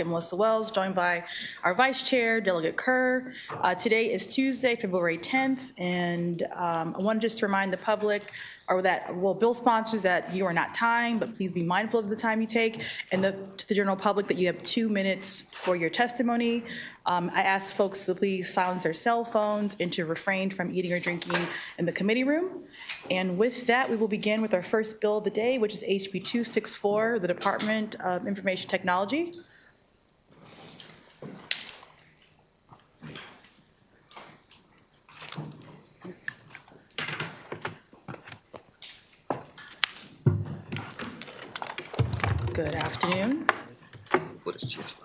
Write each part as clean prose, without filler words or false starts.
Melissa Wells, joined by our Vice Chair, Delegate Kerr. Today is Tuesday, February 10th, and I wanted just to remind the public, bill sponsors, that you are not timed, but please be mindful of the time you take, and to the general public that you have 2 minutes for your testimony. I ask folks to please silence their cell phones and to refrain from eating or drinking in the committee room. And with that, we will begin with our first bill of the day, which is HB 264, the Department of Information Technology. Good afternoon. What is cheers?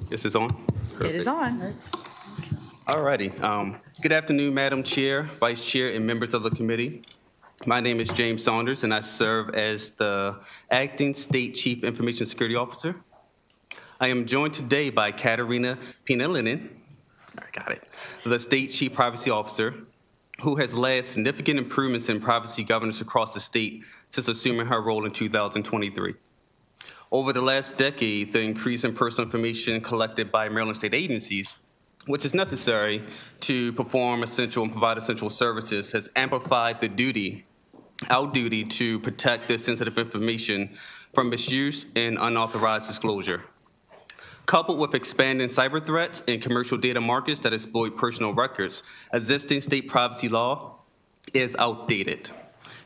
This is on? Perfect. It is on. All righty. Good afternoon, Madam Chair, Vice Chair, and members of the committee. My name is James Saunders, and I serve as the Acting State Chief Information Security Officer. I am joined today by Katerina Pinalinen, the State Chief Privacy Officer, who has led significant improvements in privacy governance across the state since assuming her role in 2023. Over the last decade, the increase in personal information collected by Maryland state agencies, which is necessary to perform essential and provide essential services, has amplified our duty to protect this sensitive information from misuse and unauthorized disclosure. Coupled with expanding cyber threats and commercial data markets that exploit personal records, existing state privacy law is outdated,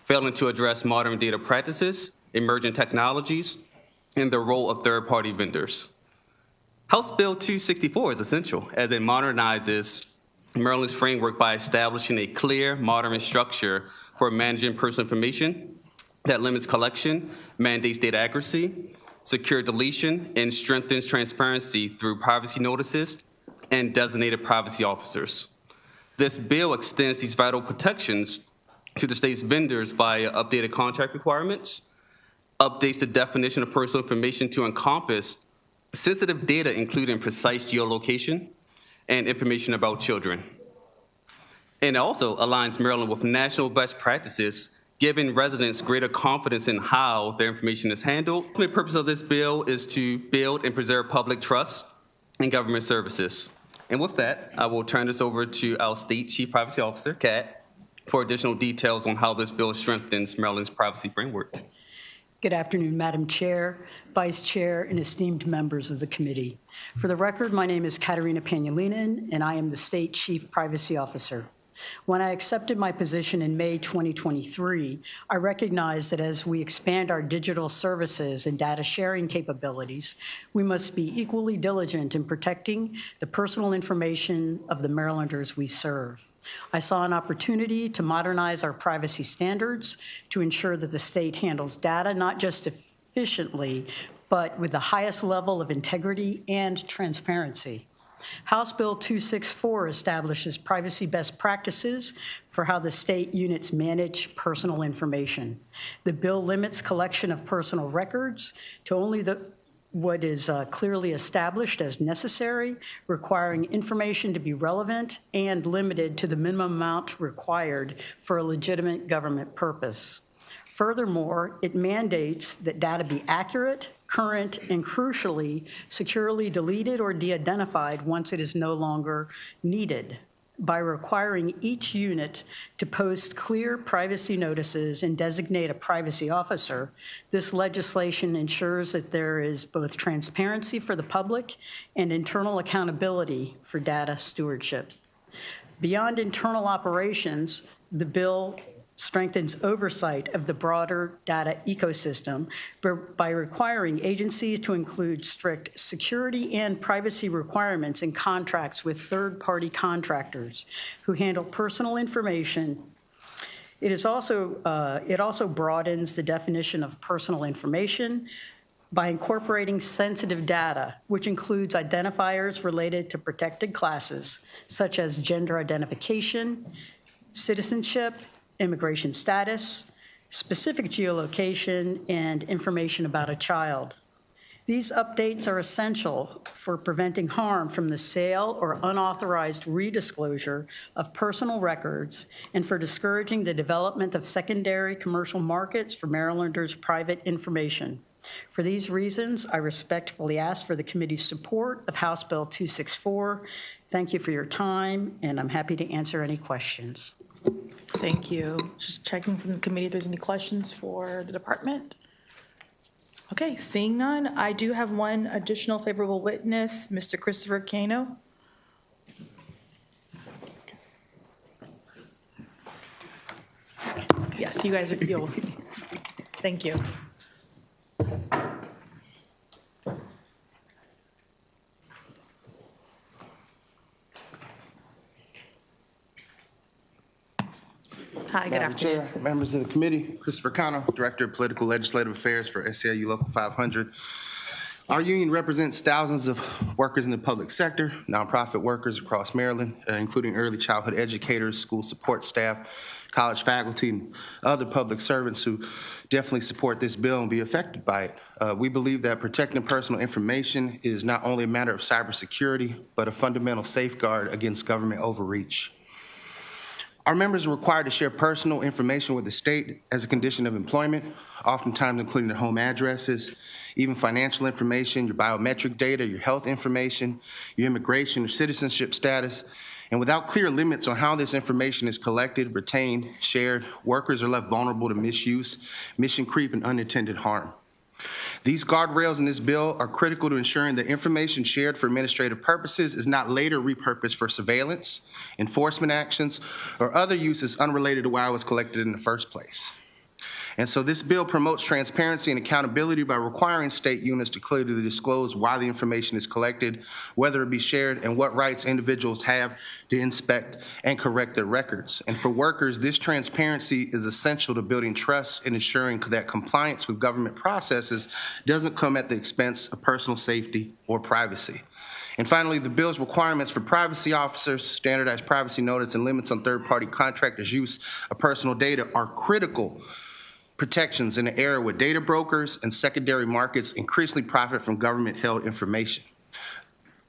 failing to address modern data practices, emerging technologies, and the role of third-party vendors. House Bill 264 is essential as it modernizes Maryland's framework by establishing a clear, modern structure for managing personal information that limits collection, mandates data accuracy, secure deletion, and strengthens transparency through privacy notices and designated privacy officers. This bill extends these vital protections to the state's vendors via updated contract requirements, updates the definition of personal information to encompass sensitive data, including precise geolocation and information about children. And it also aligns Maryland with national best practices, giving residents greater confidence in how their information is handled. The purpose of this bill is to build and preserve public trust in government services. And with that, I will turn this over to our State Chief Privacy Officer, Kat, for additional details on how this bill strengthens Maryland's privacy framework. Good afternoon, Madam Chair, Vice Chair, and esteemed members of the committee. For the record, my name is Katerina Pinalinen, and I am the State Chief Privacy Officer. When I accepted my position in May 2023, I recognized that as we expand our digital services and data sharing capabilities, we must be equally diligent in protecting the personal information of the Marylanders we serve. I saw an opportunity to modernize our privacy standards to ensure that the state handles data not just efficiently, but with the highest level of integrity and transparency. House Bill 264 establishes privacy best practices for how the state units manage personal information. The bill limits collection of personal records to only what is clearly established as necessary, requiring information to be relevant and limited to the minimum amount required for a legitimate government purpose. Furthermore, it mandates that data be accurate, current, and crucially, securely deleted or de-identified once it is no longer needed. By requiring each unit to post clear privacy notices and designate a privacy officer, this legislation ensures that there is both transparency for the public and internal accountability for data stewardship. Beyond internal operations, the bill strengthens oversight of the broader data ecosystem by requiring agencies to include strict security and privacy requirements in contracts with third-party contractors who handle personal information. It also broadens the definition of personal information by incorporating sensitive data, which includes identifiers related to protected classes, such as gender identification, citizenship, immigration status, specific geolocation, and information about a child. These updates are essential for preventing harm from the sale or unauthorized redisclosure of personal records and for discouraging the development of secondary commercial markets for Marylanders' private information. For these reasons, I respectfully ask for the committee's support of House Bill 264. Thank you for your time, and I'm happy to answer any questions. Thank you. Just checking from the committee if there's any questions for the department. Okay, seeing none, I do have one additional favorable witness, Mr. Christopher Cano. Yes, you guys are, thank you. Hi, good Madam afternoon. Chair, members of the committee, Christopher Cano, Director of Political Legislative Affairs for SEIU Local 500. Our union represents thousands of workers in the public sector, nonprofit workers across Maryland, including early childhood educators, school support staff, college faculty, and other public servants who definitely support this bill and be affected by it. We believe that protecting personal information is not only a matter of cybersecurity, but a fundamental safeguard against government overreach. Our members are required to share personal information with the state as a condition of employment, oftentimes including their home addresses, even financial information, your biometric data, your health information, your immigration or citizenship status. And without clear limits on how this information is collected, retained, shared, workers are left vulnerable to misuse, mission creep, and unintended harm. These guardrails in this bill are critical to ensuring that information shared for administrative purposes is not later repurposed for surveillance, enforcement actions, or other uses unrelated to why it was collected in the first place. And so this bill promotes transparency and accountability by requiring state units to clearly disclose why the information is collected, whether it be shared, and what rights individuals have to inspect and correct their records. And for workers, this transparency is essential to building trust and ensuring that compliance with government processes doesn't come at the expense of personal safety or privacy. And finally, the bill's requirements for privacy officers, standardized privacy notice, and limits on third-party contractors' use of personal data are critical protections in an era where data brokers and secondary markets increasingly profit from government-held information.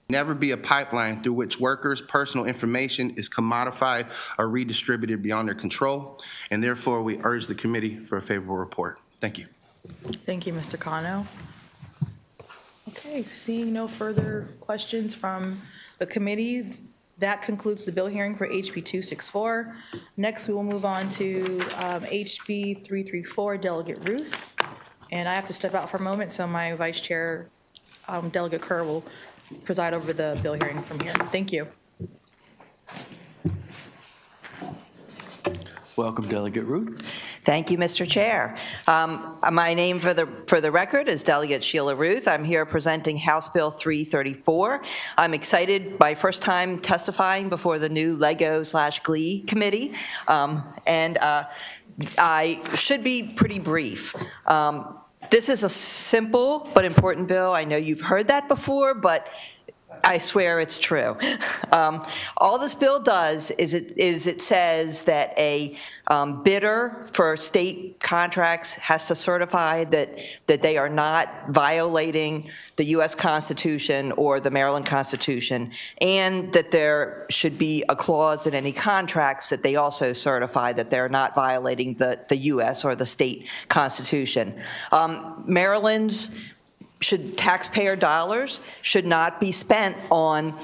Never be a pipeline through which workers' personal information is commodified or redistributed beyond their control, and therefore we urge the committee for a favorable report. Thank you. Thank you, Mr. Cano. Okay, seeing no further questions from the committee, that concludes the bill hearing for HB 264. Next, we will move on to HB 334, Delegate Ruth. And I have to step out for a moment, so my Vice Chair, Delegate Kerr, will preside over the bill hearing from here. Thank you. Welcome, Delegate Ruth. Thank you, Mr. Chair. My name for the record is Delegate Sheila Ruth. I'm here presenting House Bill 334. I'm excited, my first time testifying before the new Lego/Glee committee, and I should be pretty brief. This is a simple but important bill. I know you've heard that before, but I swear it's true. All this bill does is it says that a bidder for state contracts has to certify that they are not violating the U.S. Constitution or the Maryland Constitution, and that there should be a clause in any contracts that they also certify that they're not violating the U.S. or the state Constitution. Maryland's taxpayer dollars should not be spent on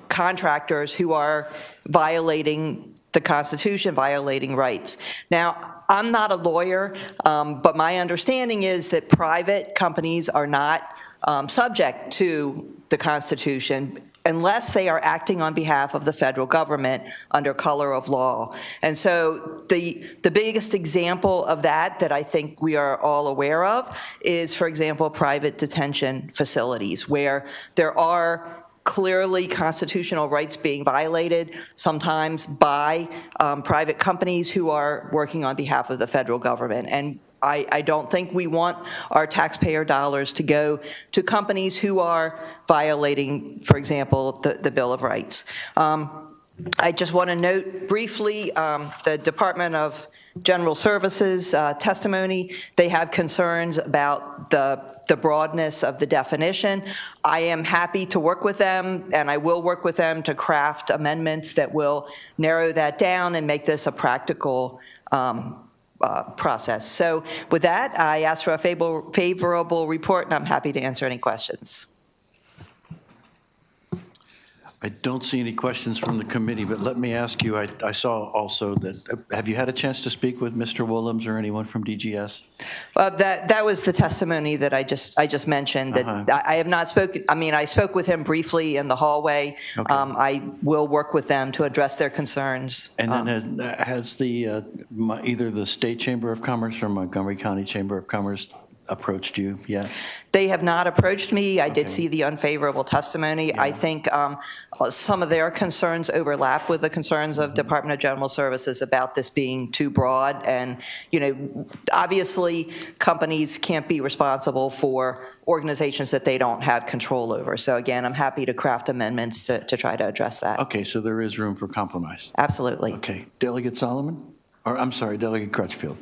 contractors who are violating the Constitution, violating rights. Now, I'm not a lawyer, but my understanding is that private companies are not subject to the Constitution unless they are acting on behalf of the federal government under color of law. And so the biggest example of that I think we are all aware of is, for example, private detention facilities, where there are clearly constitutional rights being violated, sometimes by private companies who are working on behalf of the federal government. And I don't think we want our taxpayer dollars to go to companies who are violating, for example, the Bill of Rights. I just want to note briefly the Department of General Services testimony. They have concerns about the broadness of the definition. I am happy to work with them, and I will work with them to craft amendments that will narrow that down and make this a practical process. So with that, I ask for a favorable report, and I'm happy to answer any questions. I don't see any questions from the committee, but let me ask you, I saw also that, have you had a chance to speak with Mr. Willems or anyone from DGS? That was the testimony that I just mentioned, that I have not spoken. I mean, I spoke with him briefly in the hallway. Okay. I will work with them to address their concerns. And then has the, either the State Chamber of Commerce or Montgomery County Chamber of Commerce approached you yet? They have not approached me. I did Okay. see the unfavorable testimony. Yeah. I think some of their concerns overlap with the concerns of Department of General Services about this being too broad. And, you know, obviously, companies can't be responsible for organizations that they don't have control over. So again, I'm happy to craft amendments to try to address that. Okay, so there is room for compromise. Absolutely. Okay, Delegate Solomon? Or, I'm sorry, Delegate Crutchfield.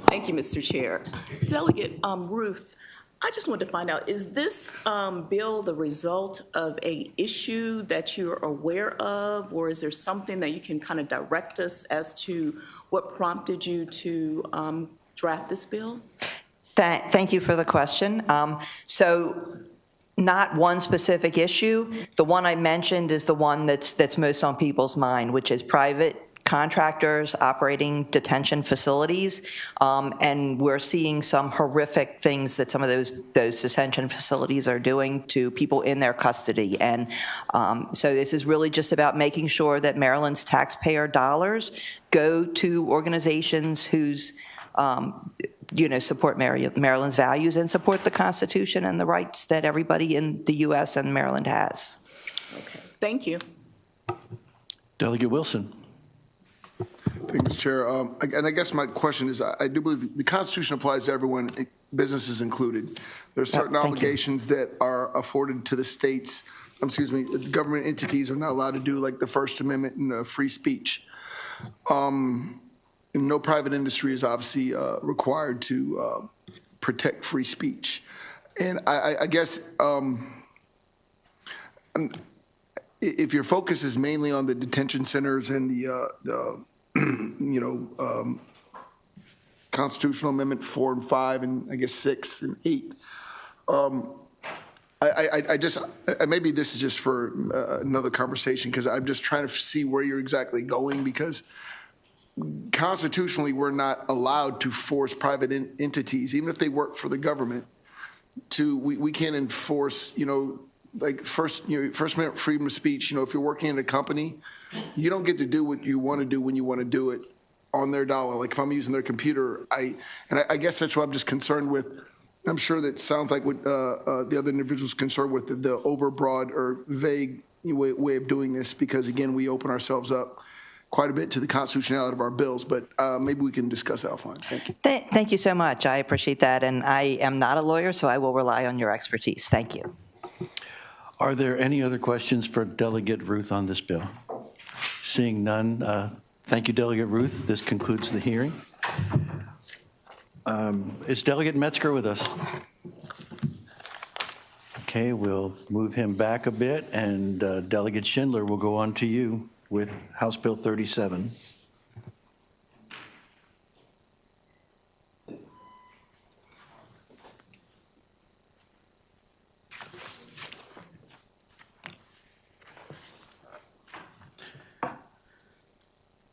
Thank you, Mr. Chair. Delegate Ruth, I just wanted to find out, is this bill the result of a issue that you're aware of, or is there something that you can kind of direct us as to what prompted you to draft this bill? Thank you for the question. So not one specific issue. The one I mentioned is the one that's most on people's mind, which is private contractors operating detention facilities, and we're seeing some horrific things that some of those detention facilities are doing to people in their custody. And so this is really just about making sure that Maryland's taxpayer dollars go to organizations whose support Maryland's values and support the Constitution and the rights that everybody in the U.S. and Maryland has. Okay, thank you. Delegate Wilson. Thank you, Mr. Chair. And I guess my question is, I do believe the Constitution applies to everyone, businesses included. There are certain obligations that are afforded to the states, the government entities are not allowed to do, like the First Amendment and free speech. And no private industry is obviously required to protect free speech. And I guess if your focus is mainly on the detention centers and the Constitutional Amendment 4 and 5 and I guess 6 and 8. Maybe this is just for another conversation, because I'm just trying to see where you're exactly going, because constitutionally we're not allowed to force private entities, even if they work for the government, we can't enforce, like First Amendment freedom of speech. If you're working in a company, you don't get to do what you want to do when you want to do it on their dollar. Like if I'm using their computer, I guess that's what I'm just concerned with. I'm sure that sounds like what the other individuals concerned with, the overbroad or vague way of doing this, because again, we open ourselves up quite a bit to the constitutionality of our bills, but maybe we can discuss that offline. Thank you. Thank you so much. I appreciate that, and I am not a lawyer, so I will rely on your expertise. Thank you. Are there any other questions for Delegate Ruth on this bill? Seeing none, thank you, Delegate Ruth. This concludes the hearing. Is Delegate Metzger with us? Okay, we'll move him back a bit, and Delegate Schindler will go on to you with House Bill 37.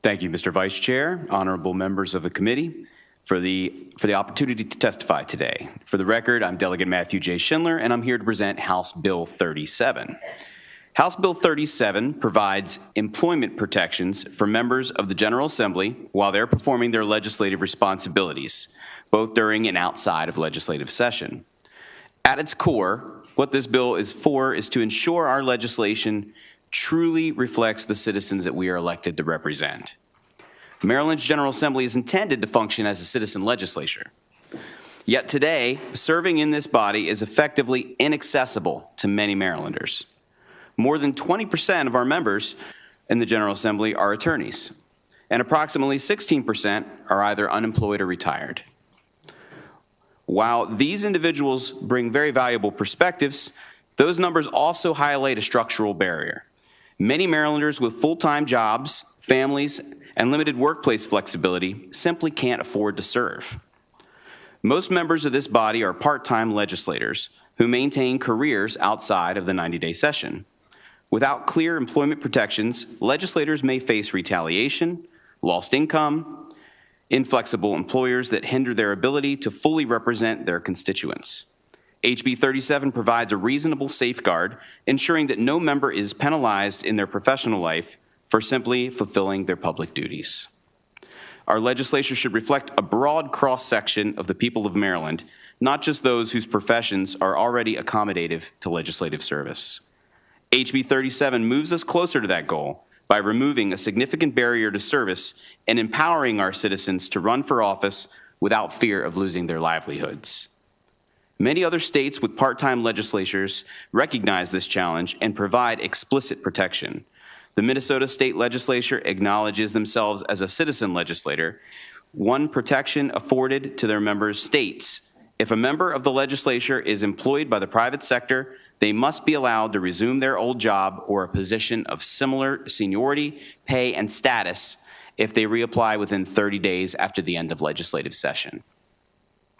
Thank you, Mr. Vice Chair, honorable members of the committee, for the opportunity to testify today. For the record, I'm Delegate Matthew J. Schindler, and I'm here to present House Bill 37. House Bill 37 provides employment protections for members of the General Assembly while they're performing their legislative responsibilities, both during and outside of legislative session. At its core, what this bill is for is to ensure our legislation truly reflects the citizens that we are elected to represent. Maryland's General Assembly is intended to function as a citizen legislature. Yet today, serving in this body is effectively inaccessible to many Marylanders. More than 20% of our members in the General Assembly are attorneys, and approximately 16% are either unemployed or retired. While these individuals bring very valuable perspectives, those numbers also highlight a structural barrier. Many Marylanders with full-time jobs, families, and limited workplace flexibility simply can't afford to serve. Most members of this body are part-time legislators who maintain careers outside of the 90-day session. Without clear employment protections, legislators may face retaliation, lost income, inflexible employers that hinder their ability to fully represent their constituents. HB 37 provides a reasonable safeguard, ensuring that no member is penalized in their professional life for simply fulfilling their public duties. Our legislature should reflect a broad cross-section of the people of Maryland, not just those whose professions are already accommodative to legislative service. HB 37 moves us closer to that goal by removing a significant barrier to service and empowering our citizens to run for office without fear of losing their livelihoods. Many other states with part-time legislatures recognize this challenge and provide explicit protection. The Minnesota State Legislature acknowledges themselves as a citizen legislator. One protection afforded to their members states, if a member of the legislature is employed by the private sector, they must be allowed to resume their old job or a position of similar seniority, pay, and status if they reapply within 30 days after the end of legislative session.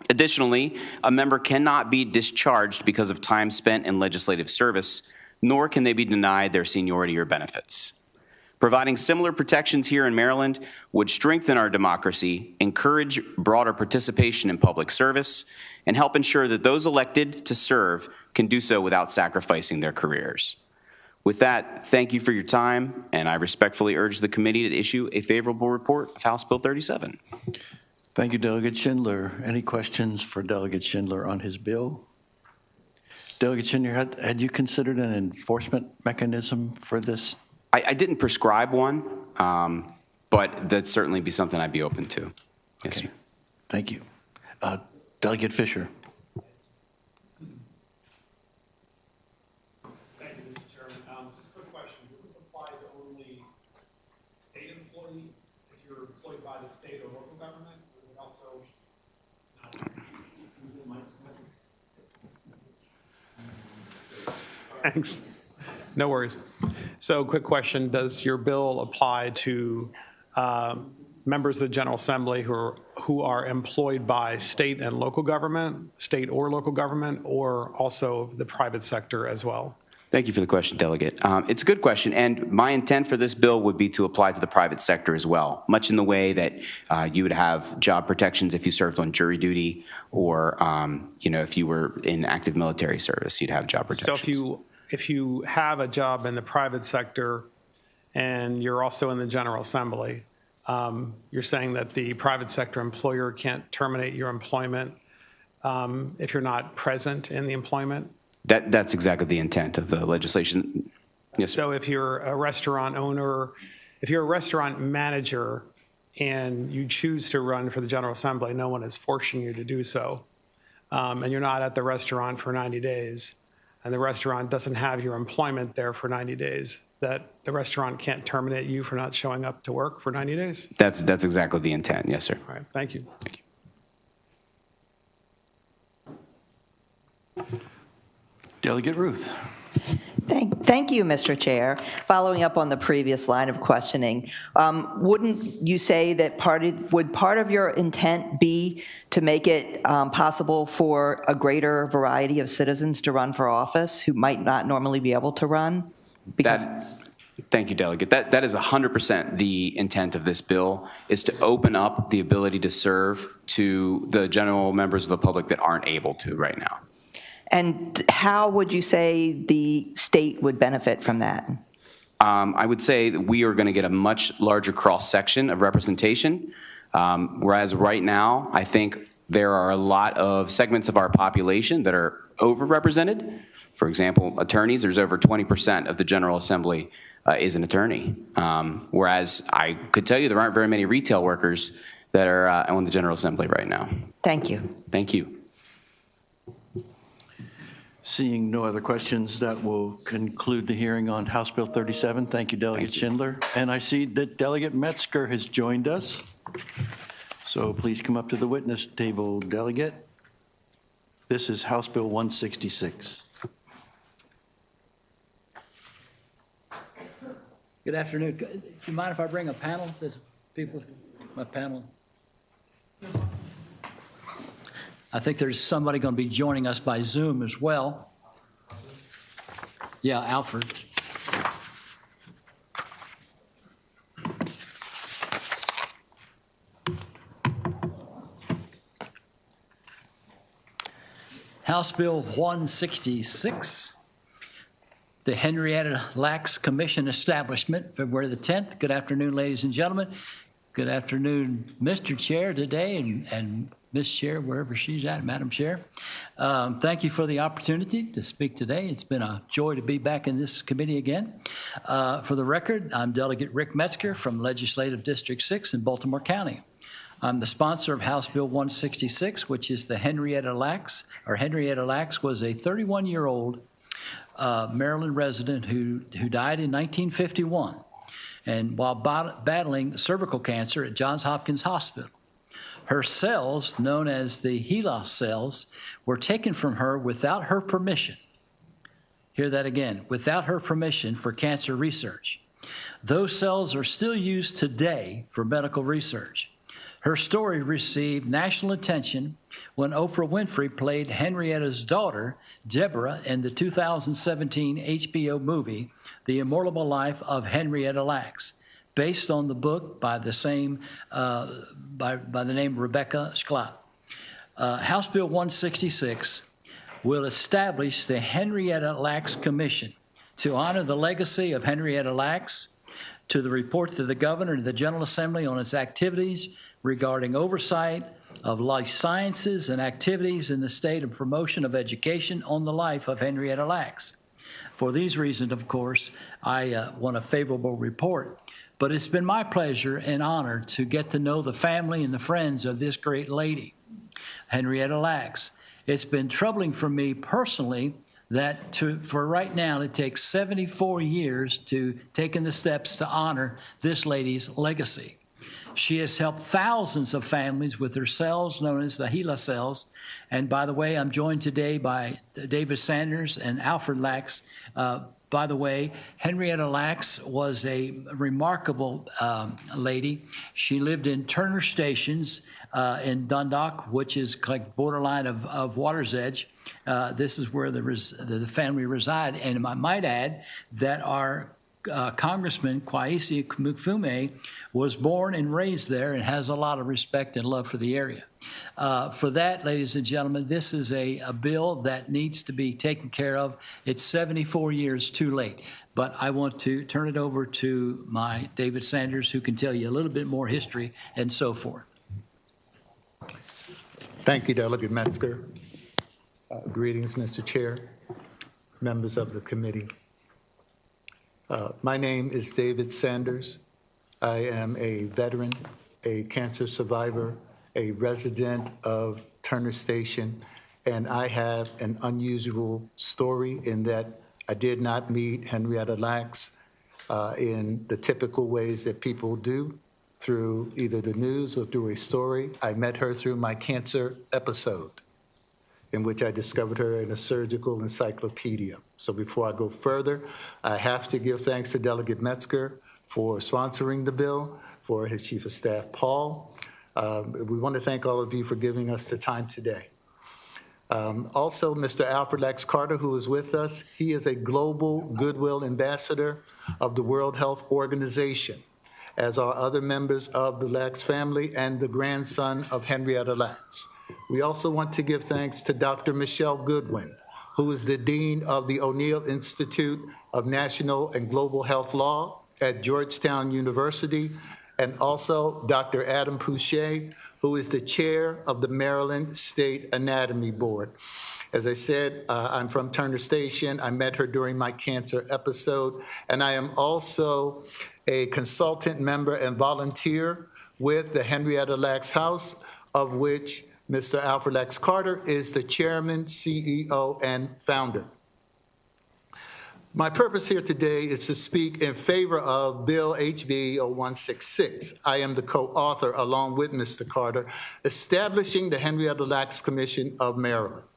Additionally, a member cannot be discharged because of time spent in legislative service, nor can they be denied their seniority or benefits. Providing similar protections here in Maryland would strengthen our democracy, encourage broader participation in public service, and help ensure that those elected to serve can do so without sacrificing their careers. With that, thank you for your time, and I respectfully urge the committee to issue a favorable report of House Bill 37. Thank you, Delegate Schindler. Any questions for Delegate Schindler on his bill? Delegate Schindler, had you considered an enforcement mechanism for this? I didn't prescribe one, but that'd certainly be something I'd be open to. Yes, Okay. sir. Thank you. Delegate Fisher. Thank you, Mr. Chairman. Just a quick question. Does this apply to only state employee if you're employed by the state or local government? Or is it also Thanks. No worries. So quick question. Does your bill apply to members of the General Assembly who are employed by state and local government, state or local government, or also the private sector as well? Thank you for the question, Delegate. It's a good question, and my intent for this bill would be to apply to the private sector as well, much in the way that you would have job protections if you served on jury duty, or if you were in active military service, you'd have job protections. So if you have a job in the private sector and you're also in the General Assembly, you're saying that the private sector employer can't terminate your employment if you're not present in the employment? That's exactly the intent of the legislation. Yes, sir. So if you're a restaurant owner, if you're a restaurant manager and you choose to run for the General Assembly, no one is forcing you to do so, and you're not at the restaurant for 90 days, and the restaurant doesn't have your employment there for 90 days, that the restaurant can't terminate you for not showing up to work for 90 days? That's exactly the intent. Yes, sir. All right, thank you. Thank you. Delegate Ruth. Thank you, Mr. Chair. Following up on the previous line of questioning, wouldn't you say that would part of your intent be to make it possible for a greater variety of citizens to run for office who might not normally be able to run? Thank you, Delegate. That is 100% the intent of this bill, is to open up the ability to serve to the general members of the public that aren't able to right now. And how would you say the state would benefit from that? I would say that we are going to get a much larger cross-section of representation, whereas right now, I think there are a lot of segments of our population that are overrepresented. For example, attorneys, there's over 20% of the General Assembly is an attorney, whereas I could tell you there aren't very many retail workers that are on the General Assembly right now. Thank you. Thank you. Seeing no other questions, that will conclude the hearing on House Bill 37. Thank you, Delegate Schindler. And I see that Delegate Metzger has joined us. So please come up to the witness table, Delegate. This is House Bill 166. Good afternoon. Do you mind if I bring a panel? people, my panel? I think there's somebody going to be joining us by Zoom as well. Yeah, Alfred. House Bill 166, the Henrietta Lacks Commission Establishment, February the 10th. Good afternoon, ladies and gentlemen. Good afternoon, Mr. Chair today, and Ms. Chair, wherever she's at, Madam Chair. Thank you for the opportunity to speak today. It's been a joy to be back in this committee again. For the record, I'm Delegate Rick Metzger from Legislative District 6 in Baltimore County. I'm the sponsor of House Bill 166, which is the Henrietta Lacks. Henrietta Lacks was a 31-year-old Maryland resident who died in 1951, and while battling cervical cancer at Johns Hopkins Hospital. Her cells, known as the HeLa cells, were taken from her without her permission. Hear that again, without her permission for cancer research. Those cells are still used today for medical research. Her story received national attention when Oprah Winfrey played Henrietta's daughter, Deborah, in the 2017 HBO movie, The Immortal Life of Henrietta Lacks, based on the book by the same by the name Rebecca Schlott. House Bill 166 will establish the Henrietta Lacks Commission to honor the legacy of Henrietta Lacks, to the report to the governor and the General Assembly on its activities regarding oversight of life sciences and activities in the state and promotion of education on the life of Henrietta Lacks. For these reasons, of course, I want a favorable report. But it's been my pleasure and honor to get to know the family and the friends of this great lady, Henrietta Lacks. It's been troubling for me personally that for right now it takes 74 years to taking the steps to honor this lady's legacy. She has helped thousands of families with her cells, known as the HeLa cells. And by the way, I'm joined today by David Sanders and Alfred Lacks. By the way, Henrietta Lacks was a remarkable lady. She lived in Turner Stations in Dundalk, which is like borderline of Water's Edge. This is where the family reside. And I might add that our Congressman Kwesi Mfume was born and raised there and has a lot of respect and love for the area. For that, ladies and gentlemen, this is a bill that needs to be taken care of. It's 74 years too late. But I want to turn it over to my David Sanders, who can tell you a little bit more history and so forth. Thank you, Delegate Metzger. Greetings, Mr. Chair, members of the committee. My name is David Sanders. I am a veteran, a cancer survivor, a resident of Turner Station, and I have an unusual story in that I did not meet Henrietta Lacks in the typical ways that people do, through either the news or through a story. I met her through my cancer episode, in which I discovered her in a surgical encyclopedia. So before I go further, I have to give thanks to Delegate Metzger for sponsoring the bill, for his Chief of Staff, Paul. We want to thank all of you for giving us the time today. Also, Mr. Alfred Lacks Carter, who is with us, he is a global goodwill ambassador of the World Health Organization, as are other members of the Lacks family and the grandson of Henrietta Lacks. We also want to give thanks to Dr. Michelle Goodwin, who is the Dean of the O'Neill Institute of National and Global Health Law at Georgetown University, and also Dr. Adam Pouchet, who is the chair of the Maryland State Anatomy Board. As I said, I'm from Turner Station. I met her during my cancer episode, and I am also a consultant member and volunteer with the Henrietta Lacks House, of which Mr. Alfred Lacks Carter is the chairman, CEO, and founder. My purpose here today is to speak in favor of Bill HB 166. I am the co-author, along with Mr. Carter, establishing the Henrietta Lacks Commission of Maryland.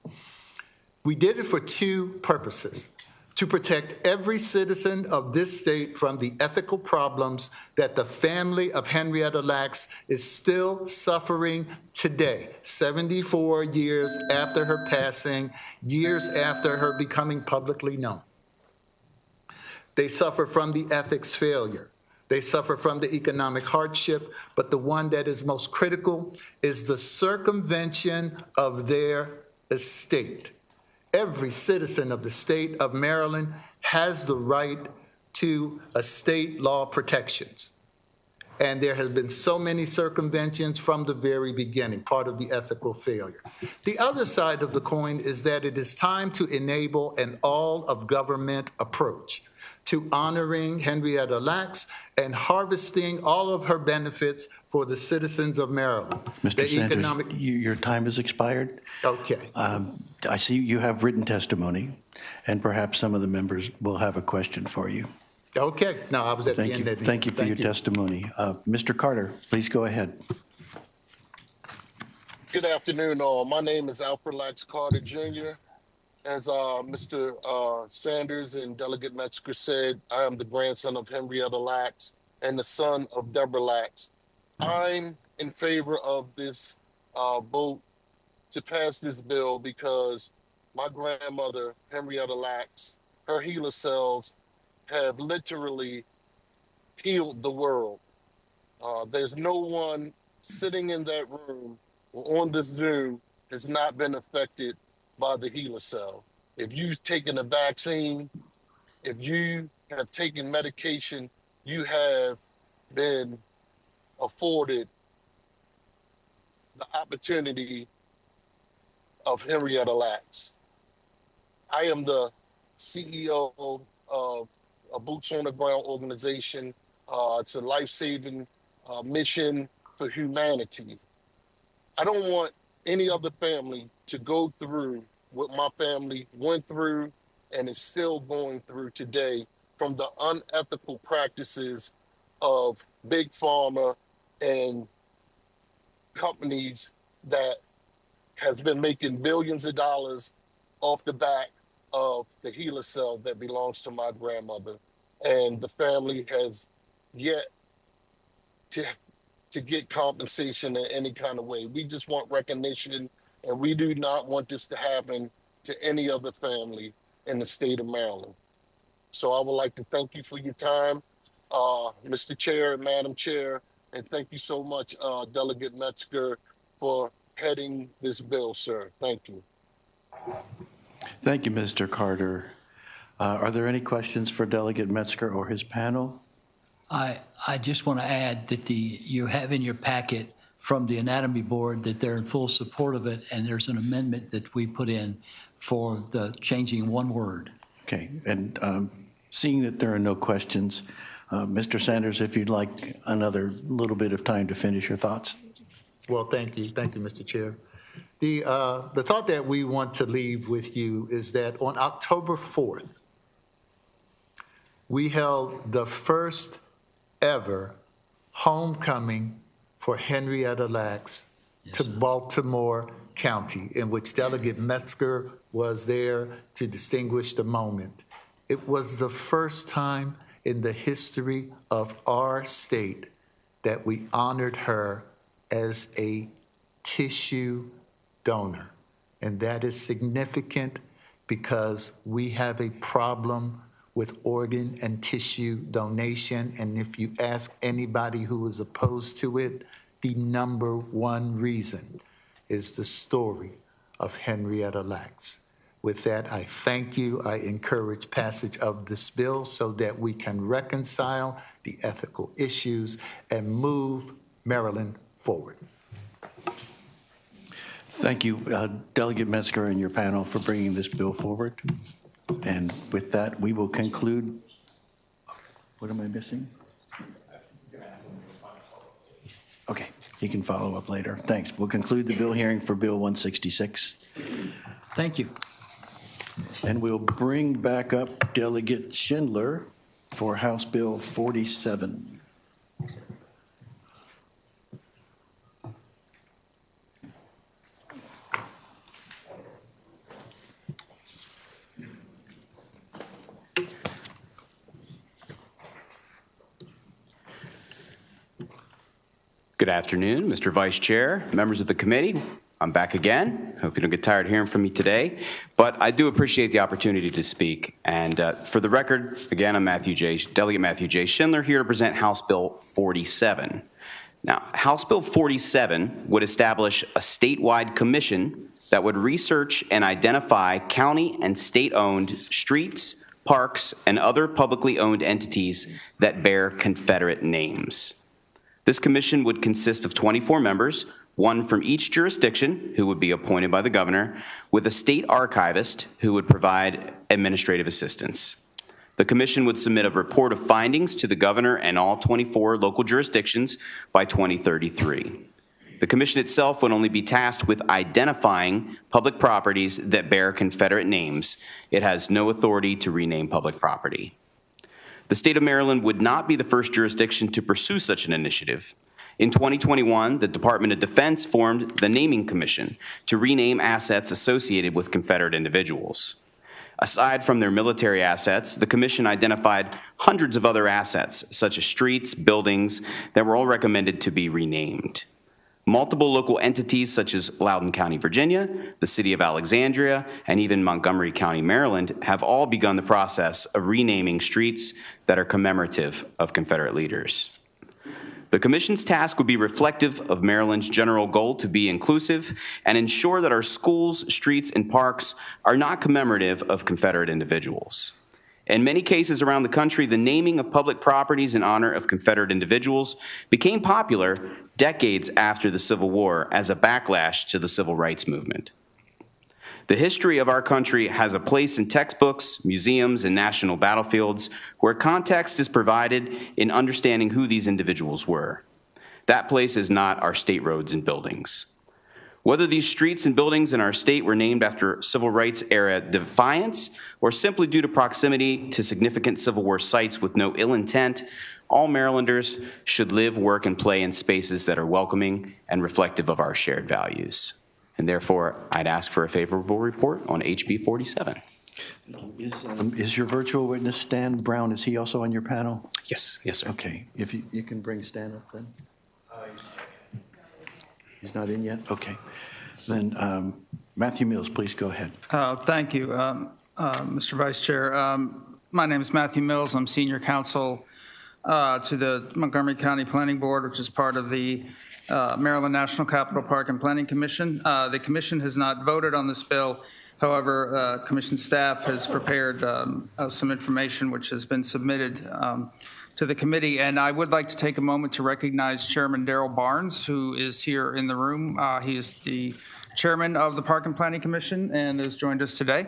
We did it for two purposes. to protect every citizen of this state from the ethical problems that the family of Henrietta Lacks is still suffering today, 74 years after her passing, years after her becoming publicly known. They suffer from the ethics failure. They suffer from the economic hardship, but the one that is most critical is the circumvention of their estate. Every citizen of the state of Maryland has the right to estate law protections. And there have been so many circumventions from the very beginning, part of the ethical failure. The other side of the coin is that it is time to enable an all-of-government approach to honoring Henrietta Lacks and harvesting all of her benefits for the citizens of Maryland. Mr. Sanders, your time has expired. Okay. I see you have written testimony, and perhaps some of the members will have a question for you. Okay. No, I was at the end of it. Thank you for your testimony. Mr. Carter, please go ahead. Good afternoon, all. My name is Alfred Lax Carter Jr. As Mr. Sanders and Delegate Metzger said, I am the grandson of Henrietta Lacks and the son of Deborah Lacks. I'm in favor of this vote to pass this bill because my grandmother, Henrietta Lacks, her HeLa cells have literally healed the world. There's no one sitting in that room or on this Zoom has not been affected by the HeLa cell. If you've taken a vaccine, if you have taken medication, you have been afforded the opportunity of Henrietta Lacks. I am the CEO of a Boots on the Ground organization. It's a life-saving mission for humanity. I don't want any other family to go through what my family went through and is still going through today from the unethical practices of big pharma and companies that has been making billions of dollars off the back of the HeLa cell that belongs to my grandmother. And the family has yet to get compensation in any kind of way. We just want recognition, and we do not want this to happen to any other family in the state of Maryland. So I would like to thank you for your time, Mr. Chair and Madam Chair, and thank you so much, Delegate Metzger, for heading this bill, sir. Thank you. Thank you, Mr. Carter. Are there any questions for Delegate Metzger or his panel? I just want to add that you have in your packet from the Anatomy Board that they're in full support of it, and there's an amendment that we put in for the changing one word. Okay, and seeing that there are no questions, Mr. Sanders, if you'd like another little bit of time to finish your thoughts. Well, thank you. Thank you, Mr. Chair. The thought that we want to leave with you is that on October 4th, we held the first ever homecoming for Henrietta Lacks to Baltimore County, in which Delegate Metzger was there to distinguish the moment. It was the first time in the history of our state that we honored her as a tissue donor. And that is significant because we have a problem with organ and tissue donation. And if you ask anybody who is opposed to it, the number one reason is the story of Henrietta Lacks. With that, I thank you. I encourage passage of this bill so that we can reconcile the ethical issues and move Maryland forward. Thank you, Delegate Metzger and your panel, for bringing this bill forward. And with that, we will conclude. What am I missing? Okay, you can follow up later. Thanks. We'll conclude the bill hearing for Bill 166. Thank you. And we'll bring back up Delegate Schindler for House Bill 47. Good afternoon, Mr. Vice Chair, members of the committee. I'm back again. Hope you don't get tired of hearing from me today, but I do appreciate the opportunity to speak. And for the record, again, I'm Delegate Matthew J. Schindler, here to present House Bill 47. Now, House Bill 47 would establish a statewide commission that would research and identify county and state-owned streets, parks, and other publicly owned entities that bear Confederate names. This commission would consist of 24 members, one from each jurisdiction, who would be appointed by the governor, with a state archivist who would provide administrative assistance. The commission would submit a report of findings to the governor and all 24 local jurisdictions by 2033. The commission itself would only be tasked with identifying public properties that bear Confederate names. It has no authority to rename public property. The state of Maryland would not be the first jurisdiction to pursue such an initiative. In 2021, the Department of Defense formed the Naming Commission to rename assets associated with Confederate individuals. Aside from their military assets, the commission identified hundreds of other assets, such as streets, buildings, that were all recommended to be renamed. Multiple local entities such as Loudoun County, Virginia, the city of Alexandria, and even Montgomery County, Maryland, have all begun the process of renaming streets that are commemorative of Confederate leaders. The commission's task would be reflective of Maryland's general goal to be inclusive and ensure that our schools, streets, and parks are not commemorative of Confederate individuals. In many cases around the country, the naming of public properties in honor of Confederate individuals became popular decades after the Civil War as a backlash to the civil rights movement. The history of our country has a place in textbooks, museums, and national battlefields where context is provided in understanding who these individuals were. That place is not our state roads and buildings. Whether these streets and buildings in our state were named after civil rights era defiance or simply due to proximity to significant Civil War sites with no ill intent, all Marylanders should live, work, and play in spaces that are welcoming and reflective of our shared values. And therefore, I'd ask for a favorable report on HB 47. Is your virtual witness Stan Brown, is he also on your panel? Yes, yes, sir. Okay, if you can bring Stan up then. He's not in yet? Okay. Then Matthew Mills, please go ahead. Thank you, Mr. Vice Chair. My name is Matthew Mills. I'm senior counsel to the Montgomery County Planning Board, which is part of the Maryland National Capital Park and Planning Commission. The commission has not voted on this bill. However, commission staff has prepared some information which has been submitted to the committee. And I would like to take a moment to recognize Chairman Darrell Barnes, who is here in the room. He is the chairman of the Park and Planning Commission and has joined us today.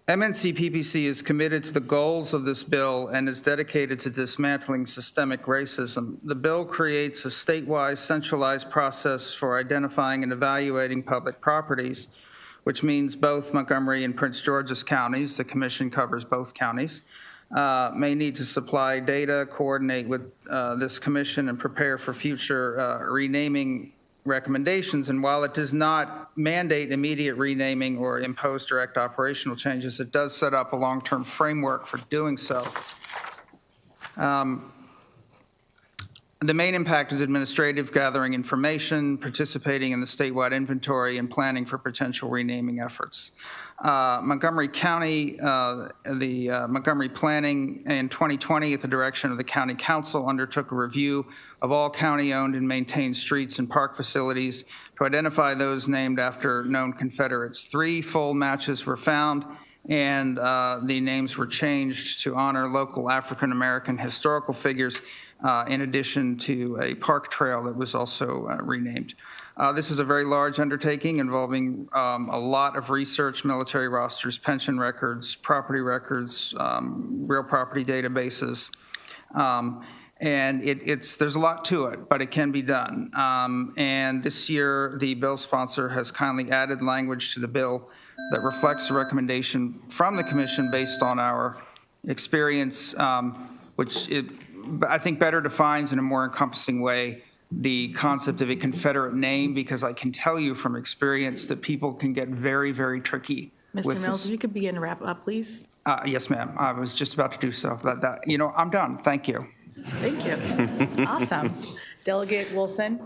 MNC PPC is committed to the goals of this bill and is dedicated to dismantling systemic racism. The bill creates a statewide centralized process for identifying and evaluating public properties, which means both Montgomery and Prince George's counties, the commission covers both counties, may need to supply data, coordinate with this commission, and prepare for future renaming recommendations. And while it does not mandate immediate renaming or impose direct operational changes, it does set up a long-term framework for doing so. The main impact is administrative, gathering information, participating in the statewide inventory, and planning for potential renaming efforts. Montgomery County, the Montgomery Planning in 2020 at the direction of the County Council undertook a review of all county-owned and maintained streets and park facilities to identify those named after known Confederates. 3 full matches were found, and the names were changed to honor local African-American historical figures, in addition to a park trail that was also renamed. This is a very large undertaking involving a lot of research, military rosters, pension records, property records, real property databases. And there's a lot to it, but it can be done. And this year, the bill sponsor has kindly added language to the bill that reflects a recommendation from the commission based on our experience, which I think better defines in a more encompassing way the concept of a Confederate name, because I can tell you from experience that people can get very, very tricky. Mr. Mills, if you could begin to wrap up, please. Yes, ma'am. I was just about to do so. I'm done. Thank you. Thank you. Awesome. Delegate Wilson.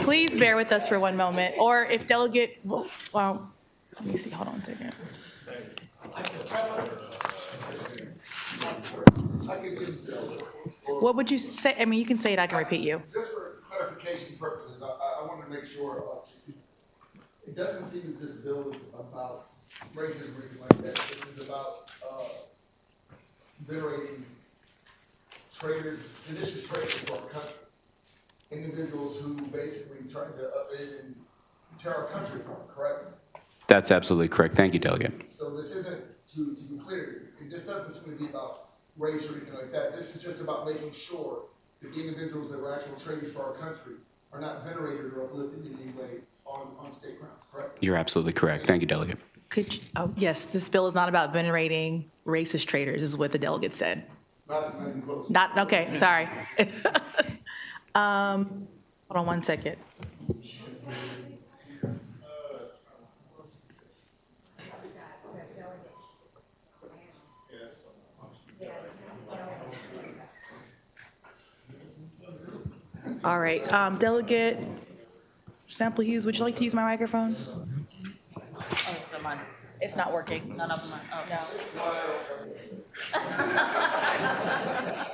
Please bear with us for one moment, or if Delegate, well, let me see, hold on a second. What would you say? I mean, you can say it, I can repeat you. Just for clarification purposes, I wanted to make sure, it doesn't seem that this bill is about racism or anything like that. This is about venerating traitors, seditious traitors for our country. Individuals who basically tried to upend and tear our country apart, correct? That's absolutely correct. Thank you, Delegate. So this isn't, to be clear, this doesn't seem to be about race or anything like that. This is just about making sure that the individuals that were actual traitors for our country are not venerated or uplifted in any way on state grounds, correct? You're absolutely correct. Thank you, Delegate. Could you, oh, yes, this bill is not about venerating racist traitors, is what the delegate said. Not even close. Not, okay, sorry. Hold on one second. All right, Delegate Sample Hughes, would you like to use my microphone? Oh, so mine. It's not working. None of them are. No.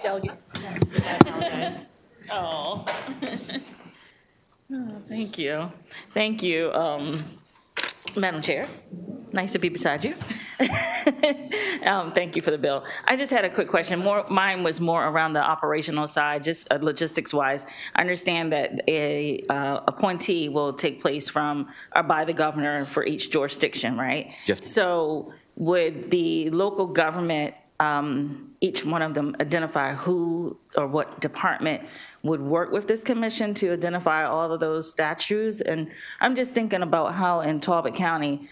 Delegate. I apologize. Oh. Oh, thank you. Thank you, Madam Chair. Nice to be beside you. Thank you for the bill. I just had a quick question. Mine was more around the operational side, just logistics-wise. I understand that a appointee will take place from or by the governor for each jurisdiction, right? Yes. So would the local government, each one of them, identify who or what department would work with this commission to identify all of those statutes? And I'm just thinking about how in Talbot County,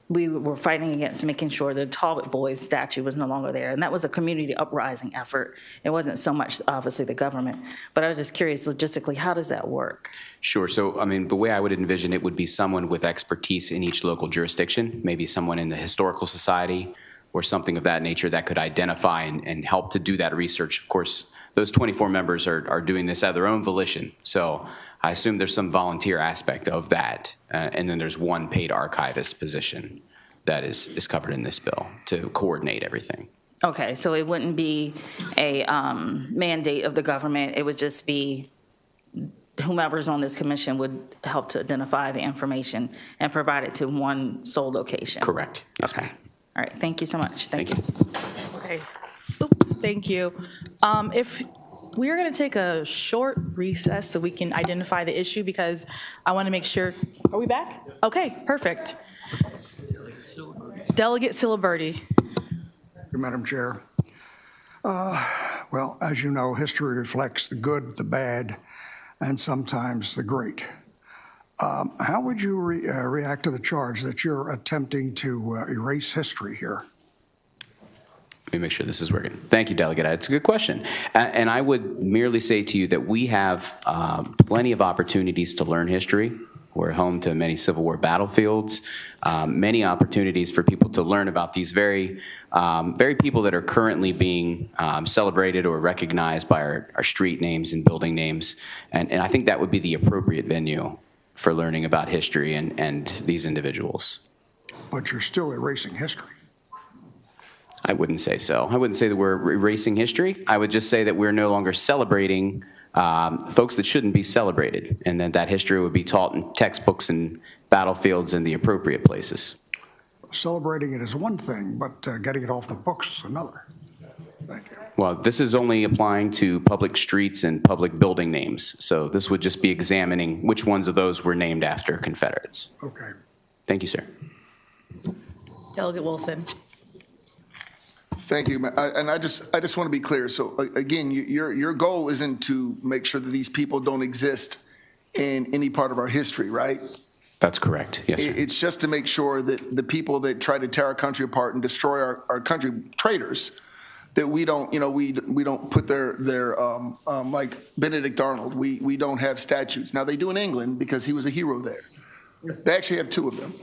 we were fighting against making sure the Talbot Boys statue was no longer there. And that was a community uprising effort. It wasn't so much, obviously, the government. But I was just curious, logistically, how does that work? Sure. So, I mean, the way I would envision it would be someone with expertise in each local jurisdiction, maybe someone in the Historical Society or something of that nature that could identify and help to do that research. Of course, those 24 members are doing this at their own volition. So I assume there's some volunteer aspect of that. And then there's one paid archivist position that is covered in this bill to coordinate everything. Okay, so it wouldn't be a mandate of the government. It would just be whomever's on this commission would help to identify the information and provide it to one sole location. Correct. Yes, Okay. All right, thank you so much. Thank you. Okay. Oops, thank you. If we're going to take a short recess so we can identify the issue, because I want to make sure, are we back? Okay, perfect. Delegate Siliberti. Thank you, Madam Chair. Well, as you know, history reflects the good, the bad, and sometimes the great. How would you react to the charge that you're attempting to erase history here? Let me make sure this is working. Thank you, Delegate. It's a good question. And I would merely say to you that we have plenty of opportunities to learn history. We're home to many Civil War battlefields, many opportunities for people to learn about these very people that are currently being celebrated or recognized by our street names and building names. And I think that would be the appropriate venue for learning about history and these individuals. But you're still erasing history. I wouldn't say so. I wouldn't say that we're erasing history. I would just say that we're no longer celebrating folks that shouldn't be celebrated, and that history would be taught in textbooks and battlefields in the appropriate places. celebrating it is one thing, but getting it off the books is another. Thank you. Well, this is only applying to public streets and public building names. So this would just be examining which ones of those were named after Confederates. Okay. Thank you, sir. Delegate Wilson. Thank you. And I just want to be clear. So again, your goal isn't to make sure that these people don't exist in any part of our history, right? That's correct. Yes, sir. It's just to make sure that the people that try to tear our country apart and destroy our country, traitors, that we don't, we don't put their like Benedict Arnold, we don't have statues. Now they do in England because he was a hero there. They actually have two of them.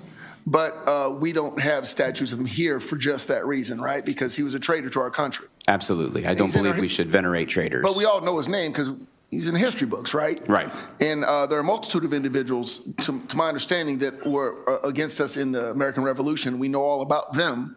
But we don't have statues of him here for just that reason, right? Because he was a traitor to our country. Absolutely. I don't believe we should venerate traitors. But we all know his name because he's in the history books, right? Right. And there are a multitude of individuals, to my understanding, that were against us in the American Revolution. We know all about them,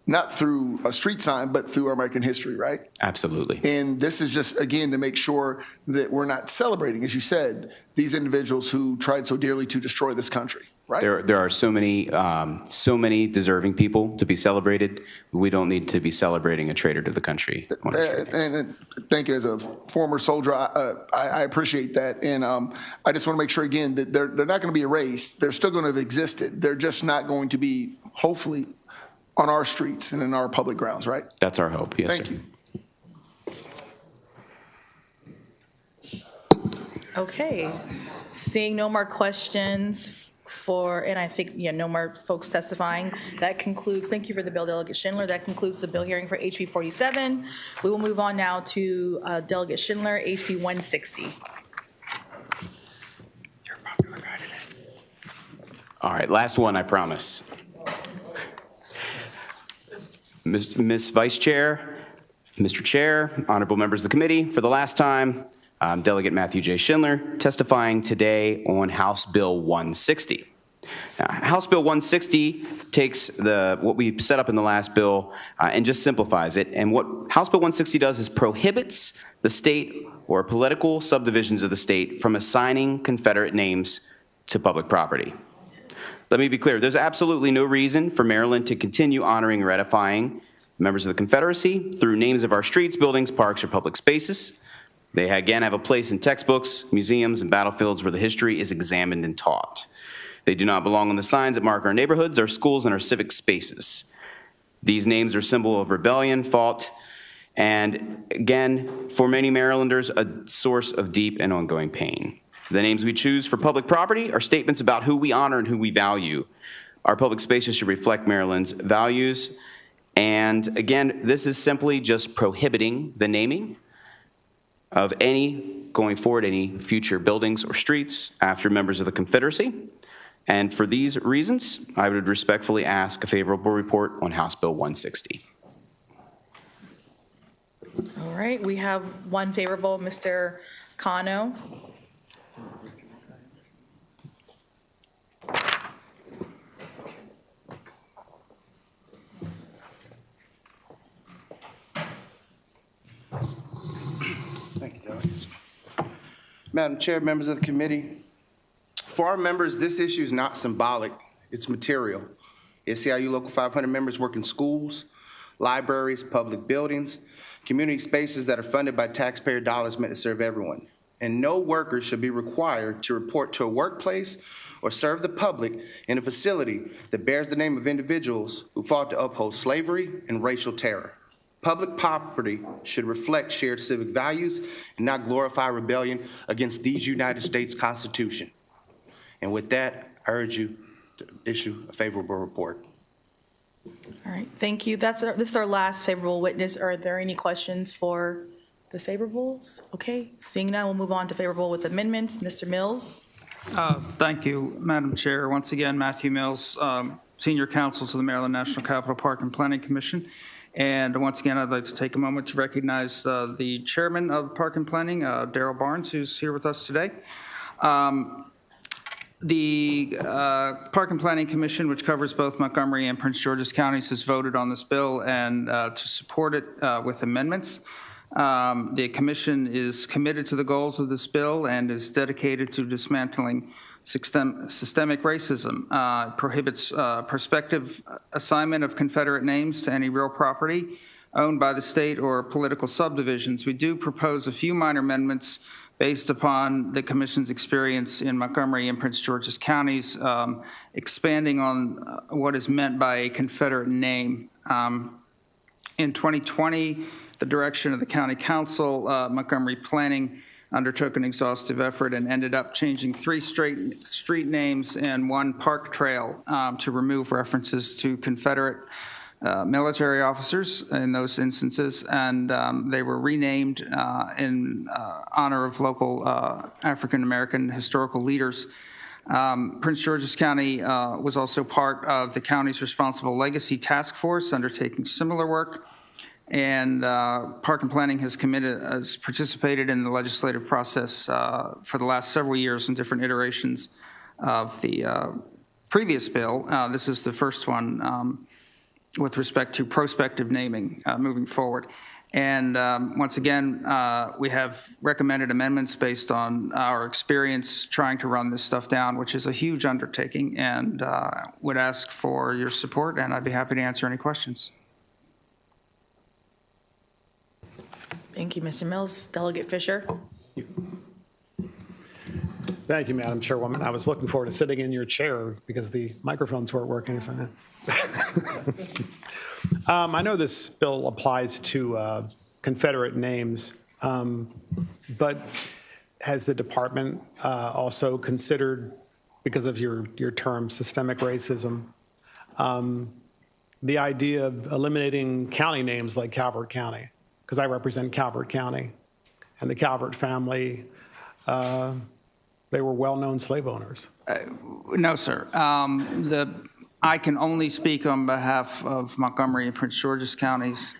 not through a street sign, but through our American history, right? Absolutely. And this is just, again, to make sure that we're not celebrating, as you said, these individuals who tried so dearly to destroy this country. Right. There are so many deserving people to be celebrated. We don't need to be celebrating a traitor to the country. And thank you. As a former soldier, I appreciate that. And I just want to make sure, again, that they're not going to be erased. They're still going to have existed. They're just not going to be, hopefully, on our streets and in our public grounds, right? That's our hope. Yes, thank sir. you. Okay. Seeing no more questions and I think, no more folks testifying. That concludes, thank you for the bill, Delegate Schindler. That concludes the bill hearing for HB 47. We will move on now to Delegate Schindler, HB 160. You're a popular guy today. All right, last one, I promise. Ms. Vice Chair, Mr. Chair, honorable members of the committee, for the last time, Delegate Matthew J. Schindler testifying today on House Bill 160. House Bill 160 takes what we set up in the last bill and just simplifies it. And what House Bill 160 does is prohibits the state or political subdivisions of the state from assigning Confederate names to public property. Let me be clear, there's absolutely no reason for Maryland to continue honoring and ratifying members of the Confederacy through names of our streets, buildings, parks, or public spaces. They, again, have a place in textbooks, museums, and battlefields where the history is examined and taught. They do not belong on the signs that mark our neighborhoods, our schools, and our civic spaces. These names are a symbol of rebellion, fault, and, again, for many Marylanders, a source of deep and ongoing pain. The names we choose for public property are statements about who we honor and who we value. Our public spaces should reflect Maryland's values. And, again, this is simply just prohibiting the naming of going forward, any future buildings or streets after members of the Confederacy. And for these reasons, I would respectfully ask a favorable report on House Bill 160. All right, we have one favorable, Mr. Cano. Thank you, Doug. Madam Chair, members of the committee, for our members, this issue is not symbolic, it's material. SEIU Local 500 members work in schools, libraries, public buildings, community spaces that are funded by taxpayer dollars meant to serve everyone. And no worker should be required to report to a workplace or serve the public in a facility that bears the name of individuals who fought to uphold slavery and racial terror. Public property should reflect shared civic values and not glorify rebellion against these United States Constitution. And with that, I urge you to issue a favorable report. All right, thank you. This is our last favorable witness. Are there any questions for the favorables? Okay, seeing none, we'll move on to favorable with amendments. Mr. Mills. Thank you, Madam Chair. Once again, Matthew Mills, Senior Counsel to the Maryland National Capital Park and Planning Commission. And once again, I'd like to take a moment to recognize the Chairman of Park and Planning, Darrell Barnes, who's here with us today. The Park and Planning Commission, which covers both Montgomery and Prince George's counties, has voted on this bill and to support it with amendments. The commission is committed to the goals of this bill and is dedicated to dismantling systemic racism. It prohibits prospective assignment of Confederate names to any real property owned by the state or political subdivisions. We do propose a few minor amendments based upon the commission's experience in Montgomery and Prince George's counties, expanding on what is meant by a Confederate name. In 2020, the direction of the county council, Montgomery Planning undertook an exhaustive effort and ended up changing 3 street names and 1 park trail to remove references to Confederate military officers in those instances, and they were renamed in honor of local African-American historical leaders. Prince George's County was also part of the county's Responsible Legacy Task Force undertaking similar work, and Park and Planning has participated in the legislative process for the last several years in different iterations of the previous bill. This is the first one with respect to prospective naming moving forward. And once again, we have recommended amendments based on our experience trying to run this stuff down, which is a huge undertaking, and would ask for your support, and I'd be happy to answer any questions. Thank you, Mr. Mills. Delegate Fisher. Thank you, Madam Chairwoman. I was looking forward to sitting in your chair because the microphones weren't working. So. I know this bill applies to Confederate names, but has the department also considered, because of your term, systemic racism, the idea of eliminating county names like Calvert County? Because I represent Calvert County, and the Calvert family, they were well-known slave owners. No, sir. I can only speak on behalf of Montgomery and Prince George's counties.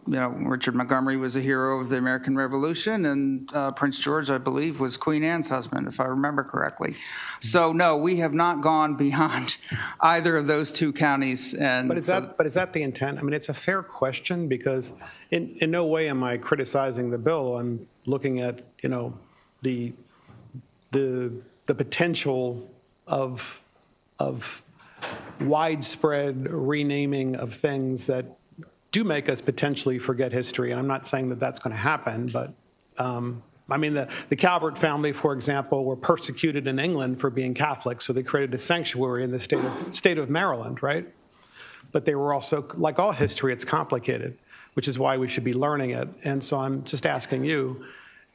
Richard Montgomery was a hero of the American Revolution, and Prince George, I believe, was Queen Anne's husband, if I remember correctly. So, no, we have not gone beyond either of those 2 counties. And but is that the intent? I mean, it's a fair question because in no way am I criticizing the bill. I'm looking at the potential of widespread renaming of things that do make us potentially forget history. And I'm not saying that that's going to happen, but I mean, the Calvert family, for example, were persecuted in England for being Catholic, so they created a sanctuary in the state of Maryland, right? But they were also, like all history, it's complicated, which is why we should be learning it. And so I'm just asking you,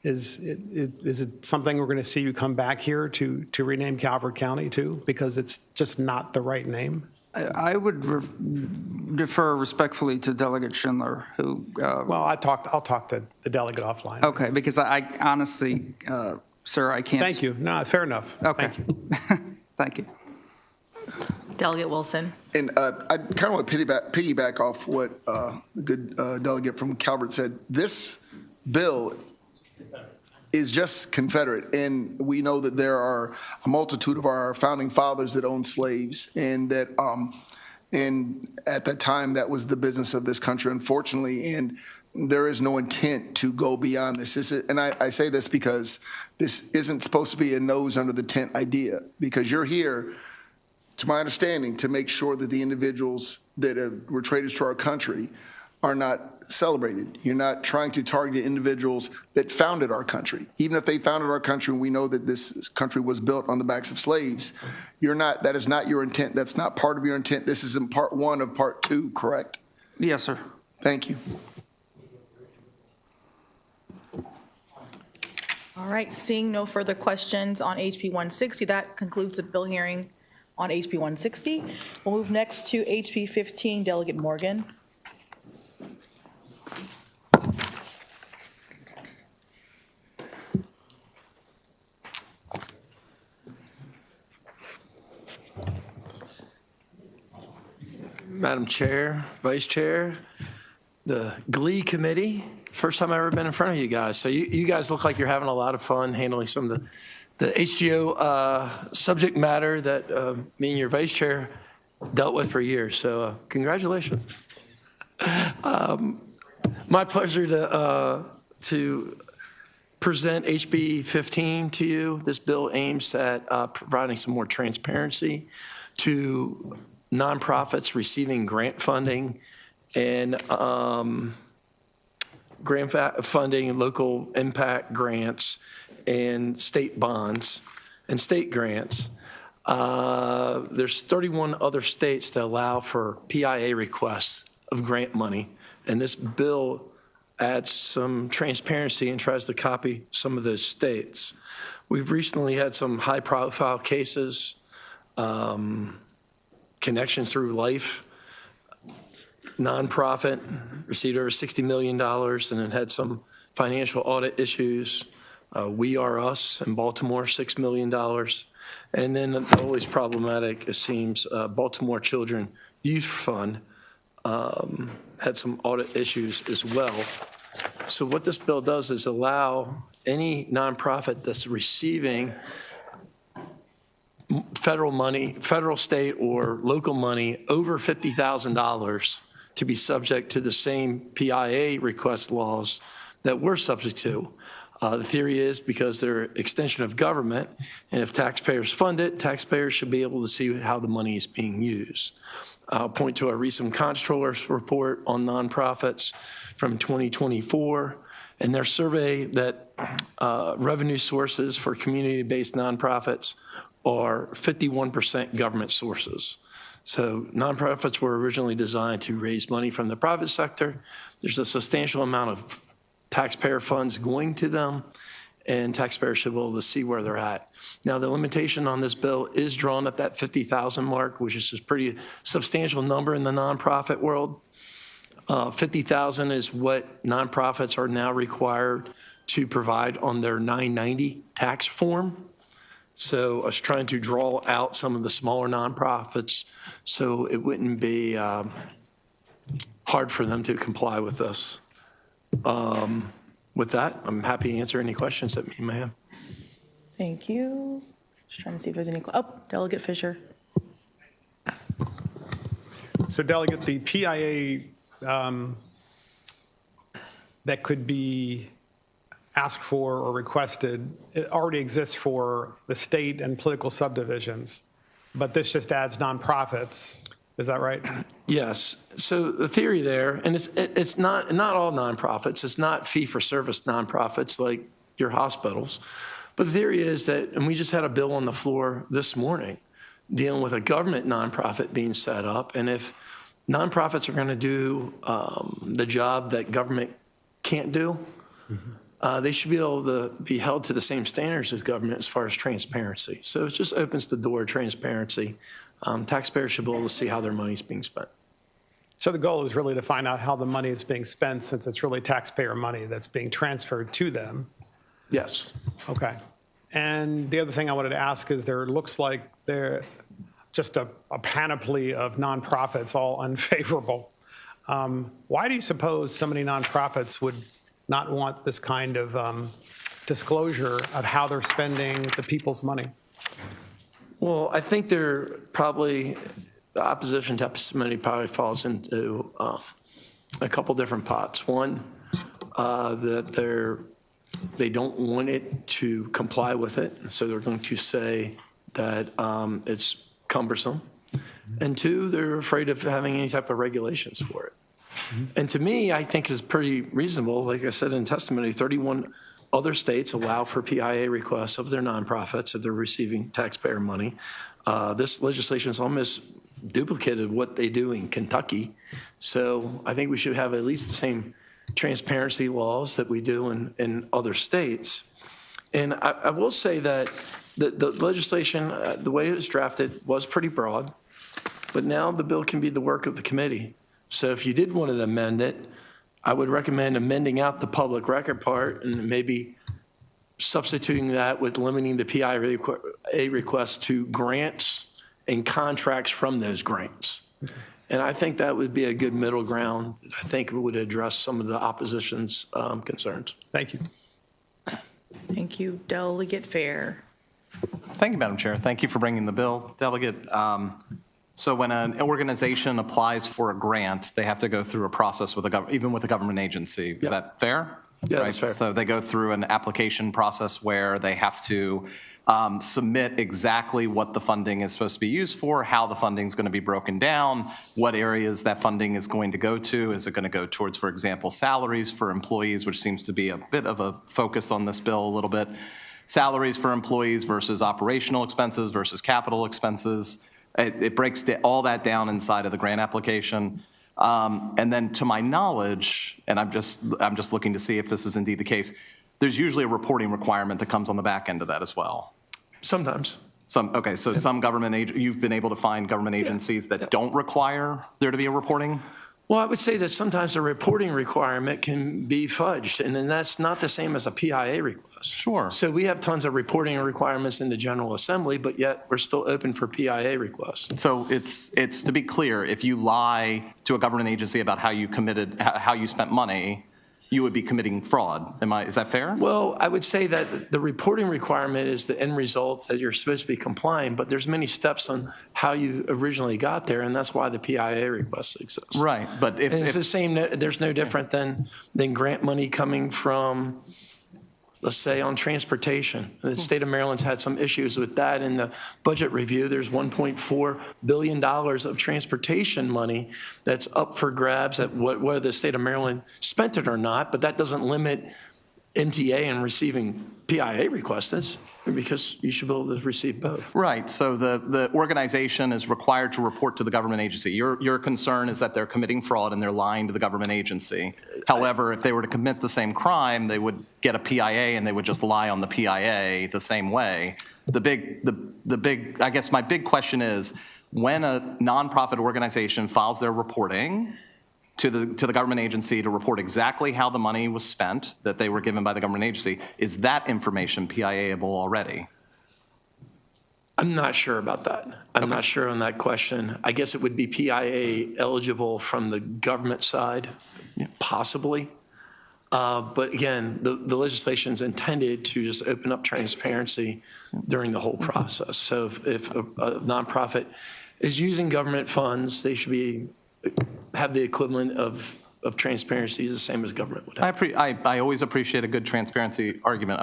is it something we're going to see you come back here to rename Calvert County too, because it's just not the right name? I would defer respectfully to Delegate Schindler, who. Well, I'll talk to the delegate offline. Okay, because I honestly, sir, I can't. Thank you. No, fair enough. Okay. Thank you. Thank you. Delegate Wilson. And I kind of want to piggyback off what the good delegate from Calvert said. This bill is just Confederate, and we know that there are a multitude of our founding fathers that owned slaves, and that and at that time that was the business of this country, unfortunately, and there is no intent to go beyond this. And I say this because this isn't supposed to be a nose under the tent idea, because you're here, to my understanding, to make sure that the individuals that were traitors to our country are not celebrated. You're not trying to target individuals that founded our country. Even if they founded our country and we know that this country was built on the backs of slaves, that is not your intent. That's not part of your intent. This is in part 1 of part 2, correct? Yes, sir. Thank you. All right, seeing no further questions on HB 160, that concludes the bill hearing on HB 160. We'll move next to HB 15, Delegate Morgan. Madam Chair, Vice Chair, the GLEE Committee, first time I've ever been in front of you guys. So you guys look like you're having a lot of fun handling some of the HGO subject matter that me and your Vice Chair dealt with for years. So congratulations. My pleasure to present HB 15 to you. This bill aims at providing some more transparency to nonprofits receiving grant funding and funding, local impact grants, and state bonds and state grants. There's 31 other states that allow for PIA requests of grant money, and this bill adds some transparency and tries to copy some of those states. We've recently had some high-profile cases, Connections Through Life, nonprofit, received over $60 million, and it had some financial audit issues. We Are Us in Baltimore, $6 million. And then always problematic, it seems, Baltimore Children Youth Fund had some audit issues as well. So what this bill does is allow any nonprofit that's receiving federal money, federal, state, or local money over $50,000 to be subject to the same PIA request laws that we're subject to. The theory is because they're an extension of government, and if taxpayers fund it, taxpayers should be able to see how the money is being used. I'll point to a recent comptroller's report on nonprofits from 2024, and their survey that revenue sources for community-based nonprofits are 51% government sources. So nonprofits were originally designed to raise money from the private sector. There's a substantial amount of taxpayer funds going to them, and taxpayers should be able to see where they're at. Now, the limitation on this bill is drawn at that 50,000 mark, which is a pretty substantial number in the nonprofit world. 50,000 is what nonprofits are now required to provide on their 990 tax form. So I was trying to draw out some of the smaller nonprofits so it wouldn't be hard for them to comply with this. With that, I'm happy to answer any questions that you may have. Thank you. Just trying to see if there's any, oh, Delegate Fisher. So Delegate, the PIA that could be asked for or requested, it already exists for the state and political subdivisions, but this just adds nonprofits. Is that right? Yes. So the theory there, and it's not all nonprofits. It's not fee-for-service nonprofits like your hospitals. But the theory is that, and we just had a bill on the floor this morning dealing with a government nonprofit being set up. And if nonprofits are going to do the job that government can't do, they should be able to be held to the same standards as government as far as transparency. So it just opens the door to transparency. Taxpayers should be able to see how their money is being spent. So the goal is really to find out how the money is being spent, since it's really taxpayer money that's being transferred to them. Yes. Okay. And the other thing I wanted to ask is there looks like there just a panoply of nonprofits, all unfavorable. Why do you suppose so many nonprofits would not want this kind of disclosure of how they're spending the people's money? Well, I think they're probably, the opposition testimony probably falls into a couple different pots. One, that they don't want it to comply with it, so they're going to say that it's cumbersome. And two, they're afraid of having any type of regulations for it. And to me, I think is pretty reasonable. Like I said in testimony, 31 other states allow for PIA requests of their nonprofits if they're receiving taxpayer money. This legislation is almost duplicated what they do in Kentucky. So I think we should have at least the same transparency laws that we do in other states. And I will say that the legislation, the way it was drafted, was pretty broad. But now the bill can be the work of the committee. So if you did want to amend it, I would recommend amending out the public record part and maybe substituting that with limiting the PIA request to grants and contracts from those grants. And I think that would be a good middle ground. I think it would address some of the opposition's concerns. Thank you. Thank you. Delegate Fair. Thank you, Madam Chair. Thank you for bringing the bill, Delegate. So when an organization applies for a grant, they have to go through a process with even with a government agency. Is that fair? Yeah, that's fair. So they go through an application process where they have to submit exactly what the funding is supposed to be used for, how the funding is going to be broken down, what areas that funding is going to go to. Is it going to go towards, for example, salaries for employees, which seems to be a bit of a focus on this bill a little bit. Salaries for employees versus operational expenses versus capital expenses. It breaks all that down inside of the grant application. And then to my knowledge, and I'm just looking to see if this is indeed the case, there's usually a reporting requirement that comes on the back end of that as well. Sometimes. Okay, so some government, you've been able to find government agencies that don't require there to be a reporting? Well, I would say that sometimes a reporting requirement can be fudged, and then that's not the same as a PIA request. Sure. So we have tons of reporting requirements in the General Assembly, but yet we're still open for PIA requests. So it's to be clear, if you lie to a government agency about how you spent money, you would be committing fraud. Is that fair? Well, I would say that the reporting requirement is the end result that you're supposed to be complying, but there's many steps on how you originally got there, and that's why the PIA request exists. Right, but if it's the same, there's no different than grant money coming from, let's say, on transportation. The state of Maryland's had some issues with that in the budget review. There's $1.4 billion of transportation money that's up for grabs at whether the state of Maryland spent it or not, but that doesn't limit MTA in receiving PIA requests, because you should be able to receive both. Right, so the organization is required to report to the government agency. Your concern is that they're committing fraud and they're lying to the government agency. However, if they were to commit the same crime, they would get a PIA and they would just lie on the PIA the same way. I guess my big question is, when a nonprofit organization files their reporting to the government agency to report exactly how the money was spent that they were given by the government agency, is that information PIA-able already? I'm not sure about that. I'm not sure on that question. I guess it would be PIA eligible from the government side, possibly. But again, the legislation is intended to just open up transparency during the whole process. So if a nonprofit is using government funds, they should have the equivalent of transparency is the same as government would have. I always appreciate a good transparency argument.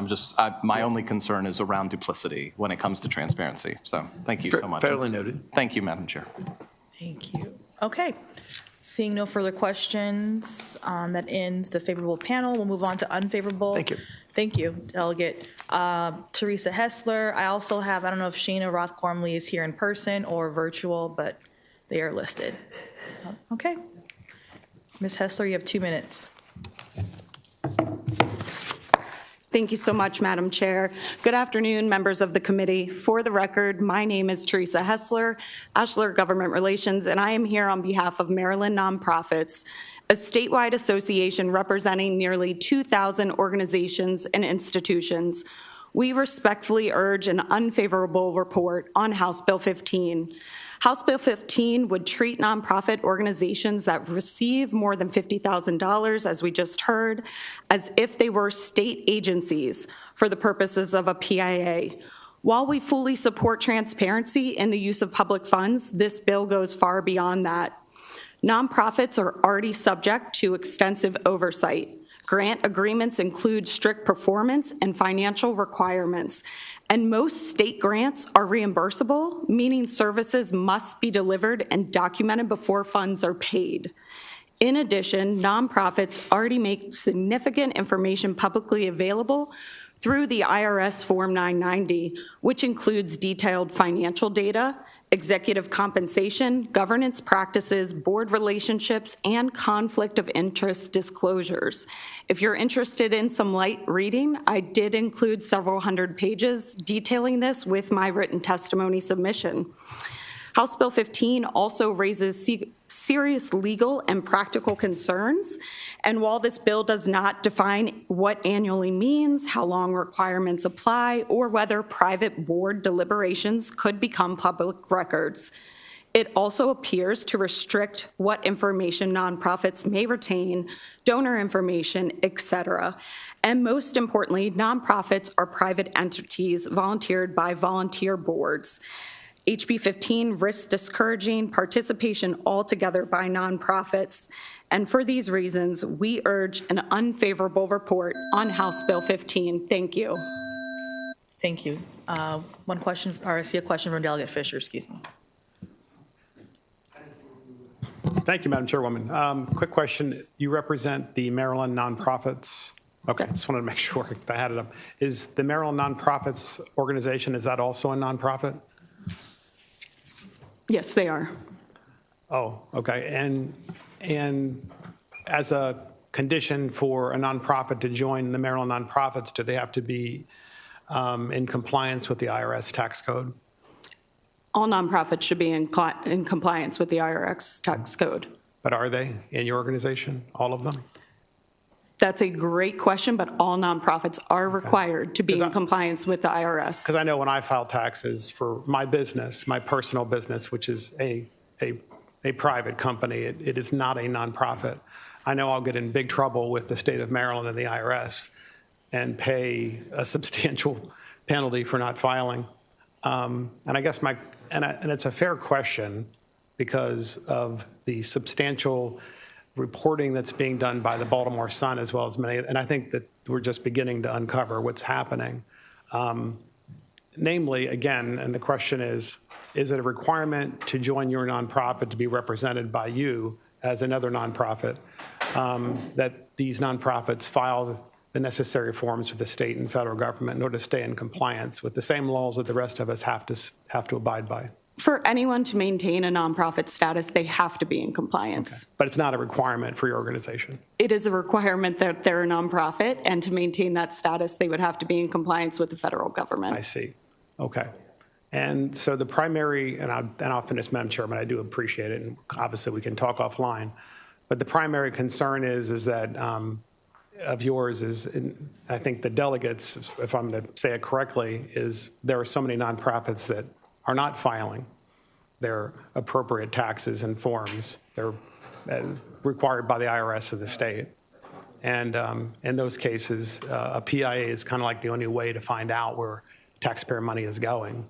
My only concern is around duplicity when it comes to transparency. So thank you so much. Fairly noted. Thank you, Madam Chair. Thank you. Okay. Seeing no further questions, that ends the favorable panel. We'll move on to unfavorable. Thank you. Thank you, Delegate Teresa Hessler. I also have, I don't know if Sheena Roth-Gormley is here in person or virtual, but they are listed. Okay. Ms. Hessler, you have 2 minutes. Thank you so much, Madam Chair. Good afternoon, members of the committee. For the record, my name is Teresa Hessler, Ashler Government Relations, and I am here on behalf of Maryland Nonprofits, a statewide association representing nearly 2,000 organizations and institutions. We respectfully urge an unfavorable report on House Bill 15. House Bill 15 would treat nonprofit organizations that receive more than $50,000, as we just heard, as if they were state agencies for the purposes of a PIA. While we fully support transparency in the use of public funds, this bill goes far beyond that. Nonprofits are already subject to extensive oversight. Grant agreements include strict performance and financial requirements, and most state grants are reimbursable, meaning services must be delivered and documented before funds are paid. In addition, nonprofits already make significant information publicly available through the IRS Form 990, which includes detailed financial data, executive compensation, governance practices, board relationships, and conflict of interest disclosures. If you're interested in some light reading, I did include several hundred pages detailing this with my written testimony submission. House Bill 15 also raises serious legal and practical concerns, and while this bill does not define what annually means, how long requirements apply, or whether private board deliberations could become public records, it also appears to restrict what information nonprofits may retain, donor information, etc. And most importantly, nonprofits are private entities volunteered by volunteer boards. HB 15 risks discouraging participation altogether by nonprofits. And for these reasons, we urge an unfavorable report on House Bill 15. Thank you. Thank you. One question, or I see a question from Delegate Fisher, excuse me. Thank you, Madam Chairwoman. Quick question. You represent the Maryland nonprofits. Okay, just wanted to make sure I had it up. Is the Maryland Nonprofits Organization, is that also a nonprofit? Yes, they are. Oh, okay. And as a condition for a nonprofit to join the Maryland nonprofits, do they have to be in compliance with the IRS tax code? All nonprofits should be in compliance with the IRS tax code. But are they in your organization, all of them? That's a great question, but all nonprofits are required to be in compliance with the IRS. Because I know when I file taxes for my business, my personal business, which is a private company, it is not a nonprofit. I know I'll get in big trouble with the state of Maryland and the IRS and pay a substantial penalty for not filing. And I guess and it's a fair question because of the substantial reporting that's being done by the Baltimore Sun as well as many, and I think that we're just beginning to uncover what's happening. Namely, again, and the question is it a requirement to join your nonprofit to be represented by you as another nonprofit, that these nonprofits file the necessary forms with the state and federal government in order to stay in compliance with the same laws that the rest of us have to abide by? For anyone to maintain a nonprofit status, they have to be in compliance. Okay. But it's not a requirement for your organization? It is a requirement that they're a nonprofit, and to maintain that status, they would have to be in compliance with the federal government. I see. Okay. And so the primary, and I'll finish, Madam Chairman, I do appreciate it, and obviously we can talk offline, but the primary concern is that of yours is, I think the delegates, if I'm going to say it correctly, is there are so many nonprofits that are not filing their appropriate taxes and forms. They're required by the IRS of the state. And in those cases, a PIA is kind of like the only way to find out where taxpayer money is going.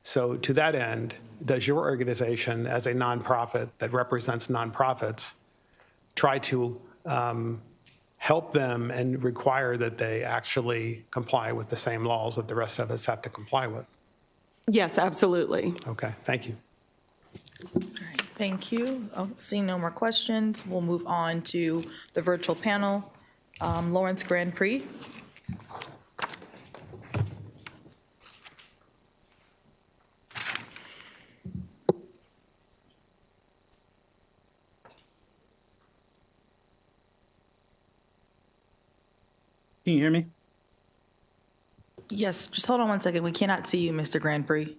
So to that end, does your organization, as a nonprofit that represents nonprofits, try to help them and require that they actually comply with the same laws that the rest of us have to comply with? Yes, absolutely. Okay, thank you. All right, thank you. Seeing no more questions, we'll move on to the virtual panel. Lawrence Grand Prix. Can you hear me? Yes, just hold on one second. We cannot see you, Mr. Grand Prix.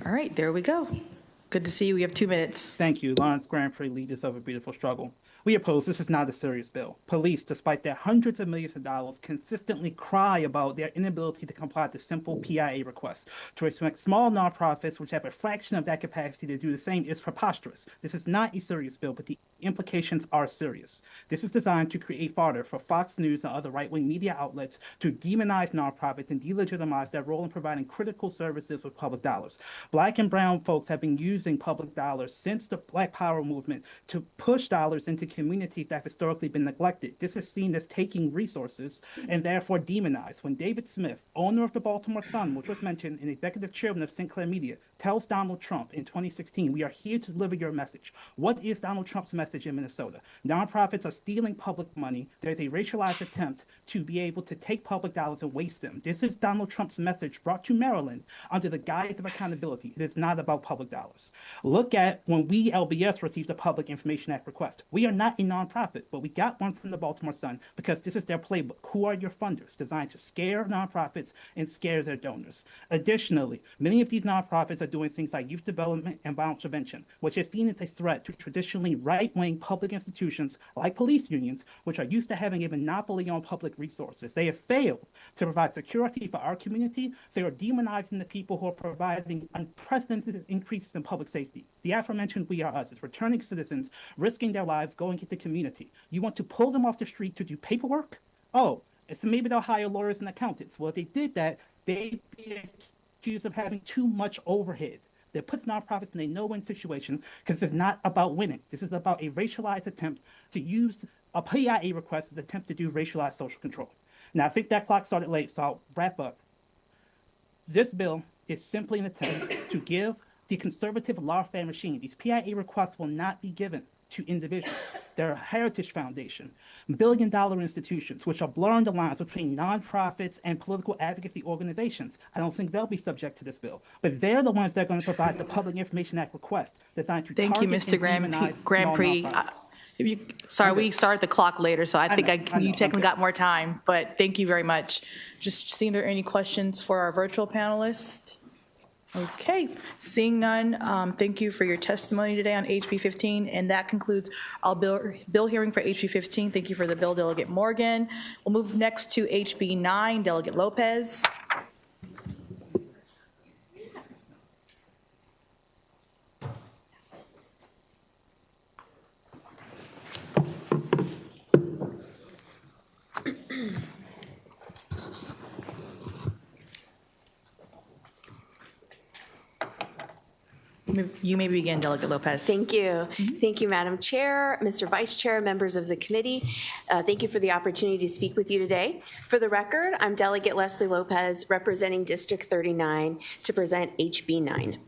All right, there we go. Good to see you. We have 2 minutes. Thank you. Lawrence Grand Prix, Leaders of a Beautiful Struggle. We oppose this is not a serious bill. Police, despite their hundreds of millions of dollars, consistently cry about their inability to comply to simple PIA requests. To respect small nonprofits, which have a fraction of that capacity to do the same, is preposterous. This is not a serious bill, but the implications are serious. This is designed to create fodder for Fox News and other right-wing media outlets to demonize nonprofits and delegitimize their role in providing critical services with public dollars. Black and brown folks have been using public dollars since the Black Power movement to push dollars into communities that have historically been neglected. This is seen as taking resources and therefore demonized. When David Smith, owner of the Baltimore Sun, which was mentioned, and executive chairman of Sinclair Media, tells Donald Trump in 2016, "We are here to deliver your message." What is Donald Trump's message in Minnesota? Nonprofits are stealing public money. There's a racialized attempt to be able to take public dollars and waste them. This is Donald Trump's message brought to Maryland under the guise of accountability. It is not about public dollars. Look at when we, LBS, received a Public Information Act request. We are not a nonprofit, but we got one from the Baltimore Sun because this is their playbook. Who are your funders? Designed to scare nonprofits and scare their donors. Additionally, many of these nonprofits are doing things like youth development and violence prevention, which is seen as a threat to traditionally right-wing public institutions like police unions, which are used to having a monopoly on public resources. They have failed to provide security for our community. So they are demonizing the people who are providing unprecedented increases in public safety. The aforementioned We Are Us is returning citizens risking their lives going into the community. You want to pull them off the street to do paperwork? Oh, so maybe they'll hire lawyers and accountants. Well, if they did that, they'd be accused of having too much overhead. That puts nonprofits in a no-win situation because it's not about winning. This is about a racialized attempt to use a PIA request as an attempt to do racialized social control. Now, I think that clock started late, so I'll wrap up. This bill is simply an attempt to give the conservative lawfare machine. These PIA requests will not be given to individuals. They're a heritage foundation, billion-dollar institutions, which are blurring the lines between nonprofits and political advocacy organizations. I don't think they'll be subject to this bill, but they're the ones that are going to provide the Public Information Act request designed to Thank you, target Mr. and demonize Grand Prix. small nonprofits. Sorry, we started the clock later, so I think know, you technically okay. got more time, but thank you very much. Just seeing if there are any questions for our virtual panelists. Okay, seeing none, thank you for your testimony today on HB 15, and that concludes our bill hearing for HB 15. Thank you for the bill, Delegate Morgan. We'll move next to HB 9, Delegate Lopez. You may begin, Delegate Lopez. Thank you. Thank you, Madam Chair, Mr. Vice Chair, members of the committee. Thank you for the opportunity to speak with you today. For the record, I'm Delegate Leslie Lopez, representing District 39, to present HB 9.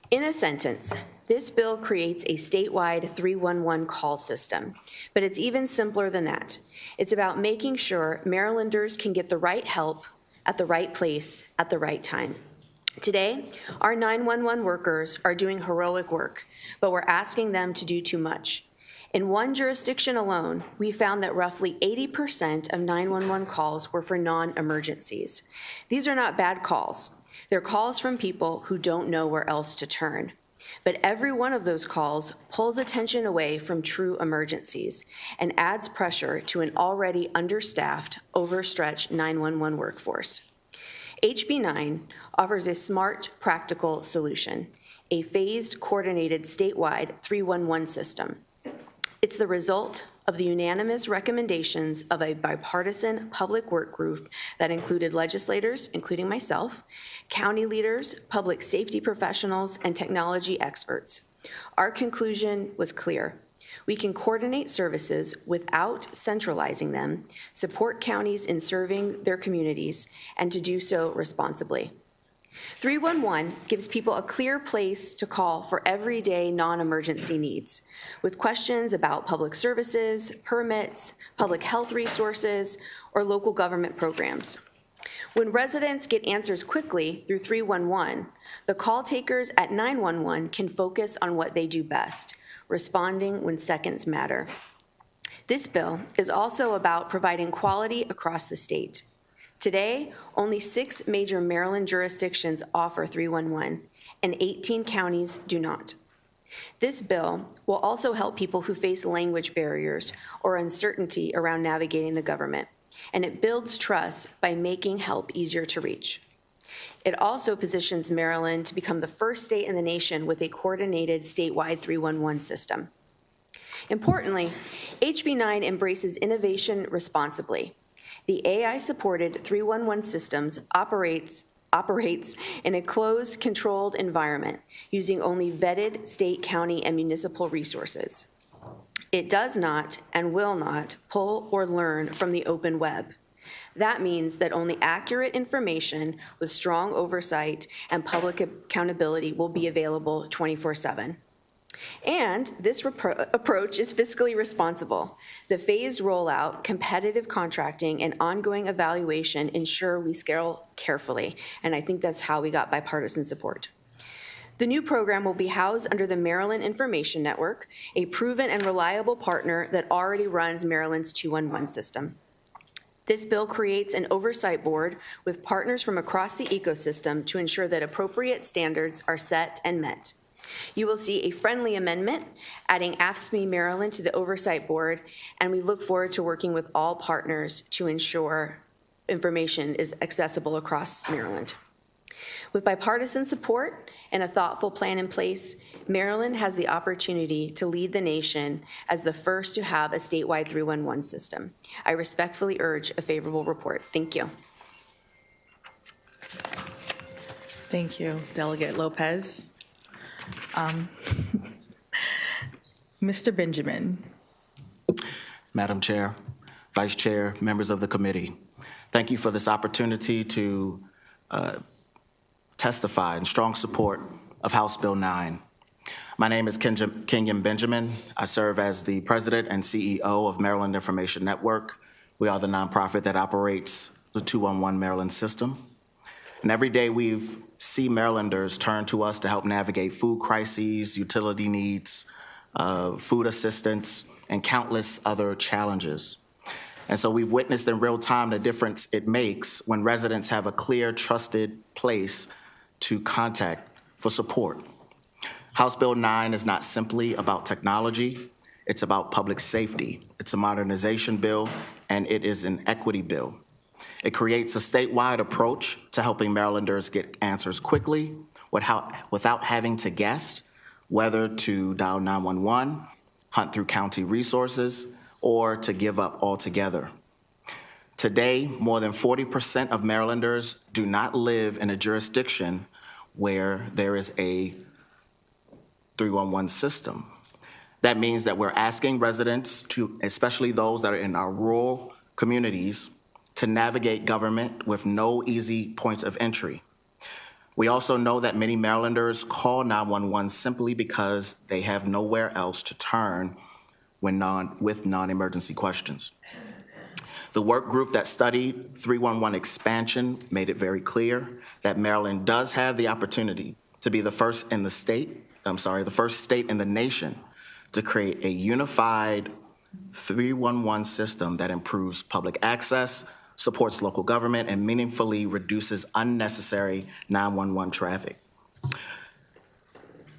In a sentence, this bill creates a statewide 311 call system, but it's even simpler than that. It's about making sure Marylanders can get the right help at the right place at the right time. Today, our 911 workers are doing heroic work, but we're asking them to do too much. In one jurisdiction alone, we found that roughly 80% of 911 calls were for non-emergencies. These are not bad calls. They're calls from people who don't know where else to turn. But every one of those calls pulls attention away from true emergencies and adds pressure to an already understaffed, overstretched 911 workforce. HB 9 offers a smart, practical solution, a phased, coordinated, statewide 311 system. It's the result of the unanimous recommendations of a bipartisan public work group that included legislators, including myself, county leaders, public safety professionals, and technology experts. Our conclusion was clear. We can coordinate services without centralizing them, support counties in serving their communities, and to do so responsibly. 311 gives people a clear place to call for everyday non-emergency needs, with questions about public services, permits, public health resources, or local government programs. When residents get answers quickly through 311, the call takers at 911 can focus on what they do best, responding when seconds matter. This bill is also about providing quality across the state. Today, only 6 major Maryland jurisdictions offer 311, and 18 counties do not. This bill will also help people who face language barriers or uncertainty around navigating the government, and it builds trust by making help easier to reach. It also positions Maryland to become the first state in the nation with a coordinated statewide 311 system. Importantly, HB 9 embraces innovation responsibly. The AI-supported 311 systems operates in a closed, controlled environment using only vetted state, county, and municipal resources. It does not and will not pull or learn from the open web. That means that only accurate information with strong oversight and public accountability will be available 24/7. And this approach is fiscally responsible. The phased rollout, competitive contracting, and ongoing evaluation ensure we scale carefully, and I think that's how we got bipartisan support. The new program will be housed under the Maryland Information Network, a proven and reliable partner that already runs Maryland's 211 system. This bill creates an oversight board with partners from across the ecosystem to ensure that appropriate standards are set and met. You will see a friendly amendment adding AFSCME Maryland to the oversight board, and we look forward to working with all partners to ensure information is accessible across Maryland. With bipartisan support and a thoughtful plan in place, Maryland has the opportunity to lead the nation as the first to have a statewide 311 system. I respectfully urge a favorable report. Thank you. Thank you, Delegate Lopez. Mr. Benjamin. Madam Chair, Vice Chair, members of the committee, thank you for this opportunity to testify in strong support of House Bill 9. My name is Kenyon Benjamin. I serve as the President and CEO of Maryland Information Network. We are the nonprofit that operates the 211 Maryland system. And every day we see Marylanders turn to us to help navigate food crises, utility needs, food assistance, and countless other challenges. And so we've witnessed in real time the difference it makes when residents have a clear, trusted place to contact for support. House Bill 9 is not simply about technology, it's about public safety. It's a modernization bill, and it is an equity bill. It creates a statewide approach to helping Marylanders get answers quickly without having to guess whether to dial 911, hunt through county resources, or to give up altogether. Today, more than 40% of Marylanders do not live in a jurisdiction where there is a 311 system. That means that we're asking residents to, especially those that are in our rural communities, to navigate government with no easy points of entry. We also know that many Marylanders call 911 simply because they have nowhere else to turn with non-emergency questions. The work group that studied 311 expansion made it very clear that Maryland does have the opportunity to be the first state in the nation to create a unified 311 system that improves public access, supports local government, and meaningfully reduces unnecessary 911 traffic.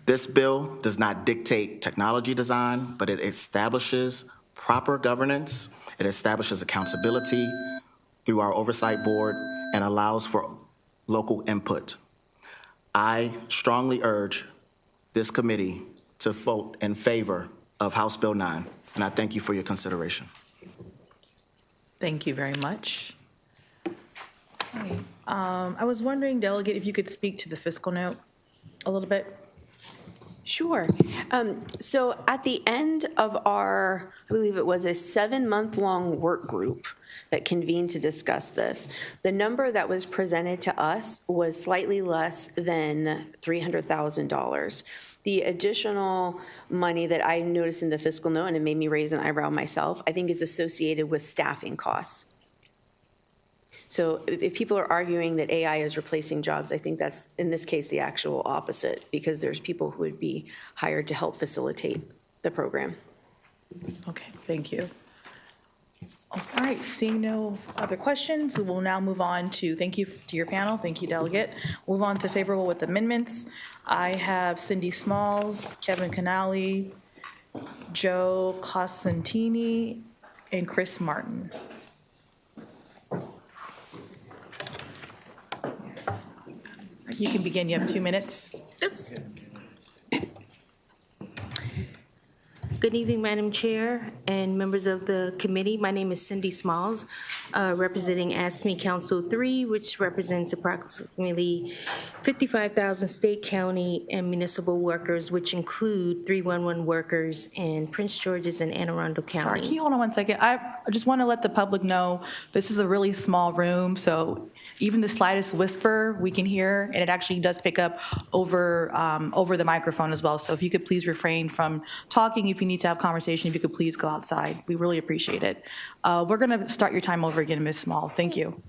This bill does not dictate technology design, but it establishes proper governance, it establishes accountability through our oversight board, and allows for local input. I strongly urge this committee to vote in favor of House Bill 9, and I thank you for your consideration. Thank you very much. I was wondering, Delegate, if you could speak to the fiscal note a little bit. Sure. So at the end of our, I believe it was a 7-month-long work group that convened to discuss this, the number that was presented to us was slightly less than $300,000. The additional money that I noticed in the fiscal note, and it made me raise an eyebrow myself, I think is associated with staffing costs. So if people are arguing that AI is replacing jobs, I think that's, in this case, the actual opposite, because there's people who would be hired to help facilitate the program. Okay, thank you. All right, seeing no other questions, we will now move on to, thank you to your panel, thank you, Delegate. Move on to favorable with amendments. I have Cindy Smalls, Kevin Canali, Joe Cosentini, and Chris Martin. You can begin, you have 2 minutes. Oops. Good evening, Madam Chair and members of the committee. My name is Cindy Smalls, representing AFSCME Council 3, which represents approximately 55,000 state, county, and municipal workers, which include 311 workers in Prince George's and Anne Arundel County. Sorry, can you hold on 1 second? I just want to let the public know this is a really small room, so even the slightest whisper we can hear, and it actually does pick up over the microphone as well. So if you could please refrain from talking, if you need to have conversation, if you could please go outside. We really appreciate it. We're going to start your time over again, Ms. Smalls. Thank you.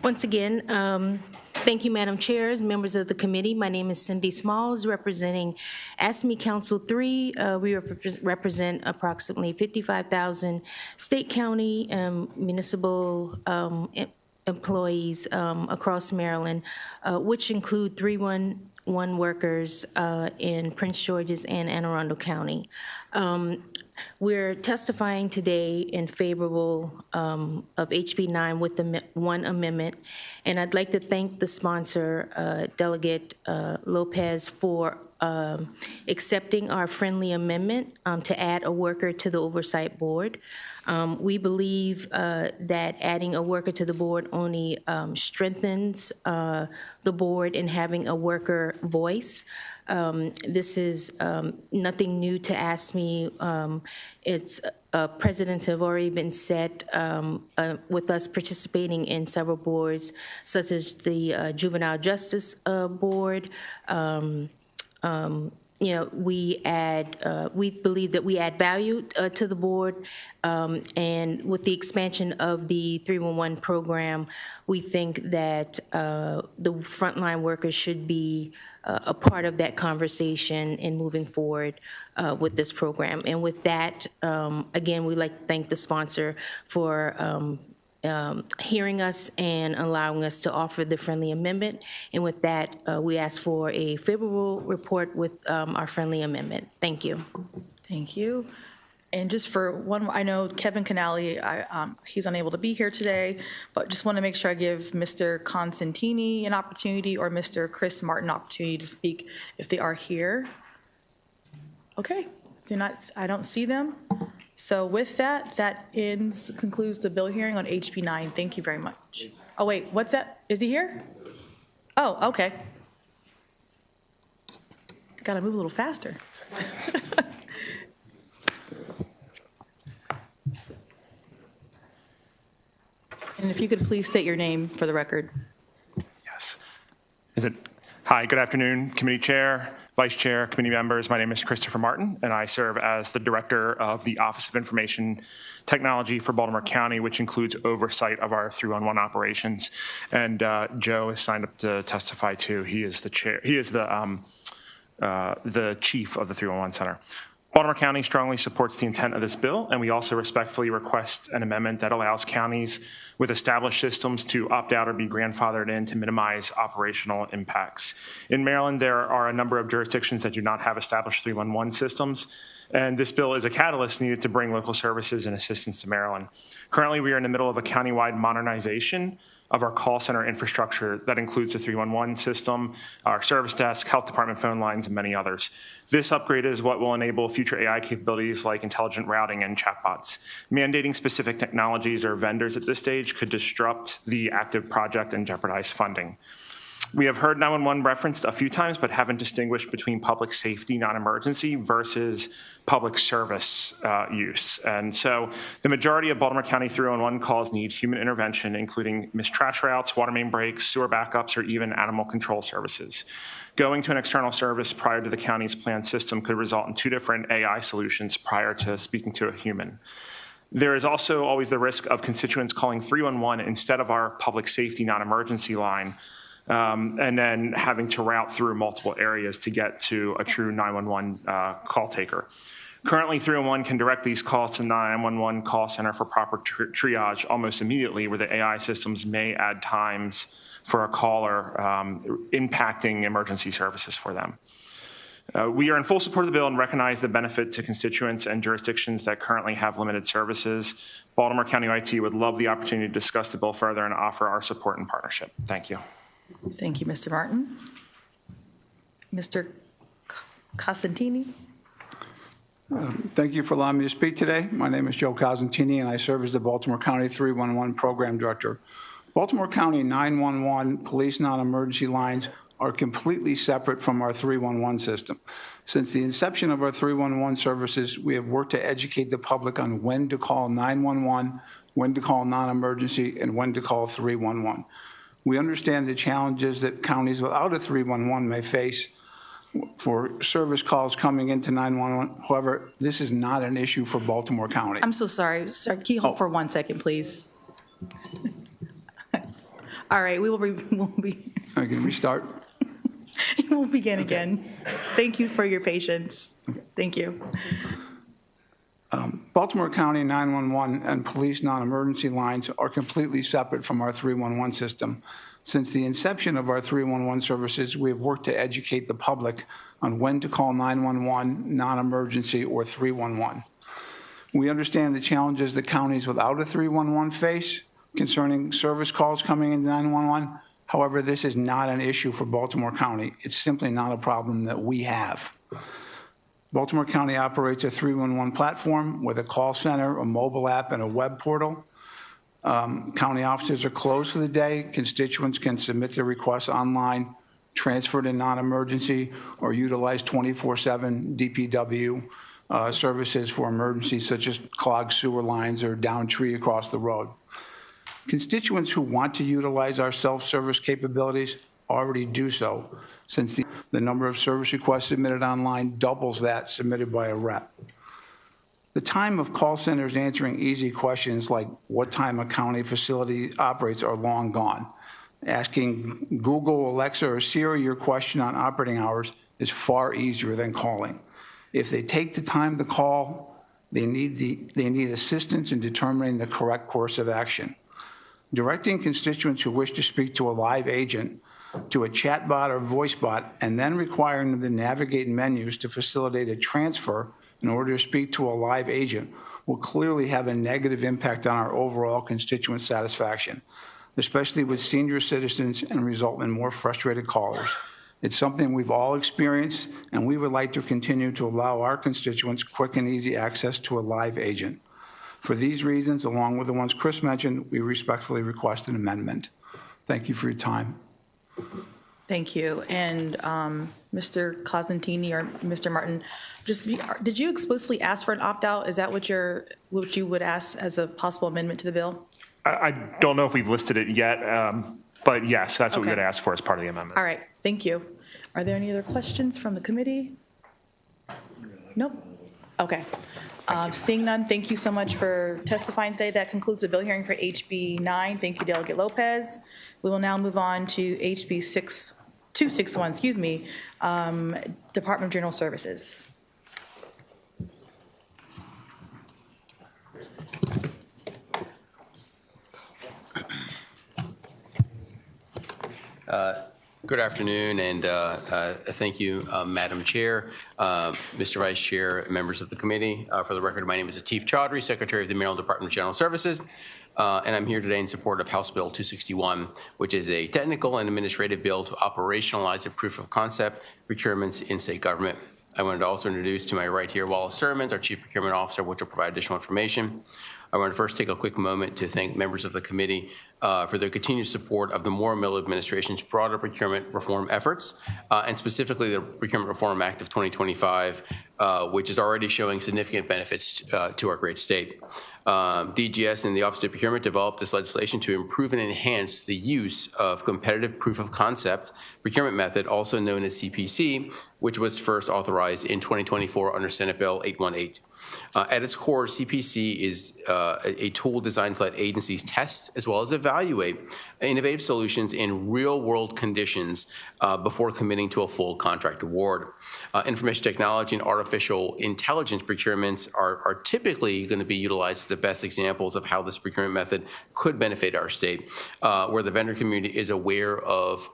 Once again, Thank you, Madam Chairs, members of the committee. My name is Cindy Smalls, representing ASME Council 3. We represent approximately 55,000 state, county, municipal employees across Maryland, which include 311 workers in Prince George's and Anne Arundel County. We're testifying today in favorable of HB 9 with the one amendment, and I'd like to thank the sponsor, Delegate Lopez, for accepting our friendly amendment to add a worker to the Oversight Board. We believe that adding a worker to the board only strengthens the board in having a worker voice. This is nothing new to ASME. Its precedents have already been set with us participating in several boards, such as the Juvenile Justice Board. We believe that we add value to the board, and with the expansion of the 311 program, we think that the frontline workers should be a part of that conversation in moving forward with this program. And with that, again, we'd like to thank the sponsor for hearing us and allowing us to offer the friendly amendment. And with that, we ask for a favorable report with our friendly amendment. Thank you. Thank you. And just for one, I know Kevin Canali, he's unable to be here today, but just want to make sure I give Mr. Constantini an opportunity or Mr. Chris Martin an opportunity to speak if they are here. Okay, I don't see them. So with that, concludes the bill hearing on HB 9. Thank you very much. Oh, wait, what's that? Is he here? Oh, okay. Got to move a little faster. And if you could please state your name for the record. Yes. Hi, good afternoon, committee chair, vice chair, committee members. My name is Christopher Martin, and I serve as the director of the Office of Information Technology for Baltimore County, which includes oversight of our 311 operations. And Joe is signed up to testify too. He is the chair. He is the chief of the 311 Center. Baltimore County strongly supports the intent of this bill, and we also respectfully request an amendment that allows counties with established systems to opt out or be grandfathered in to minimize operational impacts. In Maryland, there are a number of jurisdictions that do not have established 311 systems, and this bill is a catalyst needed to bring local services and assistance to Maryland. Currently, we are in the middle of a countywide modernization of our call center infrastructure that includes the 311 system, our service desk, health department phone lines, and many others. This upgrade is what will enable future AI capabilities like intelligent routing and chatbots. Mandating specific technologies or vendors at this stage could disrupt the active project and jeopardize funding. We have heard 911 referenced a few times, but haven't distinguished between public safety non-emergency versus public service use. And so the majority of Baltimore County 311 calls need human intervention, including missed trash routes, water main breaks, sewer backups, or even animal control services. Going to an external service prior to the county's planned system could result in two different AI solutions prior to speaking to a human. There is also always the risk of constituents calling 311 instead of our public safety non-emergency line, and then having to route through multiple areas to get to a true 911 call taker. Currently, 311 can direct these calls to 911 call center for proper triage almost immediately, where the AI systems may add times for a caller, impacting emergency services for them. We are in full support of the bill and recognize the benefit to constituents and jurisdictions that currently have limited services. Baltimore County IT would love the opportunity to discuss the bill further and offer our support and partnership. Thank you. Thank you, Mr. Martin. Mr. Cosentini. Thank you for allowing me to speak today. My name is Joe Cosentini, and I serve as the Baltimore County 311 Program Director. Baltimore County 911 police non-emergency lines are completely separate from our 311 system. Since the inception of our 311 services, we have worked to educate the public on when to call 911, when to call non-emergency, and when to call 311. We understand the challenges that counties without a 311 may face for service calls coming into 911. However, this is not an issue for Baltimore County. I'm so sorry. Sir, can you hold for 1 second, please? All right, we will be I can restart. We'll begin again. Thank you for your patience. Thank you. Baltimore County 911 and police non-emergency lines are completely separate from our 311 system. Since the inception of our 311 services, we have worked to educate the public on when to call 911, non-emergency, or 311. We understand the challenges that counties without a 311 face concerning service calls coming into 911. However, this is not an issue for Baltimore County. It's simply not a problem that we have. Baltimore County operates a 311 platform with a call center, a mobile app, and a web portal. County offices are closed for the day. Constituents can submit their requests online, transfer to non-emergency, or utilize 24/7 DPW services for emergencies such as clogged sewer lines or downed tree across the road. Constituents who want to utilize our self-service capabilities already do so, since the number of service requests submitted online doubles that submitted by a rep. The time of call centers answering easy questions like what time a county facility operates are long gone. Asking Google, Alexa, or Siri your question on operating hours is far easier than calling. If they take the time to call, they need assistance in determining the correct course of action. Directing constituents who wish to speak to a live agent to a chatbot or voice bot, and then requiring them to navigate menus to facilitate a transfer in order to speak to a live agent will clearly have a negative impact on our overall constituent satisfaction, especially with senior citizens, and result in more frustrated callers. It's something we've all experienced, and we would like to continue to allow our constituents quick and easy access to a live agent. For these reasons, along with the ones Chris mentioned, we respectfully request an amendment. Thank you for your time. Thank you. And Mr. Cosentini or Mr. Martin, did you explicitly ask for an opt-out? Is that what you would ask as a possible amendment to the bill? I don't know if we've listed it yet, but yes, that's what we Okay. would ask for as part of the amendment. All right, thank you. Are there any other questions from the committee? Nope. Okay. Seeing none, thank you so much for testifying today. That concludes the bill hearing for HB 9. Thank you, Delegate Lopez. We will now move on to HB 261, Department of General Services. Good afternoon, and thank you, Madam Chair, Mr. Vice Chair, members of the committee. For the record, my name is Atif Chaudhry, Secretary of the Maryland Department of General Services, and I'm here today in support of House Bill 261, which is a technical and administrative bill to operationalize the proof of concept procurements in state government. I wanted to also introduce to my right here Wallace Sturmans, our Chief Procurement Officer, which will provide additional information. I want to first take a quick moment to thank members of the committee for their continued support of the Moore Miller administration's broader procurement reform efforts, and specifically the Procurement Reform Act of 2025, which is already showing significant benefits to our great state. DGS and the Office of Procurement developed this legislation to improve and enhance the use of competitive proof of concept procurement method, also known as CPC, which was first authorized in 2024 under Senate Bill 818. At its core, CPC is a tool designed to let agencies test as well as evaluate innovative solutions in real-world conditions before committing to a full contract award. Information technology and artificial intelligence procurements are typically going to be utilized as the best examples of how this procurement method could benefit our state, where the vendor community is aware of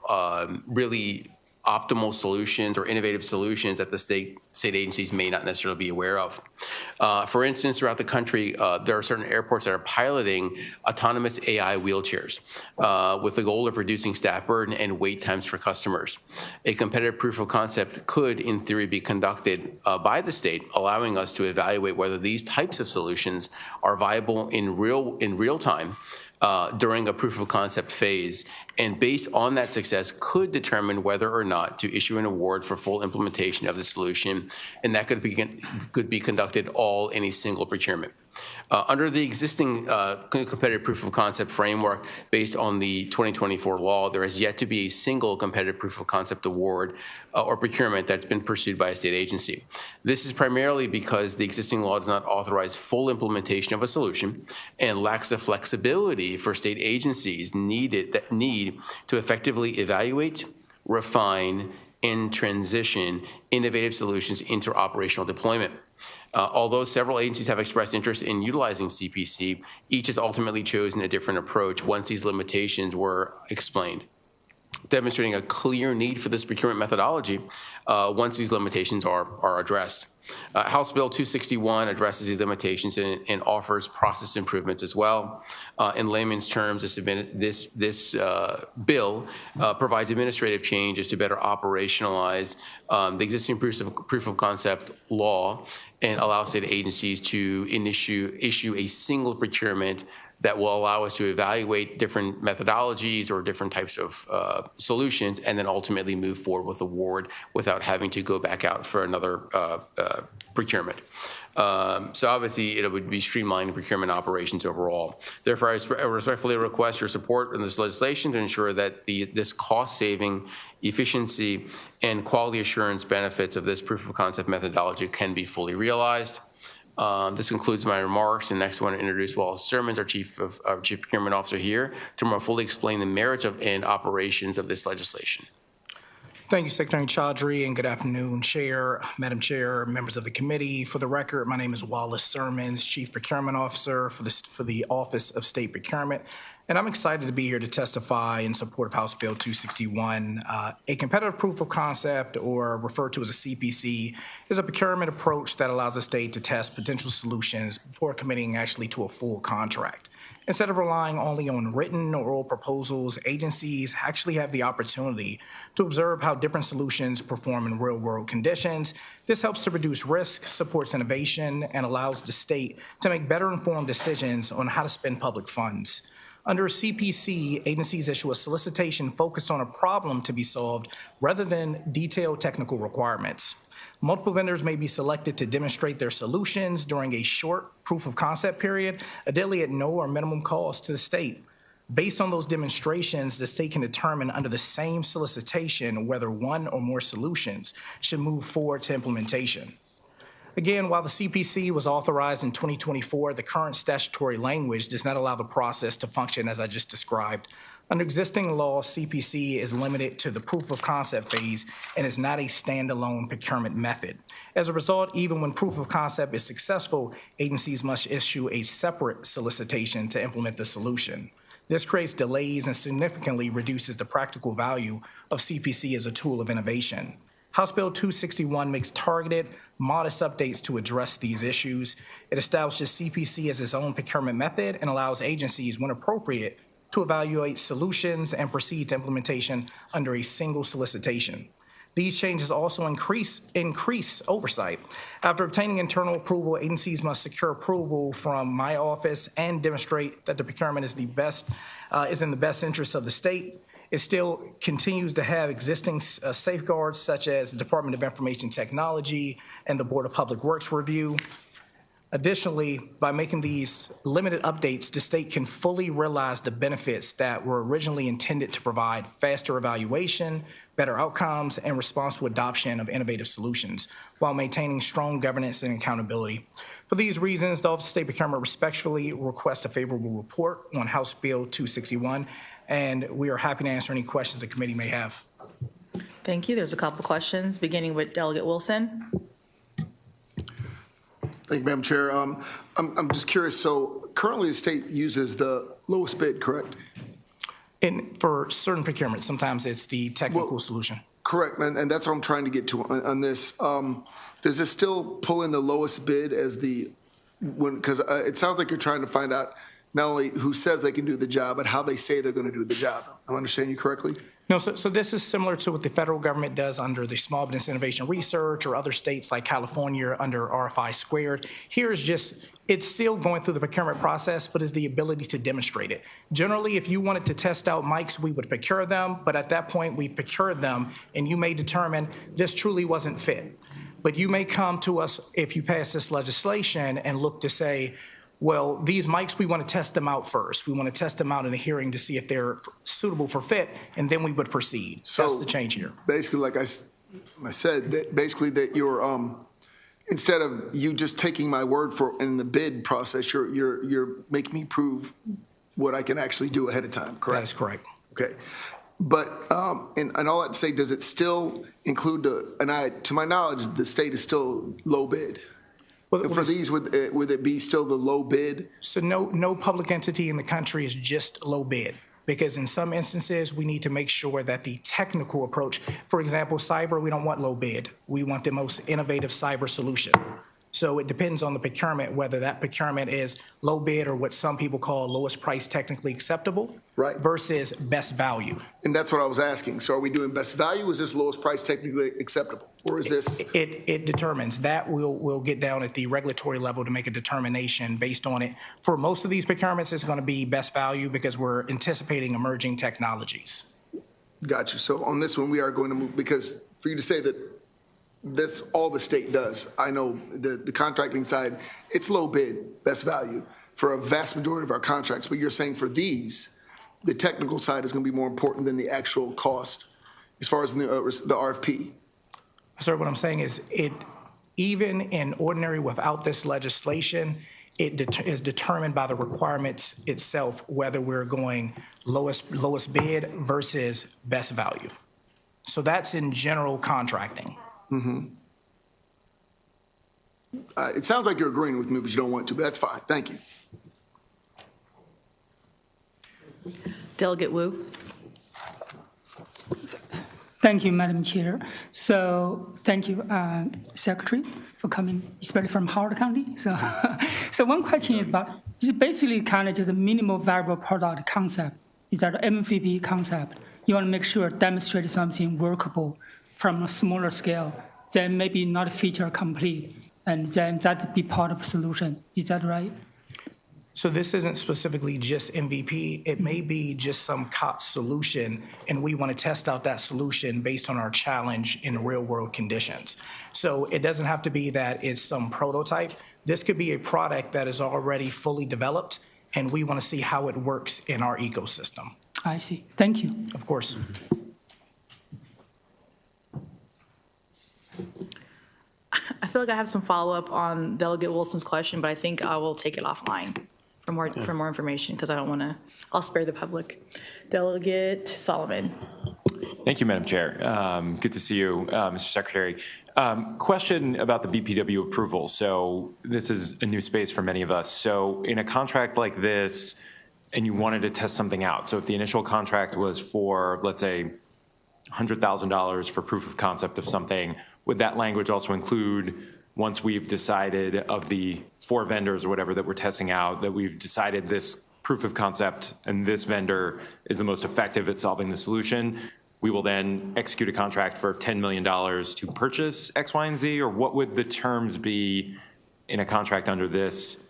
really optimal solutions or innovative solutions that the state agencies may not necessarily be aware of. For instance, throughout the country, there are certain airports that are piloting autonomous AI wheelchairs with the goal of reducing staff burden and wait times for customers. A competitive proof of concept could, in theory, be conducted by the state, allowing us to evaluate whether these types of solutions are viable in real time during a proof of concept phase, and based on that success could determine whether or not to issue an award for full implementation of the solution, and that could be conducted all in a single procurement. Under the existing competitive proof of concept framework based on the 2024 law, there has yet to be a single competitive proof of concept award or procurement that's been pursued by a state agency. This is primarily because the existing law does not authorize full implementation of a solution and lacks the flexibility for state agencies that need to effectively evaluate, refine, and transition innovative solutions into operational deployment. Although several agencies have expressed interest in utilizing CPC, each has ultimately chosen a different approach once these limitations were explained, demonstrating a clear need for this procurement methodology once these limitations are addressed. House Bill 261 addresses these limitations and offers process improvements as well. In layman's terms, this bill provides administrative changes to better operationalize the existing proof of concept law and allow state agencies to issue a single procurement that will allow us to evaluate different methodologies or different types of solutions and then ultimately move forward with award without having to go back out for another procurement. So obviously, it would be streamlining procurement operations overall. Therefore, I respectfully request your support in this legislation to ensure that this cost-saving, efficiency, and quality assurance benefits of this proof of concept methodology can be fully realized. This concludes my remarks, and next I want to introduce Wallace Sermons, our Chief Procurement Officer here, to more fully explain the merits and operations of this legislation. Thank you, Secretary Chaudhry, and good afternoon, Chair, Madam Chair, members of the committee. For the record, my name is Wallace Sermons, Chief Procurement Officer for the Office of State Procurement, and I'm excited to be here to testify in support of House Bill 261. A competitive proof of concept, or referred to as a CPC, is a procurement approach that allows a state to test potential solutions before committing actually to a full contract. Instead of relying only on written or oral proposals, agencies actually have the opportunity to observe how different solutions perform in real-world conditions. This helps to reduce risk, supports innovation, and allows the state to make better informed decisions on how to spend public funds. Under CPC, agencies issue a solicitation focused on a problem to be solved rather than detailed technical requirements. Multiple vendors may be selected to demonstrate their solutions during a short proof of concept period, ideally at no or minimum cost to the state. Based on those demonstrations, the state can determine under the same solicitation whether one or more solutions should move forward to implementation. Again, while the CPC was authorized in 2024, the current statutory language does not allow the process to function as I just described. Under existing law, CPC is limited to the proof of concept phase and is not a standalone procurement method. As a result, even when proof of concept is successful, agencies must issue a separate solicitation to implement the solution. This creates delays and significantly reduces the practical value of CPC as a tool of innovation. House Bill 261 makes targeted, modest updates to address these issues. It establishes CPC as its own procurement method and allows agencies, when appropriate, to evaluate solutions and proceed to implementation under a single solicitation. These changes also increase oversight. After obtaining internal approval, agencies must secure approval from my office and demonstrate that the procurement is in the best interest of the state. It still continues to have existing safeguards such as the Department of Information Technology and the Board of Public Works review. Additionally, by making these limited updates, the state can fully realize the benefits that were originally intended to provide faster evaluation, better outcomes, and responsible adoption of innovative solutions, while maintaining strong governance and accountability. For these reasons, the Office of State Procurement respectfully requests a favorable report on House Bill 261, and we are happy to answer any questions the committee may have. Thank you. There's a couple questions, beginning with Delegate Wilson. Thank you, Madam Chair. I'm just curious, so currently the state uses the lowest bid, correct? And for certain procurements, sometimes it's the technical solution. Correct, and that's what I'm trying to get to on this. Does this still pull in the lowest bid as because it sounds like you're trying to find out not only who says they can do the job, but how they say they're going to do the job. I'm understanding you correctly? No, so this is similar to what the federal government does under the Small Business Innovation Research or other states like California under RFI Squared. Here is just, it's still going through the procurement process, but is the ability to demonstrate it. Generally, if you wanted to test out mics, we would procure them, but at that point, we've procured them, and you may determine this truly wasn't fit. But you may come to us if you pass this legislation and look to say, Well, these mics, we want to test them out first. We want to test them out in a hearing to see if they're suitable for fit, and then we would proceed. That's the change here. Basically, like I said, that basically that you're, instead of you just taking my word for in the bid process, you're making me prove what I can actually do ahead of time, correct? That is correct. Okay. But, and all that to say, does it still include to my knowledge, the state is still low bid? Well, for these, would it be still the low bid? So no public entity in the country is just low bid, because in some instances, we need to make sure that the technical approach, for example, cyber, we don't want low bid. We want the most innovative cyber solution. So it depends on the procurement, whether that procurement is low bid or what some people call lowest price technically acceptable, right, versus best value. And that's what I was asking. So are we doing best value? Is this lowest price technically acceptable? Or is this? It determines. That we'll get down at the regulatory level to make a determination based on it. For most of these procurements, it's going to be best value because we're anticipating emerging technologies. Got you. So on this one, we are going to move, because for you to say that that's all the state does. I know the contracting side, it's low bid, best value for a vast majority of our contracts. But you're saying for these, the technical side is going to be more important than the actual cost as far as the RFP. Sir, what I'm saying is even in ordinary without this legislation, it is determined by the requirements itself, whether we're going lowest bid versus best value. So that's in general contracting. Mm-hmm. It sounds like you're agreeing with me, but you don't want to, but that's fine. Thank you. Delegate Wu. Thank you, Madam Chair. So thank you, Secretary, for coming, especially from Howard County. So, so one question is about, it's basically kind of just a minimal viable product concept. Is that MVP concept? You want to make sure demonstrate something workable from a smaller scale, then maybe not feature complete, and then that be part of the solution. Is that right? So this isn't specifically just MVP. It may be just some solution, and we want to test out that solution based on our challenge in real world conditions. So it doesn't have to be that it's some prototype. This could be a product that is already fully developed, and we want to see how it works in our ecosystem. I see. Thank you. Of course. I feel like I have some follow-up on Delegate Wilson's question, but I think I will take it offline for more information, because I don't want to, I'll spare the public. Delegate Solomon. Thank you, Madam Chair. Good to see you, Mr. Secretary. Question about the BPW approval. So this is a new space for many of us. So in a contract like this, and you wanted to test something out, so if the initial contract was for, let's say, $100,000 for proof of concept of something, would that language also include, once we've decided of the 4 vendors or whatever that we're testing out, that we've decided this proof of concept and this vendor is the most effective at solving the solution, we will then execute a contract for $10 million to purchase X, Y, and Z? Or what would the terms be in a contract under this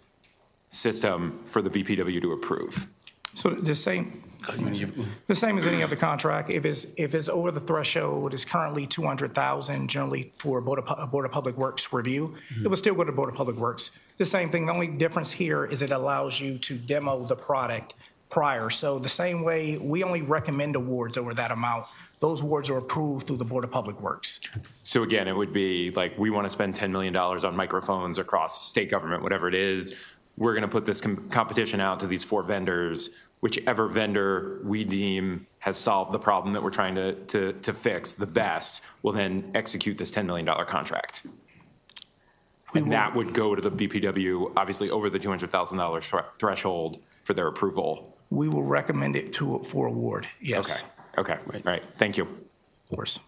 system for the BPW to approve? So the same as any other contract. If it's over the threshold, it's currently $200,000 generally for a Board of Public Works review. It would still go to Board of Public Works. The same thing. The only difference here is it allows you to demo the product prior. So the same way we only recommend awards over that amount. Those awards are approved through the Board of Public Works. So again, it would be like, we want to spend $10 million on microphones across state government, whatever it is. We're going to put this competition out to these 4 vendors. Whichever vendor we deem has solved the problem that we're trying to fix the best will then execute this $10 million contract. And that would go to the BPW, obviously over the $200,000 threshold for their approval. We will recommend it for award, yes. Okay, all right, thank you. Of course.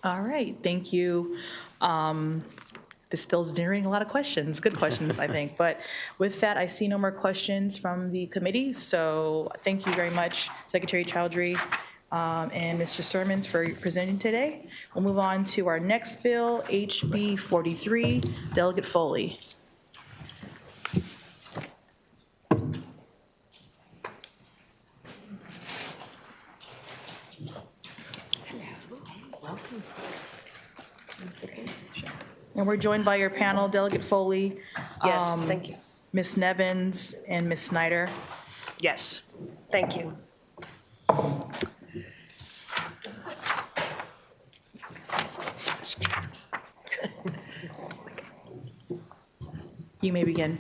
All right, thank you. This bill's generating a lot of questions, good questions, I think. But with that, I see no more questions from the committee. So thank you very much, Secretary Chowdhury and Mr. Sermons, for presenting today. We'll move on to our next bill, HB 43, Delegate Foley. Welcome. And we're joined by your panel, Delegate Foley. Yes, thank you. Ms. Nevins and Ms. Snyder. Yes, thank you. You may begin.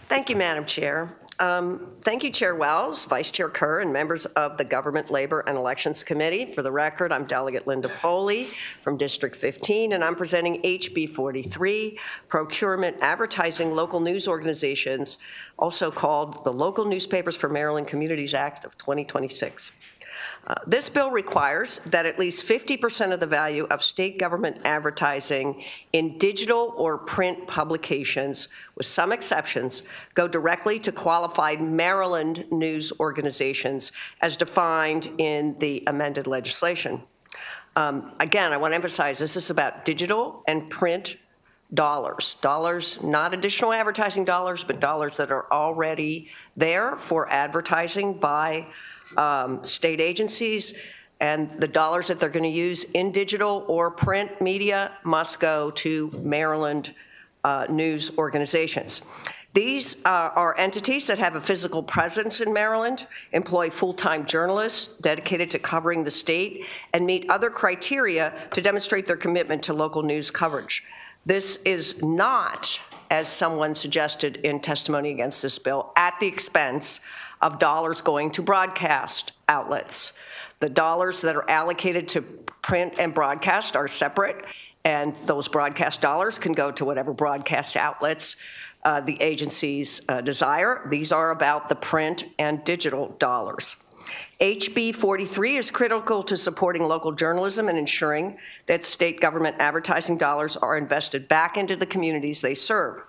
Thank you, Madam Chair. Thank you, Chair Wells, Vice Chair Kerr, and members of the Government, Labor, and Elections Committee. For the record, I'm Delegate Linda Foley from District 15, and I'm presenting HB 43, Procurement Advertising Local News Organizations, also called the Local Newspapers for Maryland Communities Act of 2026. This bill requires that at least 50% of the value of state government advertising in digital or print publications, with some exceptions, go directly to qualified Maryland news organizations as defined in the amended legislation. Again, I want to emphasize this is about digital and print dollars. Dollars, not additional advertising dollars, but dollars that are already there for advertising by state agencies, and the dollars that they're going to use in digital or print media must go to Maryland news organizations. These are entities that have a physical presence in Maryland, employ full-time journalists dedicated to covering the state, and meet other criteria to demonstrate their commitment to local news coverage. This is not, as someone suggested in testimony against this bill, at the expense of dollars going to broadcast outlets. The dollars that are allocated to print and broadcast are separate, and those broadcast dollars can go to whatever broadcast outlets the agencies desire. These are about the print and digital dollars. HB 43 is critical to supporting local journalism and ensuring that state government advertising dollars are invested back into the communities they serve.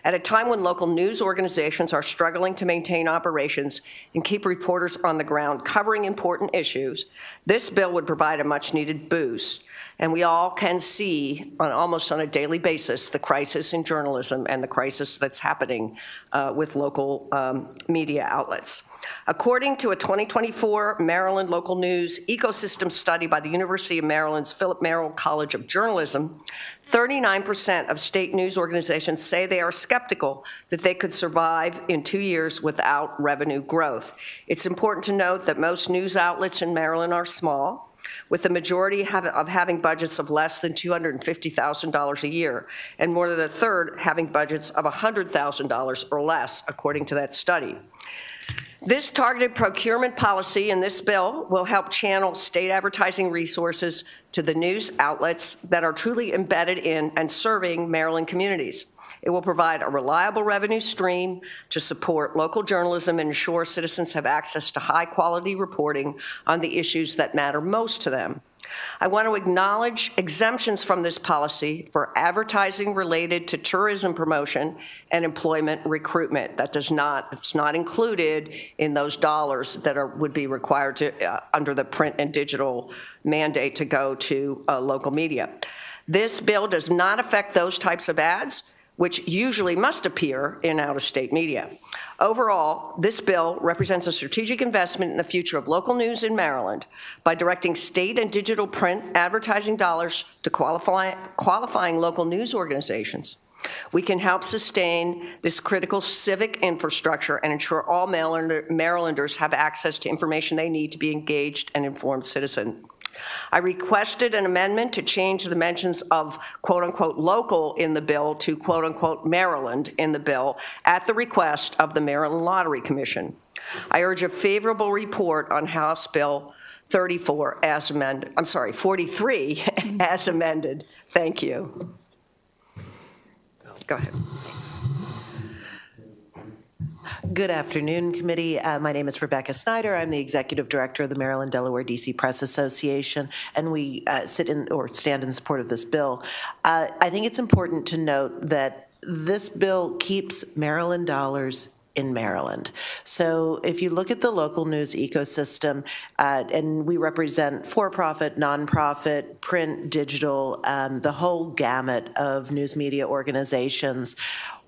At a time when local news organizations are struggling to maintain operations and keep reporters on the ground covering important issues, this bill would provide a much-needed boost. And we all can see almost on a daily basis the crisis in journalism and the crisis that's happening with local media outlets. According to a 2024 Maryland Local News Ecosystem Study by the University of Maryland's Philip Merrill College of Journalism, 39% of state news organizations say they are skeptical that they could survive in 2 years without revenue growth. It's important to note that most news outlets in Maryland are small, with the majority of having budgets of less than $250,000 a year, and more than a third having budgets of $100,000 or less, according to that study. This targeted procurement policy in this bill will help channel state advertising resources to the news outlets that are truly embedded in and serving Maryland communities. It will provide a reliable revenue stream to support local journalism and ensure citizens have access to high-quality reporting on the issues that matter most to them. I want to acknowledge exemptions from this policy for advertising related to tourism promotion and employment recruitment. It's not included in those dollars that would be required to, under the print and digital mandate to go to local media. This bill does not affect those types of ads, which usually must appear in out-of-state media. Overall, this bill represents a strategic investment in the future of local news in Maryland by directing state and digital print advertising dollars to qualifying local news organizations. We can help sustain this critical civic infrastructure and ensure all Marylanders have access to information they need to be engaged and informed citizens. I requested an amendment to change the mentions of quote-unquote local in the bill to quote-unquote Maryland in the bill at the request of the Maryland Lottery Commission. I urge a favorable report on House Bill 43 as amended. Thank you. Go ahead. Good afternoon, committee. My name is Rebecca Snyder. I'm the executive director of the Maryland Delaware DC Press Association, and we stand in support of this bill. I think it's important to note that this bill keeps Maryland dollars in Maryland. So if you look at the local news ecosystem, and we represent for-profit, nonprofit, print, digital, the whole gamut of news media organizations,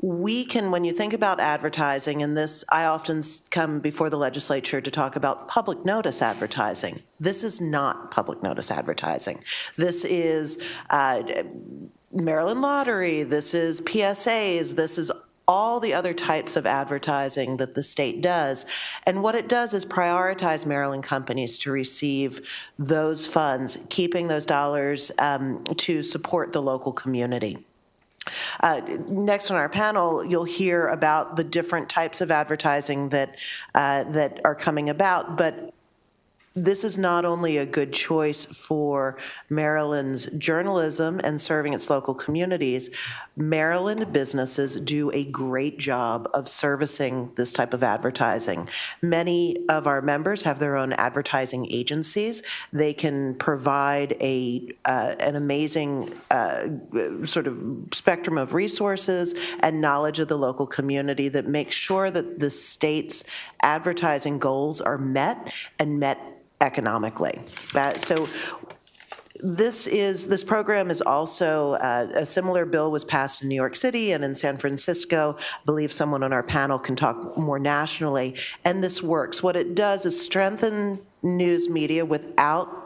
we can, when you think about advertising, and this, I often come before the legislature to talk about public notice advertising. This is not public notice advertising. This is Maryland Lottery, this is PSAs, this is all the other types of advertising that the state does. And what it does is prioritize Maryland companies to receive those funds, keeping those dollars to support the local community. Next on our panel, you'll hear about the different types of advertising that are coming about, but this is not only a good choice for Maryland's journalism and serving its local communities, Maryland businesses do a great job of servicing this type of advertising. Many of our members have their own advertising agencies. They can provide an amazing sort of spectrum of resources and knowledge of the local community that makes sure that the state's advertising goals are met and met economically. So this program is also, a similar bill was passed in New York City and in San Francisco. I believe someone on our panel can talk more nationally. And this works. What it does is strengthen news media without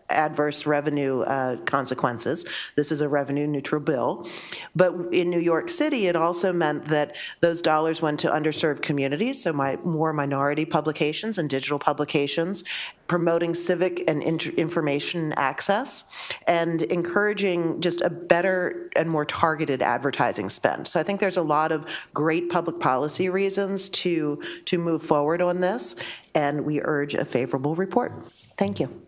adverse revenue consequences. This is a revenue neutral bill. But in New York City, it also meant that those dollars went to underserved communities, so more minority publications and digital publications, promoting civic and information access, and encouraging just a better and more targeted advertising spend. So I think there's a lot of great public policy reasons to move forward on this, and we urge a favorable report. Thank you.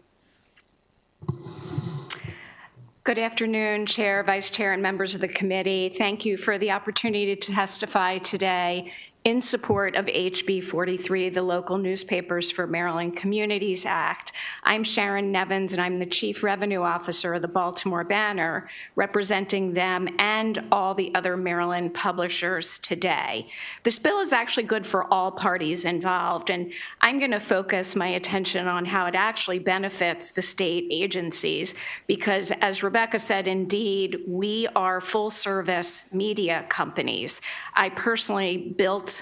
Good afternoon, Chair, Vice Chair, and members of the committee. Thank you for the opportunity to testify today in support of HB 43, the Local Newspapers for Maryland Communities Act. I'm Sharon Nevins, and I'm the Chief Revenue Officer of the Baltimore Banner, representing them and all the other Maryland publishers today. This bill is actually good for all parties involved, and I'm going to focus my attention on how it actually benefits the state agencies, because as Rebecca said, indeed, we are full-service media companies. I personally built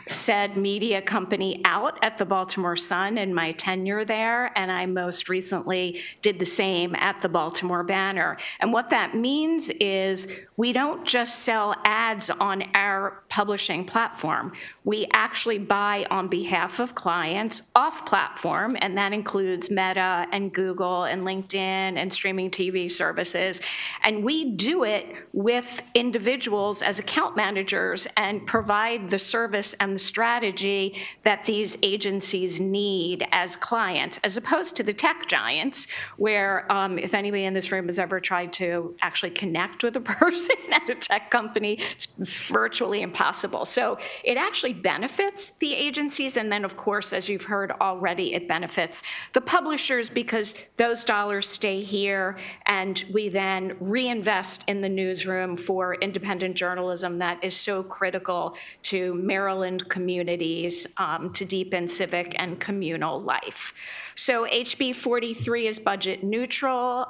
said media company out at the Baltimore Sun in my tenure there, and I most recently did the same at the Baltimore Banner. And what that means is we don't just sell ads on our publishing platform. We actually buy on behalf of clients off platform, and that includes Meta and Google and LinkedIn and streaming TV services. And we do it with individuals as account managers and provide the service and the strategy that these agencies need as clients, as opposed to the tech giants, where if anybody in this room has ever tried to actually connect with a person at a tech company, it's virtually impossible. So it actually benefits the agencies, and then of course, as you've heard already, it benefits the publishers because those dollars stay here and we then reinvest in the newsroom for independent journalism that is so critical to Maryland communities to deepen civic and communal life. So HB 43 is budget neutral.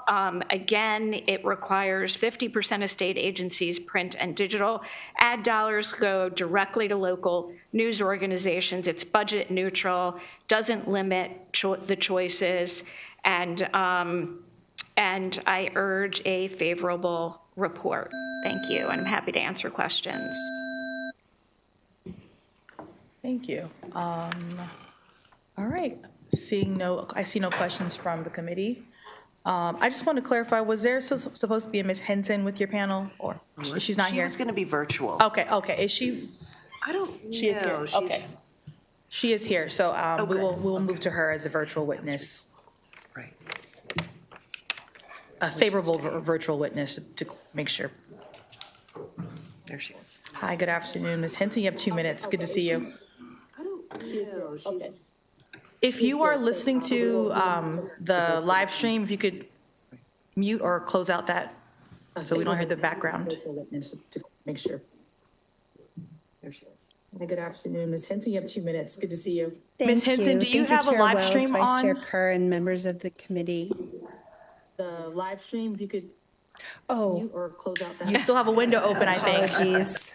Again, it requires 50% of state agencies, print and digital. Ad dollars go directly to local news organizations. It's budget neutral, doesn't limit the choices, and I urge a favorable report. Thank you, and I'm happy to answer questions. Thank you. All right. I see no questions from the committee. I just want to clarify, was there supposed to be a Ms. Henson with your panel, or she's not here? She was going to be virtual. Okay. Is she? I don't She is here. know. Okay. She is here, so we will move to her as a virtual witness. Right. A favorable virtual witness to make sure. There she is. Hi, good afternoon, Ms. Henson. You have 2 minutes. Good to see you. Okay. If you are listening to the live stream, if you could mute or close out that so we don't hear the background. To make sure. There she is. Hi, good afternoon, Ms. Henson. You have 2 minutes. Good to see you. Ms. Henson, do you have a live stream on? Vice Chair Kerr and members of the committee. The live stream, if you could mute or close out that. You still have a window open, I think. Apologies.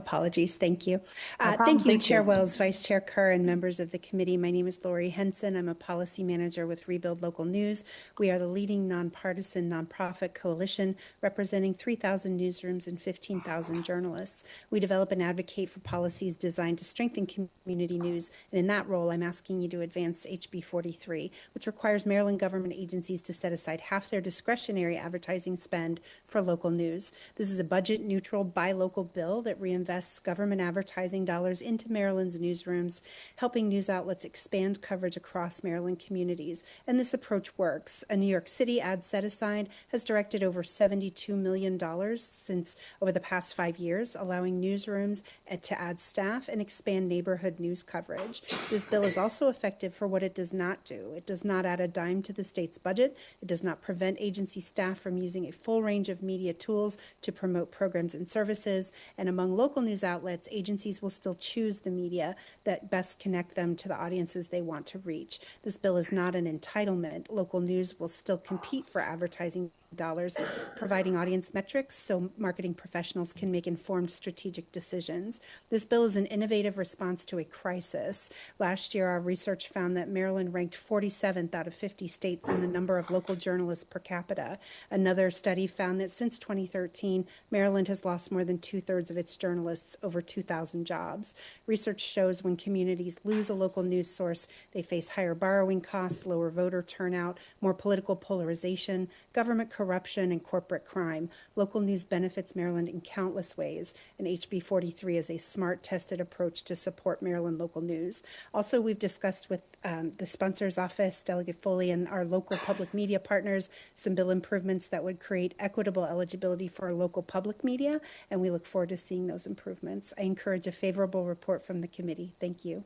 Apologies. Thank you. problem. Thank you, Thank Chair you. Wells, Vice Chair Kerr, and members of the committee. My name is Lori Henson. I'm a policy manager with Rebuild Local News. We are the leading nonpartisan nonprofit coalition representing 3,000 newsrooms and 15,000 journalists. We develop and advocate for policies designed to strengthen community news, and in that role, I'm asking you to advance HB 43, which requires Maryland government agencies to set aside half their discretionary advertising spend for local news. This is a budget-neutral, buy local bill that reinvests government advertising dollars into Maryland's newsrooms, helping news outlets expand coverage across Maryland communities. And this approach works. A New York City ad set-aside has directed over $72 million since over the past 5 years, allowing newsrooms to add staff and expand neighborhood news coverage. This bill is also effective for what it does not do. It does not add a dime to the state's budget. It does not prevent agency staff from using a full range of media tools to promote programs and services. And among local news outlets, agencies will still choose the media that best connect them to the audiences they want to reach. This bill is not an entitlement. Local news will still compete for advertising dollars, providing audience metrics so marketing professionals can make informed strategic decisions. This bill is an innovative response to a crisis. Last year, our research found that Maryland ranked 47th out of 50 states in the number of local journalists per capita. Another study found that since 2013, Maryland has lost more than 2/3 of its journalists, over 2,000 jobs. Research shows when communities lose a local news source, they face higher borrowing costs, lower voter turnout, more political polarization, government corruption, and corporate crime. Local news benefits Maryland in countless ways, and HB 43 is a smart, tested approach to support Maryland local news. Also, we've discussed with the sponsor's office, Delegate Foley, and our local public media partners some bill improvements that would create equitable eligibility for our local public media, and we look forward to seeing those improvements. I encourage a favorable report from the committee. Thank you.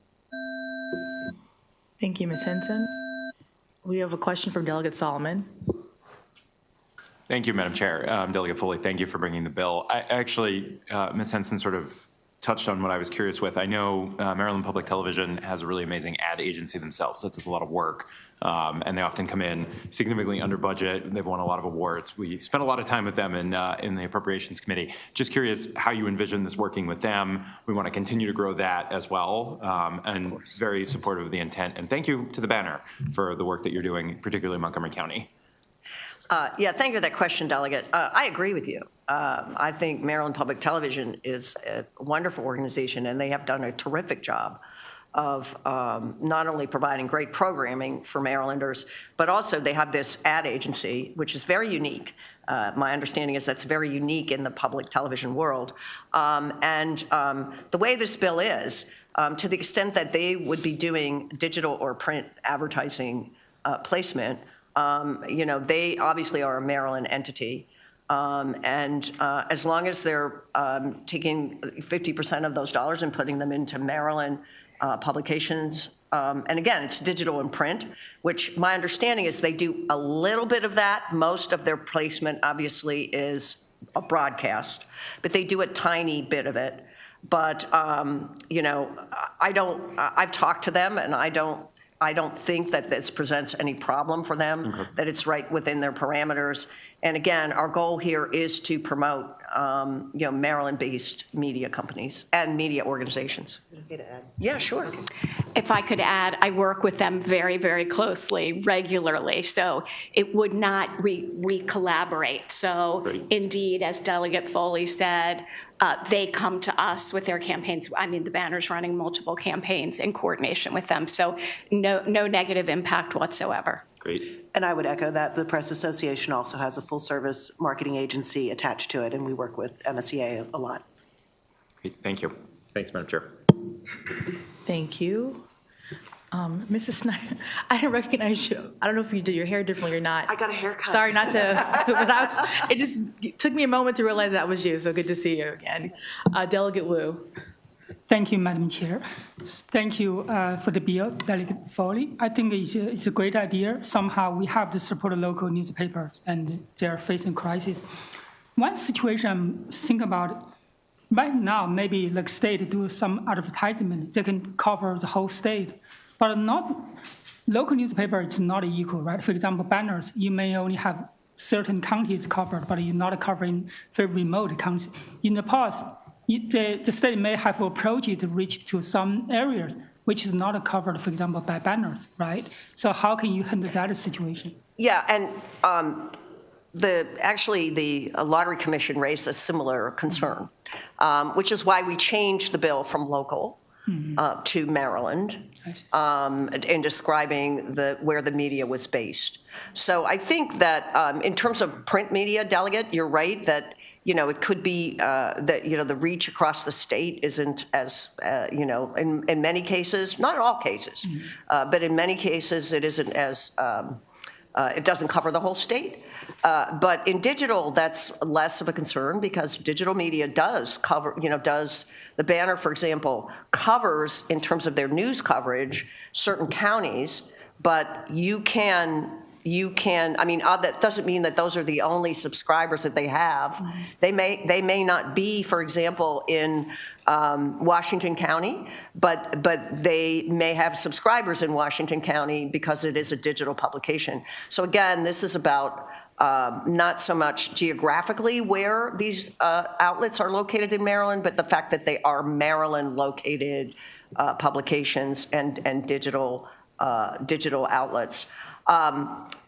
Thank you, Ms. Henson. We have a question from Delegate Solomon. Thank you, Madam Chair. Delegate Foley, thank you for bringing the bill. Actually, Ms. Henson sort of touched on what I was curious with. I know Maryland Public Television has a really amazing ad agency themselves that does a lot of work, and they often come in significantly under budget. They've won a lot of awards. We spent a lot of time with them in the Appropriations Committee. Just curious how you envision this working with them. We want to continue to grow that as well, and very supportive of the intent. And thank you to the Banner for the work that you're doing, particularly in Montgomery County. Yeah, thank you for that question, Delegate. I agree with you. I think Maryland Public Television is a wonderful organization, and they have done a terrific job of not only providing great programming for Marylanders, but also they have this ad agency, which is very unique. My understanding is that's very unique in the public television world. The way this bill is, to the extent that they would be doing digital or print advertising placement, they obviously are a Maryland entity. As long as they're taking 50% of those dollars and putting them into Maryland publications, and again, it's digital and print, which my understanding is they do a little bit of that. Most of their placement obviously is a broadcast, but they do a tiny bit of it. But, I've talked to them, and I don't think that this presents any problem for them, that it's right within their parameters. And again, our goal here is to promote, Maryland-based media companies and media organizations. Is it okay to add? Yeah, sure. If I could add, I work with them very, very closely, regularly. So it would not, we collaborate. So indeed, as Delegate Foley said, they come to us with their campaigns. I mean, the Banner's running multiple campaigns in coordination with them. So no negative impact whatsoever. Great. And I would echo that. The Press Association also has a full-service marketing agency attached to it, and we work with MSEA a lot. Great. Thank you. Thanks, Madam Chair. Thank you. Mrs. Snyder, I didn't recognize you. I don't know if you did your hair differently or not. I got a haircut. Sorry not to, but it just took me a moment to realize that was you, so good to see you again. Delegate Wu. Thank you, Madam Chair. Thank you for the bill, Delegate Foley. I think it's a great idea. Somehow we have to support local newspapers, and they are facing crisis. One situation I'm thinking about, right now, maybe like state do some advertisement, they can cover the whole state, but not local newspaper is not equal, right? For example, Banners, you may only have certain counties covered, but you're not covering very remote counties. In the past, the state may have approached it to reach to some areas which is not covered, for example, by banners, right? So how can you handle that situation? Yeah, and actually the Lottery Commission raised a similar concern, which is why we changed the bill from local to Maryland in describing where the media was based. So I think that in terms of print media, Delegate, you're right that it could be that the reach across the state isn't as in many cases, not in all cases, but in many cases it isn't as it doesn't cover the whole state. But in digital, that's less of a concern because digital media does cover, the Banner, for example, covers in terms of their news coverage certain counties, but you can, that doesn't mean that those are the only subscribers that they have. They may not be, for example, in Washington County, but they may have subscribers in Washington County because it is a digital publication. So again, this is about not so much geographically where these outlets are located in Maryland, but the fact that they are Maryland-located publications and digital outlets.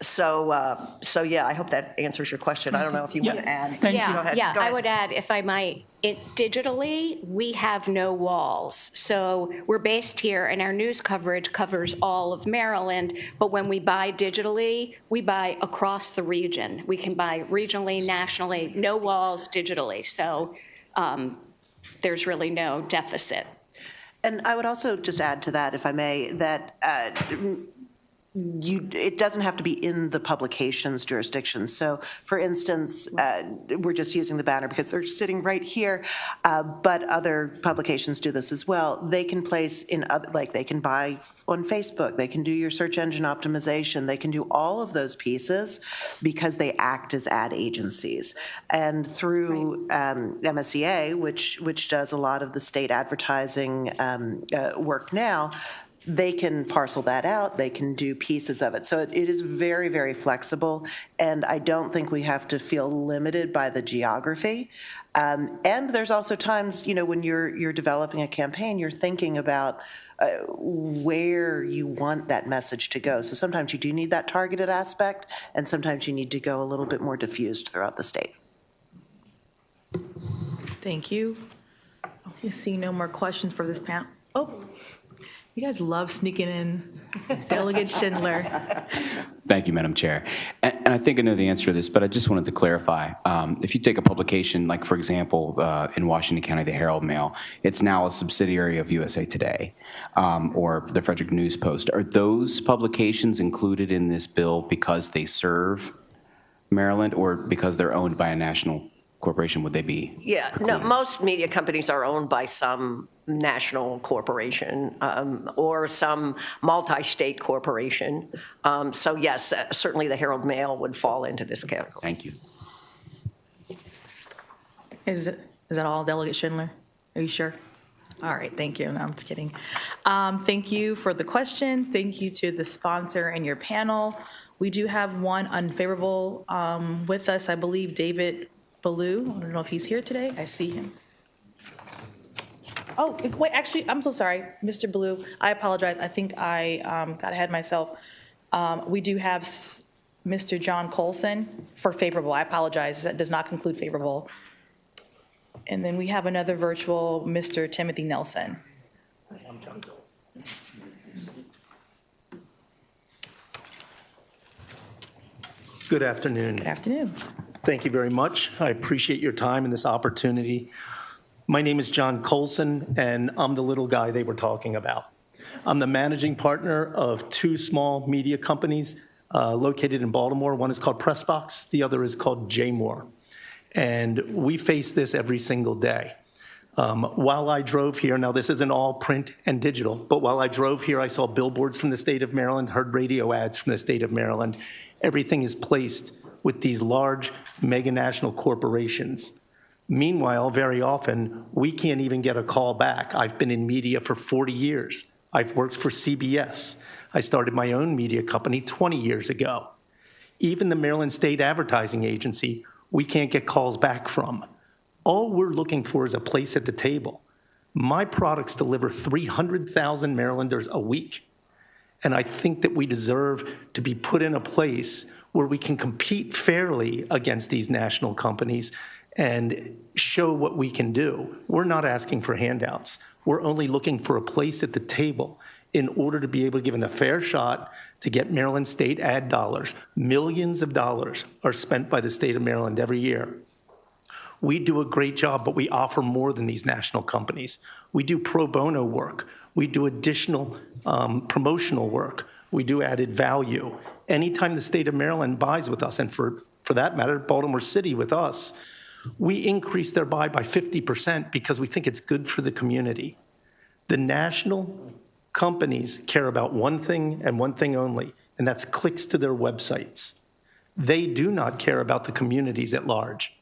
So yeah, I hope that answers your question. I don't know if you want to add. Go ahead. I would add, if I might, digitally, we have no walls. So we're based here and our news coverage covers all of Maryland, but when we buy digitally, we buy across the region. We can buy regionally, nationally, no walls digitally. So there's really no deficit. And I would also just add to that, if I may, that it doesn't have to be in the publication's jurisdiction. So, for instance, we're just using the Banner because they're sitting right here, but other publications do this as well. They can place in, like they can buy on Facebook, they can do your search engine optimization, they can do all of those pieces because they act as ad agencies. And through MSEA, which does a lot of the state advertising work now, they can parcel that out, they can do pieces of it. So it is very, very flexible, and I don't think we have to feel limited by the geography. And there's also times, when you're developing a campaign, you're thinking about where you want that message to go. So sometimes you do need that targeted aspect, and sometimes you need to go a little bit more diffused throughout the state. Thank you. Okay, see no more questions for this panel. Oh. You guys love sneaking in. Delegate Schindler. Thank you, Madam Chair. And I think I know the answer to this, but I just wanted to clarify. If you take a publication, like, for example, in Washington County, the Herald Mail, it's now a subsidiary of USA Today or the Frederick News Post. Are those publications included in this bill because they serve Maryland or because they're owned by a national corporation? Would they be? Yeah, no, most media companies are owned by some national corporation or some multi-state corporation. So yes, certainly the Herald Mail would fall into this category. Thank you. Is that all, Delegate Schindler? Are you sure? All right, thank you. No, I'm just kidding. Thank you for the questions. Thank you to the sponsor and your panel. We do have one unfavorable with us, I believe, David Ballou. I don't know if he's here today. I see him. Oh, wait, actually, I'm so sorry, Mr. Ballou. I apologize. I think I got ahead of myself. We do have Mr. John Colson for favorable. I apologize. That does not conclude favorable. And then we have another virtual, Mr. Timothy Nelson. I'm John Colson. Good afternoon. Good afternoon. Thank you very much. I appreciate your time and this opportunity. My name is John Colson, and I'm the little guy they were talking about. I'm the managing partner of two small media companies located in Baltimore. One is called Pressbox, the other is called J-More. And we face this every single day. While I drove here, now this isn't all print and digital, but while I drove here, I saw billboards from the state of Maryland, heard radio ads from the state of Maryland. Everything is placed with these large mega national corporations. Meanwhile, very often, we can't even get a call back. I've been in media for 40 years. I've worked for CBS. I started my own media company 20 years ago. Even the Maryland State Advertising Agency, we can't get calls back from. All we're looking for is a place at the table. My products deliver 300,000 Marylanders a week. And I think that we deserve to be put in a place where we can compete fairly against these national companies and show what we can do. We're not asking for handouts. We're only looking for a place at the table in order to be able to give it a fair shot to get Maryland state ad dollars. Millions of dollars are spent by the state of Maryland every year. We do a great job, but we offer more than these national companies. We do pro bono work. We do additional promotional work. We do added value. Anytime the state of Maryland buys with us, and for that matter, Baltimore City with us, we increase their buy by 50% because we think it's good for the community. The national companies care about one thing and one thing only, and that's clicks to their websites. They do not care about the communities at large.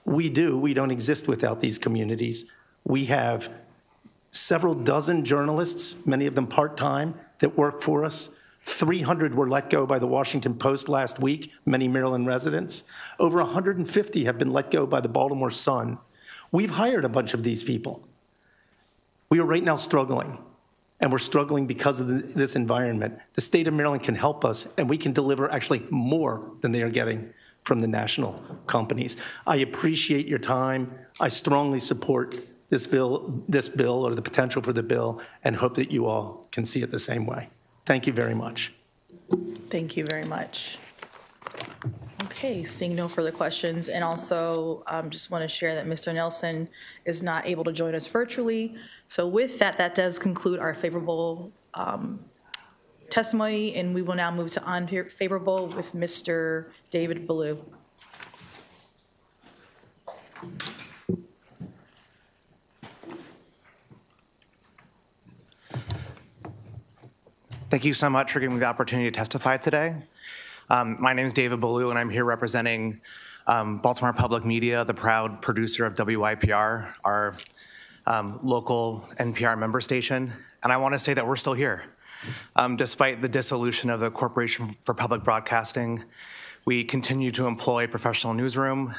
We do. We don't exist without these communities. We have several dozen journalists, many of them part-time, that work for us. 300 were let go by the Washington Post last week, many Maryland residents. Over 150 have been let go by the Baltimore Sun. We've hired a bunch of these people. We are right now struggling, and we're struggling because of this environment. The state of Maryland can help us, and we can deliver actually more than they are getting from the national companies. I appreciate your time. I strongly support this bill or the potential for the bill, and hope that you all can see it the same way. Thank you very much. Thank you very much. Okay, seeing no further questions, and also just want to share that Mr. Nelson is not able to join us virtually. So with that, that does conclude our favorable testimony, and we will now move to unfavorable with Mr. David Ballou. Thank you so much for giving me the opportunity to testify today. My name is David Ballou, and I'm here representing Baltimore Public Media, the proud producer of WIPR, our local NPR member station. And I want to say that we're still here. Despite the dissolution of the Corporation for Public Broadcasting, we continue to employ a professional newsroom.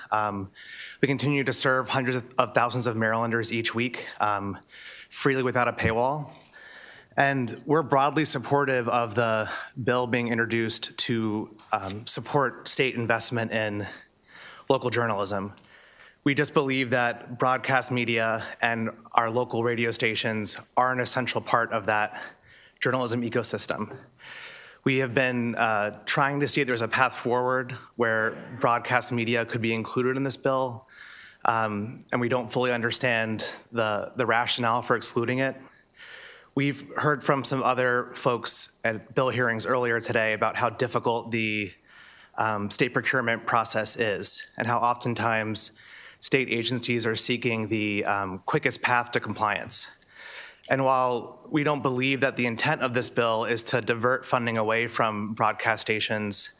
We continue to serve hundreds of thousands of Marylanders each week, freely without a paywall. And we're broadly supportive of the bill being introduced to support state investment in local journalism. We just believe that broadcast media and our local radio stations are an essential part of that journalism ecosystem. We have been trying to see if there's a path forward where broadcast media could be included in this bill, and we don't fully understand the rationale for excluding it. We've heard from some other folks at bill hearings earlier today about how difficult the state procurement process is and how oftentimes state agencies are seeking the quickest path to compliance. And while we don't believe that the intent of this bill is to divert funding away from broadcast stations,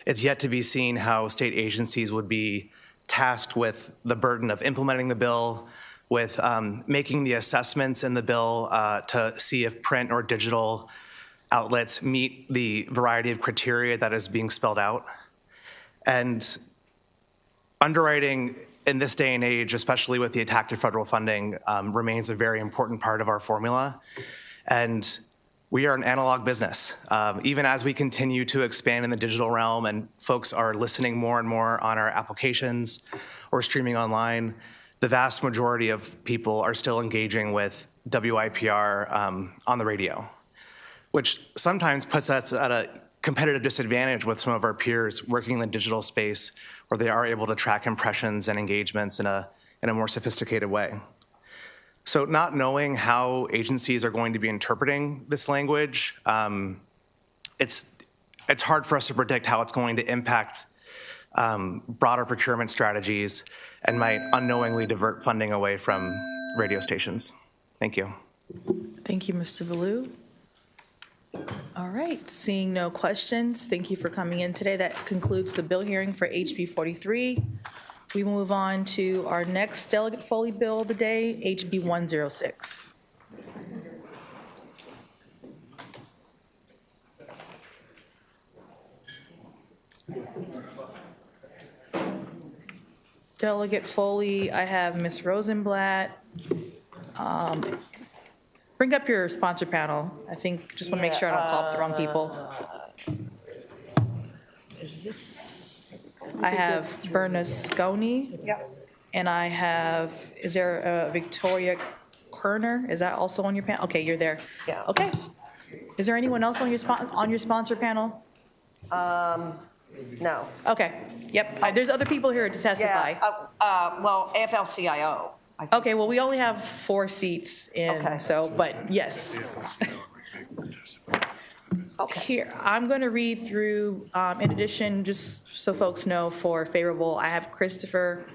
it's yet to be seen how state agencies would be tasked with the burden of implementing the bill, with making the assessments in the bill to see if print or digital outlets meet the variety of criteria that is being spelled out. And underwriting in this day and age, especially with the attack to federal funding, remains a very important part of our formula. And we are an analog business. Even as we continue to expand in the digital realm and folks are listening more and more on our applications or streaming online, the vast majority of people are still engaging with WIPR on the radio, which sometimes puts us at a competitive disadvantage with some of our peers working in the digital space where they are able to track impressions and engagements in a more sophisticated way. So not knowing how agencies are going to be interpreting this language, it's hard for us to predict how it's going to impact broader procurement strategies and might unknowingly divert funding away from radio stations. Thank you. Thank you, Mr. Ballou. All right, seeing no questions, thank you for coming in today. That concludes the bill hearing for HB 43. We will move on to our next Delegate Foley bill of the day, HB 106. Delegate Foley, I have Ms. Rosenblatt. Bring up your sponsor panel. I think, just want to make sure I don't call up the wrong people. Is this? I have Bernasconi. Yep. And I have, is there Victoria Kerner? Is that also on your panel? Okay, you're there. Yeah. Okay. Is there anyone else on your sponsor panel? No. Okay, yep. There's other people here to testify. Yeah, well, AFL-CIO. Okay, well, we only have 4 seats in, so, but yes. Here, I'm going to read through, in addition, just so folks know, for favorable, I have Christopher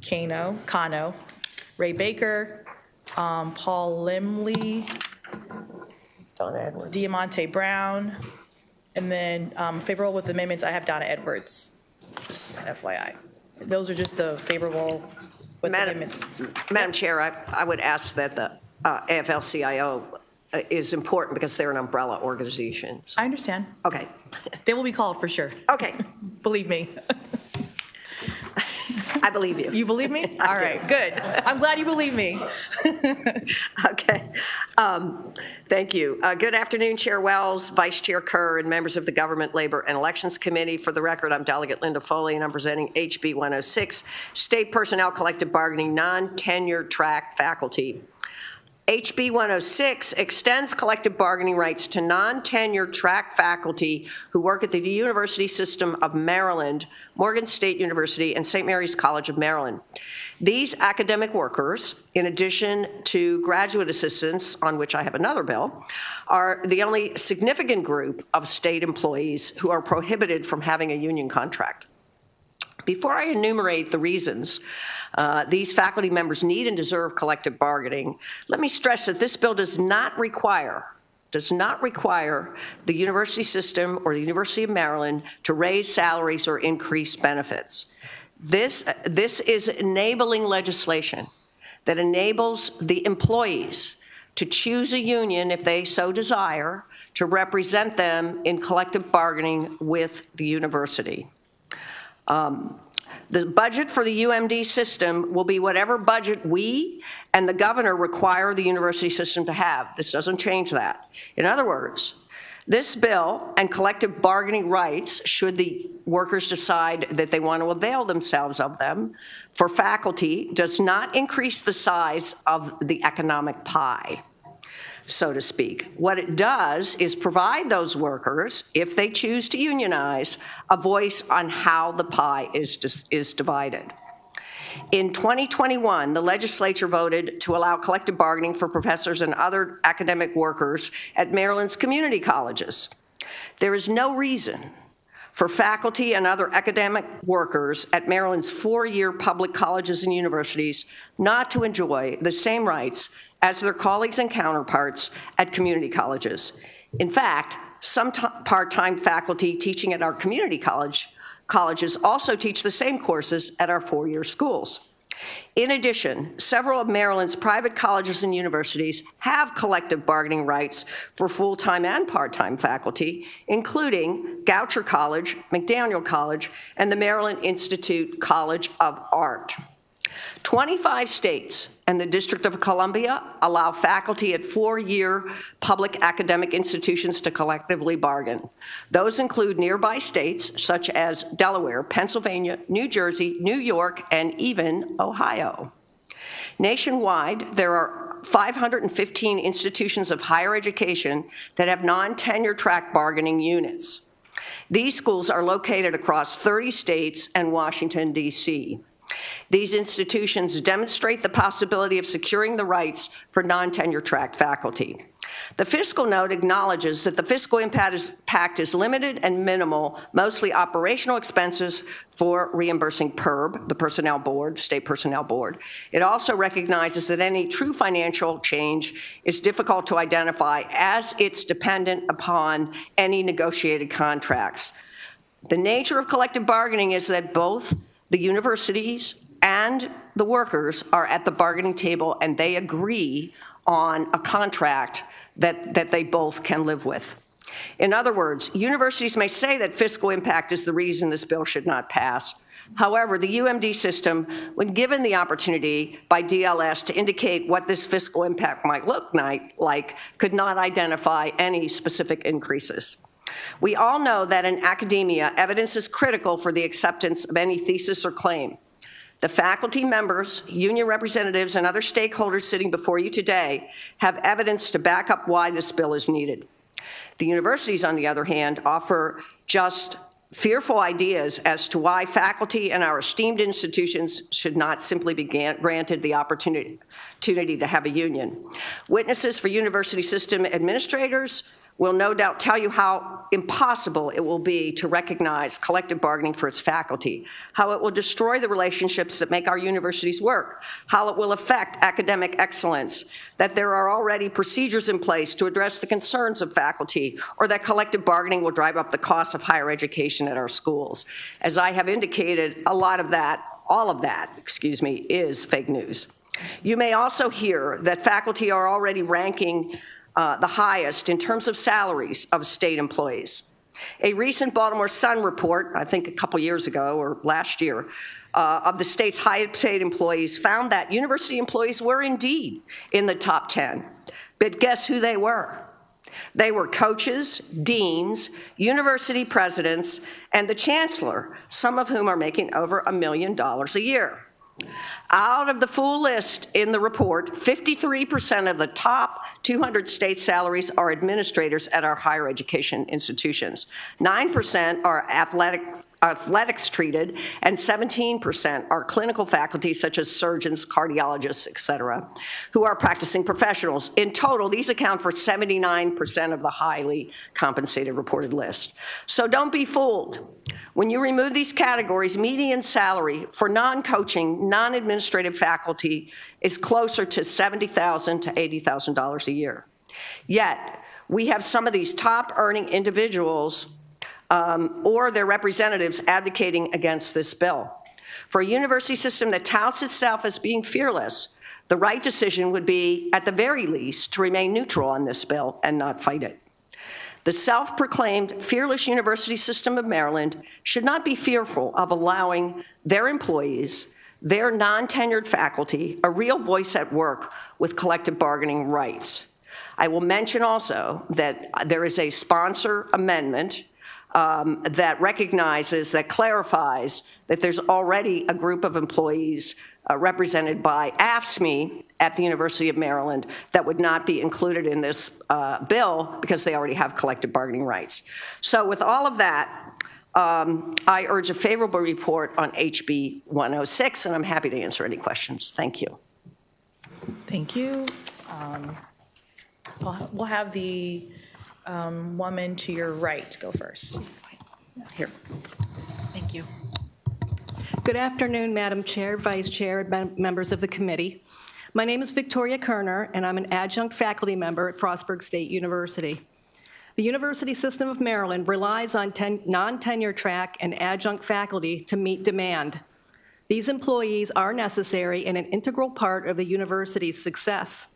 Cano, Ray Baker, Paul Limley, Donna Edwards, Diamante Brown, and then favorable with amendments, I have Donna Edwards, just FYI. Those are just the favorable with amendments. Madam Chair, I would ask that the AFL-CIO is important because they're an umbrella organization. I understand. Okay. They will be called for sure. Okay. Believe me. I believe you. You believe me? All right, good. I'm glad you believe me. Okay. Thank you. Good afternoon, Chair Wells, Vice Chair Kerr, and members of the Government, Labor, and Elections Committee. For the record, I'm Delegate Linda Foley, and I'm presenting HB 106, State Personnel Collective Bargaining Non-Tenured Track Faculty. HB 106 extends collective bargaining rights to non-tenured track faculty who work at the University System of Maryland, Morgan State University, and St. Mary's College of Maryland. These academic workers, in addition to graduate assistants, on which I have another bill, are the only significant group of state employees who are prohibited from having a union contract. Before I enumerate the reasons these faculty members need and deserve collective bargaining, let me stress that this bill does not require the university system or the University of Maryland to raise salaries or increase benefits. This is enabling legislation that enables the employees to choose a union if they so desire to represent them in collective bargaining with the university. The budget for the UMD system will be whatever budget we and the governor require the university system to have. This doesn't change that. In other words, this bill and collective bargaining rights, should the workers decide that they want to avail themselves of them, for faculty does not increase the size of the economic pie, so to speak. What it does is provide those workers, if they choose to unionize, a voice on how the pie is divided. In 2021, the legislature voted to allow collective bargaining for professors and other academic workers at Maryland's community colleges. There is no reason for faculty and other academic workers at Maryland's 4-year public colleges and universities not to enjoy the same rights as their colleagues and counterparts at community colleges. In fact, some part-time faculty teaching at our community colleges also teach the same courses at our 4-year schools. In addition, several of Maryland's private colleges and universities have collective bargaining rights for full-time and part-time faculty, including Goucher College, McDaniel College, and the Maryland Institute College of Art. 25 states and the District of Columbia allow faculty at 4-year public academic institutions to collectively bargain. Those include nearby states such as Delaware, Pennsylvania, New Jersey, New York, and even Ohio. Nationwide, there are 515 institutions of higher education that have non-tenure track bargaining units. These schools are located across 30 states and Washington, D.C. These institutions demonstrate the possibility of securing the rights for non-tenure track faculty. The fiscal note acknowledges that the fiscal impact is limited and minimal, mostly operational expenses for reimbursing PERB, the Personnel Board, State Personnel Board. It also recognizes that any true financial change is difficult to identify as it's dependent upon any negotiated contracts. The nature of collective bargaining is that both the universities and the workers are at the bargaining table and they agree on a contract that they both can live with. In other words, universities may say that fiscal impact is the reason this bill should not pass, However, the UMD system, when given the opportunity by DLS to indicate what this fiscal impact might look like, could not identify any specific increases. We all know that in academia, evidence is critical for the acceptance of any thesis or claim. The faculty members, union representatives, and other stakeholders sitting before you today have evidence to back up why this bill is needed. The universities, on the other hand, offer just fearful ideas as to why faculty in our esteemed institutions should not simply be granted the opportunity to have a union. Witnesses for university system administrators will no doubt tell you how impossible it will be to recognize collective bargaining for its faculty, how it will destroy the relationships that make our universities work, how it will affect academic excellence, that there are already procedures in place to address the concerns of faculty, or that collective bargaining will drive up the cost of higher education at our schools. As I have indicated, all of that, is fake news. You may also hear that faculty are already ranking the highest in terms of salaries of state employees. A recent Baltimore Sun report, I think a couple years ago or last year, of the state's highest paid employees found that university employees were indeed in the top 10. But guess who they were? They were coaches, deans, university presidents, and the chancellor, some of whom are making over $1 million a year. Out of the full list in the report, 53% of the top 200 state salaries are administrators at our higher education institutions. 9% are athletics treated, and 17% are clinical faculty such as surgeons, cardiologists, et cetera, who are practicing professionals. In total, these account for 79% of the highly compensated reported list. So don't be fooled. When you remove these categories, median salary for non-coaching, non-administrative faculty is closer to $70,000 to $80,000 a year. Yet, we have some of these top earning individuals or their representatives advocating against this bill. For a university system that touts itself as being fearless, the right decision would be, at the very least, to remain neutral on this bill and not fight it. The self-proclaimed fearless university system of Maryland should not be fearful of allowing their employees, their non-tenured faculty, a real voice at work with collective bargaining rights. I will mention also that there is a sponsor amendment that recognizes, that clarifies that there's already a group of employees represented by AFSCME at the University of Maryland that would not be included in this bill because they already have collective bargaining rights. So with all of that, I urge a favorable report on HB 106, and I'm happy to answer any questions. Thank you. Thank you. We'll have the woman to your right go first. Here. Thank you. Good afternoon, Madam Chair, Vice Chair, and members of the committee. My name is Victoria Kerner, and I'm an adjunct faculty member at Frostburg State University. The University System of Maryland relies on non-tenure track and adjunct faculty to meet demand. These employees are necessary and an integral part of the university's success.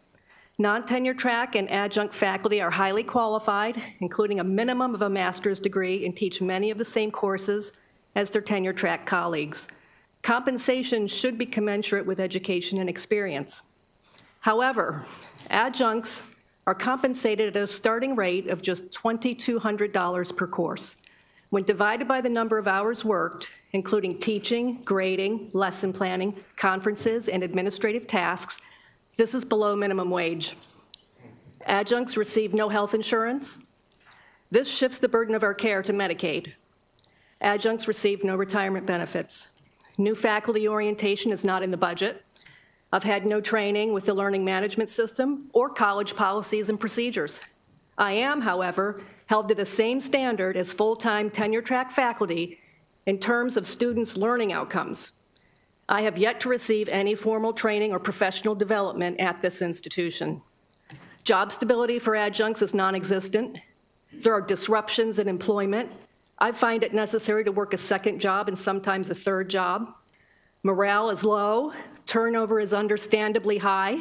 Non-tenure track and adjunct faculty are highly qualified, including a minimum of a master's degree, and teach many of the same courses as their tenure track colleagues. Compensation should be commensurate with education and experience. However, adjuncts are compensated at a starting rate of just $2,200 per course. When divided by the number of hours worked, including teaching, grading, lesson planning, conferences, and administrative tasks, this is below minimum wage. Adjuncts receive no health insurance. This shifts the burden of our care to Medicaid. Adjuncts receive no retirement benefits. New faculty orientation is not in the budget. I've had no training with the learning management system or college policies and procedures. I am, however, held to the same standard as full-time tenure-track faculty in terms of students' learning outcomes. I have yet to receive any formal training or professional development at this institution. Job stability for adjuncts is non-existent. There are disruptions in employment. I find it necessary to work a second job and sometimes a third job. Morale is low. Turnover is understandably high.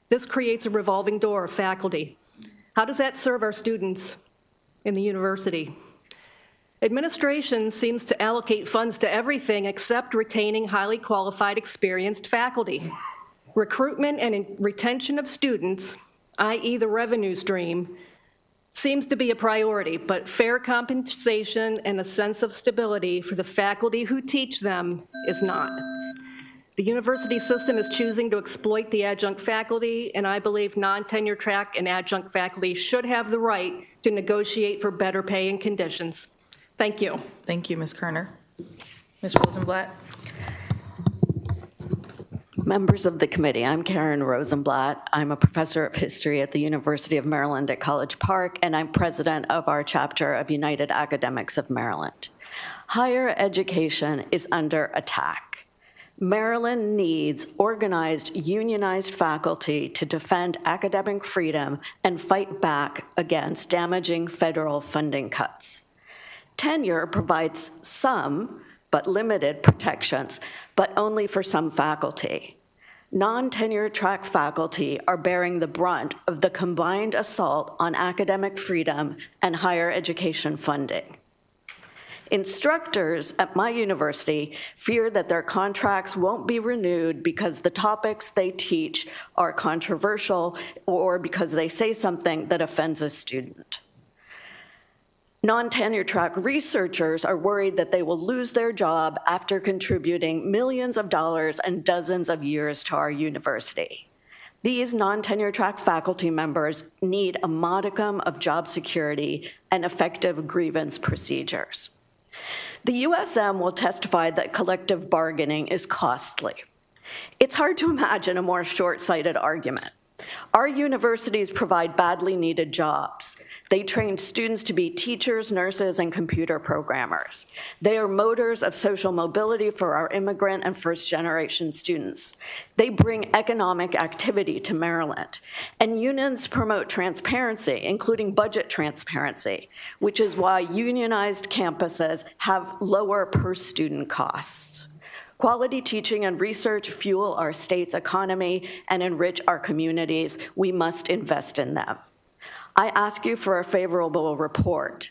This creates a revolving door of faculty. How does that serve our students in the university? Administration seems to allocate funds to everything except retaining highly qualified, experienced faculty. Recruitment and retention of students, i.e. the revenue stream, seems to be a priority, but fair compensation and a sense of stability for the faculty who teach them is not. The university system is choosing to exploit the adjunct faculty, and I believe non-tenure track and adjunct faculty should have the right to negotiate for better pay and conditions. Thank you. Thank you, Ms. Kerner. Ms. Rosenblatt. Members of the committee, I'm Karen Rosenblatt. I'm a professor of history at the University of Maryland at College Park, and I'm president of our chapter of United Academics of Maryland. Higher education is under attack. Maryland needs organized, unionized faculty to defend academic freedom and fight back against damaging federal funding cuts. Tenure provides some, but limited protections, but only for some faculty. Non-tenure track faculty are bearing the brunt of the combined assault on academic freedom and higher education funding. Instructors at my university fear that their contracts won't be renewed because the topics they teach are controversial or because they say something that offends a student. Non-tenure track researchers are worried that they will lose their job after contributing millions of dollars and dozens of years to our university. These non-tenure track faculty members need a modicum of job security and effective grievance procedures. The USM will testify that collective bargaining is costly. It's hard to imagine a more short-sighted argument. Our universities provide badly needed jobs. They train students to be teachers, nurses, and computer programmers. They are motors of social mobility for our immigrant and first-generation students. They bring economic activity to Maryland. And unions promote transparency, including budget transparency, which is why unionized campuses have lower per-student costs. Quality teaching and research fuel our state's economy and enrich our communities. We must invest in them. I ask you for a favorable report.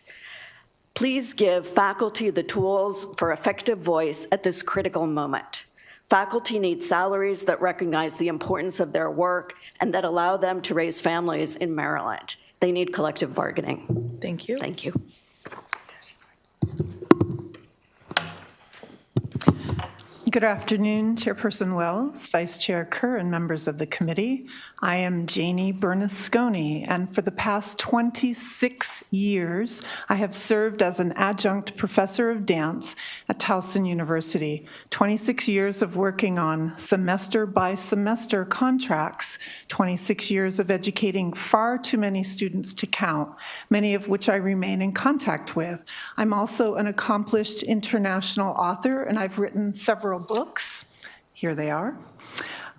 Please give faculty the tools for effective voice at this critical moment. Faculty need salaries that recognize the importance of their work and that allow them to raise families in Maryland. They need collective bargaining. Thank you. Thank you. Good afternoon, Chairperson Wells, Vice Chair Kerr, and members of the committee. I am Janie Bernasconi, and for the past 26 years, I have served as an adjunct professor of dance at Towson University. 26 years of working on semester-by-semester contracts, 26 years of educating far too many students to count, many of which I remain in contact with. I'm also an accomplished international author, and I've written several books. Here they are.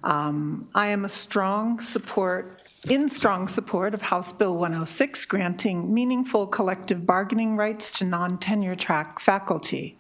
I am in strong support of House Bill 106, granting meaningful collective bargaining rights to non-tenure track faculty.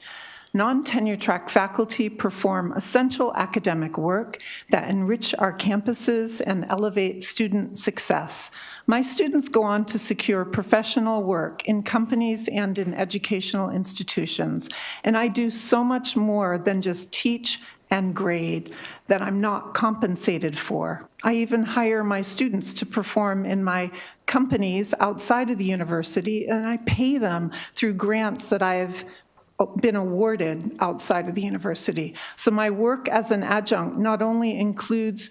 Non-tenure track faculty perform essential academic work that enrich our campuses and elevate student success. My students go on to secure professional work in companies and in educational institutions, and I do so much more than just teach and grade that I'm not compensated for. I even hire my students to perform in my companies outside of the university, and I pay them through grants that I've been awarded outside of the university. So my work as an adjunct not only includes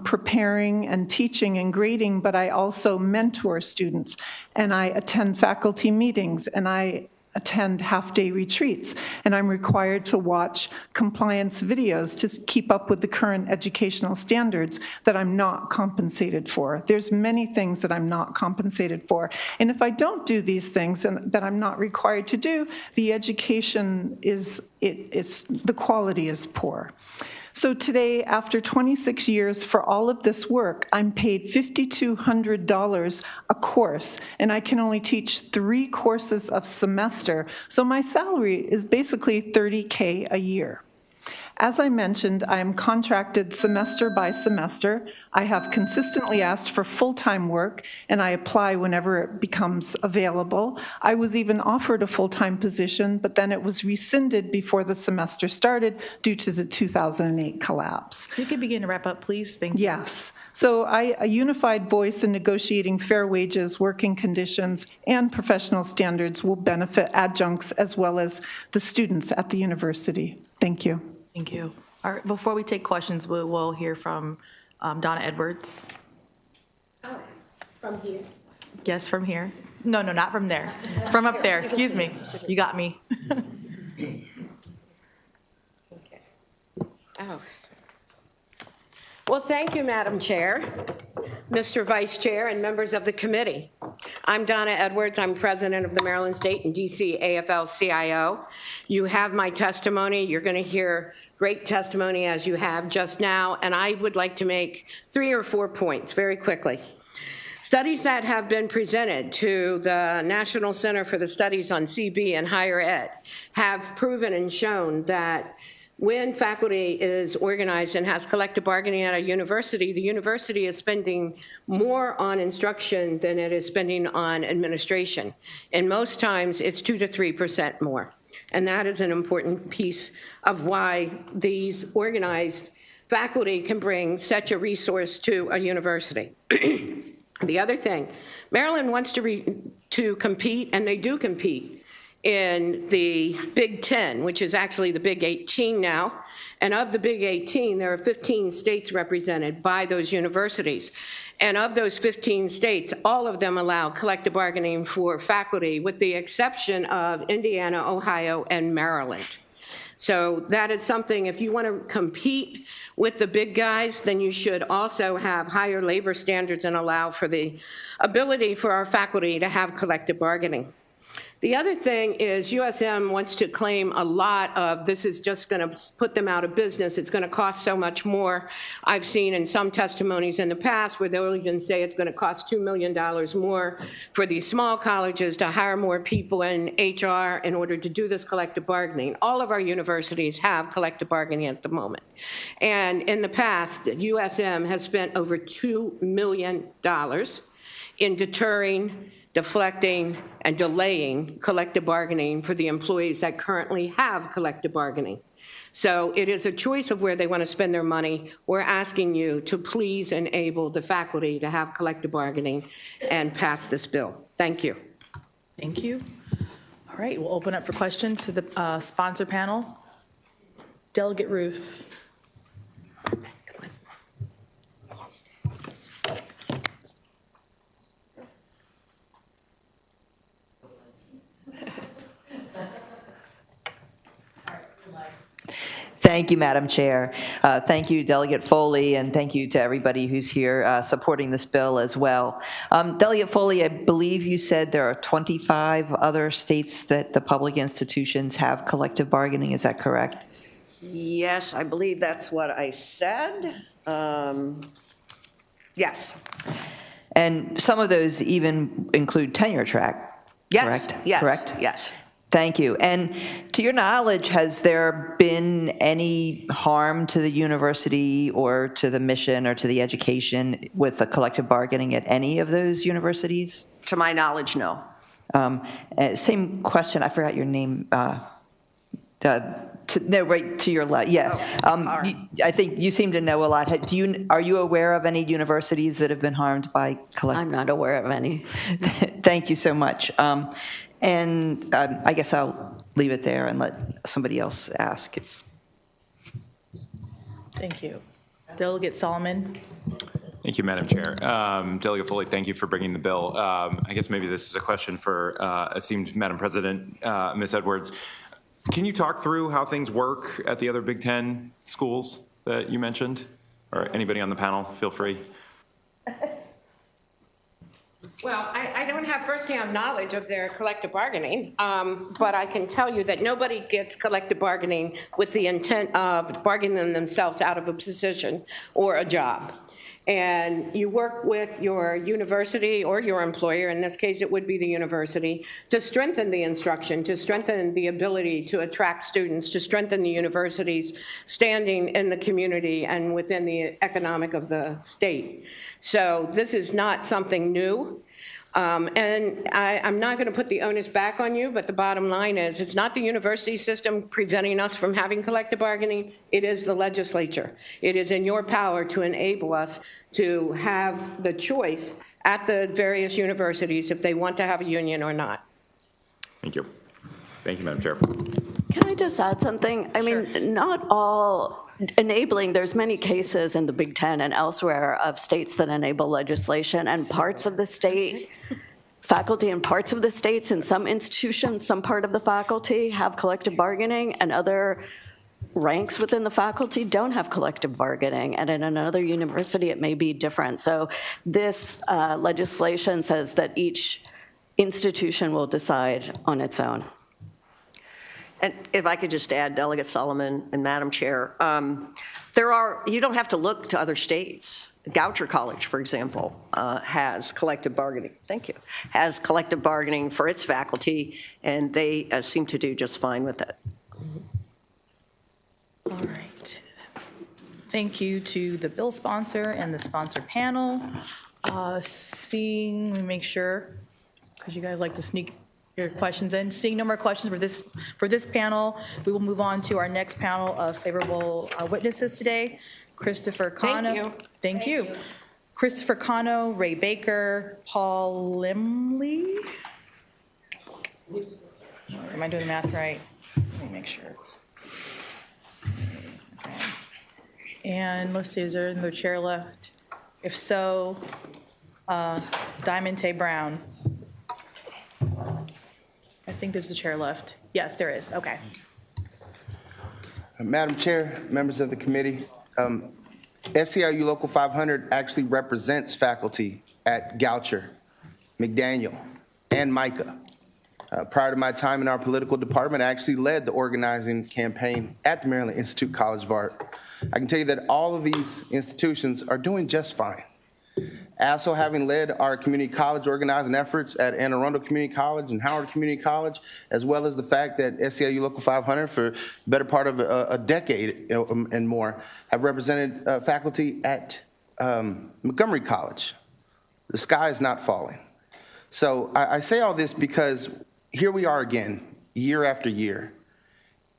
preparing and teaching and grading, but I also mentor students, and I attend faculty meetings, and I attend half-day retreats, and I'm required to watch compliance videos to keep up with the current educational standards that I'm not compensated for. There's many things that I'm not compensated for, and if I don't do these things and that I'm not required to do, the education the quality is poor. So today, after 26 years for all of this work, I'm paid $5,200 a course, and I can only teach 3 courses a semester. So my salary is basically $30K a year. As I mentioned, I am contracted semester by semester. I have consistently asked for full-time work, and I apply whenever it becomes available. I was even offered a full-time position, but then it was rescinded before the semester started due to the 2008 collapse. You can begin to wrap up, please. Thank you. Yes. So a unified voice in negotiating fair wages, working conditions, and professional standards will benefit adjuncts as well as the students at the university. Thank you. Thank you. All right, before we take questions, we'll hear from Donna Edwards. Oh, from here. Yes, from here. No, not from there. From up there, excuse me. You got me. Oh. Well, thank you, Madam Chair, Mr. Vice Chair, and members of the committee. I'm Donna Edwards. I'm president of the Maryland State and DC AFL-CIO. You have my testimony. You're going to hear great testimony as you have just now, and I would like to make 3 or 4 points very quickly. Studies that have been presented to the National Center for the Studies on CB and Higher Ed have proven and shown that when faculty is organized and has collective bargaining at a university, the university is spending more on instruction than it is spending on administration. And most times it's 2 to 3% more. And that is an important piece of why these organized faculty can bring such a resource to a university. The other thing, Maryland wants to compete, and they do compete, in the Big 10, which is actually the Big 18 now. And of the Big 18, there are 15 states represented by those universities. And of those 15 states, all of them allow collective bargaining for faculty, with the exception of Indiana, Ohio, and Maryland. So that is something, if you want to compete with the big guys, then you should also have higher labor standards and allow for the ability for our faculty to have collective bargaining. The other thing is USM wants to claim a lot of this is just going to put them out of business. It's going to cost so much more. I've seen in some testimonies in the past where they'll even say it's going to cost $2 million more for these small colleges to hire more people in HR in order to do this collective bargaining. All of our universities have collective bargaining at the moment. And in the past, USM has spent over $2 million in deterring, deflecting, and delaying collective bargaining for the employees that currently have collective bargaining. So it is a choice of where they want to spend their money. We're asking you to please enable the faculty to have collective bargaining and pass this bill. Thank you. Thank you. All right, we'll open up for questions to the sponsor panel. Delegate Ruth. Thank you, Madam Chair. Thank you, Delegate Foley, and thank you to everybody who's here supporting this bill as well. Delegate Foley, I believe you said there are 25 other states that the public institutions have collective bargaining. Is that correct? Yes, I believe that's what I said. Yes. And some of those even include tenure track, Yes. correct? Yes. Correct? Yes. Thank you. And to your knowledge, has there been any harm to the university or to the mission or to the education with the collective bargaining at any of those universities? To my knowledge, no. Same question. I forgot your name. No, right to your left. Yeah. I think you seem to know a lot. Are you aware of any universities that have been harmed by collective? I'm not aware of any. Thank you so much. And I guess I'll leave it there and let somebody else ask. Thank you. Delegate Solomon. Thank you, Madam Chair. Delegate Foley, thank you for bringing the bill. I guess maybe this is a question for esteemed Madam President, Ms. Edwards. Can you talk through how things work at the other Big Ten schools that you mentioned? Or anybody on the panel, feel free. Well, I don't have firsthand knowledge of their collective bargaining, but I can tell you that nobody gets collective bargaining with the intent of bargaining themselves out of a position or a job. and you work with your university or your employer, in this case it would be the university, to strengthen the instruction, to strengthen the ability to attract students, to strengthen the university's standing in the community and within the economic of the state. So this is not something new. And I'm not going to put the onus back on you, but the bottom line is it's not the university system preventing us from having collective bargaining. It is the legislature. It is in your power to enable us to have the choice at the various universities if they want to have a union or not. Thank you. Thank you, Madam Chair. Can I just add something? I mean, not all enabling, there's many cases in the Big Ten and elsewhere of states that enable legislation, and parts of the state, faculty in parts of the states, in some institutions, some part of the faculty have collective bargaining, and other ranks within the faculty don't have collective bargaining, and in another university it may be different. So this legislation says that each institution will decide on its own. And if I could just add, Delegate Solomon and Madam Chair, you don't have to look to other states. Goucher College, for example, has collective bargaining, has collective bargaining for its faculty, and they seem to do just fine with it. All right. Thank you to the bill sponsor and the sponsor panel. Let me make sure, because you guys like to sneak your questions in. Seeing no more questions for this panel, we will move on to our next panel of favorable witnesses today. Christopher Cano. Thank you. Christopher Cano, Ray Baker, Paul Limley. Am I doing the math right? Let me make sure. Okay. And let's see, is there another chair left? If so, Diamond Tay Brown. I think there's a chair left. Yes, there is. Okay. Madam Chair, members of the committee, SEIU Local 500 actually represents faculty at Goucher, McDaniel, and Micah. Prior to my time in our political department, I actually led the organizing campaign at the Maryland Institute College of Art. I can tell you that all of these institutions are doing just fine. Also, having led our community college organizing efforts at Anne Arundel Community College and Howard Community College, as well as the fact that SEIU Local 500 for the better part of a decade and more have represented faculty at Montgomery College. The sky is not falling. So I say all this because here we are again, year after year.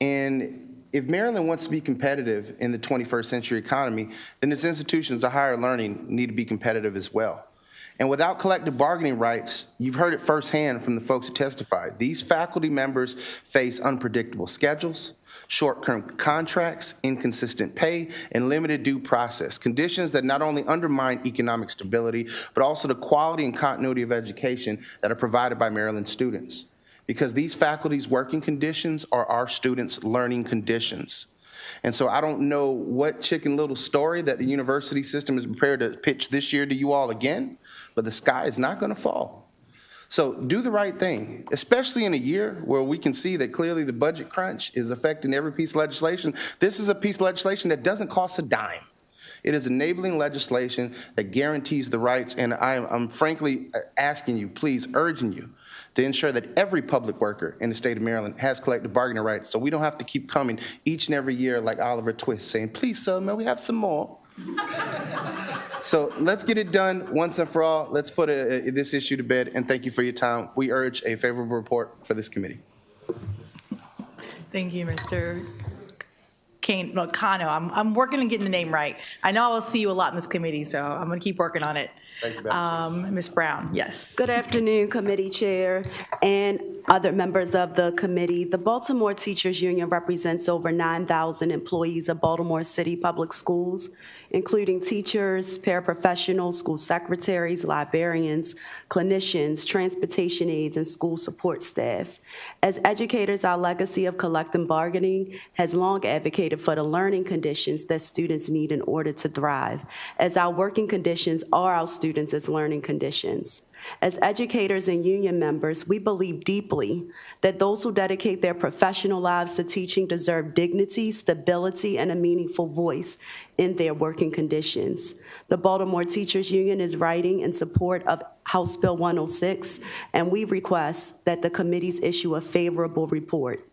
And if Maryland wants to be competitive in the 21st century economy, then its institutions of higher learning need to be competitive as well. And without collective bargaining rights, you've heard it firsthand from the folks who testified, these faculty members face unpredictable schedules, short-term contracts, inconsistent pay, and limited due process, conditions that not only undermine economic stability, but also the quality and continuity of education that are provided by Maryland students. Because these faculty's working conditions are our students' learning conditions. And so I don't know what Chicken Little story that the university system is prepared to pitch this year to you all again, but the sky is not going to fall. So do the right thing, especially in a year where we can see that clearly the budget crunch is affecting every piece of legislation. This is a piece of legislation that doesn't cost a dime. It is enabling legislation that guarantees the rights, and I'm frankly asking you, please, urging you, to ensure that every public worker in the state of Maryland has collective bargaining rights, so we don't have to keep coming each and every year like Oliver Twist saying, please, sir, may we have some more? So let's get it done once and for all. Let's put this issue to bed, and thank you for your time. We urge a favorable report for this committee. Thank you, Mr. Cano. I'm working on getting the name right. I know I will see you a lot in this committee, so I'm going to keep working on it. Thank you, Ms. Brown, yes. Good afternoon, committee chair and other members of the committee. The Baltimore Teachers Union represents over 9,000 employees of Baltimore City Public Schools, including teachers, paraprofessionals, school secretaries, librarians, clinicians, transportation aides, and school support staff. As educators, our legacy of collective bargaining has long advocated for the learning conditions that students need in order to thrive, as our working conditions are our students' learning conditions. As educators and union members, we believe deeply that those who dedicate their professional lives to teaching deserve dignity, stability, and a meaningful voice in their working conditions. The Baltimore Teachers Union is writing in support of House Bill 106, and we request that the committees issue a favorable report.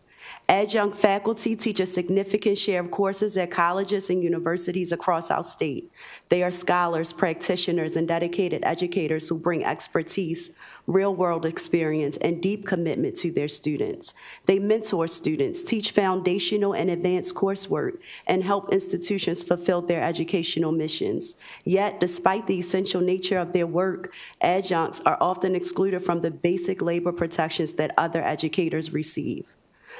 Adjunct faculty teach a significant share of courses at colleges and universities across our state. They are scholars, practitioners, and dedicated educators who bring expertise, real-world experience, and deep commitment to their students. They mentor students, teach foundational and advanced coursework, and help institutions fulfill their educational missions. Yet, despite the essential nature of their work, adjuncts are often excluded from the basic labor protections that other educators receive.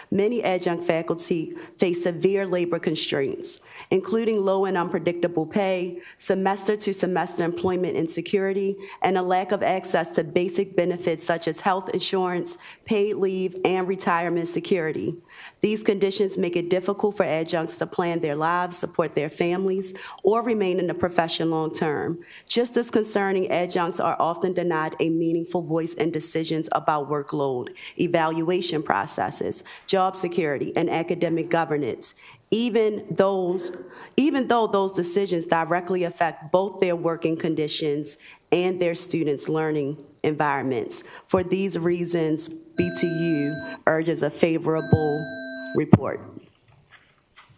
Many adjunct faculty face severe labor constraints, including low and unpredictable pay, semester-to-semester employment insecurity, and a lack of access to basic benefits such as health insurance, paid leave, and retirement security. These conditions make it difficult for adjuncts to plan their lives, support their families, or remain in the profession long-term. Just as concerning, adjuncts are often denied a meaningful voice in decisions about workload, evaluation processes, job security, and academic governance, even though those decisions directly affect both their working conditions and their students' learning environments. For these reasons, BTU urges a favorable report.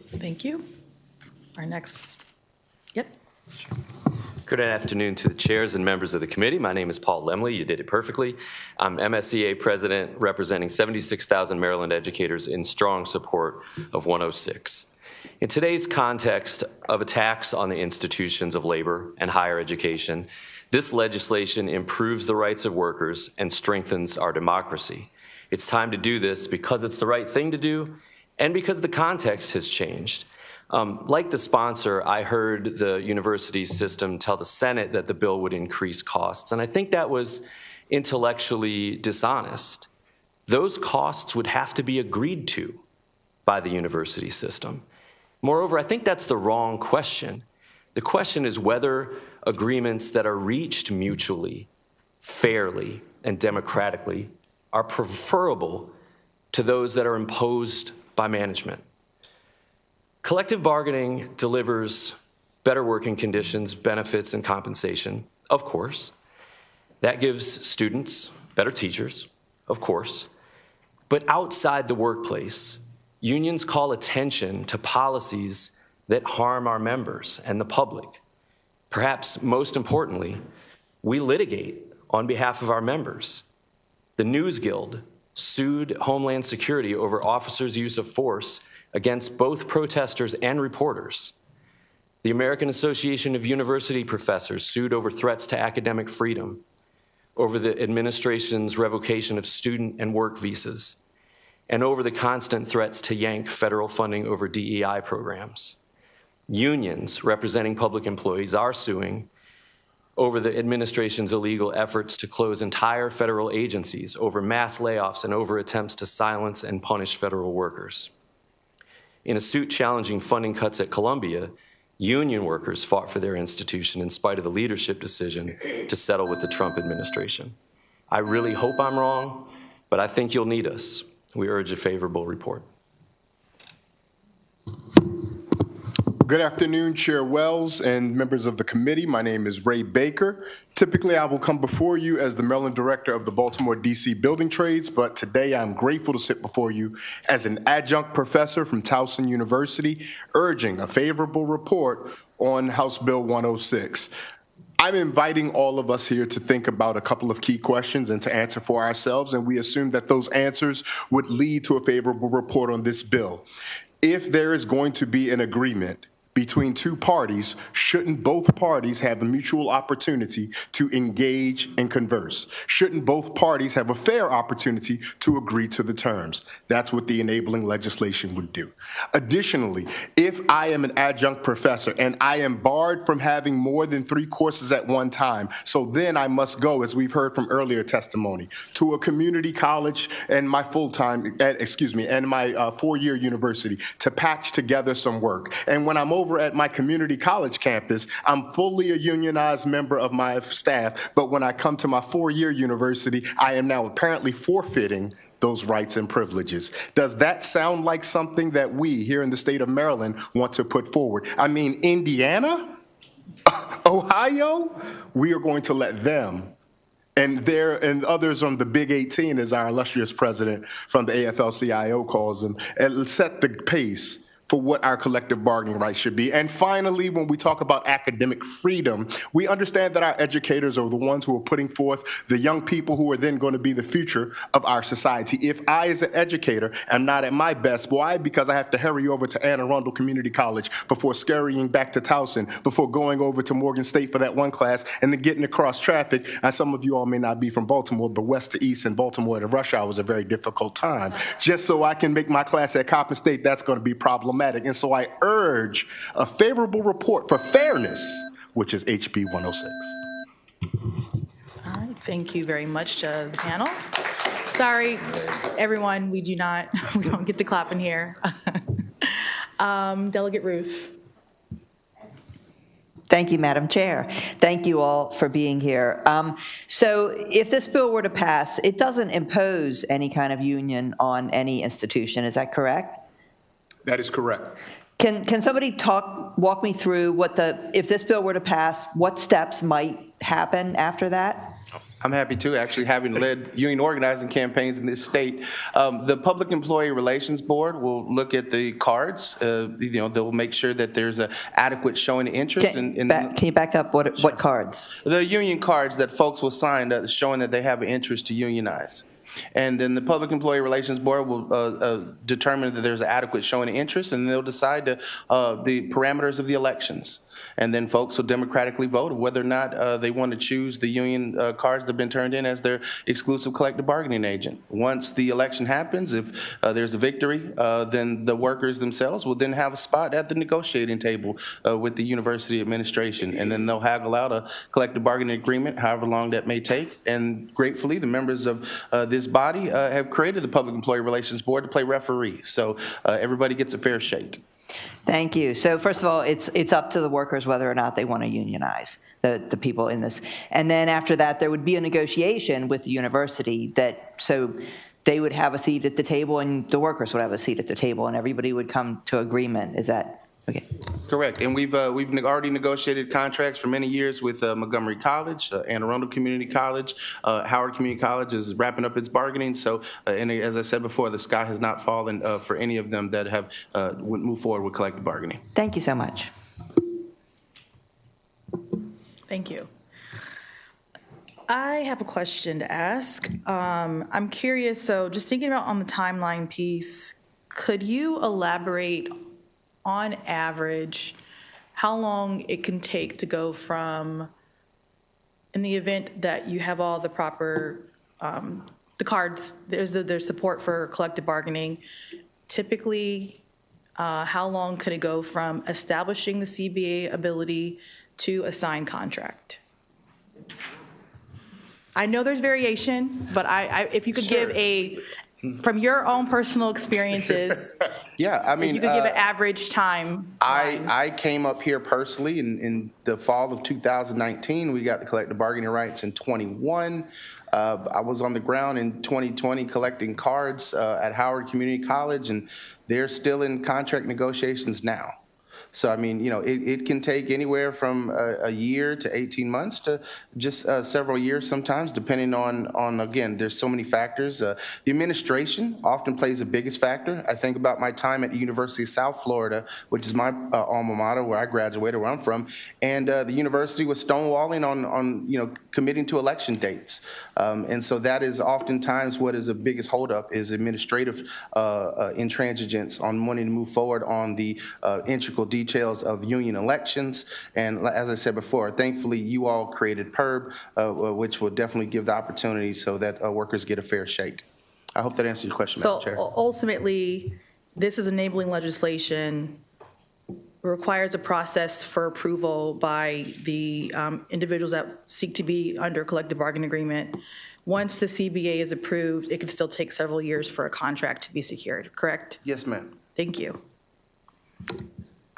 Thank you. Our next, yep. Good afternoon to the chairs and members of the committee. My name is Paul Lemley. You did it perfectly. I'm MSEA president representing 76,000 Maryland educators in strong support of 106. In today's context of attacks on the institutions of labor and higher education, this legislation improves the rights of workers and strengthens our democracy. It's time to do this because it's the right thing to do and because the context has changed. Like the sponsor, I heard the university system tell the Senate that the bill would increase costs, and I think that was intellectually dishonest. Those costs would have to be agreed to by the university system. Moreover, I think that's the wrong question. The question is whether agreements that are reached mutually, fairly, and democratically are preferable to those that are imposed by management. Collective bargaining delivers better working conditions, benefits, and compensation, of course. That gives students better teachers, of course. But outside the workplace, unions call attention to policies that harm our members and the public. Perhaps most importantly, we litigate on behalf of our members. The News Guild sued Homeland Security over officers' use of force against both protesters and reporters. The American Association of University Professors sued over threats to academic freedom, over the administration's revocation of student and work visas, and over the constant threats to yank federal funding over DEI programs. Unions representing public employees are suing over the administration's illegal efforts to close entire federal agencies, over mass layoffs, and over attempts to silence and punish federal workers. In a suit challenging funding cuts at Columbia, union workers fought for their institution in spite of the leadership decision to settle with the Trump administration. I really hope I'm wrong, but I think you'll need us. We urge a favorable report. Good afternoon, Chair Wells and members of the committee. My name is Ray Baker. Typically, I will come before you as the Maryland Director of the Baltimore, D.C. Building Trades, but today I'm grateful to sit before you as an adjunct professor from Towson University, urging a favorable report on House Bill 106. I'm inviting all of us here to think about a couple of key questions and to answer for ourselves, and we assume that those answers would lead to a favorable report on this bill. If there is going to be an agreement between two parties, shouldn't both parties have a mutual opportunity to engage and converse? Shouldn't both parties have a fair opportunity to agree to the terms? That's what the enabling legislation would do. Additionally, if I am an adjunct professor and I am barred from having more than 3 courses at one time, so then I must go, as we've heard from earlier testimony, to a community college and my full-time, and my 4-year university to patch together some work. And when I'm over over at my community college campus, I'm fully a unionized member of my staff, but when I come to my four-year university, I am now apparently forfeiting those rights and privileges. Does that sound like something that we here in the state of Maryland want to put forward? I mean, Indiana, Ohio, we are going to let them and others on the Big 18, as our illustrious president from the AFL-CIO calls them, and set the pace for what our collective bargaining rights should be. And finally, when we talk about academic freedom, we understand that our educators are the ones who are putting forth the young people who are then going to be the future of our society. If I, as an educator, am not at my best, why? Because I have to hurry over to Anne Arundel Community College before scurrying back to Towson, before going over to Morgan State for that one class, and then getting across traffic. And some of you all may not be from Baltimore, but west to east in Baltimore at a rush hour was a very difficult time. Just so I can make my class at Coppin State, that's going to be problematic. And so I urge a favorable report for fairness, which is HB 106. All right, thank you very much to the panel. Sorry, everyone, we don't get to clap in here. Delegate Ruth. Thank you, Madam Chair. Thank you all for being here. So if this bill were to pass, it doesn't impose any kind of union on any institution, is that correct? That is correct. Can somebody walk me through if this bill were to pass, what steps might happen after that? I'm happy to, actually, having led union organizing campaigns in this state. The Public Employee Relations Board will look at the cards. They'll make sure that there's an adequate showing of interest. Can you back up? What cards? The union cards that folks will sign showing that they have an interest to unionize. And then the Public Employee Relations Board will determine that there's an adequate showing of interest, and they'll decide the parameters of the elections. And then folks will democratically vote whether or not they want to choose the union cards that have been turned in as their exclusive collective bargaining agent. Once the election happens, if there's a victory, then the workers themselves will then have a spot at the negotiating table with the university administration. And then they'll haggle out a collective bargaining agreement, however long that may take. And gratefully, the members of this body have created the Public Employee Relations Board to play referee. So everybody gets a fair shake. Thank you. So first of all, it's up to the workers whether or not they want to unionize, the people in this. And then after that, there would be a negotiation with the university so they would have a seat at the table and the workers would have a seat at the table and everybody would come to agreement. Is that okay? Correct. And we've already negotiated contracts for many years with Montgomery College, Anne Arundel Community College, Howard Community College is wrapping up its bargaining. So, and as I said before, the sky has not fallen for any of them that have moved forward with collective bargaining. Thank you so much. Thank you. I have a question to ask. I'm curious, so just thinking about on the timeline piece, could you elaborate on average how long it can take to go from, in the event that you have all the proper, the cards, there's support for collective bargaining, typically how long could it go from establishing the CBA ability to a signed contract? I know there's variation, but if you could give from your own personal experiences, yeah, I mean, if you could give an average time. I came up here personally in the fall of 2019. We got the collective bargaining rights in 21. I was on the ground in 2020 collecting cards at Howard Community College, and they're still in contract negotiations now. So, I mean, it can take anywhere from a year to 18 months to just several years sometimes, depending on again, there's so many factors. The administration often plays the biggest factor. I think about my time at the University of South Florida, which is my alma mater, where I graduated, where I'm from, and the university was stonewalling on committing to election dates. And so that is oftentimes what is the biggest holdup is administrative intransigence on wanting to move forward on the integral details of union elections. And as I said before, thankfully you all created PERB, which will definitely give the opportunity so that workers get a fair shake. I hope that answers your question, Madam Chair. So ultimately, this is enabling legislation, requires a process for approval by the individuals that seek to be under collective bargaining agreement. Once the CBA is approved, it can still take several years for a contract to be secured, correct? Yes, ma'am. Thank you.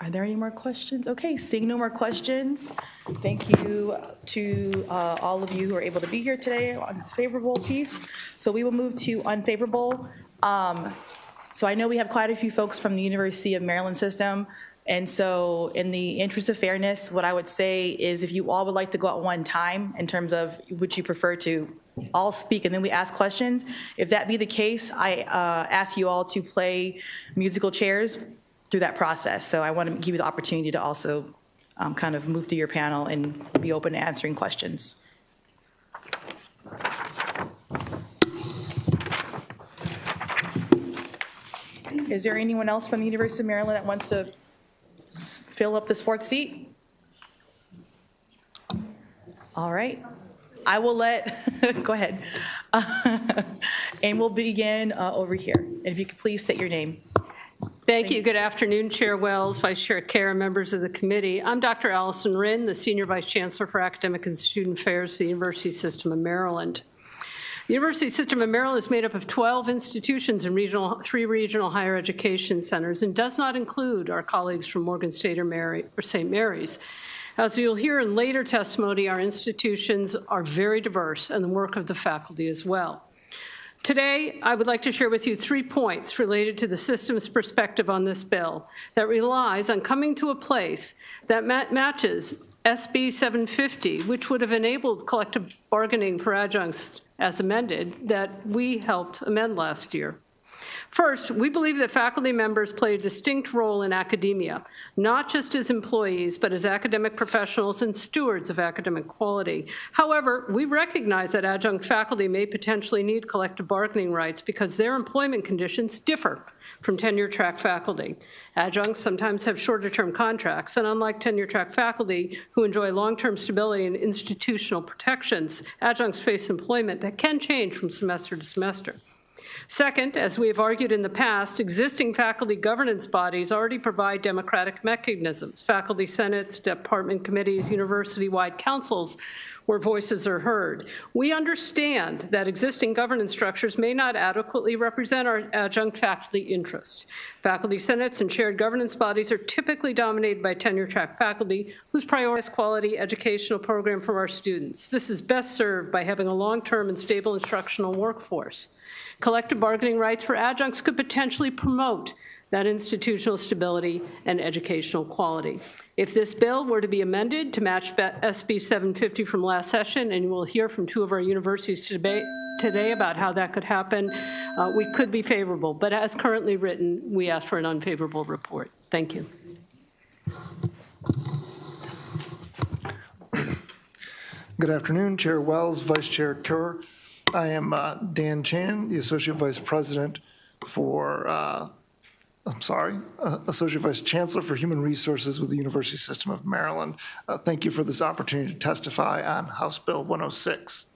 Are there any more questions? Okay, seeing no more questions, thank you to all of you who are able to be here today on the favorable piece. So we will move to unfavorable. So I know we have quite a few folks from the University of Maryland system. And so in the interest of fairness, what I would say is if you all would like to go at one time in terms of would you prefer to all speak and then we ask questions, if that be the case, I ask you all to play musical chairs through that process. So I want to give you the opportunity to also kind of move through your panel and be open to answering questions. Is there anyone else from the University of Maryland that wants to fill up this fourth seat? All right. I will let, go ahead. And we'll begin over here. And if you could please state your name. Thank you. Good afternoon, Chair Wells, Vice Chair Kerr, and members of the committee. I'm Dr. Allison Rinn, the Senior Vice Chancellor for Academic and Student Affairs for the University System of Maryland. The University System of Maryland is made up of 12 institutions and 3 regional higher education centers and does not include our colleagues from Morgan State or St. Mary's. As you'll hear in later testimony, our institutions are very diverse and the work of the faculty as well. Today, I would like to share with you 3 points related to the system's perspective on this bill that relies on coming to a place that matches SB 750, which would have enabled collective bargaining for adjuncts as amended that we helped amend last year. First, we believe that faculty members play a distinct role in academia, not just as employees, but as academic professionals and stewards of academic quality. However, we recognize that adjunct faculty may potentially need collective bargaining rights because their employment conditions differ from tenure-track faculty. Adjuncts sometimes have shorter-term contracts, and unlike tenure-track faculty who enjoy long-term stability and institutional protections, adjuncts face employment that can change from semester to semester. Second, as we have argued in the past, existing faculty governance bodies already provide democratic mechanisms, faculty senates, department committees, university-wide councils, where voices are heard. We understand that existing governance structures may not adequately represent our adjunct faculty interests. Faculty senates and shared governance bodies are typically dominated by tenure-track faculty whose prioritize quality educational program for our students. This is best served by having a long-term and stable instructional workforce. Collective bargaining rights for adjuncts could potentially promote that institutional stability and educational quality. If this bill were to be amended to match SB 750 from last session, and you will hear from 2 of our universities today about how that could happen, we could be favorable. But as currently written, we ask for an unfavorable report. Thank you. Good afternoon, Chair Wells, Vice Chair Kerr. I am Dan Chan, the Associate Vice President for, Associate Vice Chancellor for Human Resources with the University System of Maryland. Thank you for this opportunity to testify on House Bill 106.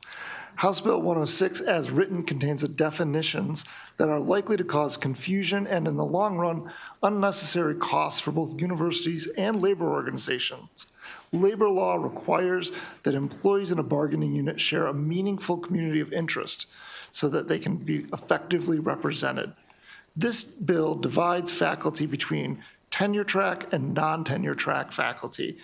House Bill 106, as written, contains definitions that are likely to cause confusion and, in the long run, unnecessary costs for both universities and labor organizations. Labor law requires that employees in a bargaining unit share a meaningful community of interest so that they can be effectively represented. This bill divides faculty between tenure-track and non-tenure-track faculty,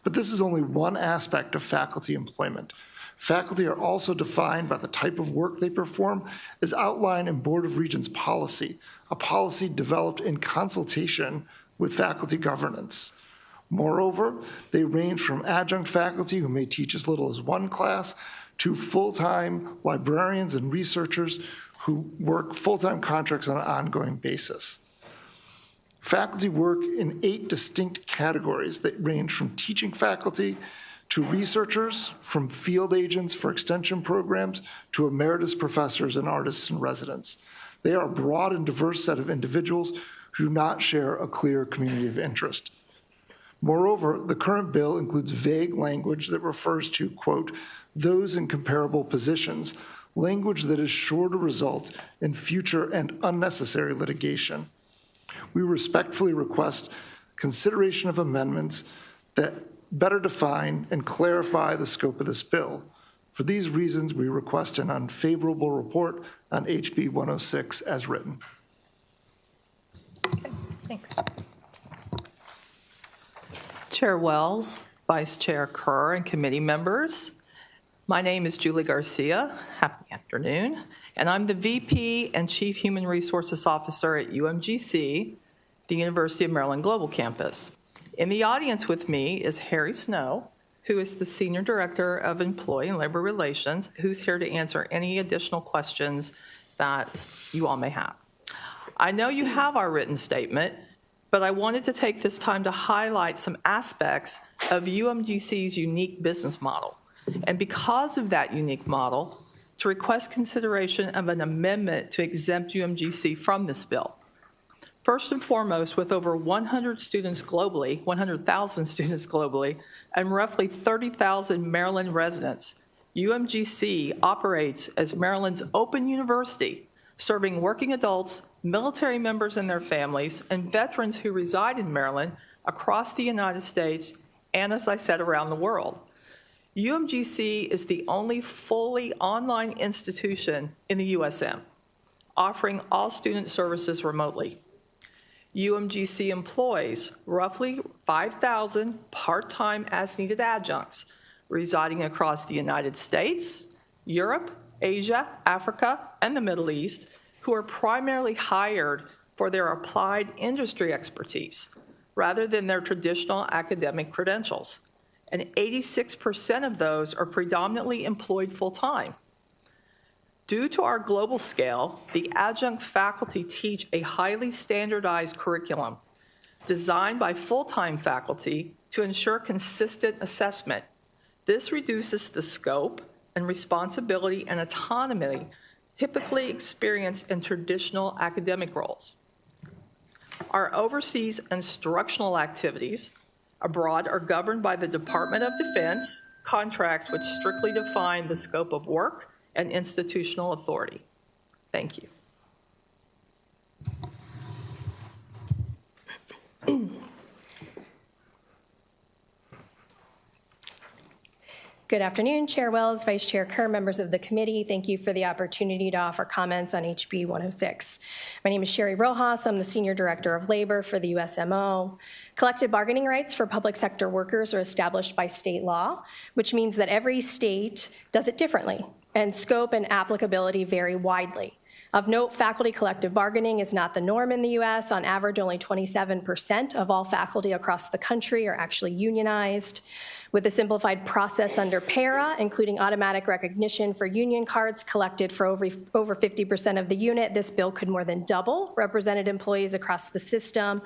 but this is only one aspect of faculty employment. Faculty are also defined by the type of work they perform as outlined in Board of Regents policy, a policy developed in consultation with faculty governance. Moreover, they range from adjunct faculty who may teach as little as 1 class to full-time librarians and researchers who work full-time contracts on an ongoing basis. Faculty work in 8 distinct categories that range from teaching faculty to researchers, from field agents for extension programs to emeritus professors and artists in residence. They are a broad and diverse set of individuals who do not share a clear community of interest. Moreover, the current bill includes vague language that refers to, quote, those in comparable positions, language that is sure to result in future and unnecessary litigation. We respectfully request consideration of amendments that better define and clarify the scope of this bill. For these reasons, we request an unfavorable report on HB 106 as written. Thanks. Chair Wells, Vice Chair Kerr, and committee members. My name is Julie Garcia. Happy afternoon. And I'm the VP and Chief Human Resources Officer at UMGC, the University of Maryland Global Campus. In the audience with me is Harry Snow, who is the Senior Director of Employee and Labor Relations, who's here to answer any additional questions that you all may have. I know you have our written statement, but I wanted to take this time to highlight some aspects of UMGC's unique business model. And because of that unique model, to request consideration of an amendment to exempt UMGC from this bill. First and foremost, with over 100 students globally, 100,000 students globally, and roughly 30,000 Maryland residents, UMGC operates as Maryland's open university, serving working adults, military members and their families, and veterans who reside in Maryland across the United States and, as I said, around the world. UMGC is the only fully online institution in the USM, offering all student services remotely. UMGC employs roughly 5,000 part-time as-needed adjuncts residing across the United States, Europe, Asia, Africa, and the Middle East, who are primarily hired for their applied industry expertise rather than their traditional academic credentials. And 86% of those are predominantly employed full-time. Due to our global scale, the adjunct faculty teach a highly standardized curriculum designed by full-time faculty to ensure consistent assessment. This reduces the scope and responsibility and autonomy typically experienced in traditional academic roles. Our overseas instructional activities abroad are governed by the Department of Defense contracts which strictly define the scope of work and institutional authority. Thank you. Good afternoon, Chair Wells, Vice Chair Kerr, members of the committee. Thank you for the opportunity to offer comments on HB 106. My name is Sherry Rojas. I'm the Senior Director of Labor for the USMO. Collective bargaining rights for public sector workers are established by state law, which means that every state does it differently, and scope and applicability vary widely. Of note, faculty collective bargaining is not the norm in the U.S. On average, only 27% of all faculty across the country are actually unionized. With a simplified process under PARA, including automatic recognition for union cards collected for over 50% of the unit, this bill could more than double represented employees across the system.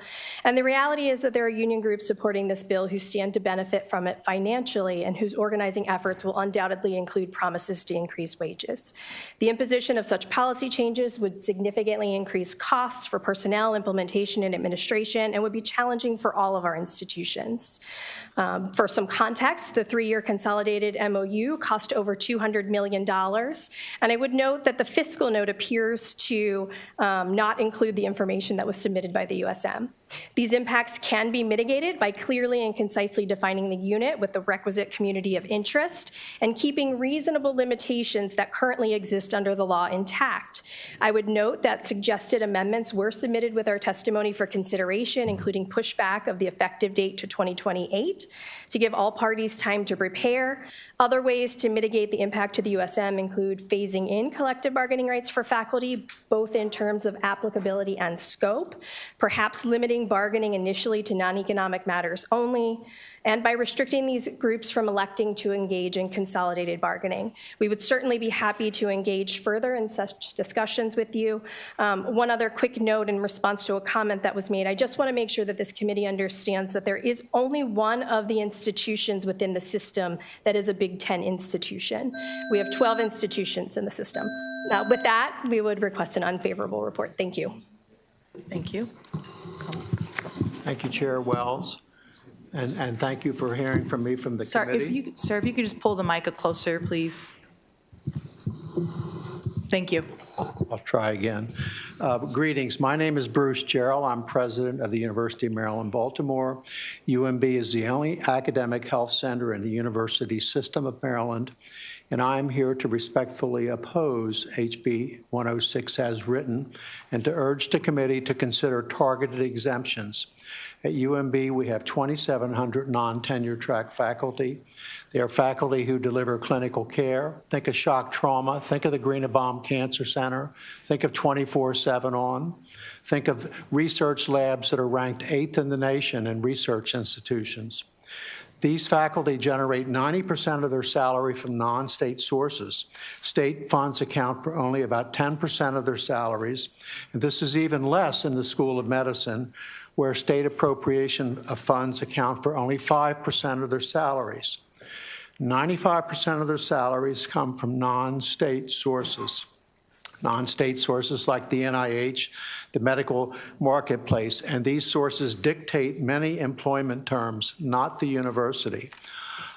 And the reality is that there are union groups supporting this bill who stand to benefit from it financially and whose organizing efforts will undoubtedly include promises to increase wages. The imposition of such policy changes would significantly increase costs for personnel, implementation, and administration, and would be challenging for all of our institutions. For some context, the 3-year consolidated MOU cost over $200 million. And I would note that the fiscal note appears to not include the information that was submitted by the USM. These impacts can be mitigated by clearly and concisely defining the unit with the requisite community of interest and keeping reasonable limitations that currently exist under the law intact. I would note that suggested amendments were submitted with our testimony for consideration, including pushback of the effective date to 2028 to give all parties time to prepare. Other ways to mitigate the impact to the USM include phasing in collective bargaining rights for faculty, both in terms of applicability and scope, perhaps limiting bargaining initially to non-economic matters only, and by restricting these groups from electing to engage in consolidated bargaining. We would certainly be happy to engage further in such discussions with you. One other quick note in response to a comment that was made, I just want to make sure that this committee understands that there is only one of the institutions within the system that is a Big Ten institution. We have 12 institutions in the system. With that, we would request an unfavorable report. Thank you. Thank you. Thank you, Chair Wells. And thank you for hearing from me from the committee. Sir, if you could just pull the mic up closer, please. Thank you. I'll try again. Greetings. My name is Bruce Gerald. I'm president of the University of Maryland, Baltimore. UMB is the only academic health center in the university system of Maryland, and I'm here to respectfully oppose HB 106 as written and to urge the committee to consider targeted exemptions. At UMB, we have 2,700 non-tenure track faculty. They are faculty who deliver clinical care. Think of shock trauma. Think of the Greenebaum Cancer Center. Think of 24/7 on. Think of research labs that are ranked 8th in the nation in research institutions. These faculty generate 90% of their salary from non-state sources. State funds account for only about 10% of their salaries, and this is even less in the School of Medicine, where state appropriation of funds account for only 5% of their salaries. 95% of their salaries come from non-state sources. Non-state sources like the NIH, the medical marketplace, and these sources dictate many employment terms, not the university.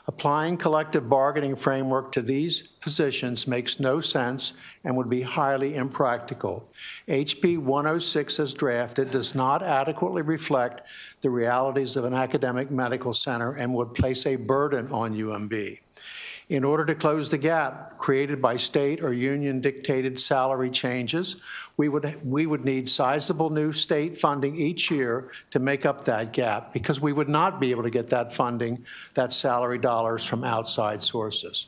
Applying collective bargaining framework to these positions makes no sense and would be highly impractical. HB 106 as drafted does not adequately reflect the realities of an academic medical center and would place a burden on UMB. In order to close the gap created by state or union-dictated salary changes, we would need sizable new state funding each year to make up that gap, because we would not be able to get that funding, that salary dollars, from outside sources.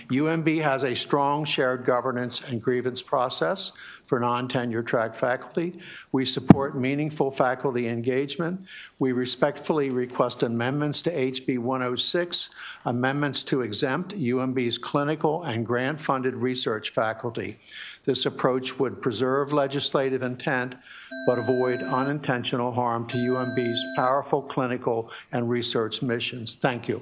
UMB has a strong shared governance and grievance process for non-tenure track faculty. We support meaningful faculty engagement. We respectfully request amendments to HB 106, amendments to exempt UMB's clinical and grant-funded research faculty. This approach would preserve legislative intent, but avoid unintentional harm to UMB's powerful clinical and research missions. Thank you.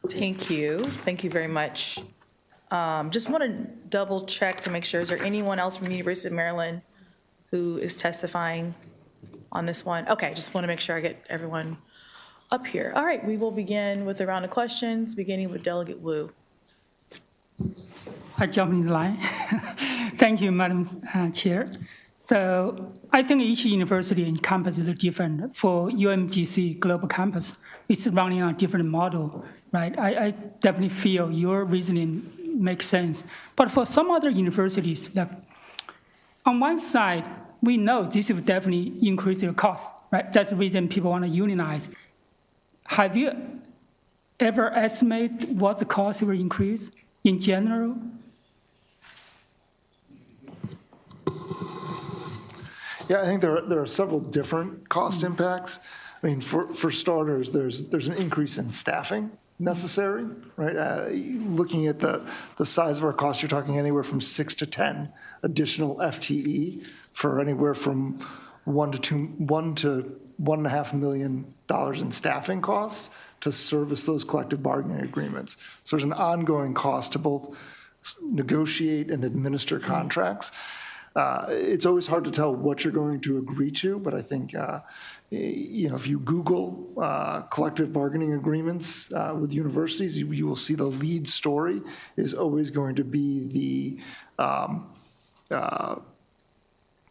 Thank you. Thank you very much. Just want to double check to make sure, is there anyone else from the University of Maryland who is testifying on this one? Okay, just want to make sure I get everyone up here. All right, we will begin with a round of questions, beginning with Delegate Wu. I jump in the line. Thank you, Madam Chair. So I think each university and campus is different. For UMGC Global Campus, it's running on a different model, right? I definitely feel your reasoning makes sense. But for some other universities, like on one side, we know this will definitely increase their cost, right? That's the reason people want to unionize. Have you ever estimated what the cost will increase in general? Yeah, I think there are several different cost impacts. I mean, for starters, there's an increase in staffing necessary, right? Looking at the size of our costs, you're talking anywhere from 6 to 10 additional FTE for anywhere from $1 to $1.5 million in staffing costs to service those collective bargaining agreements. So there's an ongoing cost to both negotiate and administer contracts. It's always hard to tell what you're going to agree to, but I think if you Google collective bargaining agreements with universities, you will see the lead story is always going to be the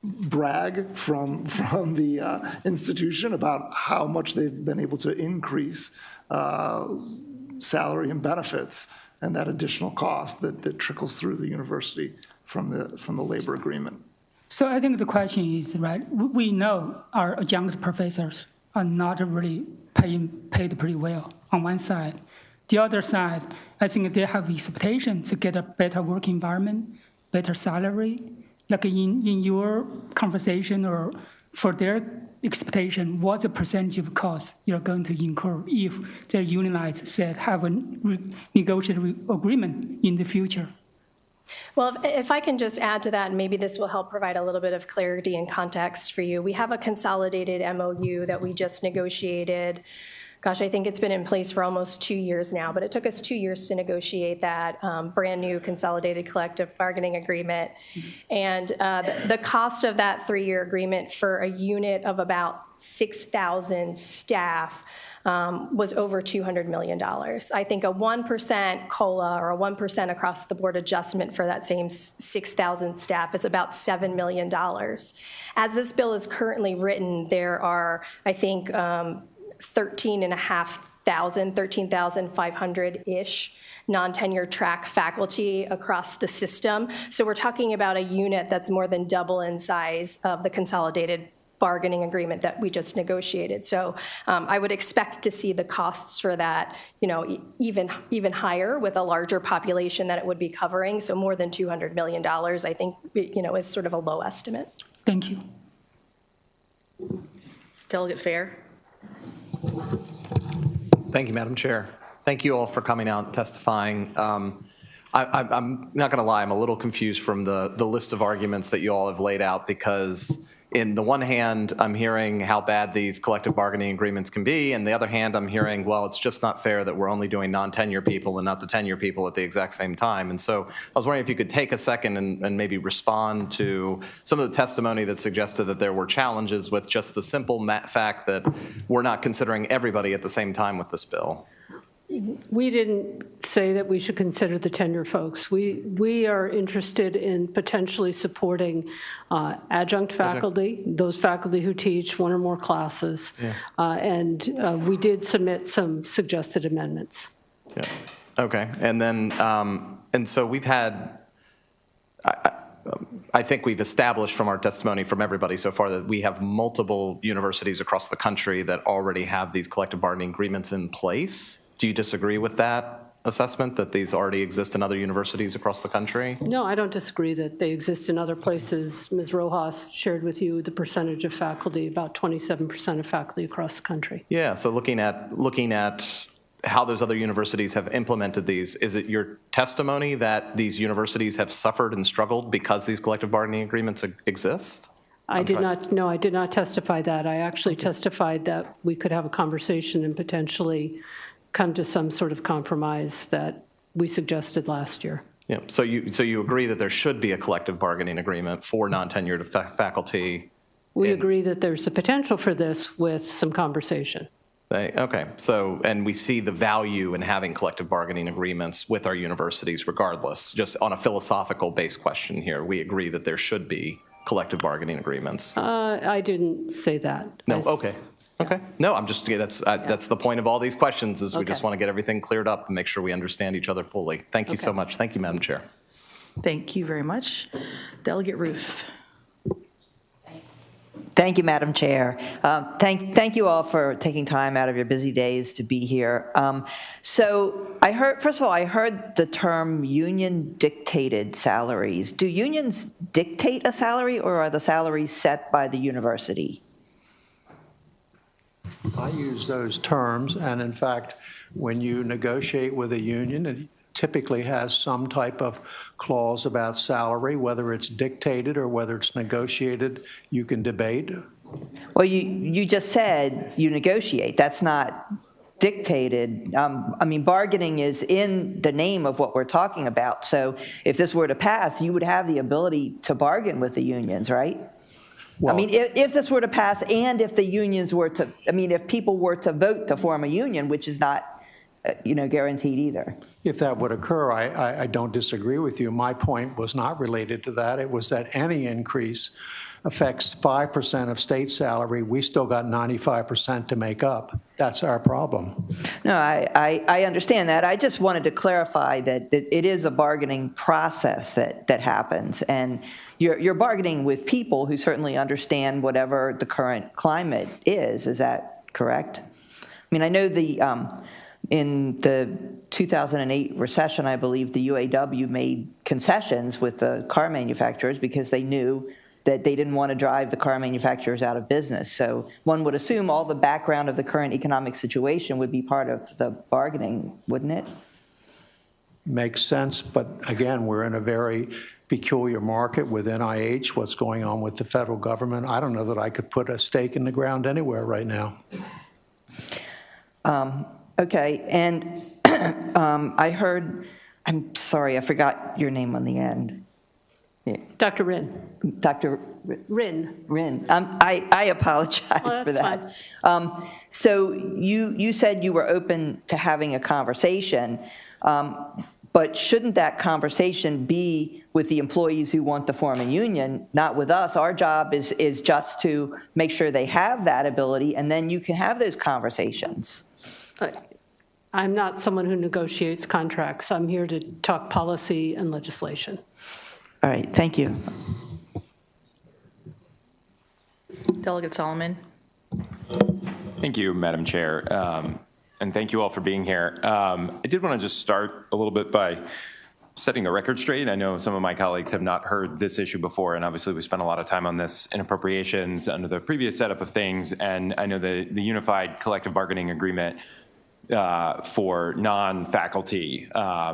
brag from the institution about how much they've been able to increase salary and benefits, and that additional cost that trickles through the university from the labor agreement. So I think the question is, right, we know our adjunct professors are not really paid pretty well on one side. The other side, I think they have expectation to get a better work environment, better salary. Like in your conversation or for their expectation, what's the percentage of cost you're going to incur if the unionized said have a negotiated agreement in the future? Well, if I can just add to that, and maybe this will help provide a little bit of clarity and context for you. We have a consolidated MOU that we just negotiated. Gosh, I think it's been in place for almost 2 years now, but it took us 2 years to negotiate that brand new consolidated collective bargaining agreement. And the cost of that 3-year agreement for a unit of about 6,000 staff was over $200 million. I think a 1% COLA or a 1% across the board adjustment for that same 6,000 staff is about $7 million. As this bill is currently written, there are, I think, 13,500-ish non-tenure track faculty across the system. So we're talking about a unit that's more than double in size of the consolidated bargaining agreement that we just negotiated. So I would expect to see the costs for that, even higher with a larger population that it would be covering. So more than $200 million, I think, is sort of a low estimate. Thank you. Delegate Fair. Thank you, Madam Chair. Thank you all for coming out and testifying. I'm not going to lie, I'm a little confused from the list of arguments that you all have laid out, because in the one hand, I'm hearing how bad these collective bargaining agreements can be, and the other hand, I'm hearing, well, it's just not fair that we're only doing non-tenure people and not the tenure people at the exact same time. And so I was wondering if you could take a second and maybe respond to some of the testimony that suggested that there were challenges with just the simple fact that we're not considering everybody at the same time with this bill. We didn't say that we should consider the tenure folks. We are interested in potentially supporting adjunct faculty, those faculty who teach one or more classes, and we did submit some suggested amendments. Yeah. Okay. And then, and so we've had, I think we've established from our testimony from everybody so far that we have multiple universities across the country that already have these collective bargaining agreements in place. Do you disagree with that assessment, that these already exist in other universities across the country? No, I don't disagree that they exist in other places. Ms. Rojas shared with you the percentage of faculty, about 27% of faculty across the country. Yeah, so looking at how those other universities have implemented these, is it your testimony that these universities have suffered and struggled because these collective bargaining agreements exist? I did not testify that. I actually testified that we could have a conversation and potentially come to some sort of compromise that we suggested last year. Yeah. So you agree that there should be a collective bargaining agreement for non-tenured faculty? We agree that there's a potential for this with some conversation. Okay. So, and we see the value in having collective bargaining agreements with our universities regardless. Just on a philosophical based question here, we agree that there should be collective bargaining agreements. I didn't say that. No. Okay. Okay. No, I'm just, that's the point of all these questions, is we just want to get everything cleared up and make sure we understand each other fully. Thank you so much. Thank you, Madam Chair. Thank you very much. Delegate Ruth. Thank you, Madam Chair. Thank you all for taking time out of your busy days to be here. So I heard, first of all, I heard the term union dictated salaries. Do unions dictate a salary, or are the salaries set by the university? I use those terms, and in fact, when you negotiate with a union, it typically has some type of clause about salary, whether it's dictated or whether it's negotiated, you can debate. Well, you just said you negotiate. That's not dictated. I mean, bargaining is in the name of what we're talking about. So if this were to pass, you would have the ability to bargain with the unions, right? Well, I mean, if this were to pass, and if the unions were to, I mean, if people were to vote to form a union, which is not, guaranteed either. If that would occur, I don't disagree with you. My point was not related to that. It was that any increase affects 5% of state salary. We still got 95% to make up. That's our problem. No, I understand that. I just wanted to clarify that it is a bargaining process that happens, and you're bargaining with people who certainly understand whatever the current climate is. Is that correct? I mean, I know in the 2008 recession, I believe the UAW made concessions with the car manufacturers because they knew that they didn't want to drive the car manufacturers out of business. So one would assume all the background of the current economic situation would be part of the bargaining, wouldn't it? Makes sense, but again, we're in a very peculiar market with NIH, what's going on with the federal government. I don't know that I could put a stake in the ground anywhere right now. Okay, and I heard, I'm sorry, I forgot your name on the end. Dr. Rinn. Dr. Rinn. I apologize Oh, for that's that. So you said you were open to having a conversation, but shouldn't that conversation be with the employees who want to form a union, not with us? Our job is just to make sure they have that ability, and then you can have those conversations. I'm not someone who negotiates contracts. I'm here to talk policy and legislation. All right, thank you. Delegate Solomon. Thank you, Madam Chair, and thank you all for being here. I did want to just start a little bit by setting the record straight. I know some of my colleagues have not heard this issue before, and obviously we spent a lot of time on this in appropriations under the previous setup of things, and I know the Unified Collective Bargaining Agreement for non-faculty,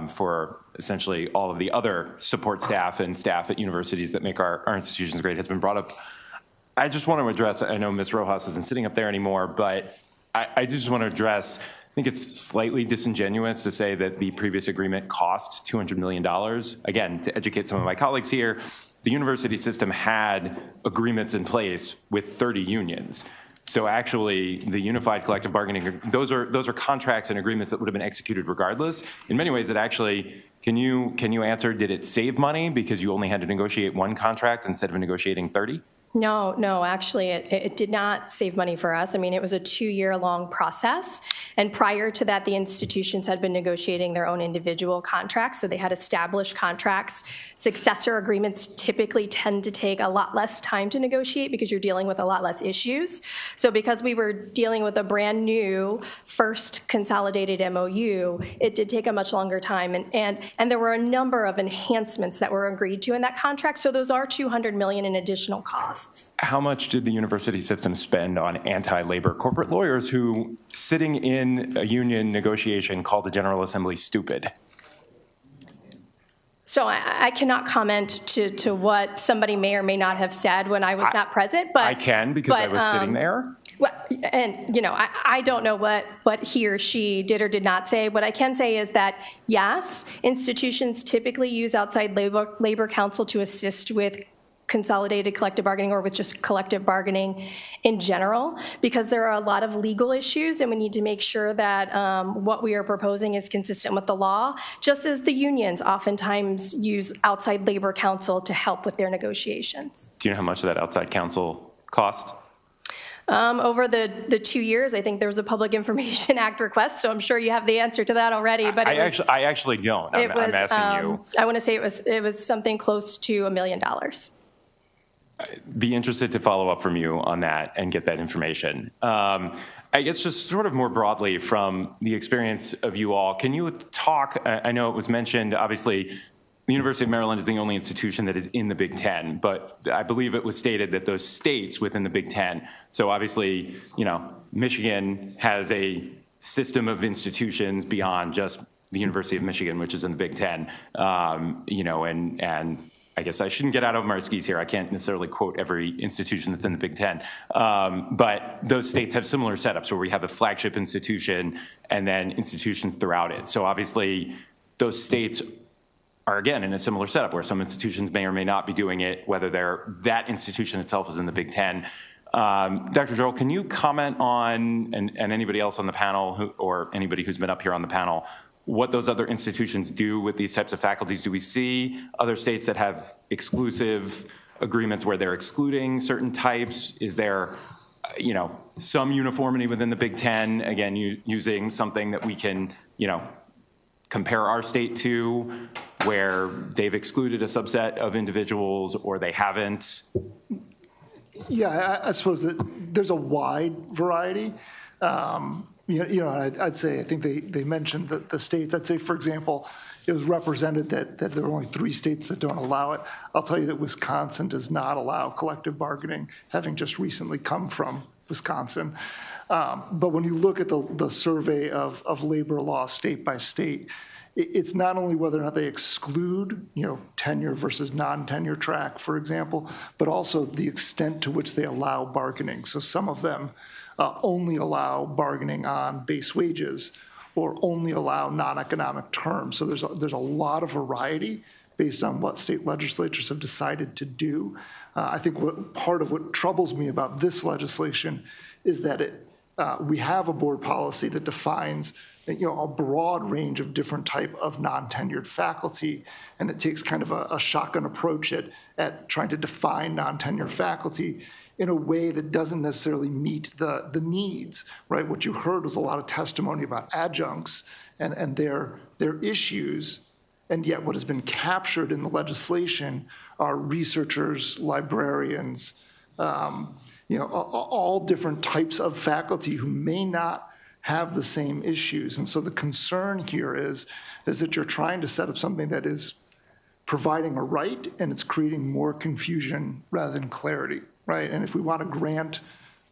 for essentially all of the other support staff and staff at universities that make our institutions great has been brought up. I just want to address, I know Ms. Rojas isn't sitting up there anymore, but I just want to address, I think it's slightly disingenuous to say that the previous agreement cost $200 million. Again, to educate some of my colleagues here, the university system had agreements in place with 30 unions. So actually, the Unified Collective Bargaining, those are contracts and agreements that would have been executed regardless. In many ways, it actually, can you answer, did it save money because you only had to negotiate one contract instead of negotiating 30? No, actually, it did not save money for us. I mean, it was a 2-year-long process. And prior to that, the institutions had been negotiating their own individual contracts. So they had established contracts. Successor agreements typically tend to take a lot less time to negotiate because you're dealing with a lot less issues. So because we were dealing with a brand new first consolidated MOU, it did take a much longer time. And there were a number of enhancements that were agreed to in that contract. So those are $200 million in additional costs. How much did the university system spend on anti-labor corporate lawyers who, sitting in a union negotiation, called the General Assembly stupid? So I cannot comment to what somebody may or may not have said when I was not present, but I can because I was sitting there. Well, and I don't know what he or she did or did not say. What I can say is that yes, institutions typically use outside labor counsel to assist with consolidated collective bargaining or with just collective bargaining in general, because there are a lot of legal issues and we need to make sure that what we are proposing is consistent with the law, just as the unions oftentimes use outside labor counsel to help with their negotiations. Do you know how much of that outside counsel cost? Over the 2 years, I think there was a Public Information Act request, so I'm sure you have the answer to that already. But I actually don't. I'm asking you. I want to say it was something close to $1 million. Be interested to follow up from you on that and get that information. I guess just sort of more broadly from the experience of you all, can you talk, I know it was mentioned, obviously, the University of Maryland is the only institution that is in the Big Ten, but I believe it was stated that those states within the Big Ten, so obviously, Michigan has a system of institutions beyond just the University of Michigan, which is in the Big Ten, and I guess I shouldn't get out of my skis here. I can't necessarily quote every institution that's in the Big Ten. But those states have similar setups where we have a flagship institution and then institutions throughout it. So obviously, those states are, again, in a similar setup where some institutions may or may not be doing it, whether that institution itself is in the Big Ten. Dr. Joel, can you comment on, and anybody else on the panel or anybody who's been up here on the panel, what those other institutions do with these types of faculties? Do we see other states that have exclusive agreements where they're excluding certain types? Is there, some uniformity within the Big Ten, again, using something that we can, compare our state to, where they've excluded a subset of individuals or they haven't? Yeah, I suppose that there's a wide variety. I'd say, I think they mentioned the states. I'd say, for example, it was represented that there are only 3 states that don't allow it. I'll tell you that Wisconsin does not allow collective bargaining, having just recently come from Wisconsin. But when you look at the survey of labor law state by state, it's not only whether or not they exclude, tenure versus non-tenure track, for example, but also the extent to which they allow bargaining. So some of them only allow bargaining on base wages or only allow non-economic terms. So there's a lot of variety based on what state legislatures have decided to do. I think part of what troubles me about this legislation is that we have a board policy that defines a broad range of different type of non-tenured faculty, and it takes kind of a shotgun approach at trying to define non-tenured faculty in a way that doesn't necessarily meet the needs, right? What you heard was a lot of testimony about adjuncts and their issues, and yet what has been captured in the legislation are researchers, librarians, all different types of faculty who may not have the same issues. And so the concern here is that you're trying to set up something that is providing a right, and it's creating more confusion rather than clarity, right? And if we want to grant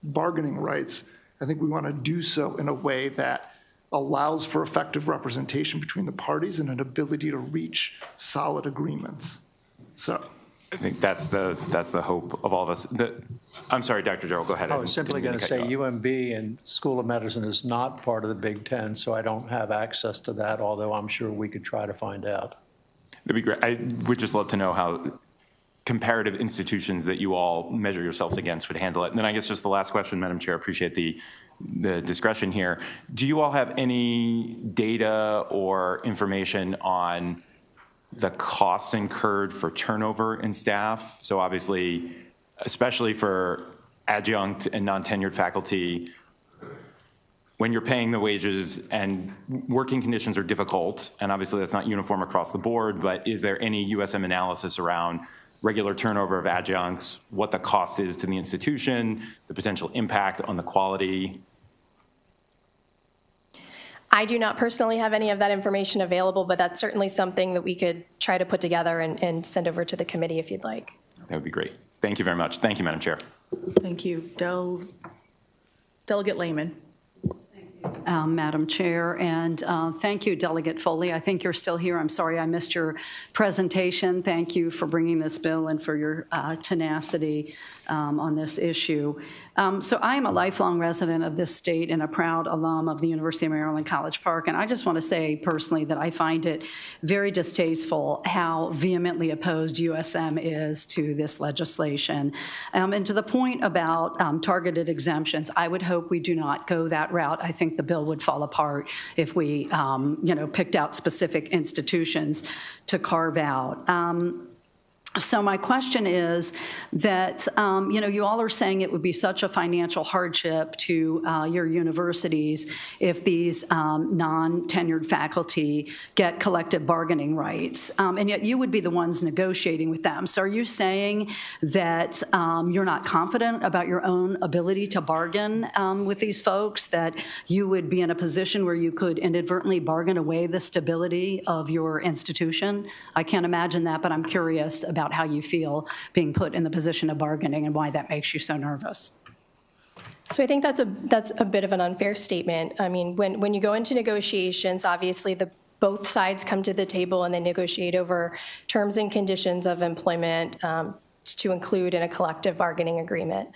bargaining rights, I think we want to do so in a way that allows for effective representation between the parties and an ability to reach solid agreements. So I think that's the hope of all of us. I'm sorry, Dr. Jarrell, go ahead. I was simply going to say UMB and School of Medicine is not part of the Big Ten, so I don't have access to that, although I'm sure we could try to find out. That'd be great. I would just love to know how comparative institutions that you all measure yourselves against would handle it. And then I guess just the last question, Madam Chair, I appreciate the discretion here. Do you all have any data or information on the costs incurred for turnover in staff? So obviously, especially for adjunct and non-tenured faculty, when you're paying the wages and working conditions are difficult, and obviously that's not uniform across the board, but is there any USM analysis around regular turnover of adjuncts, what the cost is to the institution, the potential impact on the quality? I do not personally have any of that information available, but that's certainly something that we could try to put together and send over to the committee if you'd like. That would be great. Thank you very much. Thank you, Madam Chair. Thank you. Delegate Lehman. Madam Chair, and thank you, Delegate Foley. I think you're still here. I'm sorry I missed your presentation. Thank you for bringing this bill and for your tenacity on this issue. So I am a lifelong resident of this state and a proud alum of the University of Maryland College Park, and I just want to say personally that I find it very distasteful how vehemently opposed USM is to this legislation. And to the point about targeted exemptions, I would hope we do not go that route. I think the bill would fall apart if we picked out specific institutions to carve out. So my question is that, you all are saying it would be such a financial hardship to your universities if these non-tenured faculty get collective bargaining rights, and yet you would be the ones negotiating with them. So are you saying that you're not confident about your own ability to bargain with these folks, that you would be in a position where you could inadvertently bargain away the stability of your institution? I can't imagine that, but I'm curious about how you feel being put in the position of bargaining and why that makes you so nervous. So I think that's a bit of an unfair statement. I mean, when you go into negotiations, obviously both sides come to the table and they negotiate over terms and conditions of employment to include in a collective bargaining agreement.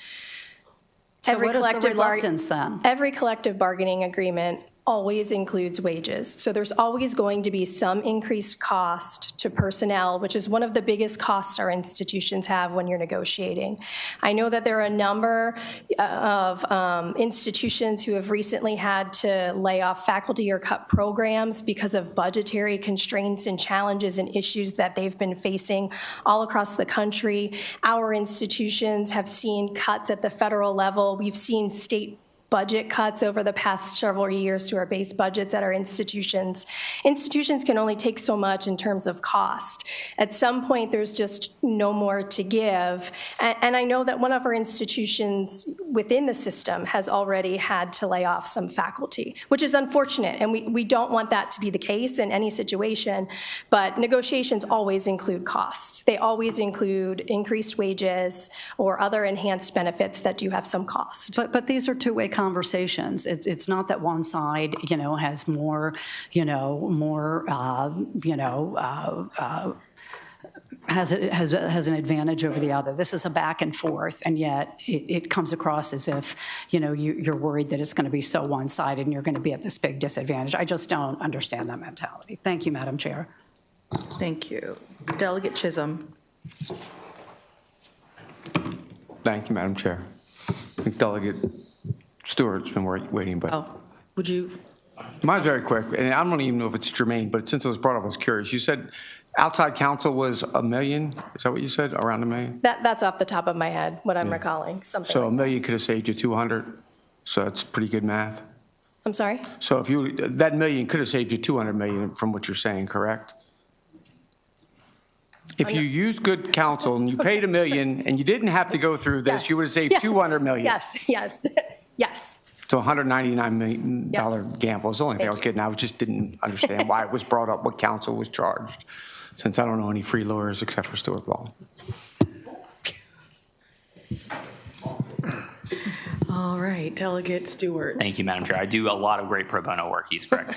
So what is the reluctance then? Every collective bargaining agreement always includes wages. So there's always going to be some increased cost to personnel, which is one of the biggest costs our institutions have when you're negotiating. I know that there are a number of institutions who have recently had to lay off faculty or cut programs because of budgetary constraints and challenges and issues that they've been facing all across the country. Our institutions have seen cuts at the federal level. We've seen state budget cuts over the past several years to our base budgets at our institutions. Institutions can only take so much in terms of cost. At some point, there's just no more to give. And I know that one of our institutions within the system has already had to lay off some faculty, which is unfortunate. And we don't want that to be the case in any situation. But negotiations always include costs. They always include increased wages or other enhanced benefits that do have some cost. But these are two-way conversations. It's not that one side, has more, has an advantage over the other. This is a back and forth, and yet it comes across as if, you're worried that it's going to be so one-sided and you're going to be at this big disadvantage. I just don't understand that mentality. Thank you, Madam Chair. Thank you. Delegate Chisholm. Thank you, Madam Chair. I think Delegate Stewart's been waiting, but. Oh, would you? Mine's very quick, and I don't even know if it's germane, but since it was brought up, I was curious. You said outside counsel was $1 million? Is that what you said, around $1 million? That's off the top of my head, what I'm recalling, something So like $1 million could have saved you 200, so that's pretty good math. I'm sorry? So if you, that $1 million could have saved you 200 million from what you're saying, correct? If you used good counsel and you paid $1 million and you didn't have to go through this, you would have saved $200 million. Yes. So $199 million gamble is the only thing I was getting. I just didn't understand why it was brought up, what counsel was charged, since I don't know any free lawyers except for Stuart Ball. All right, Delegate Stewart. Thank you, Madam Chair. I do a lot of great pro bono work. He's correct.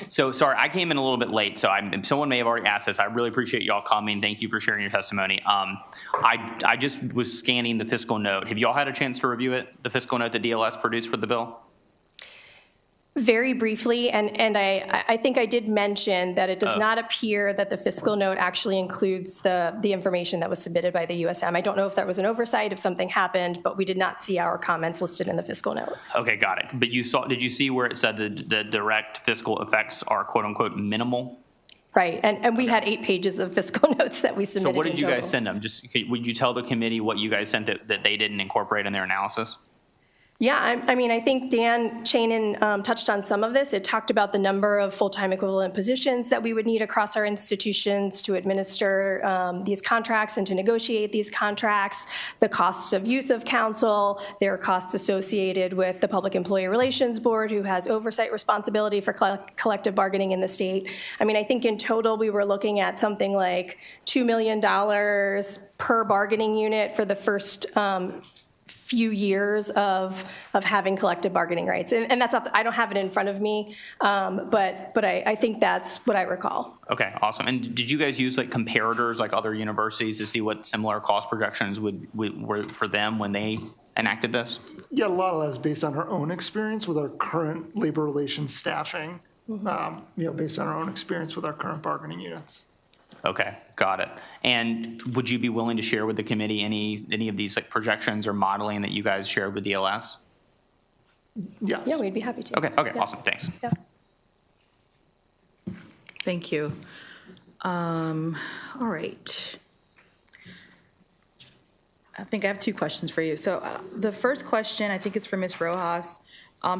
So sorry, I came in a little bit late, so someone may have already asked this. I really appreciate y'all coming. Thank you for sharing your testimony. I just was scanning the fiscal note. Have y'all had a chance to review it, the fiscal note that DLS produced for the bill? Very briefly, and I think I did mention that it does not appear that the fiscal note actually includes the information that was submitted by the USM. I don't know if that was an oversight, if something happened, but we did not see our comments listed in the fiscal note. Okay, got it. But did you see where it said the direct fiscal effects are quote unquote minimal? Right, and we had 8 pages of fiscal notes that we submitted. So what did you total. guys send them? Would you tell the committee what you guys sent that they didn't incorporate in their analysis? Yeah, I mean, I think Dan Chanin touched on some of this. It talked about the number of full-time equivalent positions that we would need across our institutions to administer these contracts and to negotiate these contracts, the costs of use of counsel, there are costs associated with the Public Employee Relations Board, who has oversight responsibility for collective bargaining in the state. I mean, I think in total we were looking at something like $2 million per bargaining unit for the first few years of having collective bargaining rights. And that's not, I don't have it in front of me, but I think that's what I recall. Okay, awesome. And did you guys use like comparators like other universities to see what similar cost projections were for them when they enacted this? Yeah, a lot of that is based on our own experience with our current labor relations staffing, based on our own experience with our current bargaining units. Okay, got it. And would you be willing to share with the committee any of these like projections or modeling that you guys shared with DLS? Yes. Yeah, we'd be happy to. Okay, Yeah. Awesome, thanks. Yeah. Thank you. All right. I think I have 2 questions for you. So the first question, I think it's for Ms. Rojas.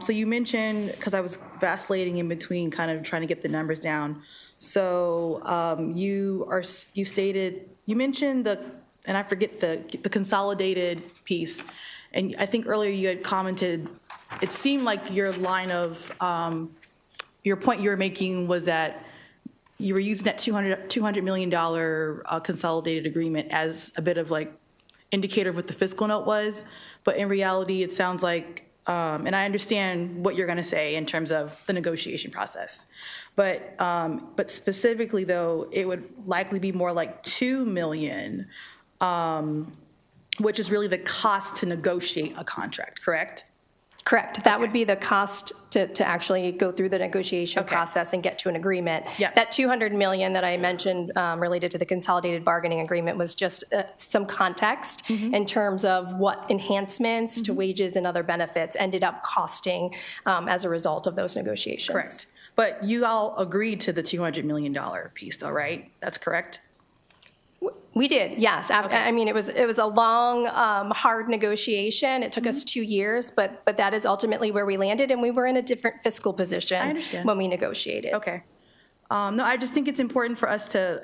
So you mentioned, because I was vacillating in between kind of trying to get the numbers down. So you mentioned and I forget the consolidated piece. And I think earlier you had commented, it seemed like your line of, your point you were making was that you were using that $200 million consolidated agreement as a bit of like indicator of what the fiscal note was. But in reality, it sounds like, and I understand what you're going to say in terms of the negotiation process. But specifically, though, it would likely be more like $2 million, which is really the cost to negotiate a contract, correct? Correct. That would be the cost to actually go through the negotiation process and get to an agreement. Yeah. That $200 million that I mentioned related to the consolidated bargaining agreement was just some context in terms of what enhancements to wages and other benefits ended up costing as a result of those negotiations. Correct. But you all agreed to the $200 million piece, though, right? That's correct? We did, yes. I mean, it was a long, hard negotiation. It took us 2 years, but that is ultimately where we landed, and we were in a different fiscal position when we negotiated. Okay. No, I just think it's important for us to,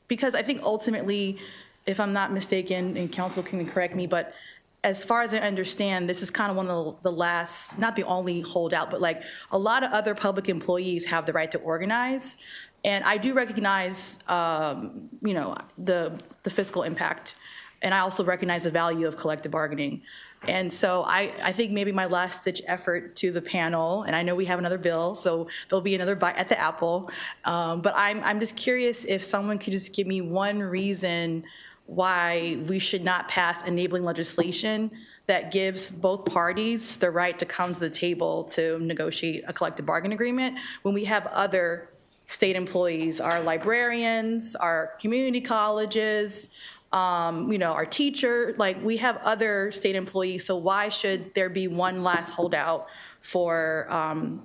because I think ultimately, if I'm not mistaken, and council can correct me, but as far as I understand, this is kind of one of the last, not the only holdout, but like a lot of other public employees have the right to organize. And I do recognize, the fiscal impact, and I also recognize the value of collective bargaining. And so I think maybe my last-ditch effort to the panel, and I know we have another bill, so there'll be another bite at the apple, but I'm just curious if someone could just give me one reason why we should not pass enabling legislation that gives both parties the right to come to the table to negotiate a collective bargaining agreement when we have other state employees, our librarians, our community colleges, our teacher, like we have other state employees, so why should there be one last holdout for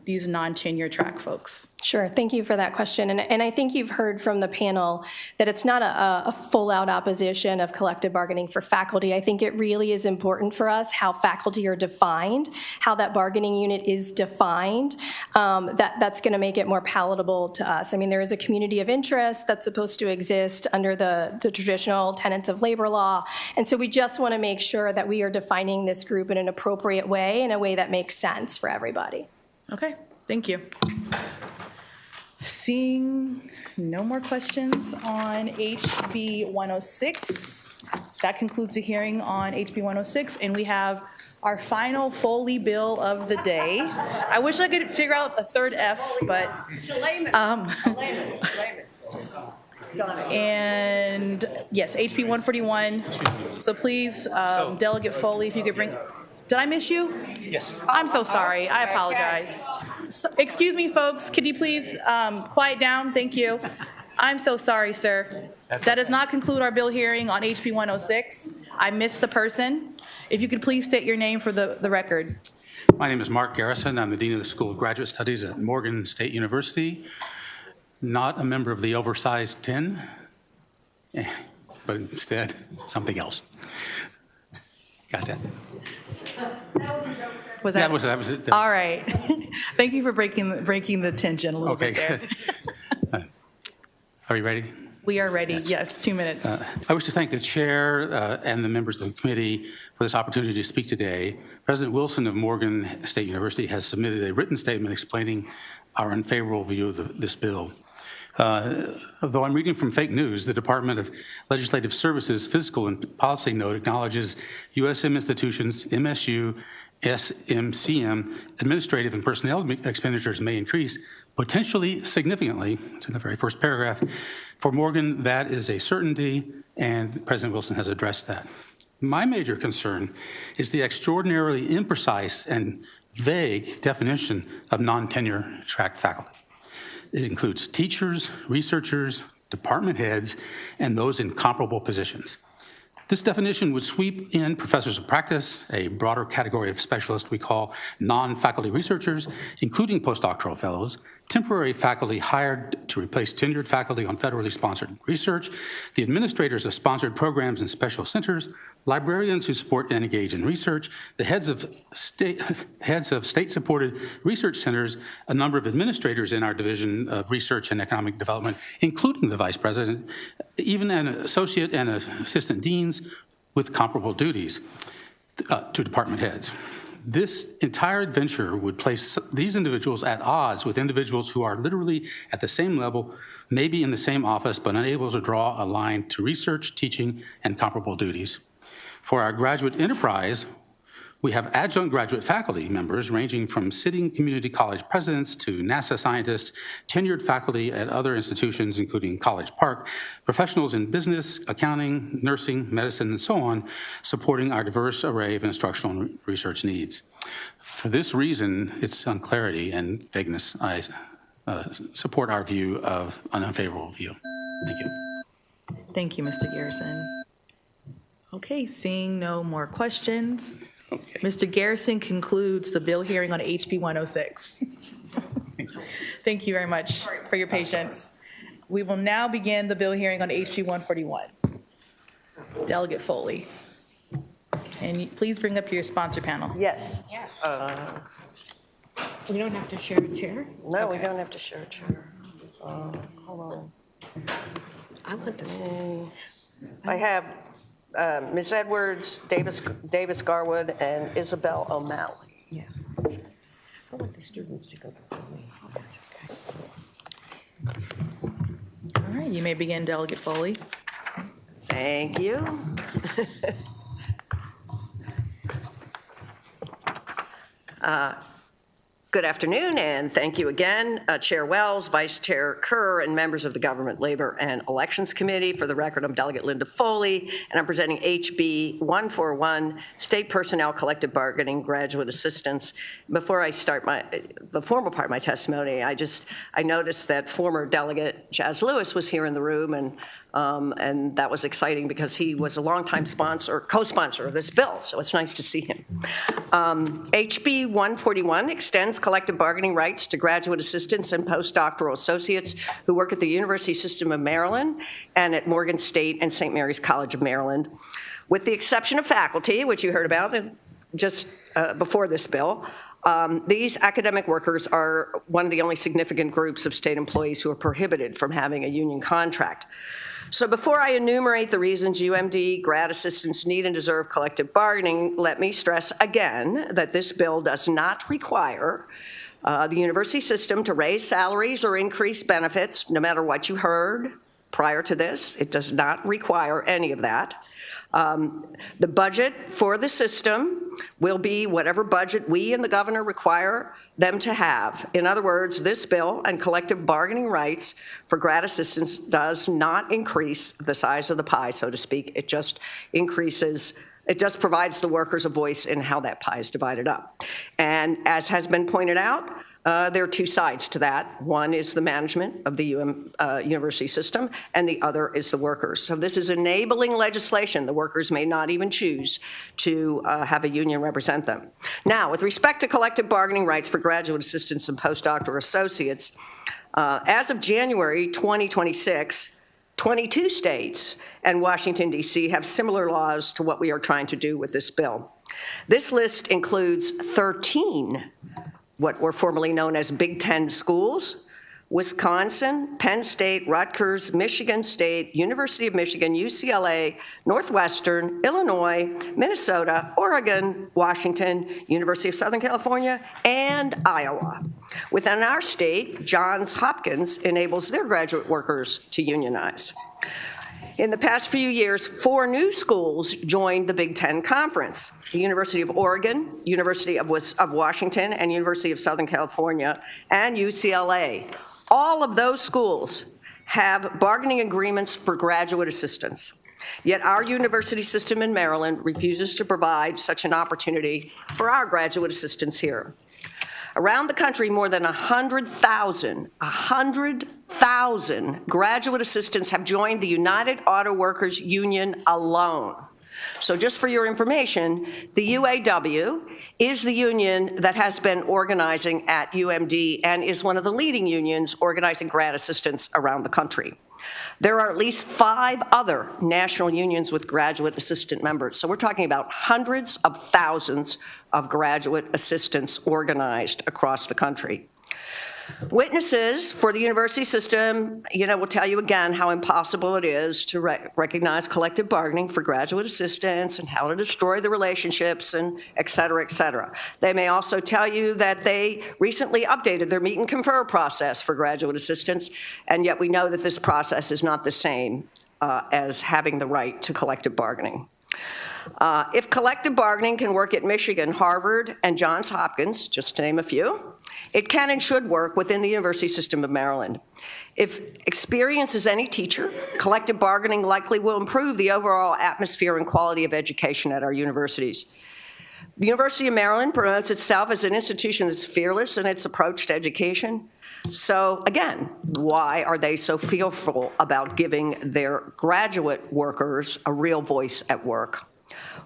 these non-tenure track folks? Sure, thank you for that question. And I think you've heard from the panel that it's not a full-out opposition of collective bargaining for faculty. I think it really is important for us how faculty are defined, how that bargaining unit is defined. That's going to make it more palatable to us. I mean, there is a community of interest that's supposed to exist under the traditional tenets of labor law. And so we just want to make sure that we are defining this group in an appropriate way, in a way that makes sense for everybody. Okay, thank you. Seeing no more questions on HB 106, that concludes the hearing on HB 106, and we have our final Foley bill of the day. I wish I could figure out a third F, but It's a layman. And yes, HB 141. So please, Delegate Foley, if you could bring. Did I miss you? Yes. I'm so sorry. I apologize. So, excuse me, folks. Could you please quiet down? Thank you. I'm so sorry, sir. That does not conclude our bill hearing on HB 106. I missed the person. If you could please state your name for the record. My name is Mark Garrison. I'm the Dean of the School of Graduate Studies at Morgan State University. Not a member of the oversized 10, but instead something else. Got that? Was that? That was it. All right. Thank you for breaking the tension a little bit there. Are you ready? We are ready. Yes, 2 minutes. I wish to thank the chair and the members of the committee for this opportunity to speak today. President Wilson of Morgan State University has submitted a written statement explaining our unfavorable view of this bill. Though I'm reading from fake news, the Department of Legislative Services Fiscal and Policy Note acknowledges USM institutions, MSU, SMCM, administrative and personnel expenditures may increase potentially significantly. It's in the very first paragraph. For Morgan, that is a certainty, and President Wilson has addressed that. My major concern is the extraordinarily imprecise and vague definition of non-tenure track faculty. It includes teachers, researchers, department heads, and those in comparable positions. This definition would sweep in professors of practice, a broader category of specialists we call non-faculty researchers, including postdoctoral fellows, temporary faculty hired to replace tenured faculty on federally sponsored research, the administrators of sponsored programs and special centers, librarians who support and engage in research, the heads of state-supported research centers, a number of administrators in our Division of Research and Economic Development, including the Vice President, even an associate and assistant deans with comparable duties to department heads. This entire adventure would place these individuals at odds with individuals who are literally at the same level, maybe in the same office, but unable to draw a line to research, teaching, and comparable duties. For our graduate enterprise, we have adjunct graduate faculty members ranging from sitting community college presidents to NASA scientists, tenured faculty at other institutions, including College Park, professionals in business, accounting, nursing, medicine, and so on, supporting our diverse array of instructional and research needs. For this reason, its unclarity and vagueness, I support our view of an unfavorable view. Thank you. Thank you, Mr. Garrison. Okay, seeing no more questions. Okay. Mr. Garrison concludes the bill hearing on HB 106. Thank you very much for your patience. We will now begin the bill hearing on HB 141. Delegate Foley. And please bring up your sponsor panel. Yes. Yes. We don't have to share a chair? No, we don't have to share a chair. Hold on. I want to say. I have Ms. Edwards, Davis Garwood, and Isabel O'Malley. Yeah. I want the students to go before me. All right, you may begin, Delegate Foley. Thank you. Good afternoon, and thank you again, Chair Wells, Vice Chair Kerr, and members of the Government, Labor, and Elections Committee. For the record, I'm Delegate Linda Foley, and I'm presenting HB 141, State Personnel Collective Bargaining Graduate Assistance. Before I start the formal part of my testimony, I noticed that former Delegate Jazz Lewis was here in the room, and that was exciting because he was a longtime co-sponsor of this bill, so it's nice to see him. HB 141 extends collective bargaining rights to graduate assistants and postdoctoral associates who work at the University System of Maryland and at Morgan State and St. Mary's College of Maryland. With the exception of faculty, which you heard about just before this bill, these academic workers are one of the only significant groups of state employees who are prohibited from having a union contract. So before I enumerate the reasons UMD grad assistants need and deserve collective bargaining, let me stress again that this bill does not require the university system to raise salaries or increase benefits, no matter what you heard prior to this. It does not require any of that. The budget for the system will be whatever budget we and the governor require them to have. In other words, this bill and collective bargaining rights for grad assistants does not increase the size of the pie, so to speak. It just provides the workers a voice in how that pie is divided up. And as has been pointed out, there are two sides to that. One is the management of the university system, and the other is the workers. So this is enabling legislation. The workers may not even choose to have a union represent them. Now, with respect to collective bargaining rights for graduate assistants and postdoctoral associates, as of January 2026, 22 states and Washington, D.C. have similar laws to what we are trying to do with this bill. This list includes 13 what were formerly known as Big Ten schools: Wisconsin, Penn State, Rutgers, Michigan State, University of Michigan, UCLA, Northwestern, Illinois, Minnesota, Oregon, Washington, University of Southern California, and Iowa. Within our state, Johns Hopkins enables their graduate workers to unionize. In the past few years, 4 new schools joined the Big Ten Conference: the University of Oregon, University of Washington, and University of Southern California, and UCLA. All of those schools have bargaining agreements for graduate assistants. Yet our university system in Maryland refuses to provide such an opportunity for our graduate assistants here. Around the country, more than 100,000 graduate assistants have joined the United Auto Workers Union alone. So just for your information, the UAW is the union that has been organizing at UMD and is one of the leading unions organizing grad assistants around the country. There are at least 5 other national unions with graduate assistant members. So we're talking about hundreds of thousands of graduate assistants organized across the country. Witnesses for the university system, will tell you again how impossible it is to recognize collective bargaining for graduate assistants and how to destroy the relationships and et cetera, et cetera. They may also tell you that they recently updated their meet and confer process for graduate assistants, and yet we know that this process is not the same as having the right to collective bargaining. If collective bargaining can work at Michigan, Harvard, and Johns Hopkins, just to name a few, it can and should work within the University System of Maryland. If experience is any teacher, collective bargaining likely will improve the overall atmosphere and quality of education at our universities. The University of Maryland promotes itself as an institution that's fearless in its approach to education. So again, why are they so fearful about giving their graduate workers a real voice at work?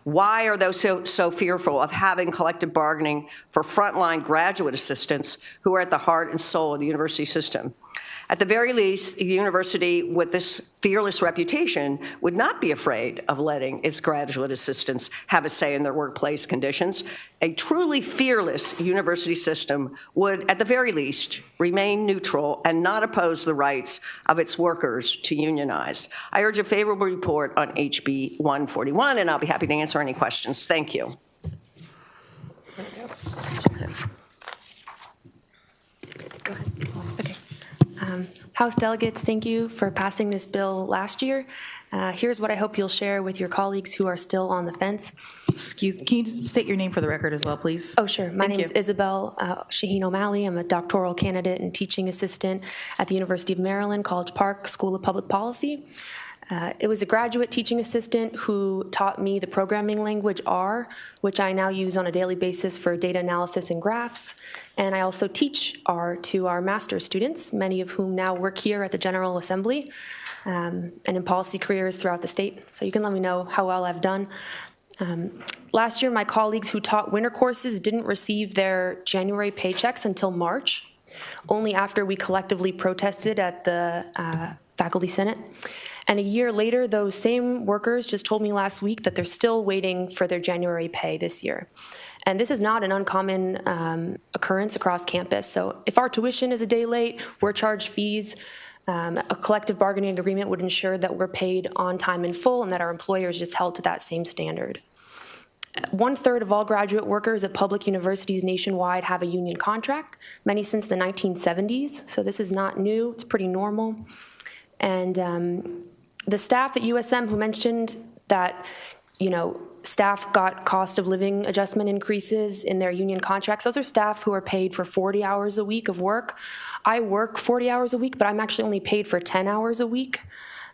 Why are they so fearful of having collective bargaining for frontline graduate assistants who are at the heart and soul of the university system? At the very least, a university with this fearless reputation would not be afraid of letting its graduate assistants have a say in their workplace conditions. A truly fearless university system would, at the very least, remain neutral and not oppose the rights of its workers to unionize. I urge a favorable report on HB 141, and I'll be happy to answer any questions. Thank you. Go ahead. Okay. House delegates, thank you for passing this bill last year. Here's what I hope you'll share with your colleagues who are still on the fence. Can you state your name for the record as well, please? Oh, sure. My Thank name is you. Isabel Shaheen O'Malley. I'm a doctoral candidate and teaching assistant at the University of Maryland, College Park School of Public Policy. It was a graduate teaching assistant who taught me the programming language R, which I now use on a daily basis for data analysis and graphs. And I also teach R to our master's students, many of whom now work here at the General Assembly and in policy careers throughout the state. So you can let me know how well I've done. Last year, my colleagues who taught winter courses didn't receive their January paychecks until March, only after we collectively protested at the Faculty Senate. And a year later, those same workers just told me last week that they're still waiting for their January pay this year. And this is not an uncommon occurrence across campus. So if our tuition is a day late, we're charged fees. A collective bargaining agreement would ensure that we're paid on time in full and that our employer is just held to that same standard. 1/3 of all graduate workers at public universities nationwide have a union contract, many since the 1970s. So this is not new, it's pretty normal. And the staff at USM who mentioned that, staff got cost of living adjustment increases in their union contracts, those are staff who are paid for 40 hours a week of work. I work 40 hours a week, but I'm actually only paid for 10 hours a week.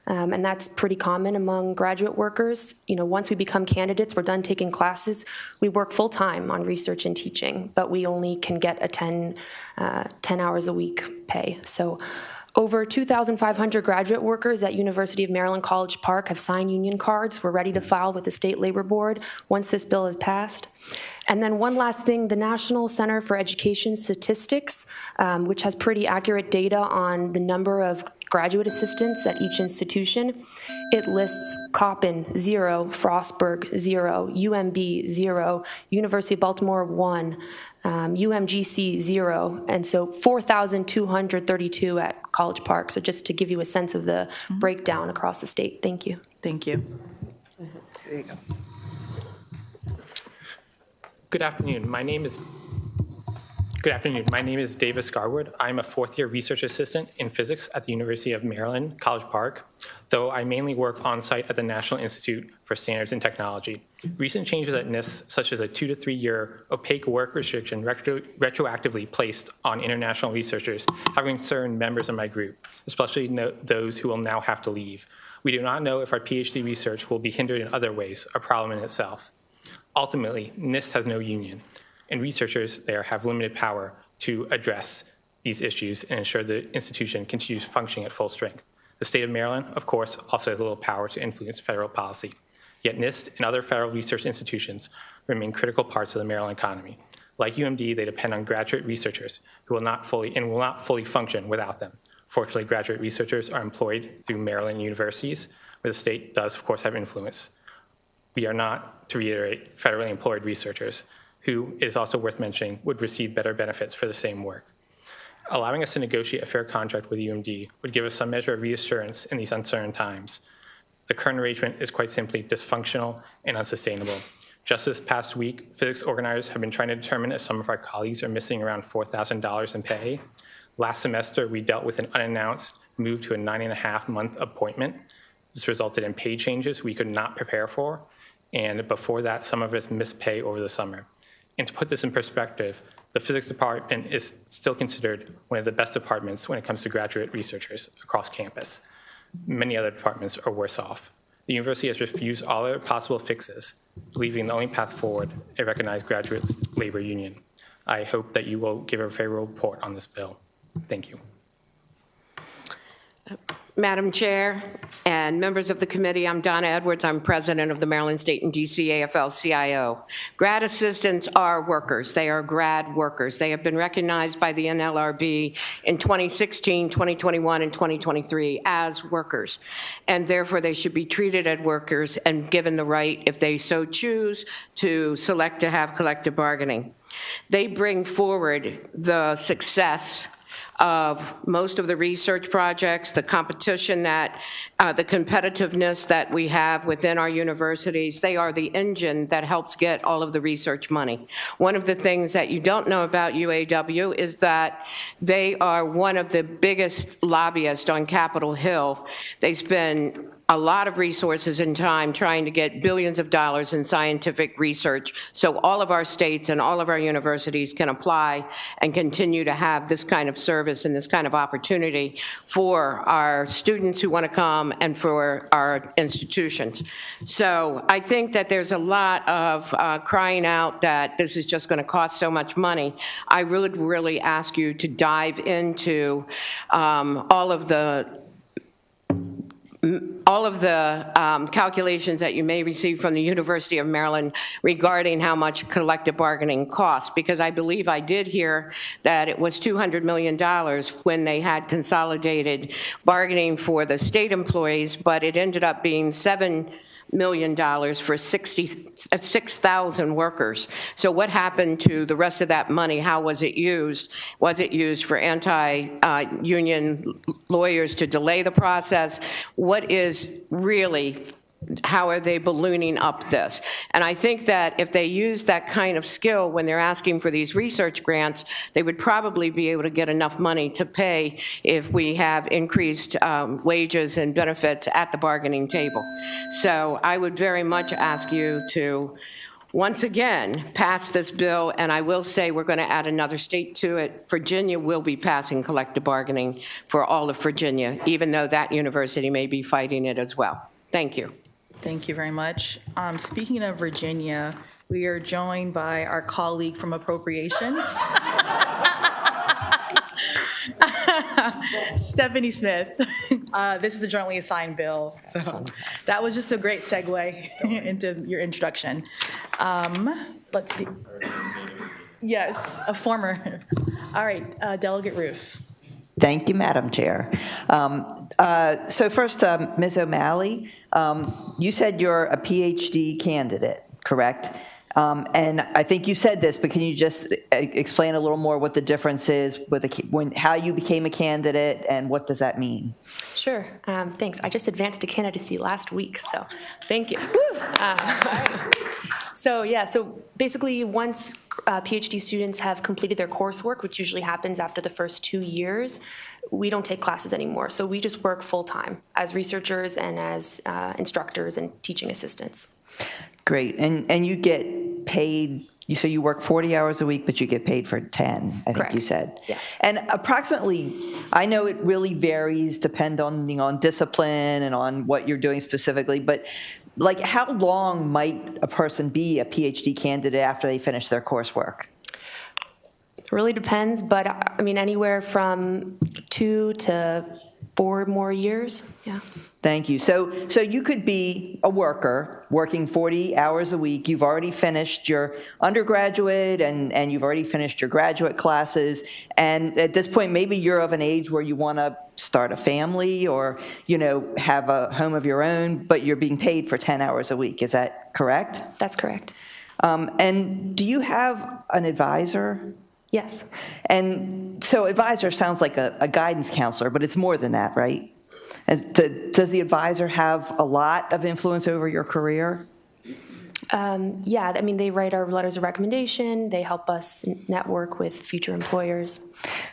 And that's pretty common among graduate workers. Once we become candidates, we're done taking classes, we work full-time on research and teaching, but we only can get a 10 hours a week pay. So over 2,500 graduate workers at University of Maryland College Park have signed union cards. We're ready to file with the State Labor Board once this bill is passed. And then one last thing, the National Center for Education Statistics, which has pretty accurate data on the number of graduate assistants at each institution, it lists Coppin 0, Frostburg 0, UMB 0, University of Baltimore 1, UMGC 0, and so 4,232 at College Park. So just to give you a sense of the breakdown across the state. Thank you. Thank you. There you go. Good afternoon. My name is Davis Garwood. I'm a fourth-year research assistant in physics at the University of Maryland, College Park, though I mainly work on-site at the National Institute for Standards and Technology. Recent changes at NIST, such as a 2 to 3 year opaque work restriction retroactively placed on international researchers, have concerned members of my group, especially those who will now have to leave. We do not know if our PhD research will be hindered in other ways, a problem in itself. Ultimately, NIST has no union, and researchers there have limited power to address these issues and ensure the institution continues functioning at full strength. The state of Maryland, of course, also has little power to influence federal policy. Yet NIST and other federal research institutions remain critical parts of the Maryland economy. Like UMD, they depend on graduate researchers who will not fully function without them. Fortunately, graduate researchers are employed through Maryland universities, where the state does, of course, have influence. We are not, to reiterate, federally employed researchers, who, it is also worth mentioning, would receive better benefits for the same work. Allowing us to negotiate a fair contract with UMD would give us some measure of reassurance in these uncertain times. The current arrangement is quite simply dysfunctional and unsustainable. Just this past week, physics organizers have been trying to determine if some of our colleagues are missing around $4,000 in pay. Last semester, we dealt with an unannounced move to a 9.5-month appointment. This resulted in pay changes we could not prepare for, and before that, some of us missed pay over the summer. And to put this in perspective, the physics department is still considered one of the best departments when it comes to graduate researchers across campus. Many other departments are worse off. The university has refused all other possible fixes, believing the only path forward a recognized graduate labor union. I hope that you will give a favorable report on this bill. Thank you. Madam Chair and members of the committee, I'm Donna Edwards. I'm president of the Maryland State and DC AFL-CIO. Grad assistants are workers. They are grad workers. They have been recognized by the NLRB in 2016, 2021, and 2023 as workers, and therefore they should be treated as workers and given the right, if they so choose, to select to have collective bargaining. They bring forward the success of most of the research projects, the competition that, the competitiveness that we have within our universities. They are the engine that helps get all of the research money. One of the things that you don't know about UAW is that they are one of the biggest lobbyists on Capitol Hill. They spend a lot of resources and time trying to get billions of dollars in scientific research so all of our states and all of our universities can apply and continue to have this kind of service and this kind of opportunity for our students who want to come and for our institutions. So I think that there's a lot of crying out that this is just going to cost so much money. I would really ask you to dive into all of the calculations that you may receive from the University of Maryland regarding how much collective bargaining costs, because I believe I did hear that it was $200 million when they had consolidated bargaining for the state employees, but it ended up being $7 million for 6,000 workers. So what happened to the rest of that money? How was it used? Was it used for anti-union lawyers to delay the process? What is really, how are they ballooning up this? And I think that if they use that kind of skill when they're asking for these research grants, they would probably be able to get enough money to pay if we have increased wages and benefits at the bargaining table. So I would very much ask you to, once again, pass this bill, and I will say we're going to add another state to it. Virginia will be passing collective bargaining for all of Virginia, even though that university may be fighting it as well. Thank you. Thank you very much. Speaking of Virginia, we are joined by our colleague from Appropriations, Stephanie Smith. This is a jointly assigned bill, so that was just a great segue into your introduction. Let's see. Yes, a former. All right, Delegate Ruth. Thank you, Madam Chair. So first, Ms. O'Malley, you said you're a PhD candidate, correct? And I think you said this, but can you just explain a little more what the difference is with how you became a candidate and what does that mean? Sure. Thanks. I just advanced to candidacy last week, so thank you. So basically once PhD students have completed their coursework, which usually happens after the first 2 years, we don't take classes anymore. So we just work full-time as researchers and as instructors and teaching assistants. Great. And you get paid, so you work 40 hours a week, but you get paid for 10, I think you said. Yes. And approximately, I know it really varies depending on discipline and on what you're doing specifically, but like how long might a person be a PhD candidate after they finish their coursework? It really depends, but I mean anywhere from 2 to 4 more years. Yeah. Thank you. So you could be a worker working 40 hours a week. You've already finished your undergraduate and you've already finished your graduate classes. And at this point, maybe you're of an age where you want to start a family or, have a home of your own, but you're being paid for 10 hours a week. Is that correct? That's correct. And do you have an advisor? Yes. And so advisor sounds like a guidance counselor, but it's more than that, right? Does the advisor have a lot of influence over your career? Yeah, I mean, they write our letters of recommendation. They help us network with future employers.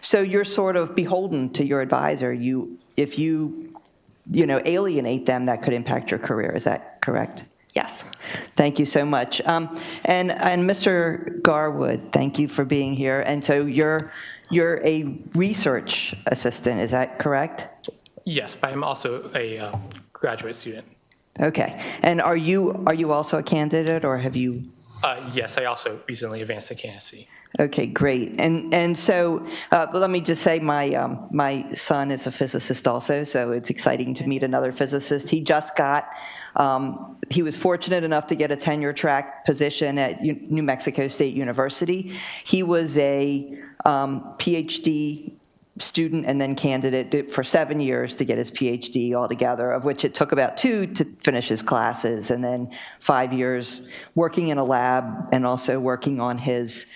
So you're sort of beholden to your advisor. If you alienate them, that could impact your career. Is that correct? Yes. Thank you so much. And Mr. Garwood, thank you for being here. And so you're a research assistant, is that correct? Yes, but I'm also a graduate student. Okay. And are you also a candidate, or have you? Yes, I also recently advanced to candidacy. Okay, great. And so let me just say my son is a physicist also, so it's exciting to meet another physicist. He just got, he was fortunate enough to get a tenure track position at New Mexico State University. He was a PhD student and then candidate for 7 years to get his PhD altogether, of which it took about 2 to finish his classes, and then 5 years working in a lab and also working on his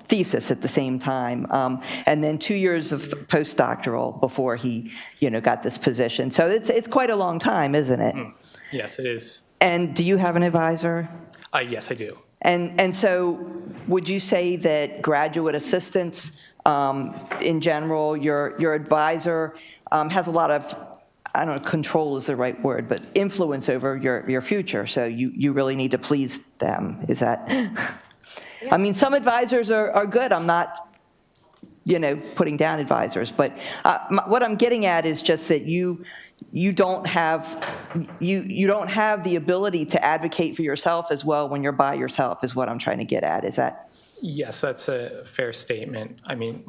thesis at the same time, and then 2 years of postdoctoral before he, got this position. So it's quite a long time, isn't it? Yes, it is. And do you have an advisor? Yes, I do. And so would you say that graduate assistants, in general, your advisor has a lot of, I don't know, control is the right word, but influence over your future, so you really need to please them, is that? I mean, some advisors are good. I'm not, putting down advisors, but what I'm getting at is just that you don't have the ability to advocate for yourself as well when you're by yourself, is what I'm trying to get at. Is that? Yes, that's a fair statement. I mean,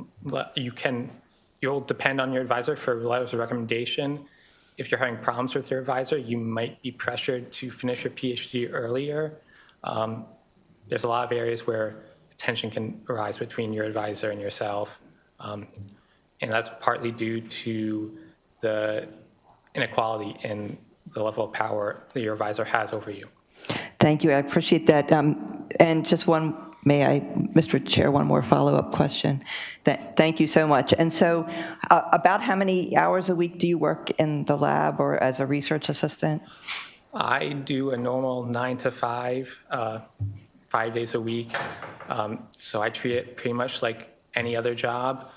you'll depend on your advisor for letters of recommendation. If you're having problems with your advisor, you might be pressured to finish your PhD earlier. There's a lot of areas where tension can arise between your advisor and yourself. And that's partly due to the inequality in the level of power that your advisor has over you. Thank you, I appreciate that. And just Mr. Chair, one more follow-up question. Thank you so much. And so about how many hours a week do you work in the lab or as a research assistant? I do a normal 9 to 5, 5 days a week. So I treat it pretty much like any other job.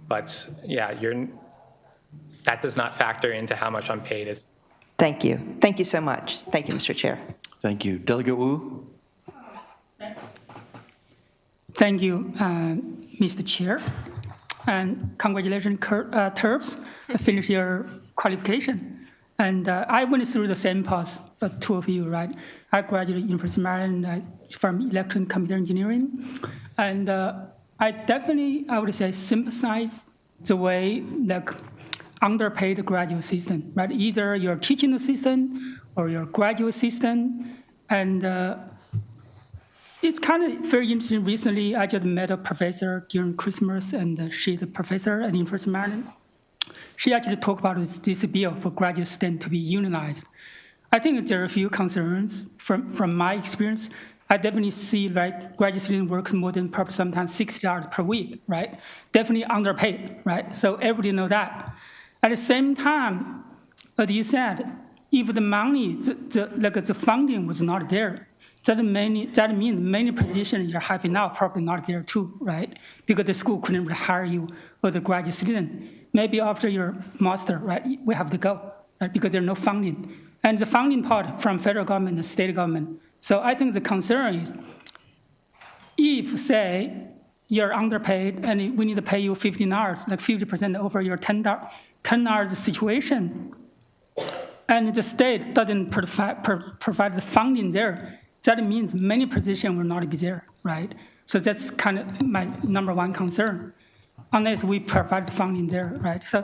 But yeah, that does not factor into how much I'm paid. Thank you. Thank you so much. Thank you, Mr. Chair. Thank you. Delegate Wu? Thank you, Mr. Chair. And congratulations, Terps, finish your qualification. And I went through the same path as two of you, right? I graduated University of Maryland from electrical and computer engineering. And I would say, sympathize the way like underpaid graduate assistant, right? Either you're a teaching assistant or you're a graduate assistant. And it's kind of very interesting. Recently, I just met a professor during Christmas, and she's a professor at University of Maryland. She actually talked about this bill for graduate students to be unionized. I think there are a few concerns from my experience. I definitely see like graduate students work more than perhaps sometimes 60 hours per week, right? Definitely underpaid, right? So everybody know that. At the same time, as you said, if the money, the funding was not there, that means many positions you're having now probably not there too, right? Because the school couldn't really hire you as a graduate student. Maybe after your master, right, we have to go, right? Because there's no funding. And the funding part from federal government and state government. So I think the concern is, if, say, you're underpaid and we need to pay you 15 hours, like 50% over your 10 hours situation, and the state doesn't provide the funding there, that means many positions will not be there, right? So that's kind of my number one concern, unless we provide funding there, right? So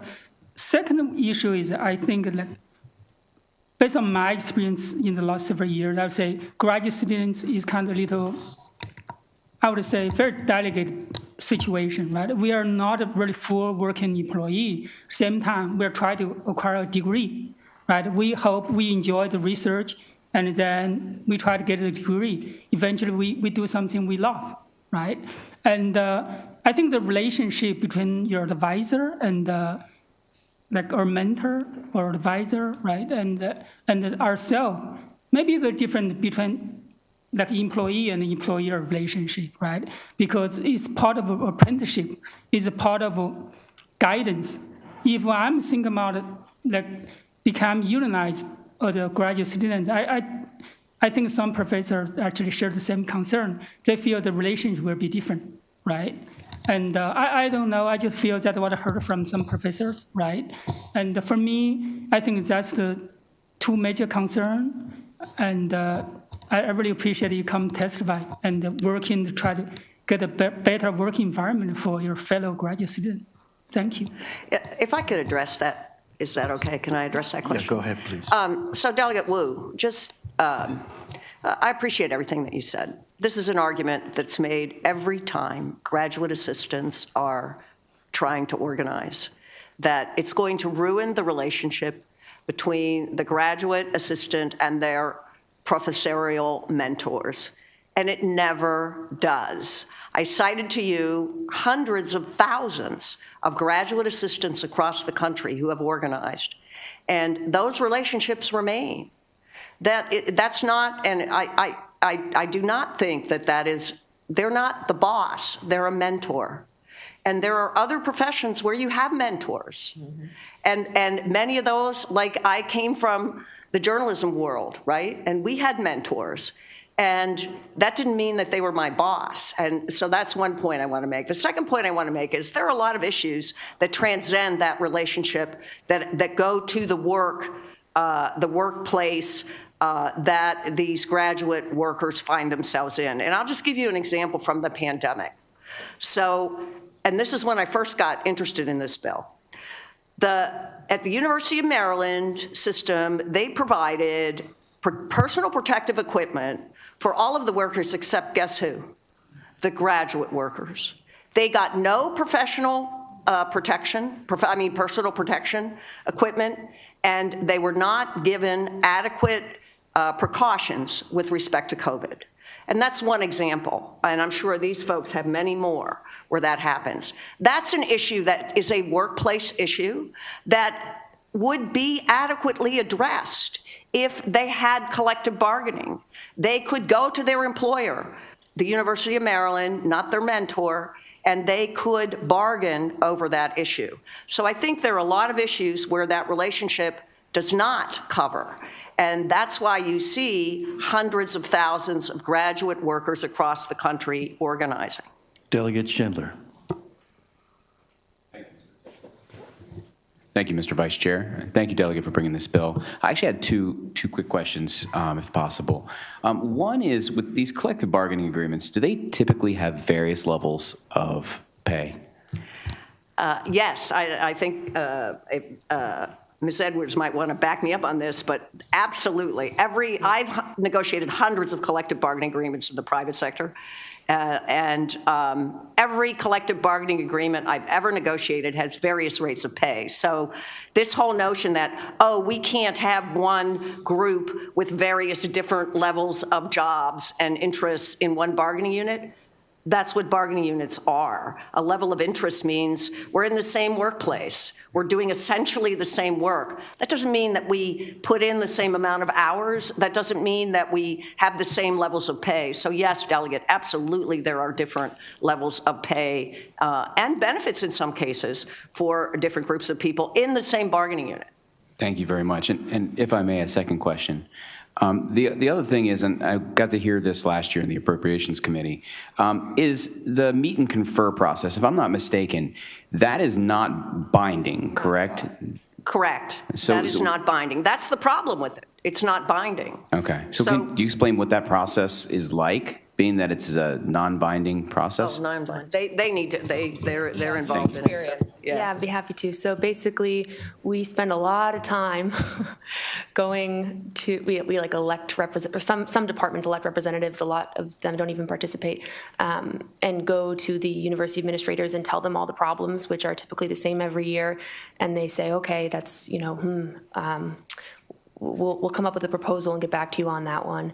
second issue is, I think, like, based on my experience in the last several years, I would say graduate students is kind of a little, I would say, very delicate situation, right? We are not a really full working employee. Same time, we're trying to acquire a degree, right? We hope we enjoy the research, and then we try to get a degree. Eventually, we do something we love, right? And I think the relationship between your advisor and like our mentor or advisor, right, and ourselves, maybe the difference between like employee and employer relationship, right? Because it's part of an apprenticeship, it's a part of guidance. If I'm thinking about like become unionized as a graduate student, I think some professors actually share the same concern. They feel the relationship will be different, right? And I don't know, I just feel that's what I heard from some professors, right? And for me, I think that's the two major concerns. And I really appreciate you come testify and working to try to get a better working environment for your fellow graduate students. Thank you. If I could address that, is that okay? Can I address that question? Yeah, go ahead, please. So Delegate Wu, I appreciate everything that you said. This is an argument that's made every time graduate assistants are trying to organize, that it's going to ruin the relationship between the graduate assistant and their professorial mentors. and it never does. I cited to you hundreds of thousands of graduate assistants across the country who have organized, and those relationships remain. That's not, and I do not think that is, they're not the boss, they're a mentor. And there are other professions where you have mentors. And many of those, like I came from the journalism world, right? And we had mentors. And that didn't mean that they were my boss. And so that's one point I want to make. The second point I want to make is there are a lot of issues that transcend that relationship, that go to the workplace that these graduate workers find themselves in. And I'll just give you an example from the pandemic. So, and this is when I first got interested in this bill. At the University of Maryland system, they provided personal protective equipment for all of the workers except guess who? The graduate workers. They got no professional personal protection equipment, and they were not given adequate precautions with respect to COVID. And that's one example, and I'm sure these folks have many more where that happens. That's an issue that is a workplace issue that would be adequately addressed if they had collective bargaining. They could go to their employer, the University of Maryland, not their mentor, and they could bargain over that issue. So I think there are a lot of issues where that relationship does not cover. And that's why you see hundreds of thousands of graduate workers across the country organizing. Delegate Schindler. Thank you, Mr. Vice Chair. Thank you, Delegate, for bringing this bill. I actually had two quick questions, if possible. One is, with these collective bargaining agreements, do they typically have various levels of pay? Yes, I think Ms. Edwards might want to back me up on this, but absolutely. I've negotiated hundreds of collective bargaining agreements in the private sector, and every collective bargaining agreement I've ever negotiated has various rates of pay. So this whole notion that, oh, we can't have one group with various different levels of jobs and interests in one bargaining unit, that's what bargaining units are. A level of interest means we're in the same workplace. We're doing essentially the same work. That doesn't mean that we put in the same amount of hours. That doesn't mean that we have the same levels of pay. So yes, Delegate, absolutely there are different levels of pay and benefits in some cases for different groups of people in the same bargaining unit. Thank you very much. And if I may, a second question. The other thing is, and I got to hear this last year in the Appropriations Committee, is the meet and confer process. If I'm not mistaken, that is not binding, correct? Correct. That is not binding. That's the problem with it. It's not binding. Okay. So can you explain what that process is like, being that it's a non-binding process? Oh, non-binding. They need to. They're involved in it. So, Yeah, I'd be happy to. So basically, we spend a lot of time going to, we like elect representatives, or some departments elect representatives, a lot of them don't even participate, and go to the university administrators and tell them all the problems, which are typically the same every year. And they say, okay, that's, we'll come up with a proposal and get back to you on that one.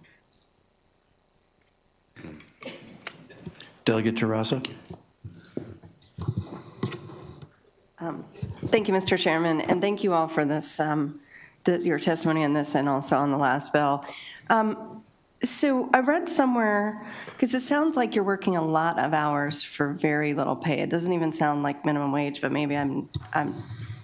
Delegate Terrassa. Thank you, Mr. Chairman, and thank you all for this, your testimony on this and also on the last bill. So I read somewhere, because it sounds like you're working a lot of hours for very little pay. It doesn't even sound like minimum wage, but maybe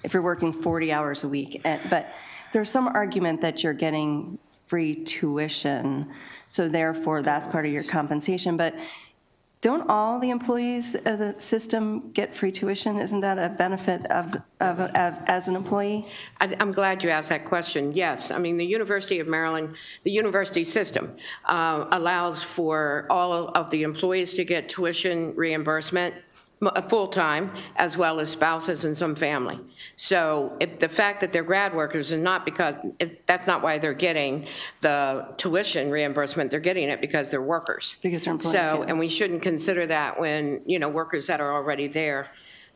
if you're working 40 hours a week. But there's some argument that you're getting free tuition, so therefore that's part of your compensation. But don't all the employees of the system get free tuition? Isn't that a benefit as an employee? I'm glad you asked that question. Yes, I mean, the University of Maryland, the university system allows for all of the employees to get tuition reimbursement full-time, as well as spouses and some family. So if the fact that they're grad workers and not because, that's not why they're getting the tuition reimbursement, they're getting it because they're workers. Because they're employees, So, yeah. and we shouldn't consider that when, workers that are already there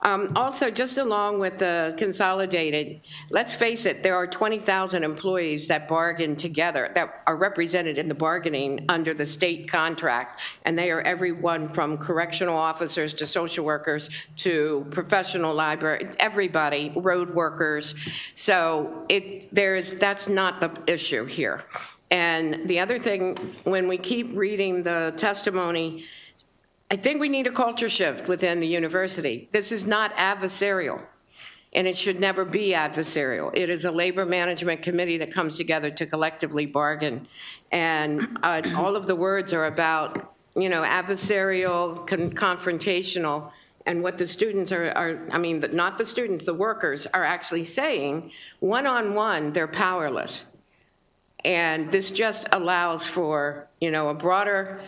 Also, just along with the consolidated, let's face it, there are 20,000 employees that bargain together, that are represented in the bargaining under the state contract, and they are everyone from correctional officers to social workers to professional library, everybody, road workers. So that's not the issue here. And the other thing, when we keep reading the testimony, I think we need a culture shift within the university. This is not adversarial, and it should never be adversarial. It is a labor management committee that comes together to collectively bargain. And all of the words are about, adversarial, confrontational, and what the students not the students, the workers are actually saying, one-on-one, they're powerless. And this just allows for, a broader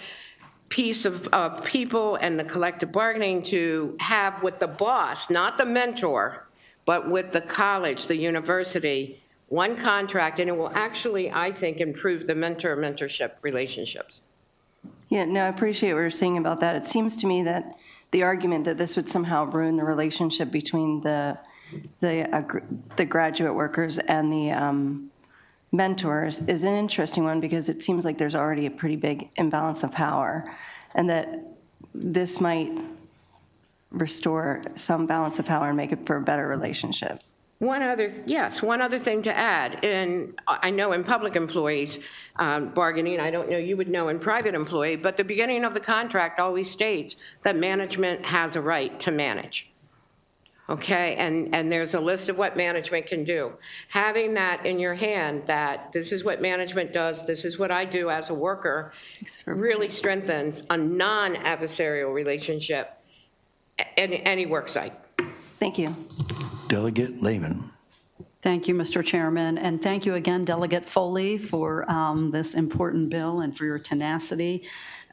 piece of people and the collective bargaining to have with the boss, not the mentor, but with the college, the university, one contract, and it will actually, I think, improve the mentor-mentorship relationships. Yeah, no, I appreciate what you're saying about that. It seems to me that the argument that this would somehow ruin the relationship between the graduate workers and the mentors is an interesting one, because it seems like there's already a pretty big imbalance of power, and that this might restore some balance of power and make it for a better relationship. One other thing to add, I know in public employees bargaining, I don't know, you would know in private employee, but the beginning of the contract always states that management has a right to manage. Okay, and there's a list of what management can do. Having that in your hand, that this is what management does, this is what I do as a worker, really strengthens a non-adversarial relationship in any work site. Thank you. Delegate Lehman. Thank you, Mr. Chairman, and thank you again, Delegate Foley, for this important bill and for your tenacity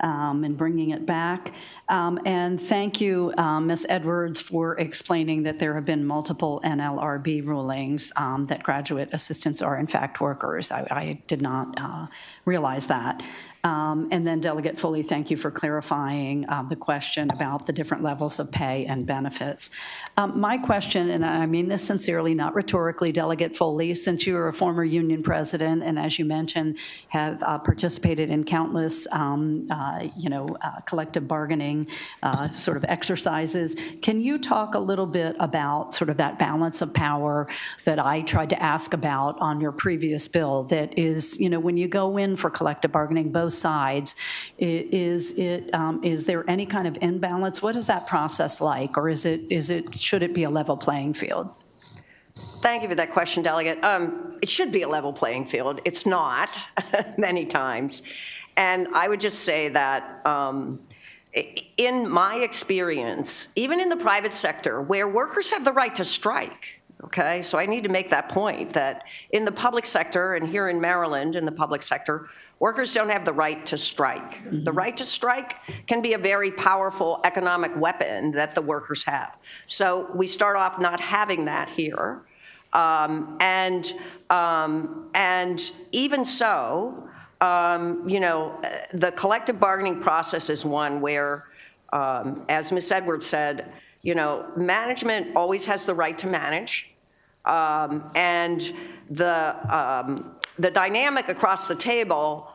in bringing it back. And thank you, Ms. Edwards, for explaining that there have been multiple NLRB rulings that graduate assistants are in fact workers. I did not realize that. And then Delegate Foley, thank you for clarifying the question about the different levels of pay and benefits. My question, and I mean this sincerely, not rhetorically, Delegate Foley, since you are a former union president and, as you mentioned, have participated in countless, collective bargaining sort of exercises, can you talk a little bit about sort of that balance of power that I tried to ask about on your previous bill? That is, when you go in for collective bargaining, both sides, is there any kind of imbalance? What is that process like, or should it be a level playing field? Thank you for that question, Delegate. It should be a level playing field. It's not many times. And I would just say that in my experience, even in the private sector, where workers have the right to strike, okay, so I need to make that point, that in the public sector, and here in Maryland in the public sector, workers don't have the right to strike. Mm-hmm. The right to strike can be a very powerful economic weapon that the workers have. So we start off not having that here. And even so, the collective bargaining process is one where, as Ms. Edwards said, management always has the right to manage. And the dynamic across the table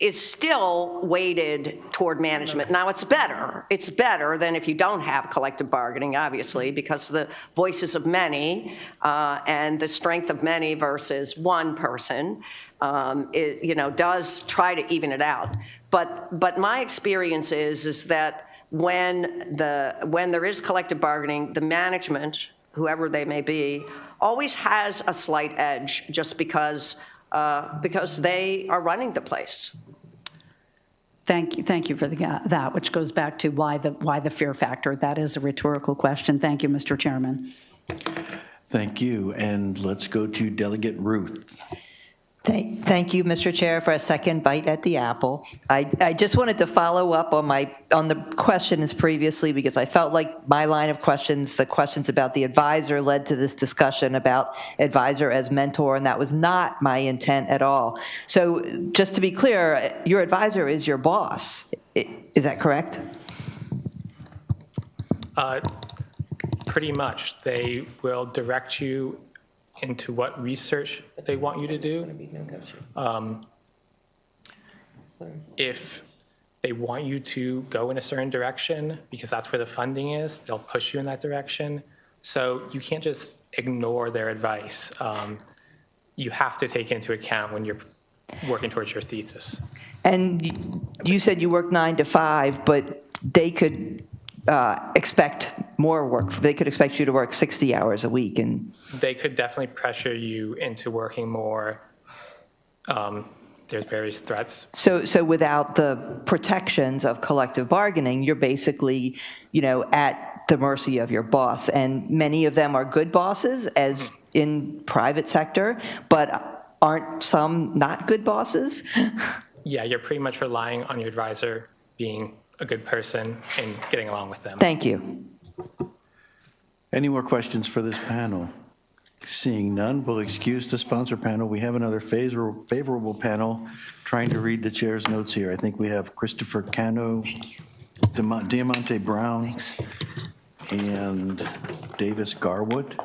is still weighted toward management. Now, it's better. It's better than if you don't have collective bargaining, obviously, because the voices of many and the strength of many versus one person, does try to even it out. But my experience is that when there is collective bargaining, the management, whoever they may be, always has a slight edge just because they are running the place. Thank you for that, which goes back to why the fear factor. That is a rhetorical question. Thank you, Mr. Chairman. Thank you, and let's go to Delegate Ruth. Thank you, Mr. Chair, for a second bite at the apple. I just wanted to follow up on the questions previously, because I felt like my line of questions, the questions about the advisor, led to this discussion about advisor as mentor, and that was not my intent at all. So just to be clear, your advisor is your boss. Is that correct? Pretty much. They will direct you into what research they want you to do. If they want you to go in a certain direction, because that's where the funding is, they'll push you in that direction. So you can't just ignore their advice. You have to take into account when you're working towards your thesis. And you said you work 9 to 5, but they could expect more work. They could expect you to work 60 hours a week. And They could definitely pressure you into working more. There's various threats. so without the protections of collective bargaining, you're basically, at the mercy of your boss. And many of them are good bosses, as in private sector, but aren't some not good bosses? Yeah, you're pretty much relying on your advisor being a good person and getting along with them. Thank you. Any more questions for this panel? Seeing none, we'll excuse the sponsor panel. We have another favorable panel. Trying to read the chair's notes here. I think we have Christopher Cano, Diamante Brown, and Davis Garwood.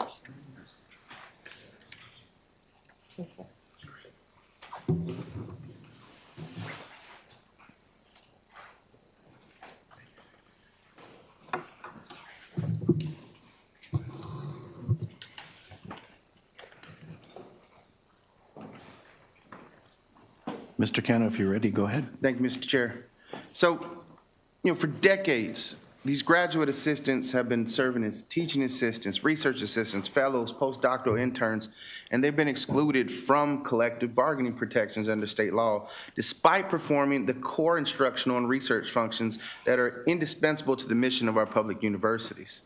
Mr. Cano, if you're ready, go ahead. Thank you, Mr. Chair. So, for decades, these graduate assistants have been serving as teaching assistants, research assistants, fellows, postdoctoral interns, and they've been excluded from collective bargaining protections under state law, despite performing the core instructional and research functions that are indispensable to the mission of our public universities.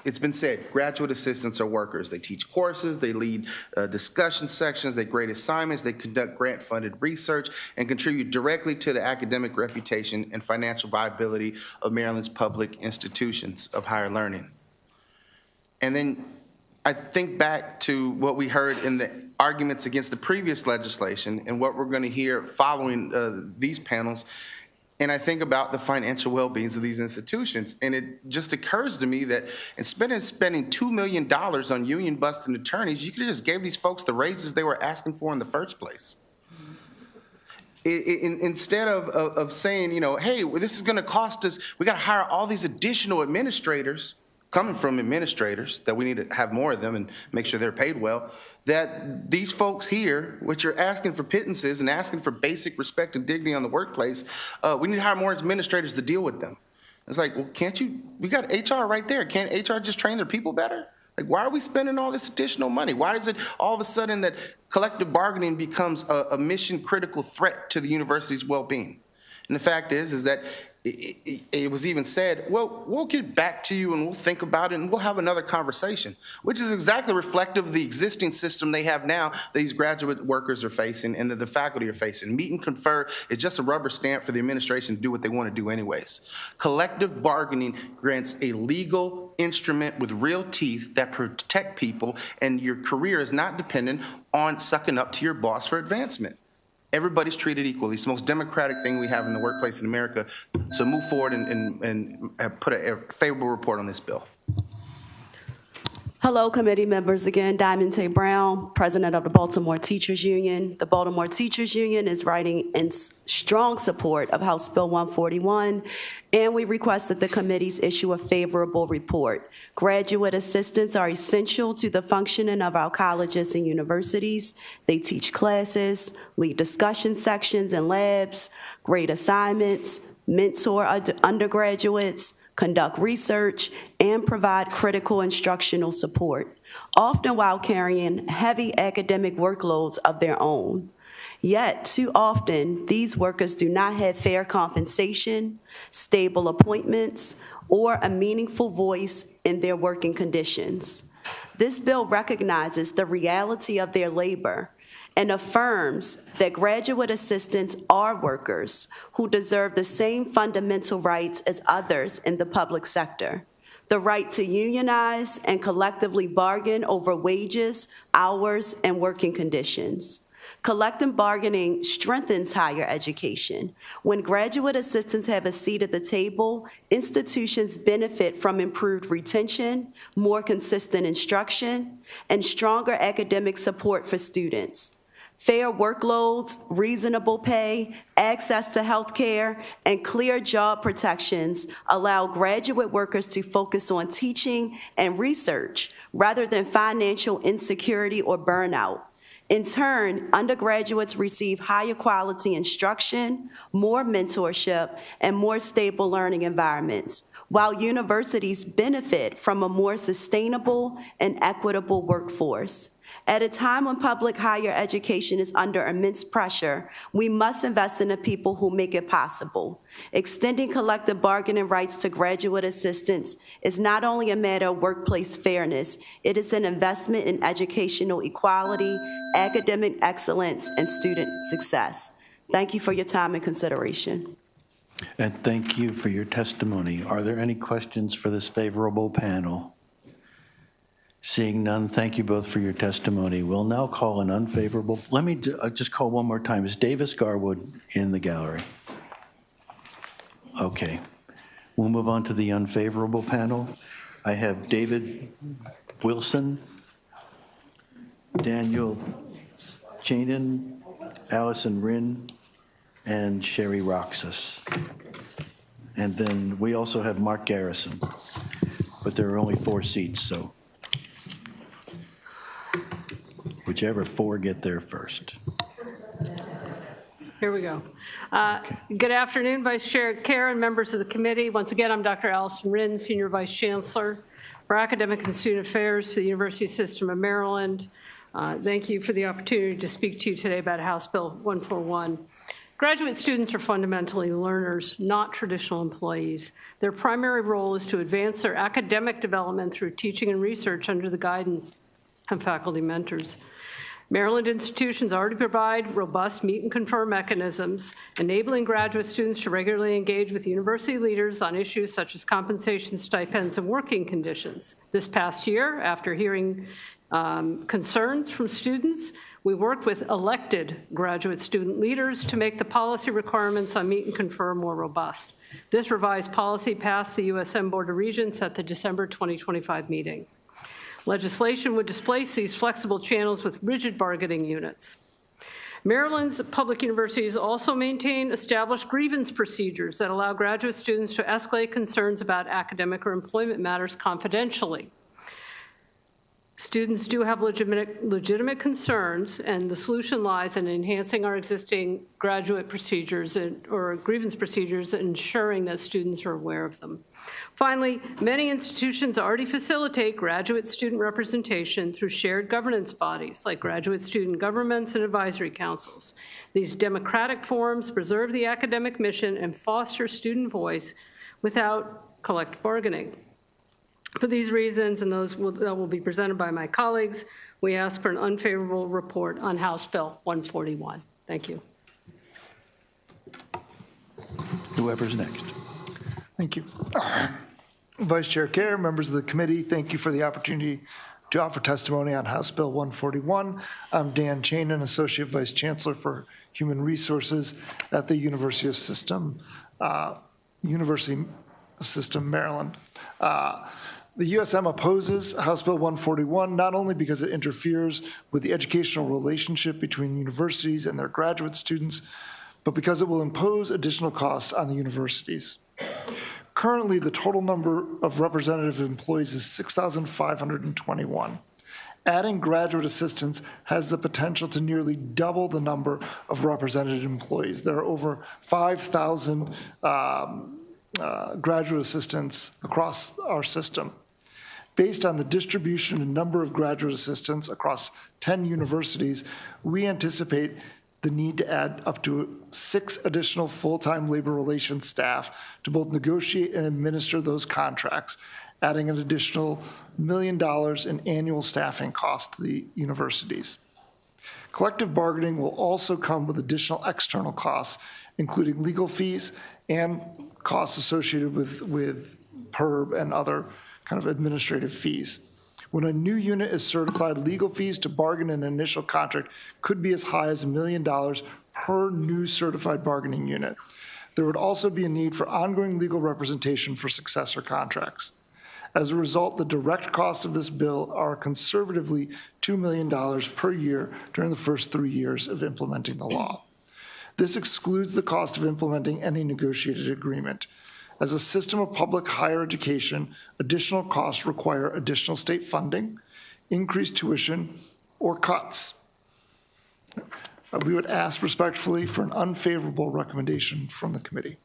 It's been said, graduate assistants are workers. They teach courses, they lead discussion sections, they grade assignments, they conduct grant-funded research, and contribute directly to the academic reputation and financial viability of Maryland's public institutions of higher learning. And then I think back to what we heard in the arguments against the previous legislation and what we're going to hear following these panels. And I think about the financial well-beings of these institutions. And it just occurs to me that instead of spending $2 million on union-busting attorneys, you could have just gave these folks the raises they were asking for in the first place. Instead of saying, hey, this is going to cost us, we got to hire all these additional administrators, coming from administrators, that we need to have more of them and make sure they're paid well, that these folks here, which are asking for pittances and asking for basic respect and dignity on the workplace, we need to hire more administrators to deal with them. It's like, well, can't you, we got HR right there. Can't HR just train their people better? Like, why are we spending all this additional money? Why is it all of a sudden that collective bargaining becomes a mission-critical threat to the university's well-being? And the fact is that it was even said, well, we'll get back to you and we'll think about it and we'll have another conversation, which is exactly reflective of the existing system they have now that these graduate workers are facing and that the faculty are facing. Meet and confer is just a rubber stamp for the administration to do what they want to do anyways. Collective bargaining grants a legal instrument with real teeth that protect people, and your career is not dependent on sucking up to your boss for advancement. Everybody's treated equally. It's the most democratic thing we have in the workplace in America. So move forward and put a favorable report on this bill. Hello, committee members. Again, Diamante Brown, president of the Baltimore Teachers Union. The Baltimore Teachers Union is writing in strong support of House Bill 141, and we request that the committees issue a favorable report. Graduate assistants are essential to the functioning of our colleges and universities. They teach classes, lead discussion sections and labs, grade assignments, mentor undergraduates, conduct research, and provide critical instructional support, often while carrying heavy academic workloads of their own. Yet, too often, these workers do not have fair compensation, stable appointments, or a meaningful voice in their working conditions. This bill recognizes the reality of their labor and affirms that graduate assistants are workers who deserve the same fundamental rights as others in the public sector: the right to unionize and collectively bargain over wages, hours, and working conditions. Collective bargaining strengthens higher education. When graduate assistants have a seat at the table, institutions benefit from improved retention, more consistent instruction, and stronger academic support for students. Fair workloads, reasonable pay, access to health care, and clear job protections allow graduate workers to focus on teaching and research rather than financial insecurity or burnout. In turn, undergraduates receive higher quality instruction, more mentorship, and more stable learning environments, while universities benefit from a more sustainable and equitable workforce. At a time when public higher education is under immense pressure, we must invest in the people who make it possible. Extending collective bargaining rights to graduate assistants is not only a matter of workplace fairness, it is an investment in educational equality, academic excellence, and student success. Thank you for your time and consideration. And thank you for your testimony. Are there any questions for this favorable panel? Seeing none, thank you both for your testimony. We'll now call an unfavorable. Let me just call one more time. Is Davis Garwood in the gallery? Okay. We'll move on to the unfavorable panel. I have David Wilson, Daniel Chanin, Allison Rinn, and Sherry Roxas. And then we also have Mark Garrison, but there are only 4 seats, so whichever 4 get there first. Here we go. Good afternoon, Vice Chair Kerr and members of the committee. Once again, I'm Dr. Allison Rinn, Senior Vice Chancellor for Academic and Student Affairs for the University System of Maryland. Thank you for the opportunity to speak to you today about House Bill 141. Graduate students are fundamentally learners, not traditional employees. Their primary role is to advance their academic development through teaching and research under the guidance of faculty mentors. Maryland institutions already provide robust meet and confer mechanisms, enabling graduate students to regularly engage with university leaders on issues such as compensation, stipends, and working conditions. This past year, after hearing concerns from students, we worked with elected graduate student leaders to make the policy requirements on meet and confer more robust. This revised policy passed the USM Board of Regents at the December 2025 meeting. Legislation would displace these flexible channels with rigid bargaining units. Maryland's public universities also maintain established grievance procedures that allow graduate students to escalate concerns about academic or employment matters confidentially. Students do have legitimate concerns, and the solution lies in enhancing our existing graduate procedures or grievance procedures and ensuring that students are aware of them. Finally, many institutions already facilitate graduate student representation through shared governance bodies like graduate student governments and advisory councils. These democratic forums preserve the academic mission and foster student voice without collective bargaining. For these reasons, and those that will be presented by my colleagues, we ask for an unfavorable report on House Bill 141. Thank you. Whoever's next. Thank you. Vice Chair Kerr, members of the committee, thank you for the opportunity to offer testimony on House Bill 141. I'm Dan Chanin, Associate Vice Chancellor for Human Resources at the University System Maryland. The USM opposes House Bill 141 not only because it interferes with the educational relationship between universities and their graduate students, but because it will impose additional costs on the universities. Currently, the total number of representative employees is 6,521. Adding graduate assistants has the potential to nearly double the number of representative employees. There are over 5,000 graduate assistants across our system. Based on the distribution and number of graduate assistants across 10 universities, we anticipate the need to add up to 6 additional full-time labor relations staff to both negotiate and administer those contracts, adding an additional $1 million in annual staffing costs to the universities. Collective bargaining will also come with additional external costs, including legal fees and costs associated with PERB and other kind of administrative fees. When a new unit is certified, legal fees to bargain an initial contract could be as high as $1 million per new certified bargaining unit. There would also be a need for ongoing legal representation for successor contracts. As a result, the direct costs of this bill are conservatively $2 million per year during the first 3 years of implementing the law. This excludes the cost of implementing any negotiated agreement. As a system of public higher education, additional costs require additional state funding, increased tuition, or cuts. We would ask respectfully for an unfavorable recommendation from the committee.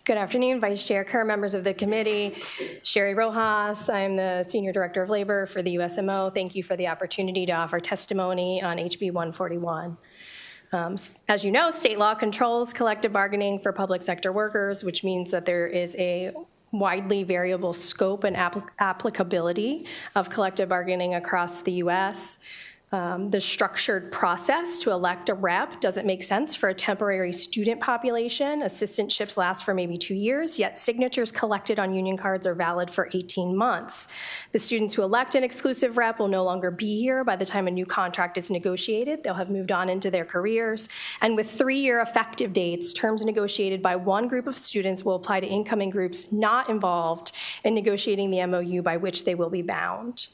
Good afternoon, Vice Chair Kerr, members of the committee. Sherry Rojas, I'm the Senior Director of Labor for the USMO. Thank you for the opportunity to offer testimony on HB 141. As you know, state law controls collective bargaining for public sector workers, which means that there is a widely variable scope and applicability of collective bargaining across the U.S. The structured process to elect a rep doesn't make sense for a temporary student population. Assistantships last for maybe 2 years, yet signatures collected on union cards are valid for 18 months. The students who elect an exclusive rep will no longer be here by the time a new contract is negotiated. They'll have moved on into their careers. And with 3-year effective dates, terms negotiated by one group of students will apply to incoming groups not involved in negotiating the MOU by which they will be bound.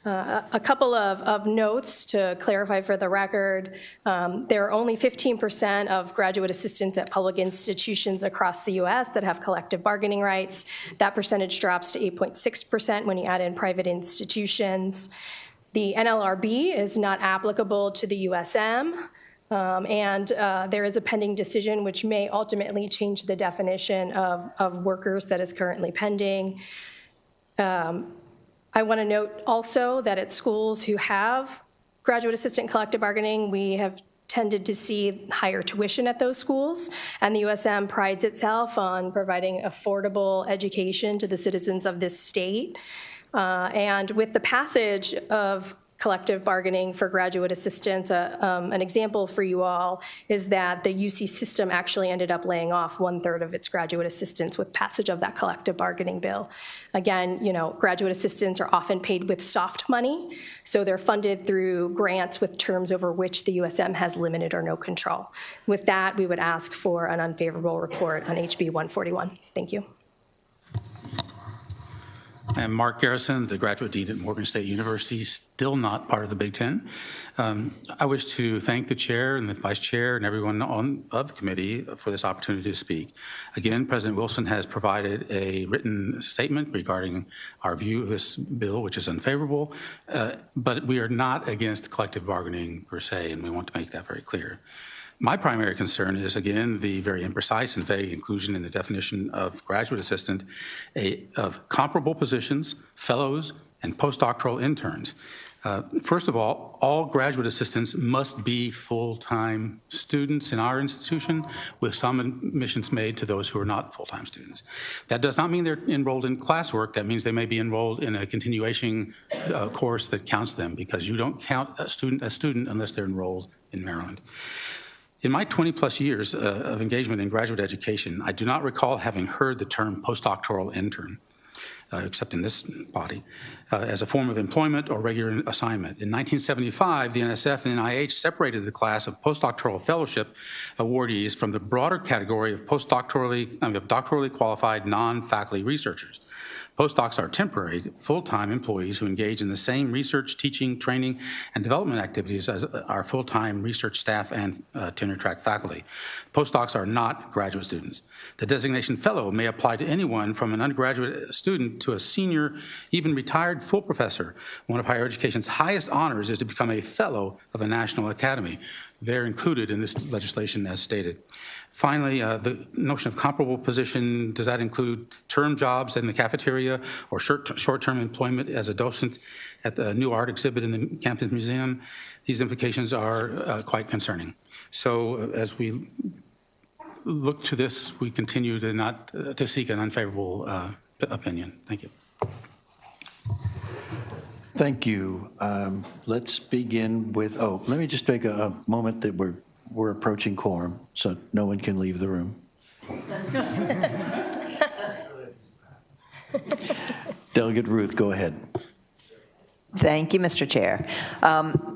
A couple of notes to clarify for the record. There are only 15% of graduate assistants at public institutions across the U.S. that have collective bargaining rights. That percentage drops to 8.6% when you add in private institutions. The NLRB is not applicable to the USM. And there is a pending decision which may ultimately change the definition of workers that is currently pending. I want to note also that at schools who have graduate assistant collective bargaining, we have tended to see higher tuition at those schools, and the USM prides itself on providing affordable education to the citizens of this state. And with the passage of collective bargaining for graduate assistants, an example for you all is that the UC system actually ended up laying off 1/3 of its graduate assistants with passage of that collective bargaining bill. Again, you know, graduate assistants are often paid with soft money, so they're funded through grants with terms over which the USM has limited or no control. With that, we would ask for an unfavorable report on HB 141. Thank you. I'm Mark Garrison, the graduate dean at Morgan State University, still not part of the Big Ten. I wish to thank the chair and the vice chair and everyone of the committee for this opportunity to speak. Again, President Wilson has provided a written statement regarding our view of this bill, which is unfavorable, but we are not against collective bargaining per se, and we want to make that very clear. My primary concern is, again, the very imprecise and vague inclusion in the definition of graduate assistant of comparable positions, fellows, and postdoctoral interns. First of all graduate assistants must be full-time students in our institution, with some admissions made to those who are not full-time students. That does not mean they're enrolled in classwork. That means they may be enrolled in a continuation course that counts them, because you don't count a student unless they're enrolled in Maryland. In my 20-plus years of engagement in graduate education, I do not recall having heard the term postdoctoral intern, except in this body, as a form of employment or regular assignment. In 1975, the NSF and NIH separated the class of postdoctoral fellowship awardees from the broader category of doctorally qualified non-faculty researchers. Postdocs are temporary, full-time employees who engage in the same research, teaching, training, and development activities as our full-time research staff and tenure-track faculty. Postdocs are not graduate students. The designation fellow may apply to anyone from an undergraduate student to a senior, even retired full professor. One of higher education's highest honors is to become a fellow of a national academy. They're included in this legislation as stated. Finally, the notion of comparable position, does that include term jobs in the cafeteria or short-term employment as a docent at the new art exhibit in the campus museum? These implications are quite concerning. So as we look to this, we continue to seek an unfavorable opinion. Thank you. Thank you. Let's begin with, let me just take a moment that we're approaching quorum, so no one can leave the room. Delegate Ruth, go ahead. Thank you, Mr. Chair.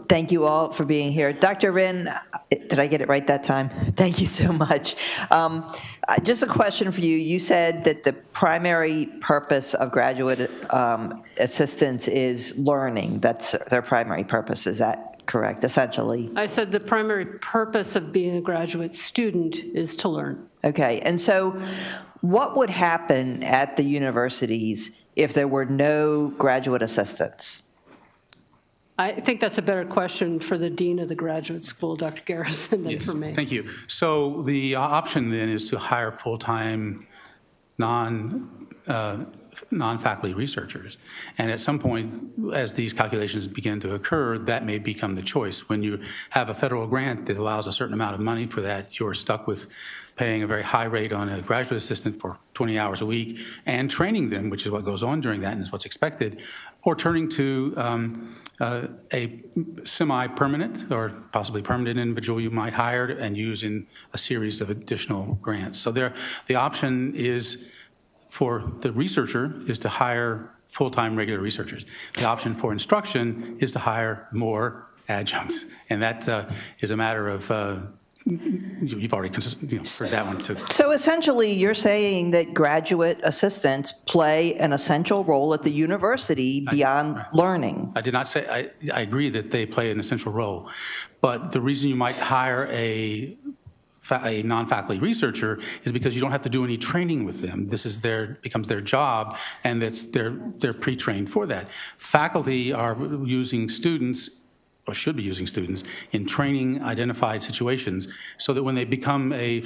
Thank you all for being here. Dr. Rinn, did I get it right that time? Thank you so much. Just a question for you. You said that the primary purpose of graduate assistants is learning. That's their primary purpose. Is that correct, essentially? I said the primary purpose of being a graduate student is to learn. Okay, and so what would happen at the universities if there were no graduate assistants? I think that's a better question for the dean of the graduate school, Dr. Garrison, than for me. Thank you. So the option then is to hire full-time non-faculty researchers. And at some point, as these calculations begin to occur, that may become the choice. When you have a federal grant that allows a certain amount of money for that, you're stuck with paying a very high rate on a graduate assistant for 20 hours a week and training them, which is what goes on during that and is what's expected, or turning to a semi-permanent or possibly permanent individual you might hire and use in a series of additional grants. So the option is for the researcher is to hire full-time regular researchers. The option for instruction is to hire more adjuncts. And that is a matter of you've already heard that one too. So essentially, you're saying that graduate assistants play an essential role at the university beyond learning. I did not say, I agree that they play an essential role, but the reason you might hire a non-faculty researcher is because you don't have to do any training with them. This is becomes their job, and they're pre-trained for that. Faculty are using students, or should be using students, in training identified situations so that when they become a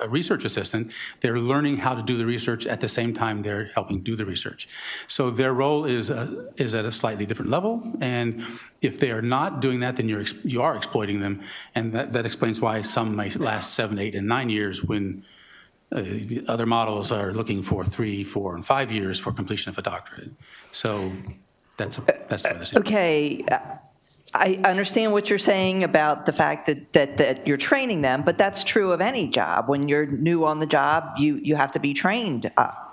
research assistant, they're learning how to do the research at the same time they're helping do the research. So their role is at a slightly different level, and if they are not doing that, then you are exploiting them, and that explains why some may last 7, 8, and 9 years when other models are looking for 3, 4, and 5 years for completion of a doctorate. So that's the decision. Okay. I understand what you're saying about the fact that you're training them, but that's true of any job. When you're new on the job, you have to be trained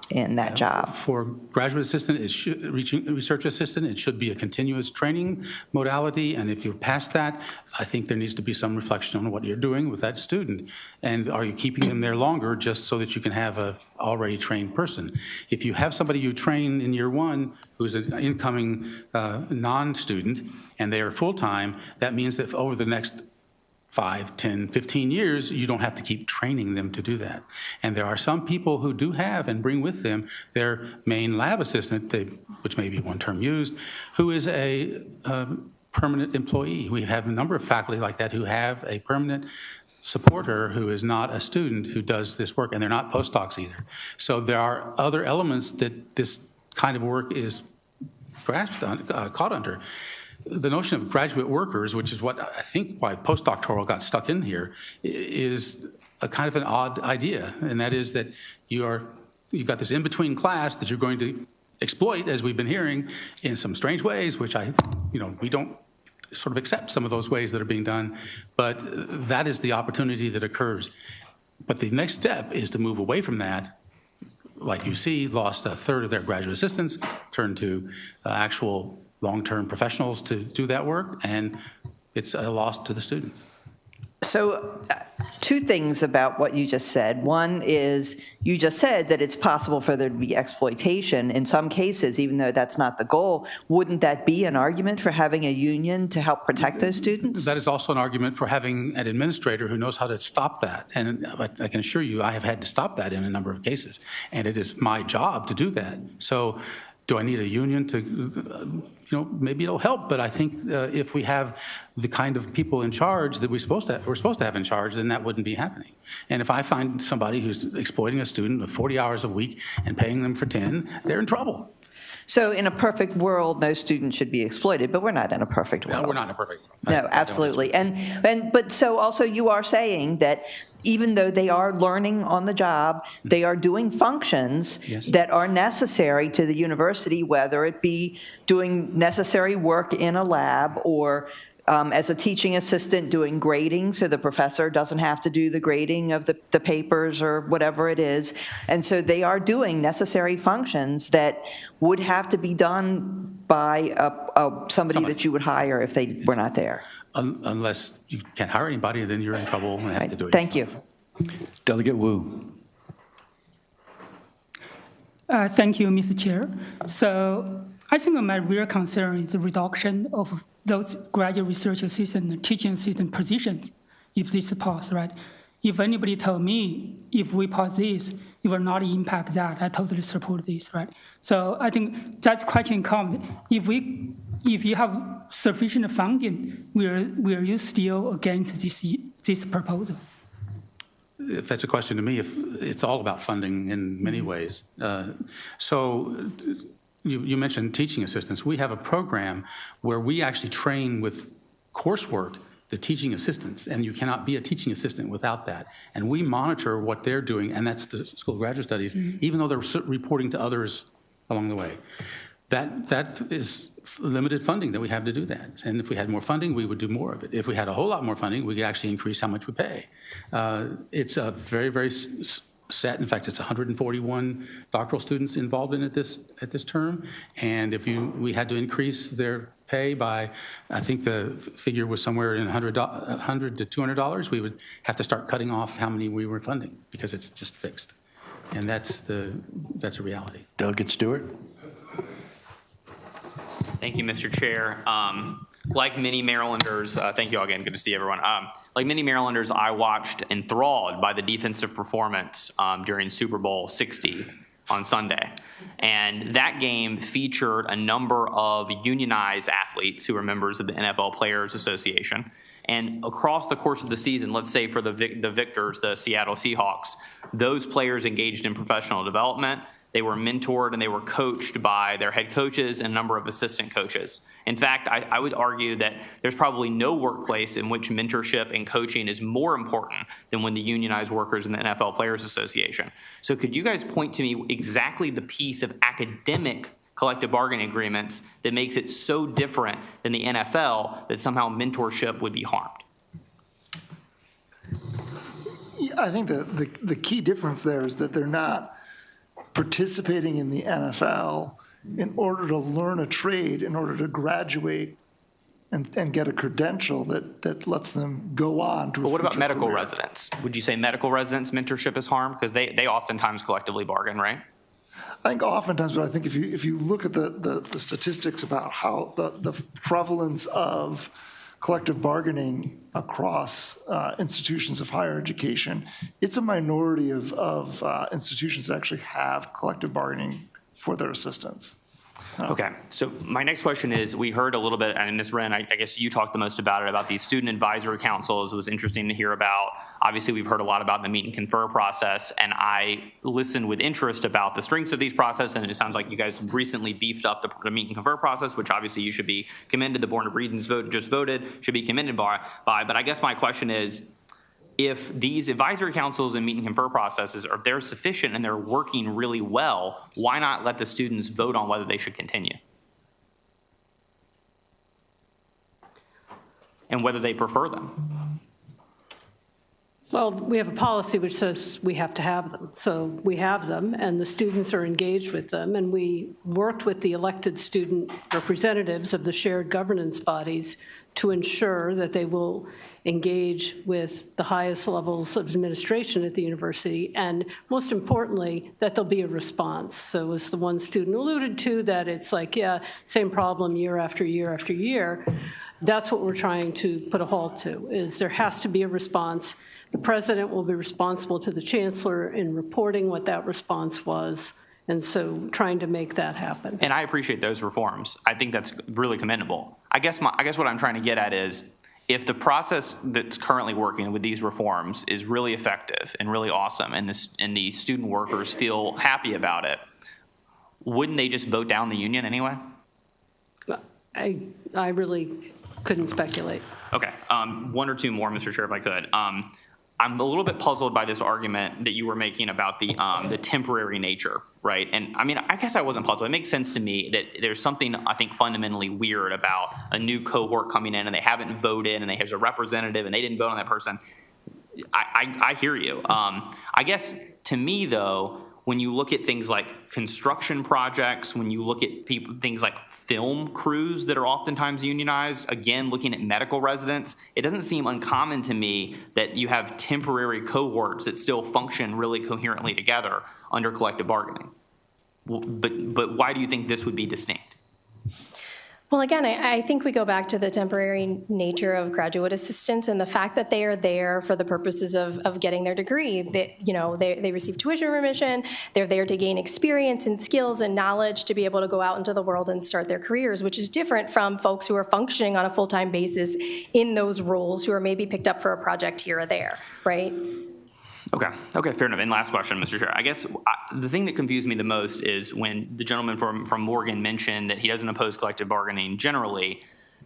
in that job. For graduate assistant, research assistant, it should be a continuous training modality, and if you're past that, I think there needs to be some reflection on what you're doing with that student. And are you keeping them there longer just so that you can have a already trained person? If you have somebody you train in year 1 who's an incoming non-student and they are full-time, that means that over the next 5, 10, 15 years, you don't have to keep training them to do that. And there are some people who do have and bring with them their main lab assistant, which may be one term used, who is a permanent employee. We have a number of faculty like that who have a permanent supporter who is not a student who does this work, and they're not postdocs either. So there are other elements that this kind of work is caught under. The notion of graduate workers, which is what I think why postdoctoral got stuck in here, is a kind of an odd idea, and that is that you've got this in-between class that you're going to exploit, as we've been hearing, in some strange ways, which we don't sort of accept some of those ways that are being done, but that is the opportunity that occurs. But the next step is to move away from that. Like you see, lost a third of their graduate assistants, turned to actual long-term professionals to do that work, and it's a loss to the students. So 2 things about what you just said. One is you just said that it's possible for there to be exploitation in some cases, even though that's not the goal. Wouldn't that be an argument for having a union to help protect those students? That is also an argument for having an administrator who knows how to stop that. And I can assure you I have had to stop that in a number of cases, and it is my job to do that. So do I need a union to, maybe it'll help, but I think if we have the kind of people in charge that we're supposed to have in charge, then that wouldn't be happening. And if I find somebody who's exploiting a student with 40 hours a week and paying them for 10, they're in trouble. So in a perfect world, no student should be exploited, but we're not in a perfect world. No, we're not in a perfect world. No, absolutely. But so also you are saying that even though they are learning on the job, they are doing functions that are necessary to the university, whether it be doing necessary work in a lab or as a teaching assistant doing grading, so the professor doesn't have to do the grading of the papers or whatever it is. And so they are doing necessary functions that would have to be done by somebody that you would hire if they were not there. Unless you can't hire anybody, then you're in trouble and have to do it. Thank you. Delegate Wu. Thank you, Mr. Chair. So I think my real concern is the reduction of those graduate research assistant and teaching assistant positions if this is passed, right? If anybody told me if we pass this, it will not impact that, I totally support this, right? So I think that question comes, if you have sufficient funding, will you still against this proposal? If that's a question to me, if it's all about funding in many ways. So you mentioned teaching assistants. We have a program where we actually train with coursework the teaching assistants, and you cannot be a teaching assistant without that. And we monitor what they're doing, and that's the School of Graduate Studies, even though they're reporting to others along the way. That is limited funding that we have to do that. And if we had more funding, we would do more of it. If we had a whole lot more funding, we could actually increase how much we pay. It's a very, very set. In fact, it's 141 doctoral students involved in it at this term. And if we had to increase their pay by, I think the figure was somewhere in $100 to $200, we would have to start cutting off how many we were funding because it's just fixed. And that's a reality. Delegate Stewart. Thank you, Mr. Chair. Like many Marylanders, thank you all again, good to see everyone. Like many Marylanders, I watched enthralled by the defensive performance during Super Bowl 60 on Sunday. And that game featured a number of unionized athletes who are members of the NFL Players Association. And across the course of the season, let's say for the victors, the Seattle Seahawks, those players engaged in professional development. They were mentored and they were coached by their head coaches and a number of assistant coaches. In fact, I would argue that there's probably no workplace in which mentorship and coaching is more important than when the unionized workers in the NFL Players Association. So could you guys point to me exactly the piece of academic collective bargaining agreements that makes it so different than the NFL that somehow mentorship would be harmed? Yeah, I think the key difference there is that they're not participating in the NFL in order to learn a trade, in order to graduate and get a credential that lets them go on to a But what about future medical career. residents? Would you say medical residents mentorship is harmed? Because they oftentimes collectively bargain, right? I think oftentimes, but I think if you look at the statistics about how the prevalence of collective bargaining across institutions of higher education, it's a minority of institutions that actually have collective bargaining for their assistants. Okay, so my next question is, we heard a little bit, and Ms. Wren, I guess you talked the most about it, about these student advisory councils. It was interesting to hear about. Obviously, we've heard a lot about the meet and confer process, and I listened with interest about the strengths of these processes, and it sounds like you guys recently beefed up the meet and confer process, which obviously you should be commended. The Board of Regents just voted, should be commended by. But I guess my question is, if these advisory councils and meet and confer processes are they're sufficient and they're working really well, why not let the students vote on whether they should continue? And whether they prefer them? Well, we have a policy which says we have to have them. So we have them, and the students are engaged with them, and we worked with the elected student representatives of the shared governance bodies to ensure that they will engage with the highest levels of administration at the university, and most importantly, that there'll be a response. So as the one student alluded to, that it's like, yeah, same problem year after year after year. That's what we're trying to put a halt to, is there has to be a response. The president will be responsible to the chancellor in reporting what that response was, and so trying to make that happen. And I appreciate those reforms. I think that's really commendable. I guess what I'm trying to get at is, if the process that's currently working with these reforms is really effective and really awesome, and the student workers feel happy about it, wouldn't they just vote down the union anyway? I really couldn't speculate. Okay, one or two more, Mr. Chair, if I could. I'm a little bit puzzled by this argument that you were making about the temporary nature, right? And I mean, I guess I wasn't puzzled. It makes sense to me that there's something I think fundamentally weird about a new cohort coming in and they haven't voted and there's a representative and they didn't vote on that person. I hear you. I guess to me though, when you look at things like construction projects, when you look at things like film crews that are oftentimes unionized, again, looking at medical residents, it doesn't seem uncommon to me that you have temporary cohorts that still function really coherently together under collective bargaining. But why do you think this would be distinct? Well, again, I think we go back to the temporary nature of graduate assistants and the fact that they are there for the purposes of getting their degree. They receive tuition remission. They're there to gain experience and skills and knowledge to be able to go out into the world and start their careers, which is different from folks who are functioning on a full-time basis in those roles who are maybe picked up for a project here or there, right? Okay, fair enough. And last question, Mr. Chair. I guess the thing that confused me the most is when the gentleman from Morgan mentioned that he doesn't oppose collective bargaining generally,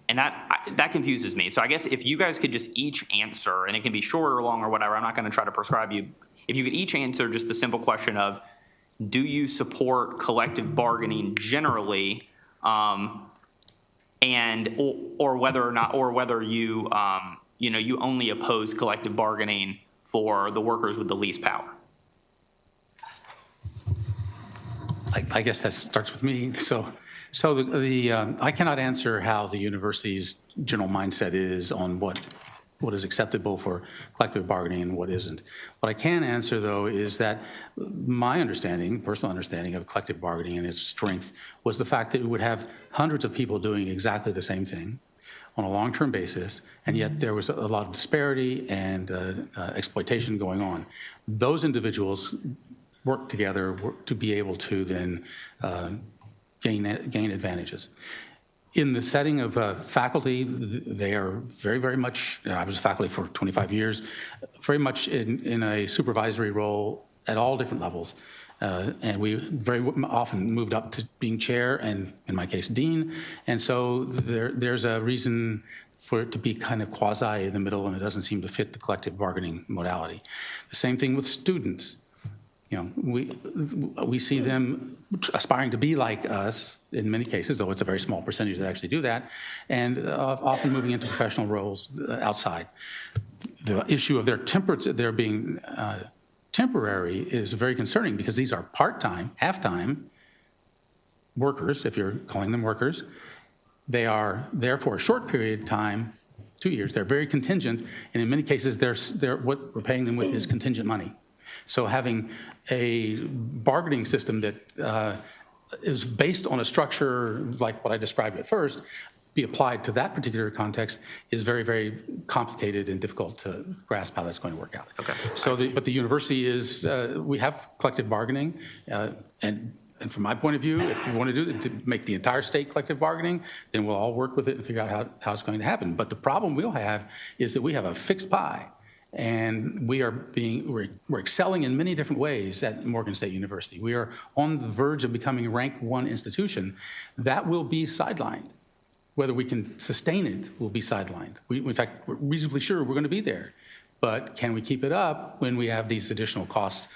and that confuses me. So I guess if you guys could just each answer, and it can be short or long or whatever, I'm not going to try to prescribe you. If you could each answer just the simple question of, do you support collective bargaining generally, and or whether or not, or whether you you only oppose collective bargaining for the workers with the least power? I guess that starts with me. So I cannot answer how the university's general mindset is on what is acceptable for collective bargaining and what isn't. What I can answer, though, is that my understanding, personal understanding of collective bargaining and its strength was the fact that it would have hundreds of people doing exactly the same thing on a long-term basis, and yet there was a lot of disparity and exploitation going on. Those individuals work together to be able to then gain advantages. In the setting of faculty, they are very, very much, I was a faculty for 25 years, very much in a supervisory role at all different levels. And we very often moved up to being chair and, in my case, dean. And so there's a reason for it to be kind of quasi in the middle, and it doesn't seem to fit the collective bargaining modality. The same thing with students. We see them aspiring to be like us in many cases, though it's a very small percentage that actually do that, and often moving into professional roles outside. The issue of their being temporary is very concerning because these are part-time, half-time workers, if you're calling them workers. They are there for a short period of time, 2 years. They're very contingent, and in many cases, what we're paying them with is contingent money. So having a bargaining system that is based on a structure like what I described at first, be applied to that particular context is very, very complicated and difficult to grasp how that's going to work out. Okay. So, but the university is, we have collective bargaining, and from my point of view, if you want to do it, to make the entire state collective bargaining, then we'll all work with it and figure out how it's going to happen. But the problem we'll have is that we have a fixed pie, and we're excelling in many different ways at Morgan State University. We are on the verge of becoming a rank 1 institution. That will be sidelined. Whether we can sustain it will be sidelined. In fact, we're reasonably sure we're going to be there. But can we keep it up when we have these additional costs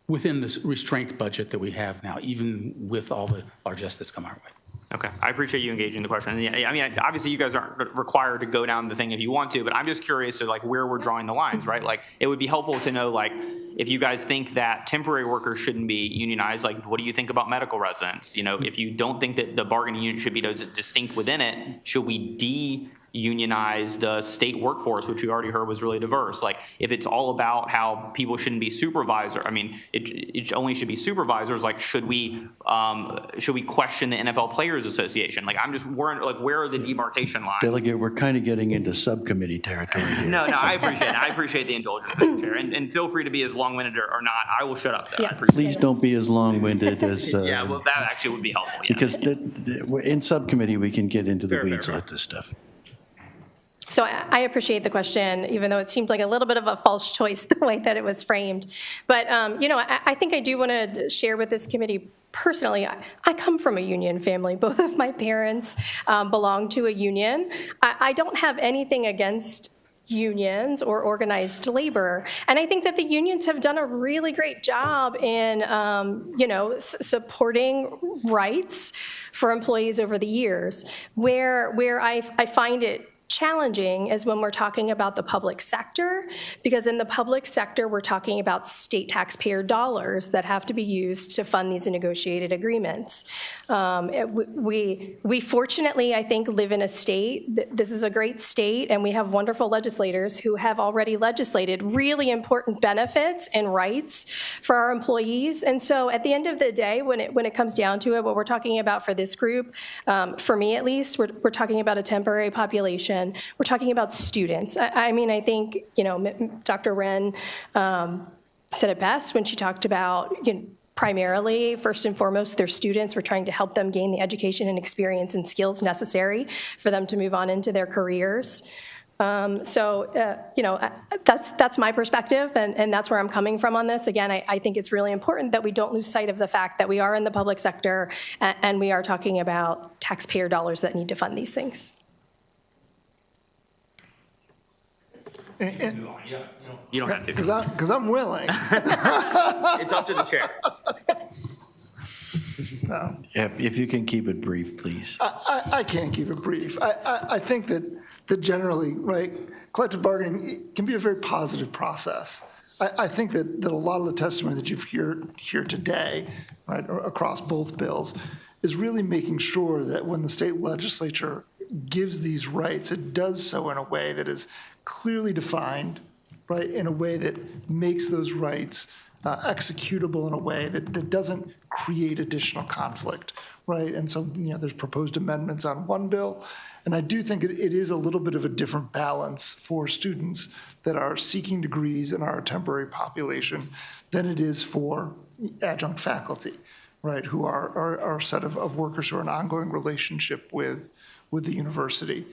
within this restraint budget that we have now, even with all the largesse that's come our way? Okay, I appreciate you engaging the question. I mean, obviously you guys aren't required to go down the thing if you want to, but I'm just curious to where we're drawing the lines, right? It would be helpful to know if you guys think that temporary workers shouldn't be unionized, what do you think about medical residents? If you don't think that the bargaining unit should be distinct within it, should we de-unionize the state workforce, which we already heard was really diverse? If it's all about how people shouldn't be supervisors, I mean, it only should be supervisors. Should we question the NFL Players Association? I'm just worried, where are the demarcation lines? Delegate, we're kind of getting into subcommittee territory here. No, I appreciate it. I appreciate the indulgence, Mr. Chair. And feel free to be as long-winded or not. I will shut up there. Yeah. Please don't be as long-winded as... yeah, well, that actually would be helpful. Yeah. Because in subcommittee, we can get into the weeds with this stuff. So I appreciate the question, even though it seems like a little bit of a false choice the way that it was framed. But, I think I do want to share with this committee personally, I come from a union family. Both of my parents belong to a union. I don't have anything against unions or organized labor. And I think that the unions have done a really great job in, supporting rights for employees over the years. Where I find it challenging is when we're talking about the public sector, because in the public sector, we're talking about state taxpayer dollars that have to be used to fund these negotiated agreements. We fortunately, I think, live in a state, this is a great state, and we have wonderful legislators who have already legislated really important benefits and rights for our employees. And so at the end of the day, when it comes down to it, what we're talking about for this group, for me at least, we're talking about a temporary population. We're talking about students. I mean, I think, Dr. Wren said it best when she talked about, primarily, first and foremost, their students. We're trying to help them gain the education and experience and skills necessary for them to move on into their careers. That's my perspective, and that's where I'm coming from on this. Again, I think it's really important that we don't lose sight of the fact that we are in the public sector and we are talking about taxpayer dollars that need to fund these things. You don't have to. Because I'm willing. It's up to the chair. No. Yeah, if you can keep it brief, please. I can't keep it brief. I think that generally, right, collective bargaining can be a very positive process. I think that a lot of the testimony that you've here today, right, across both bills, is really making sure that when the state legislature gives these rights, it does so in a way that is clearly defined, right, in a way that makes those rights executable in a way that doesn't create additional conflict, right? And so, there's proposed amendments on one bill, and I do think it is a little bit of a different balance for students that are seeking degrees in our temporary population than it is for adjunct faculty, right, who are a set of workers who are in an ongoing relationship with the university.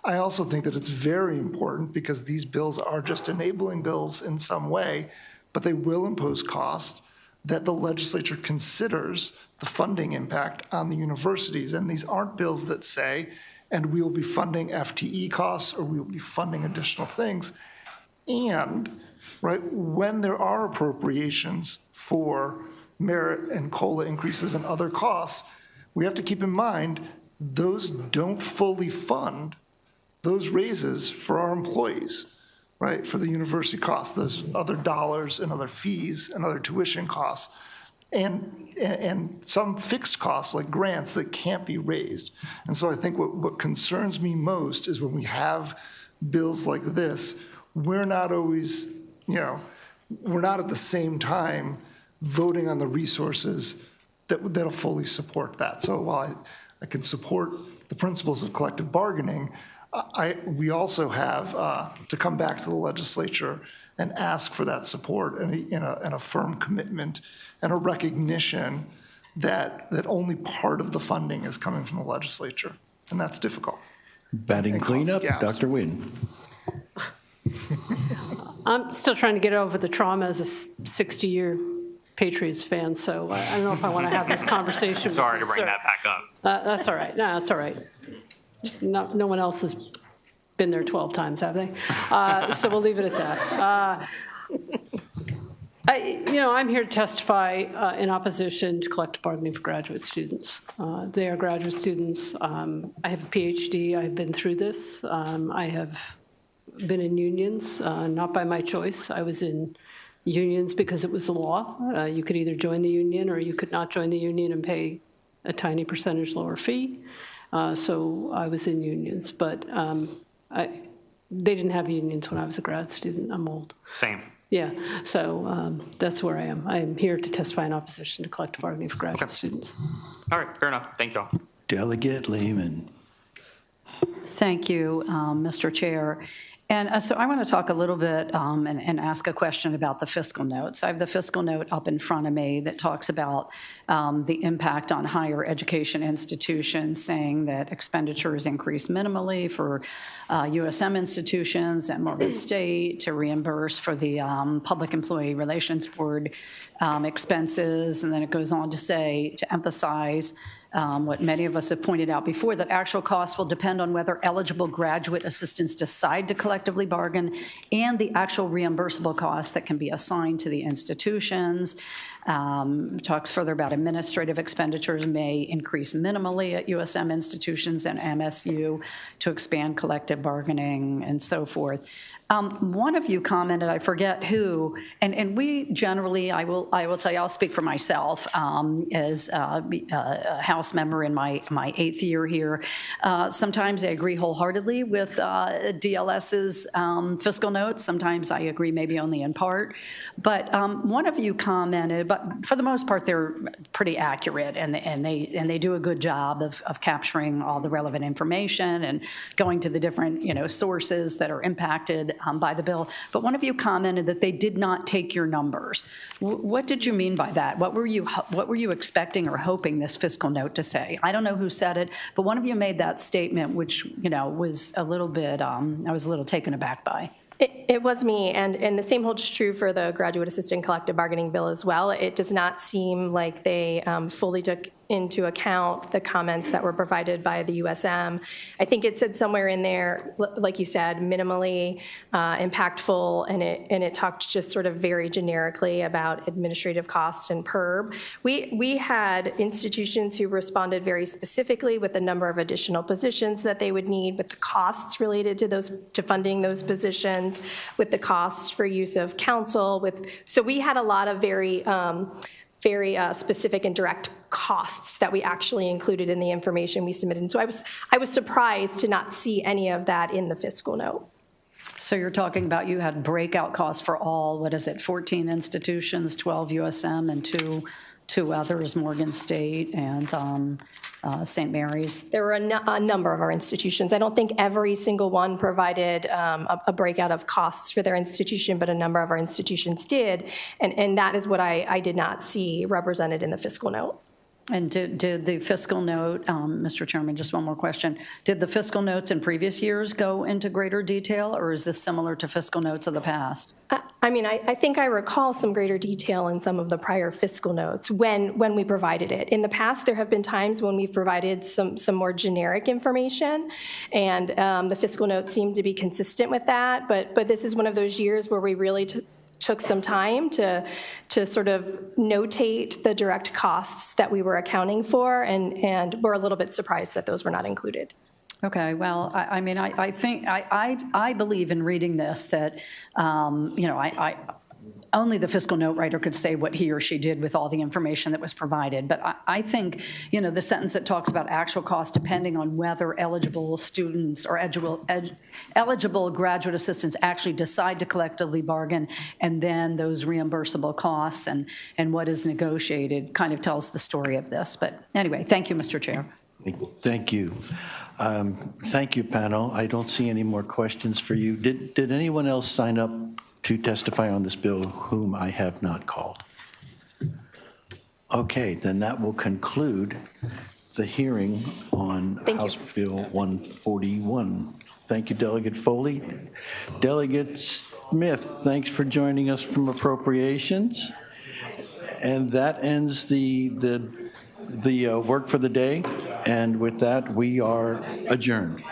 I also think that it's very important because these bills are just enabling bills in some way, but they will impose cost, that the legislature considers the funding impact on the universities. And these aren't bills that say, and we will be funding FTE costs or we will be funding additional things. And, right, when there are appropriations for merit and COLA increases and other costs, we have to keep in mind those don't fully fund those raises for our employees, right, for the university costs, those other dollars and other fees and other tuition costs, and some fixed costs like grants that can't be raised. And so I think what concerns me most is when we have bills like this, we're not always, we're not at the same time voting on the resources that'll fully support that. So while I can support the principles of collective bargaining, we also have to come back to the legislature and ask for that support and a firm commitment and a recognition that only part of the funding is coming from the legislature, and that's difficult. Batting cleanup, Dr. Wynn. I'm still trying to get over the trauma as a 60-year Patriots fan, so I don't know if I want to have this conversation. Sorry to bring that back up. That's all right. No, that's all right. No one else has been there 12 times, have they? So we'll leave it at that. I'm here to testify in opposition to collective bargaining for graduate students. They are graduate students. I have a PhD. I've been through this. I have been in unions, not by my choice. I was in unions because it was the law. You could either join the union or you could not join the union and pay a tiny percentage lower fee. So I was in unions, but they didn't have unions when I was a grad student. I'm old. Same. Yeah, so that's where I am. I am here to testify in opposition to collective bargaining for graduate students. All right, fair enough. Thank you all. Delegate Lehman. Thank you, Mr. Chair. And so I want to talk a little bit and ask a question about the fiscal notes. I have the fiscal note up in front of me that talks about the impact on higher education institutions, saying that expenditures increase minimally for USM institutions at Morgan State to reimburse for the Public Employee Relations Board expenses. And then it goes on to say, to emphasize what many of us have pointed out before, that actual costs will depend on whether eligible graduate assistants decide to collectively bargain and the actual reimbursable costs that can be assigned to the institutions. Talks further about administrative expenditures may increase minimally at USM institutions and MSU to expand collective bargaining and so forth. One of you commented, I forget who, and we generally, I will tell you, I'll speak for myself as a House member in my 8th year here. Sometimes I agree wholeheartedly with DLS's fiscal notes. Sometimes I agree maybe only in part. But one of you commented, but for the most part, they're pretty accurate, and they do a good job of capturing all the relevant information and going to the different sources that are impacted by the bill. But one of you commented that they did not take your numbers. What did you mean by that? What were you expecting or hoping this fiscal note to say? I don't know who said it, but one of you made that statement, which was a little bit. I was a little taken aback by. It was me, and the same holds true for the graduate assistant collective bargaining bill as well. It does not seem like they fully took into account the comments that were provided by the USM. I think it said somewhere in there, like you said, minimally impactful, and it talked just sort of very generically about administrative costs and PERB. We had institutions who responded very specifically with the number of additional positions that they would need, with the costs related to funding those positions, with the costs for use of counsel. So we had a lot of very specific and direct costs that we actually included in the information we submitted. And so I was surprised to not see any of that in the fiscal note. So you're talking about you had breakout costs for all, 14 institutions, 12 USM and two others, Morgan State and St. Mary's? There were a number of our institutions. I don't think every single one provided a breakout of costs for their institution, but a number of our institutions did. And that is what I did not see represented in the fiscal note. And did the fiscal note, Mr. Chairman, just one more question. Did the fiscal notes in previous years go into greater detail, or is this similar to fiscal notes of the past? I think I recall some greater detail in some of the prior fiscal notes when we provided it. In the past, there have been times when we've provided some more generic information, and the fiscal notes seem to be consistent with that. But this is one of those years where we really took some time to sort of notate the direct costs that we were accounting for, and we're a little bit surprised that those were not included. Okay, well, I think I believe in reading this that, only the fiscal note writer could say what he or she did with all the information that was provided. But I think, the sentence that talks about actual costs depending on whether eligible students or eligible graduate assistants actually decide to collectively bargain, and then those reimbursable costs and what is negotiated kind of tells the story of this. But anyway, thank you, Mr. Chair. Thank you. Thank you, panel. I don't see any more questions for you. Did anyone else sign up to testify on this bill whom I have not called? Okay, then that will conclude the hearing on House Bill 141. Thank you, Delegate Foley. Delegate Smith, thanks for joining us from Appropriations. And that ends the work for the day. And with that, we are adjourned.